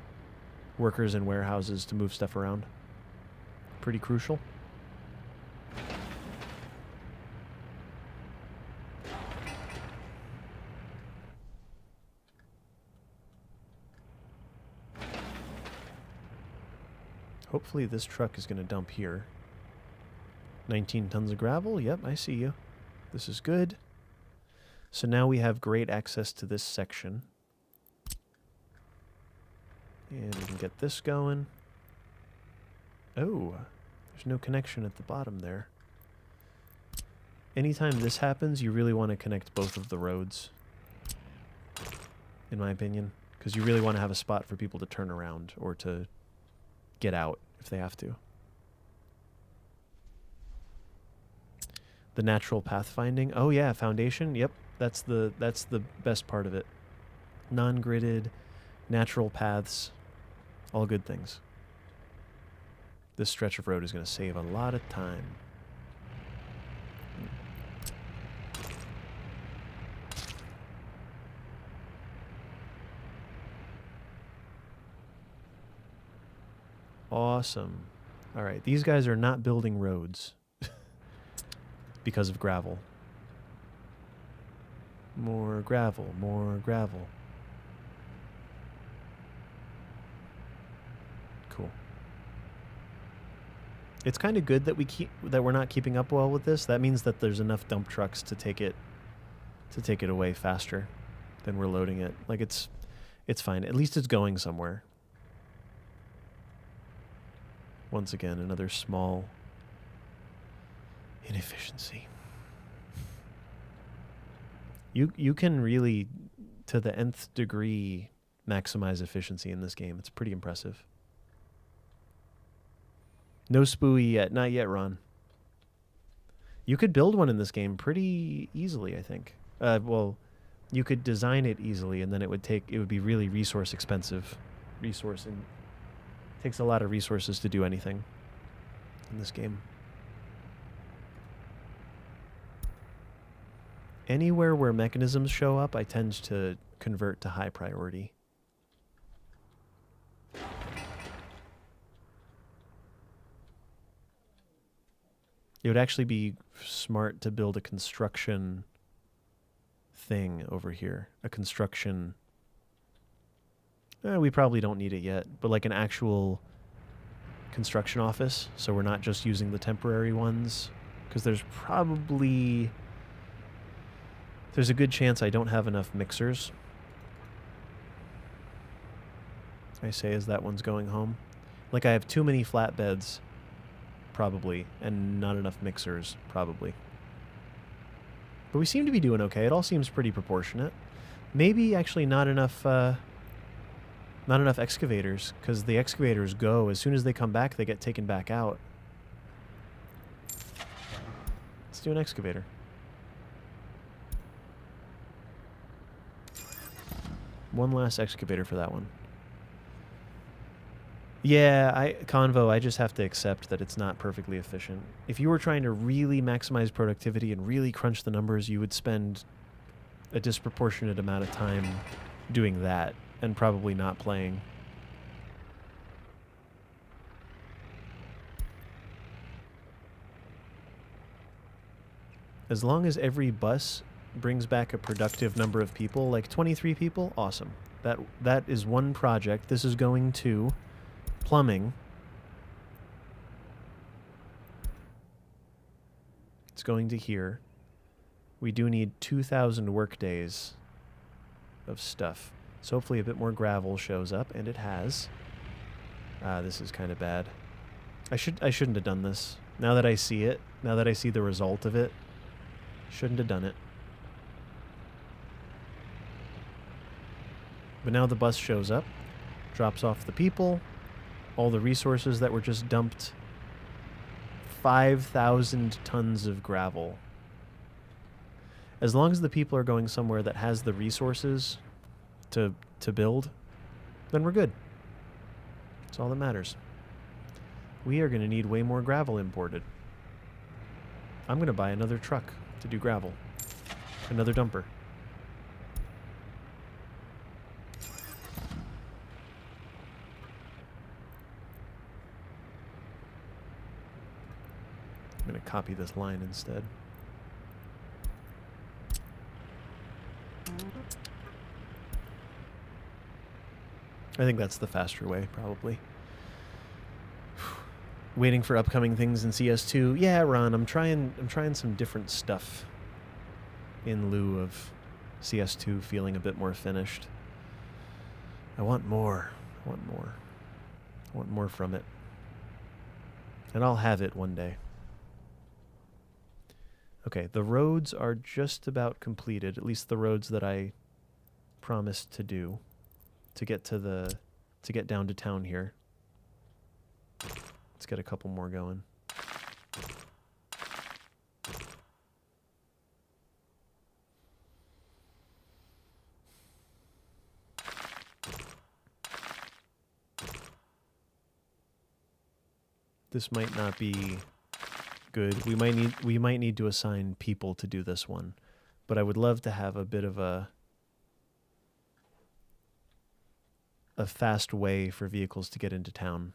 workers in warehouses to move stuff around. Pretty crucial. Hopefully this truck is going to dump here. 19 tons of gravel. Yep, I see you. This is good. So now we have great access to this section. And we can get this going. Oh, there's no connection at the bottom there. Anytime this happens, you really want to connect both of the roads, in my opinion, because you really want to have a spot for people to turn around or to get out if they have to. The natural pathfinding. Oh yeah, Foundation. Yep, that's the best part of it. Non-gridded, natural paths, all good things. This stretch of road is going to save a lot of time. Awesome. All right, these guys are not building roads because of gravel. More gravel, more gravel. Cool. It's kind of good that we're not keeping up well with this. That means that there's enough dump trucks to take it away faster than we're loading it. Like it's fine. At least it's going somewhere. Once again, another small inefficiency. You can really, to the nth degree, maximize efficiency in this game. It's pretty impressive. No spooey yet. Not yet, Ron. You could build one in this game pretty easily, I think. Well, you could design it easily, and then it would be really resource expensive. Takes a lot of resources to do anything in this game. Anywhere where mechanisms show up, I tend to convert to high priority. It would actually be smart to build a construction thing over here. A construction... we probably don't need it yet, but like an actual construction office, so we're not just using the temporary ones, because there's a good chance I don't have enough mixers. I say as that one's going home. Like, I have too many flatbeds, probably, and not enough mixers, probably. But we seem to be doing okay. It all seems pretty proportionate. Maybe actually not enough excavators, because the excavators go. As soon as they come back, they get taken back out. Let's do an excavator. One last excavator for that one. Yeah, Convo, I just have to accept that it's not perfectly efficient. If you were trying to really maximize productivity and really crunch the numbers, you would spend a disproportionate amount of time doing that and probably not playing. As long as every bus brings back a productive number of people, like 23 people, awesome. That is one project. This is going to plumbing. It's going to here. We do need 2,000 work days of stuff. So hopefully a bit more gravel shows up, and it has. This is kind of bad. I shouldn't have done this. Now that I see it, now that I see the result of it, shouldn't have done it. But now the bus shows up, drops off the people, all the resources that were just dumped. 5,000 tons of gravel. As long as the people are going somewhere that has the resources to build, then we're good. That's all that matters. We are going to need way more gravel imported. I'm going to buy another truck to do gravel. Another dumper. I'm going to copy this line instead. I think that's the faster way, probably. Waiting for upcoming things in CS2. Yeah, Ron, I'm trying some different stuff in lieu of CS2 feeling a bit more finished. I want more. I want more from it. And I'll have it one day. Okay, the roads are just about completed, at least the roads that I promised to do to get down to town here. Let's get a couple more going. This might not be good. We might need to assign people to do this one, but I would love to have a bit of a fast way for vehicles to get into town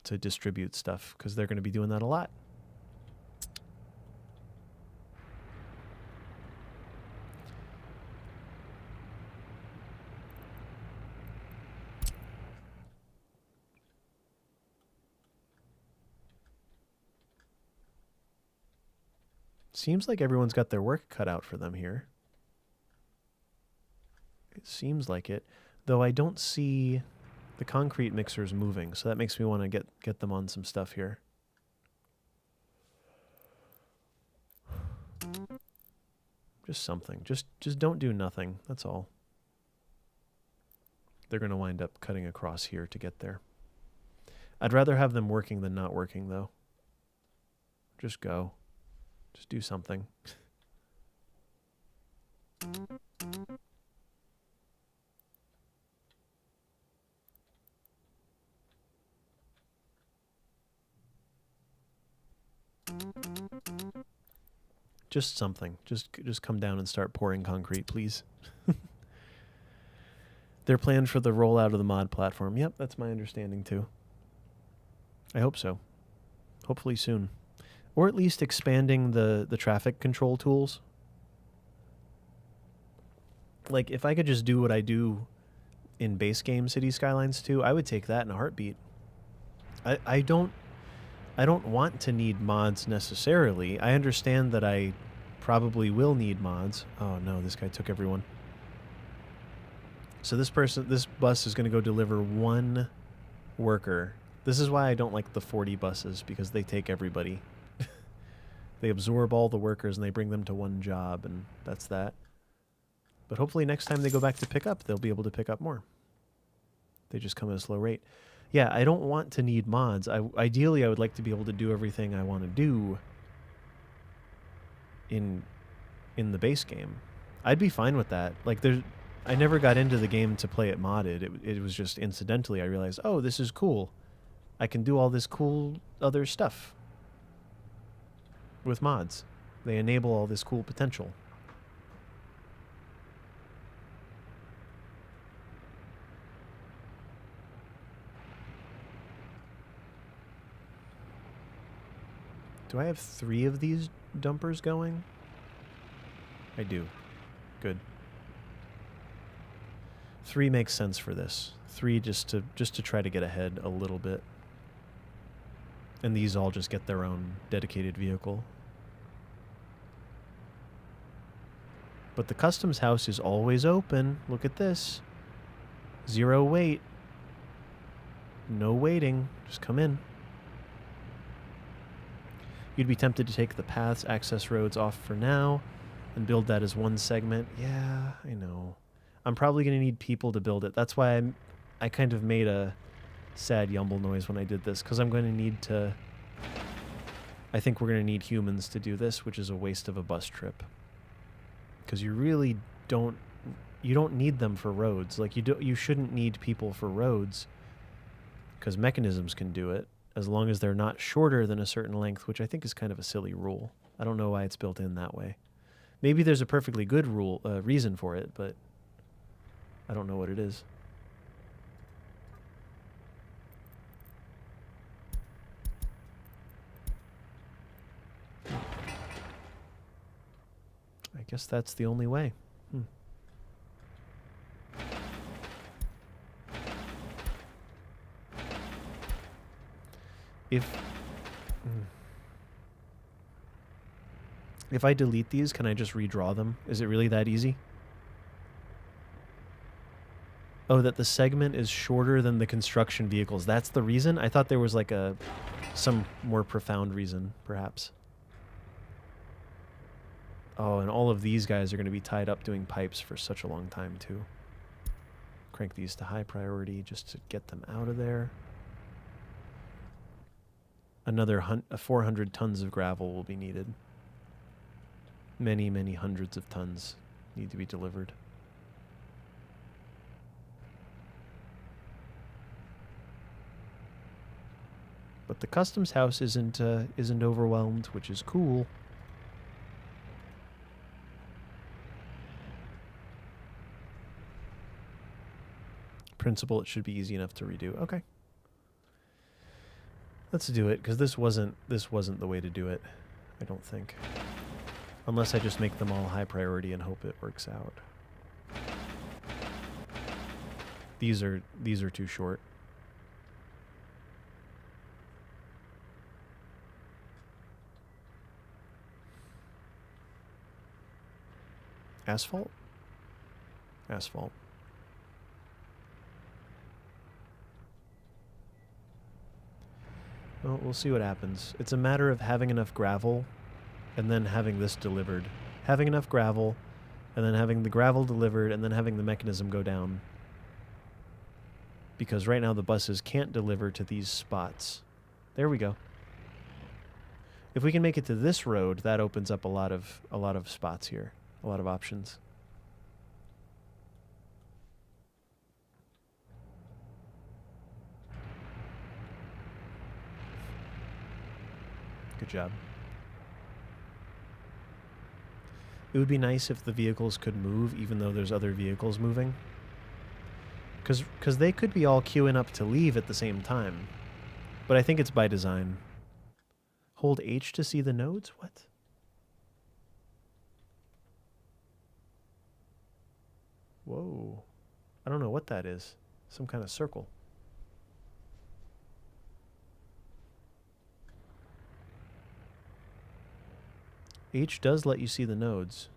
to distribute stuff, because they're going to be doing that a lot. Seems like everyone's got their work cut out for them here. It seems like it. Though I don't see the concrete mixers moving, so that makes me want to get them on some stuff here. Just something. Just don't do nothing. That's all. They're going to wind up cutting across here to get there. I'd rather have them working than not working, though. Just go. Just do something. Just something. Just come down and start pouring concrete, please. They're planned for the rollout of the mod platform. Yep, that's my understanding too. I hope so. Hopefully soon. Or at least expanding the traffic control tools. Like, if I could just do what I do in base game City Skylines 2, I would take that in a heartbeat. I don't want to need mods necessarily. I understand that I probably will need mods. Oh no, this guy took everyone. So this bus is going to go deliver one worker. This is why I don't like the 40 buses, because they take everybody. They absorb all the workers and they bring them to one job, and that's that. But hopefully next time they go back to pick up, they'll be able to pick up more. They just come at a slow rate. Yeah, I don't want to need mods. Ideally, I would like to be able to do everything I want to do in the base game. I'd be fine with that. Like, I never got into the game to play it modded. It was just incidentally I realized, oh, this is cool. I can do all this cool other stuff with mods. They enable all this cool potential. Do I have 3 of these dumpers going? I do. Good. 3 makes sense for this. 3 just to try to get ahead a little bit. And these all just get their own dedicated vehicle. But the customs house is always open. Look at this. 0 wait. No waiting. Just come in. You'd be tempted to take the paths, access roads off for now and build that as one segment. Yeah, I know. I'm probably going to need people to build it. That's why I kind of made a sad yumble noise when I did this, because I'm going to need to... I think we're going to need humans to do this, which is a waste of a bus trip. Because you really don't... You don't need them for roads. Like, you shouldn't need people for roads, because mechanisms can do it, as long as they're not shorter than a certain length, which I think is kind of a silly rule. I don't know why it's built in that way. Maybe there's a perfectly good reason for it, but I don't know what it is. I guess that's the only way. If I delete these, can I just redraw them? Is it really that easy? Oh, that the segment is shorter than the construction vehicles. That's the reason? I thought there was like some more profound reason, perhaps. Oh, and all of these guys are going to be tied up doing pipes for such a long time, too. Crank these to high priority just to get them out of there. Another 400 tons of gravel will be needed. Many, many hundreds of tons need to be delivered. But the customs house isn't overwhelmed, which is cool. Principle, it should be easy enough to redo. Okay. Let's do it, because this wasn't the way to do it, I don't think. Unless I just make them all high priority and hope it works out. These are too short. Asphalt? Asphalt. Well, we'll see what happens. It's a matter of having enough gravel and then having this delivered. Having enough gravel and then having the gravel delivered and then having the mechanism go down. Because right now the buses can't deliver to these spots. There we go. If we can make it to this road, that opens up a lot of spots here. A lot of options. Good job. It would be nice if the vehicles could move even though there's other vehicles moving. Because they could be all queuing up to leave at the same time. But I think it's by design. Hold H to see the nodes? What? Whoa. I don't know what that is. Some kind of circle. H does let you see the nodes.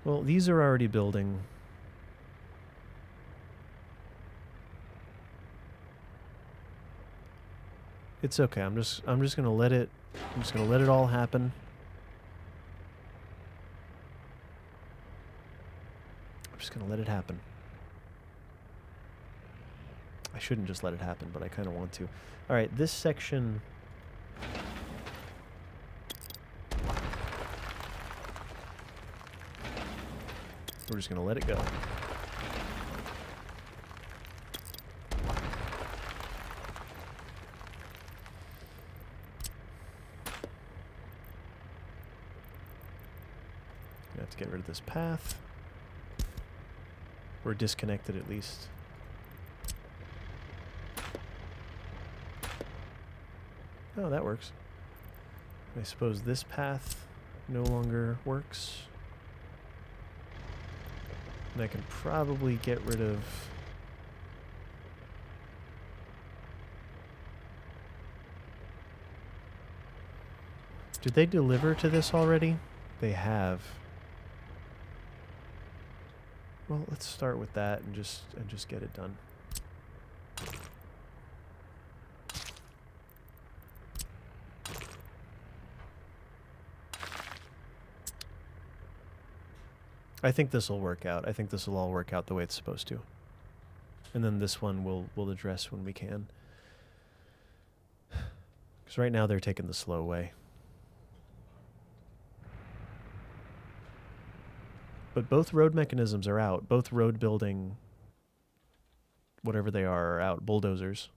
Well, these are already building. It's okay. I'm just gonna let it all happen. I'm just gonna let it happen. I shouldn't just let it happen, but I kind of want to. All right, this section. We're just gonna let it go. I have to get rid of this path. We're disconnected at least. Oh, that works. I suppose this path no longer works. And I can probably get rid of... Did they deliver to this already? They have. Well, let's start with that and just get it done. I think this will work out. I think this will all work out the way it's supposed to. And then this one we'll address when we can. Because right now they're taking the slow way. But both road mechanisms are out. Both road building, whatever they are out. Bulldozers.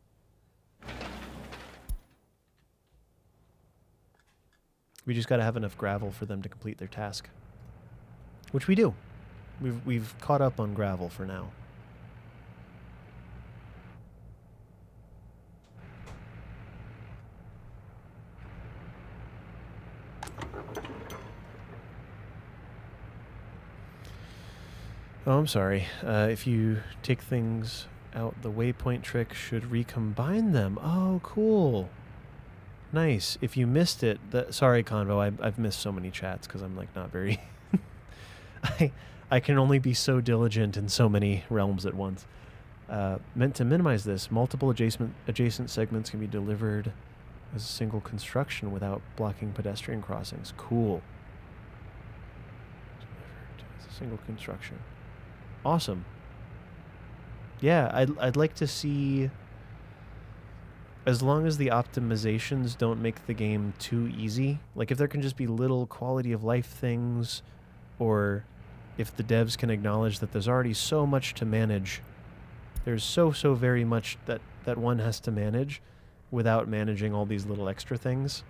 We just got to have enough gravel for them to complete their task. Which we do. We've caught up on gravel for now. Oh, I'm sorry. If you take things out, the waypoint trick should recombine them. Oh, cool. Nice. If you missed it, sorry, Convo, I've missed so many chats because I'm like not very... I can only be so diligent in so many realms at once. Meant to minimize this, multiple adjacent segments can be delivered as a single construction without blocking pedestrian crossings. Cool. Delivered as a single construction. Awesome. Yeah, I'd like to see, as long as the optimizations don't make the game too easy, like if there can just be little quality of life things, or if the devs can acknowledge that there's already so much to manage, there's so very much that one has to manage without managing all these little extra things.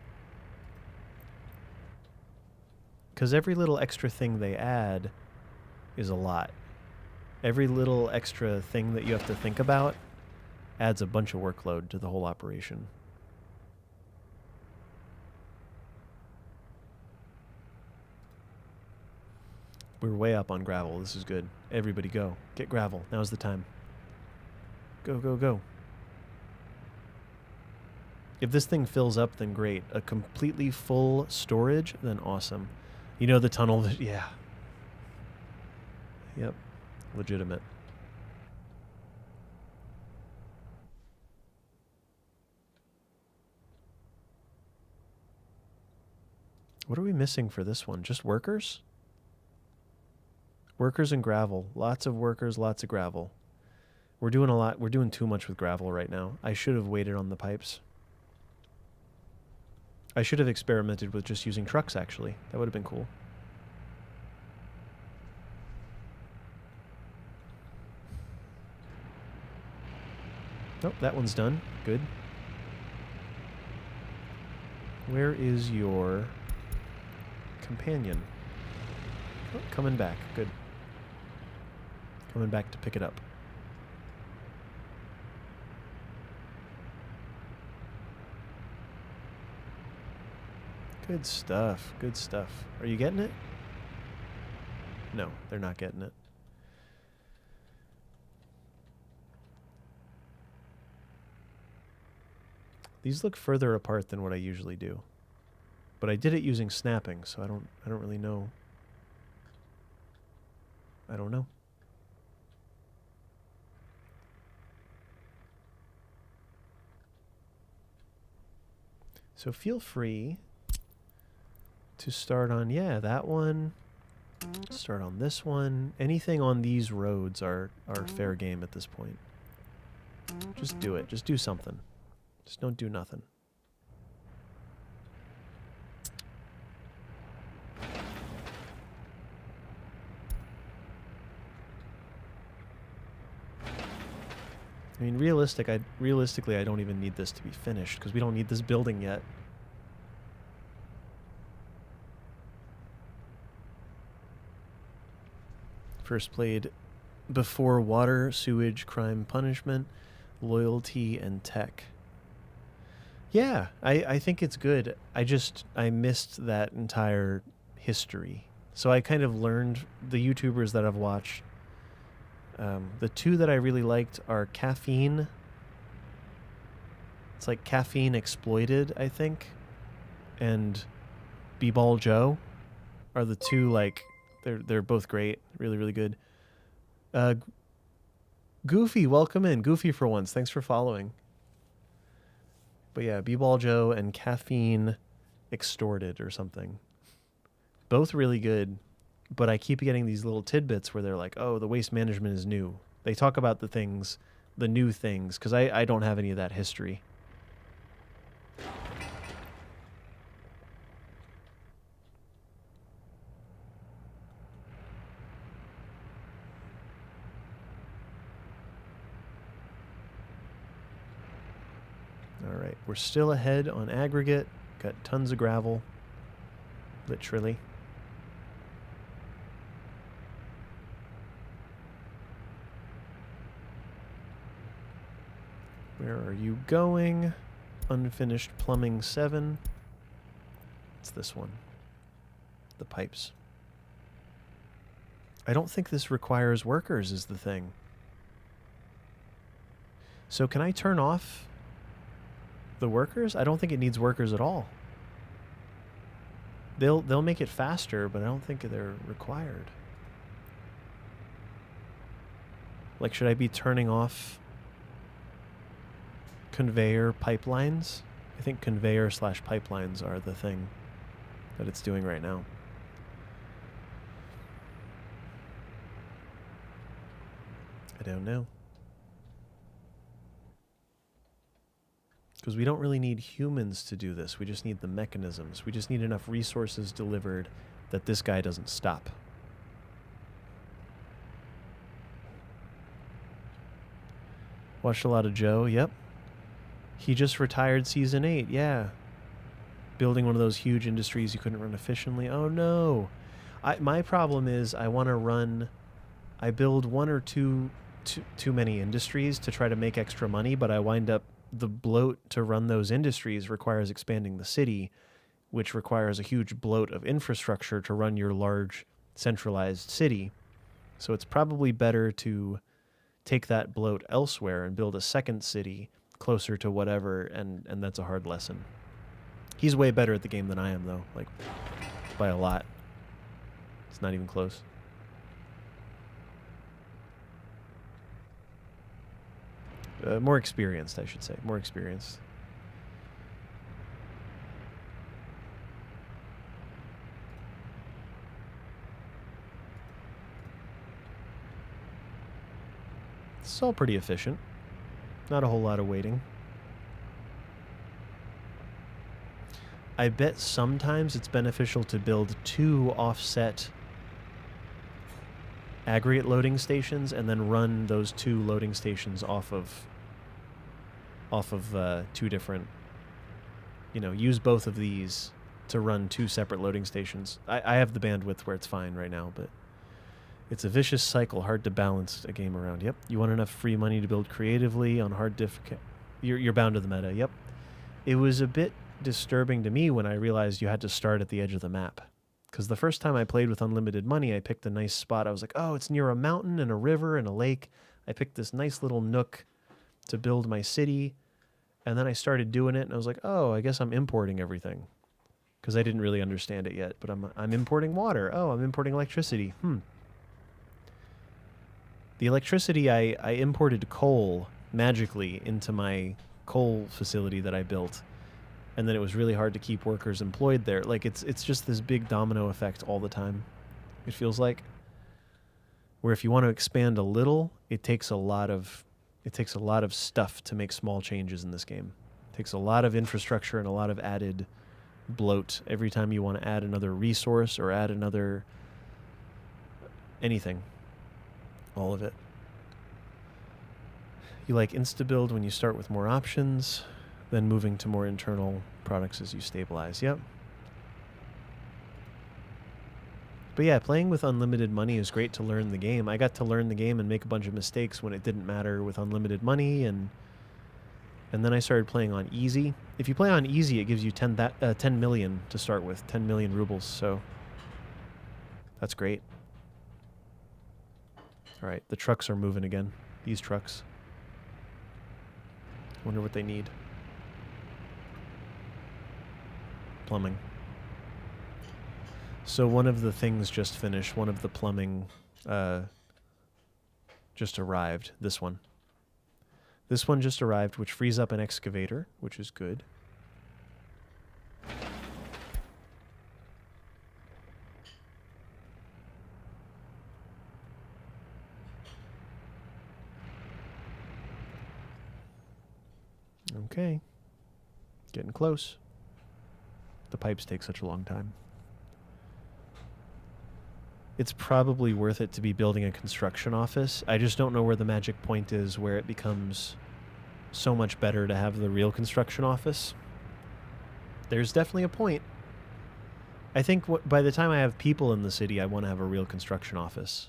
Because every little extra thing they add is a lot. Every little extra thing that you have to think about adds a bunch of workload to the whole operation. We're way up on gravel. This is good. Everybody go. Get gravel. Now's the time. Go, go, go. If this thing fills up, then great. A completely full storage, then awesome. You know the tunnel, yeah. Yep. Legitimate. What are we missing for this one? Just workers? Workers and gravel. Lots of workers, lots of gravel. We're doing a lot. We're doing too much with gravel right now. I should have waited on the pipes. I should have experimented with just using trucks, actually. That would have been cool. Oh, that one's done. Good. Where is your companion? Oh, coming back. Good. Coming back to pick it up. Good stuff. Good stuff. Are you getting it? No, they're not getting it. These look further apart than what I usually do. But I did it using snapping, so I don't really know. I don't know. So feel free to start on, yeah, that one. Start on this one. Anything on these roads are fair game at this point. Just do it. Just do something. Just don't do nothing. I mean, realistically, I don't even need this to be finished because we don't need this building yet. First played before water, sewage, crime, punishment, loyalty, and tech. Yeah, I think it's good. I missed that entire history. So I kind of learned the YouTubers that I've watched. The two that I really liked are Caffeine. It's like Caffeine Exploited, I think. And B-Ball Joe are the two, like, they're both great. Really, really good. Goofy, welcome in. Goofy for once. Thanks for following. But yeah, B-Ball Joe and Caffeine Extorted or something. Both really good. But I keep getting these little tidbits where they're like, oh, the waste management is new. They talk about the things, the new things, because I don't have any of that history. All right, we're still ahead on aggregate. Got tons of gravel, literally. Where are you going? Unfinished plumbing 7. It's this one. The pipes. I don't think this requires workers is the thing. So can I turn off the workers? I don't think it needs workers at all. They'll make it faster, but I don't think they're required. Like, should I be turning off conveyor pipelines? I think conveyor / pipelines are the thing that it's doing right now. I don't know. Because we don't really need humans to do this. We just need the mechanisms. We just need enough resources delivered that this guy doesn't stop. Watched a lot of Joe. Yep. He just retired season 8. Yeah. Building one of those huge industries you couldn't run efficiently. Oh, no. My problem is I build one or two too many industries to try to make extra money, but I wind up, the bloat to run those industries requires expanding the city, which requires a huge bloat of infrastructure to run your large centralized city. So it's probably better to take that bloat elsewhere and build a second city closer to whatever, and that's a hard lesson. He's way better at the game than I am, though, like, by a lot. It's not even close. More experienced, I should say. More experienced. It's all pretty efficient. Not a whole lot of waiting. I bet sometimes it's beneficial to build 2 offset aggregate loading stations and then run those 2 loading stations off of 2 different, use both of these to run 2 separate loading stations. I have the bandwidth where it's fine right now, but it's a vicious cycle, hard to balance a game around. Yep. You want enough free money to build creatively on hard diff. You're bound to the meta. Yep. It was a bit disturbing to me when I realized you had to start at the edge of the map. Because the first time I played with unlimited money, I picked a nice spot. I was like, oh, it's near a mountain and a river and a lake. I picked this nice little nook to build my city. And then I started doing it, and I was like, oh, I guess I'm importing everything. Because I didn't really understand it yet. But I'm importing water. Oh, I'm importing electricity. The electricity, I imported coal magically into my coal facility that I built. And then it was really hard to keep workers employed there. Like, it's just this big domino effect all the time, it feels like. Where if you want to expand a little, it takes a lot of stuff to make small changes in this game. It takes a lot of infrastructure and a lot of added bloat every time you want to add another resource or add another anything. All of it. You like insta-build when you start with more options, then moving to more internal products as you stabilize. Yep. But yeah, playing with unlimited money is great to learn the game. I got to learn the game and make a bunch of mistakes when it didn't matter with unlimited money, and then I started playing on easy. If you play on easy, it gives you 10 million to start with, 10 million rubles, so that's great. All right, the trucks are moving again. These trucks. Wonder what they need. Plumbing. So one of the things just finished. One of the plumbing just arrived. This one. This one just arrived, which frees up an excavator, which is good. Okay. Getting close. The pipes take such a long time. It's probably worth it to be building a construction office. I just don't know where the magic point is where it becomes so much better to have the real construction office. There's definitely a point. I think by the time I have people in the city, I want to have a real construction office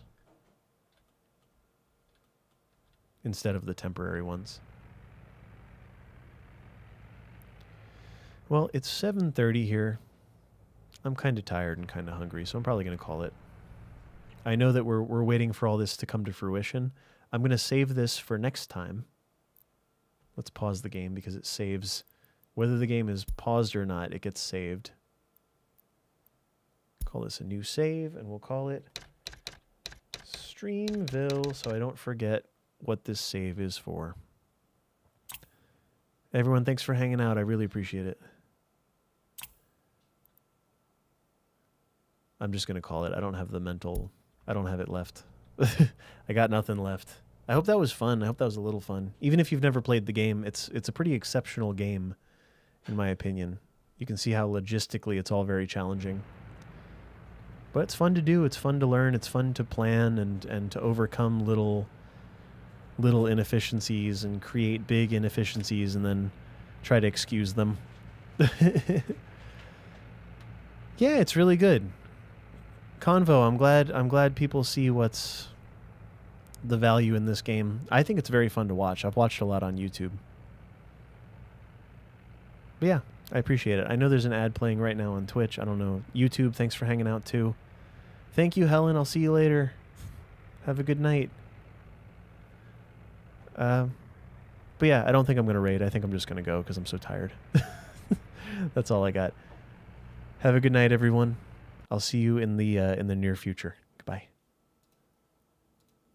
instead of the temporary ones. Well, it's 7:30 here. I'm kind of tired and kind of hungry, so I'm probably going to call it. I know that we're waiting for all this to come to fruition. I'm going to save this for next time. Let's pause the game because it saves. Whether the game is paused or not, it gets saved. Call this a new save, and we'll call it Streamville so I don't forget what this save is for. Everyone, thanks for hanging out. I really appreciate it. I'm just going to call it. I don't have the mental... I don't have it left. I got nothing left. I hope that was fun. I hope that was a little fun. Even if you've never played the game, it's a pretty exceptional game, in my opinion. You can see how logistically it's all very challenging. But it's fun to do. It's fun to learn. It's fun to plan and to overcome little inefficiencies and create big inefficiencies and then try to excuse them. Yeah, it's really good. Convo, I'm glad people see what's the value in this game. I think it's very fun to watch. I've watched a lot on YouTube. But yeah, I appreciate it. I know there's an ad playing right now on Twitch. I don't know. YouTube, thanks for hanging out too. Thank you, Helen. I'll see you later. Have a good night. But yeah, I don't think I'm going to raid. I think I'm just going to go because I'm so tired. That's all I got. Have a good night, everyone. I'll see you in the near future.